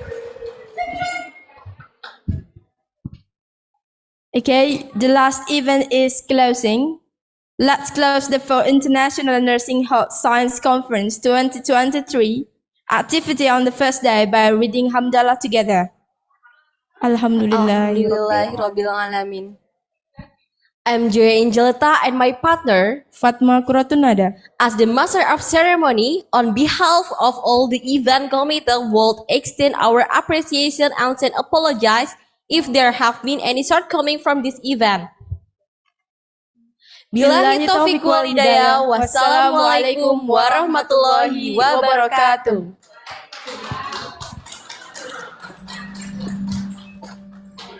Okay, the last event is closing. Let's close the 4th International Nursing Health Science Conference 2023 activity on the first day by reading Hamdalah together. Alhamdulillahirabbil alamin. I'm Joy Angelita and my partner Fatma Kuratunada. As the master of ceremony, on behalf of all the event committee, would extend our appreciation and apologize if there have been any shortcoming from this event. Billahi taufiq wal hidayah. Wassalamualaikum warahmatullahi wabarakatuh.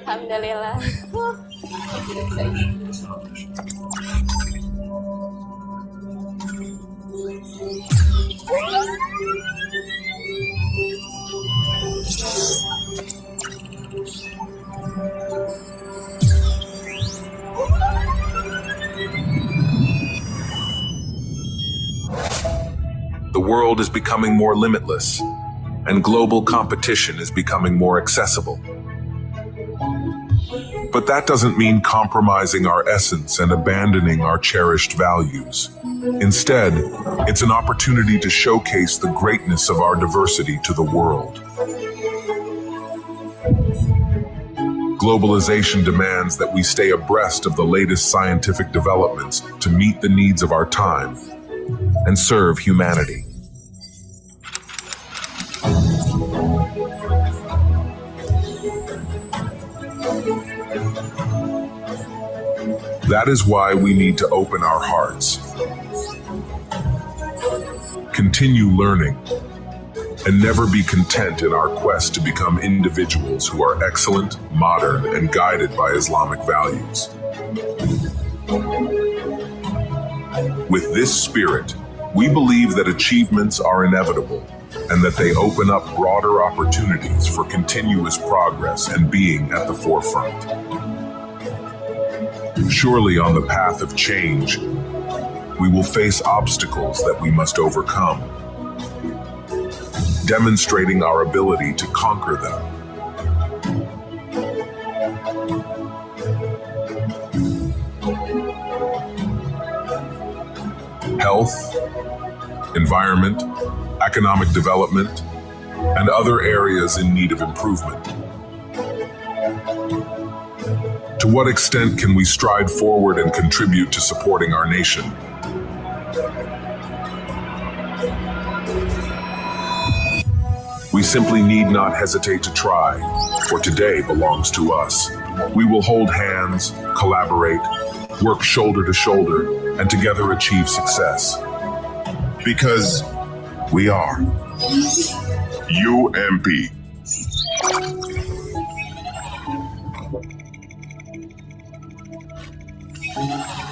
Alhamdulillah. The world is becoming more limitless, and global competition is becoming more accessible. But that doesn't mean compromising our essence and abandoning our cherished values. Instead, it's an opportunity to showcase the greatness of our diversity to the world. Globalization demands that we stay abreast of the latest scientific developments to meet the needs of our time and serve humanity. That is why we need to open our hearts, continue learning, and never be content in our quest to become individuals who are excellent, modern, and guided by Islamic values. With this spirit, we believe that achievements are inevitable and that they open up broader opportunities for continuous progress and being at the forefront. Surely on the path of change, we will face obstacles that we must overcome, demonstrating our ability to conquer them. Health, environment, economic development, and other areas in need of improvement. To what extent can we stride forward and contribute to supporting our nation? We simply need not hesitate to try, for today belongs to us. We will hold hands, collaborate, work shoulder to shoulder, and together achieve success. Because we are UMP. Thank you.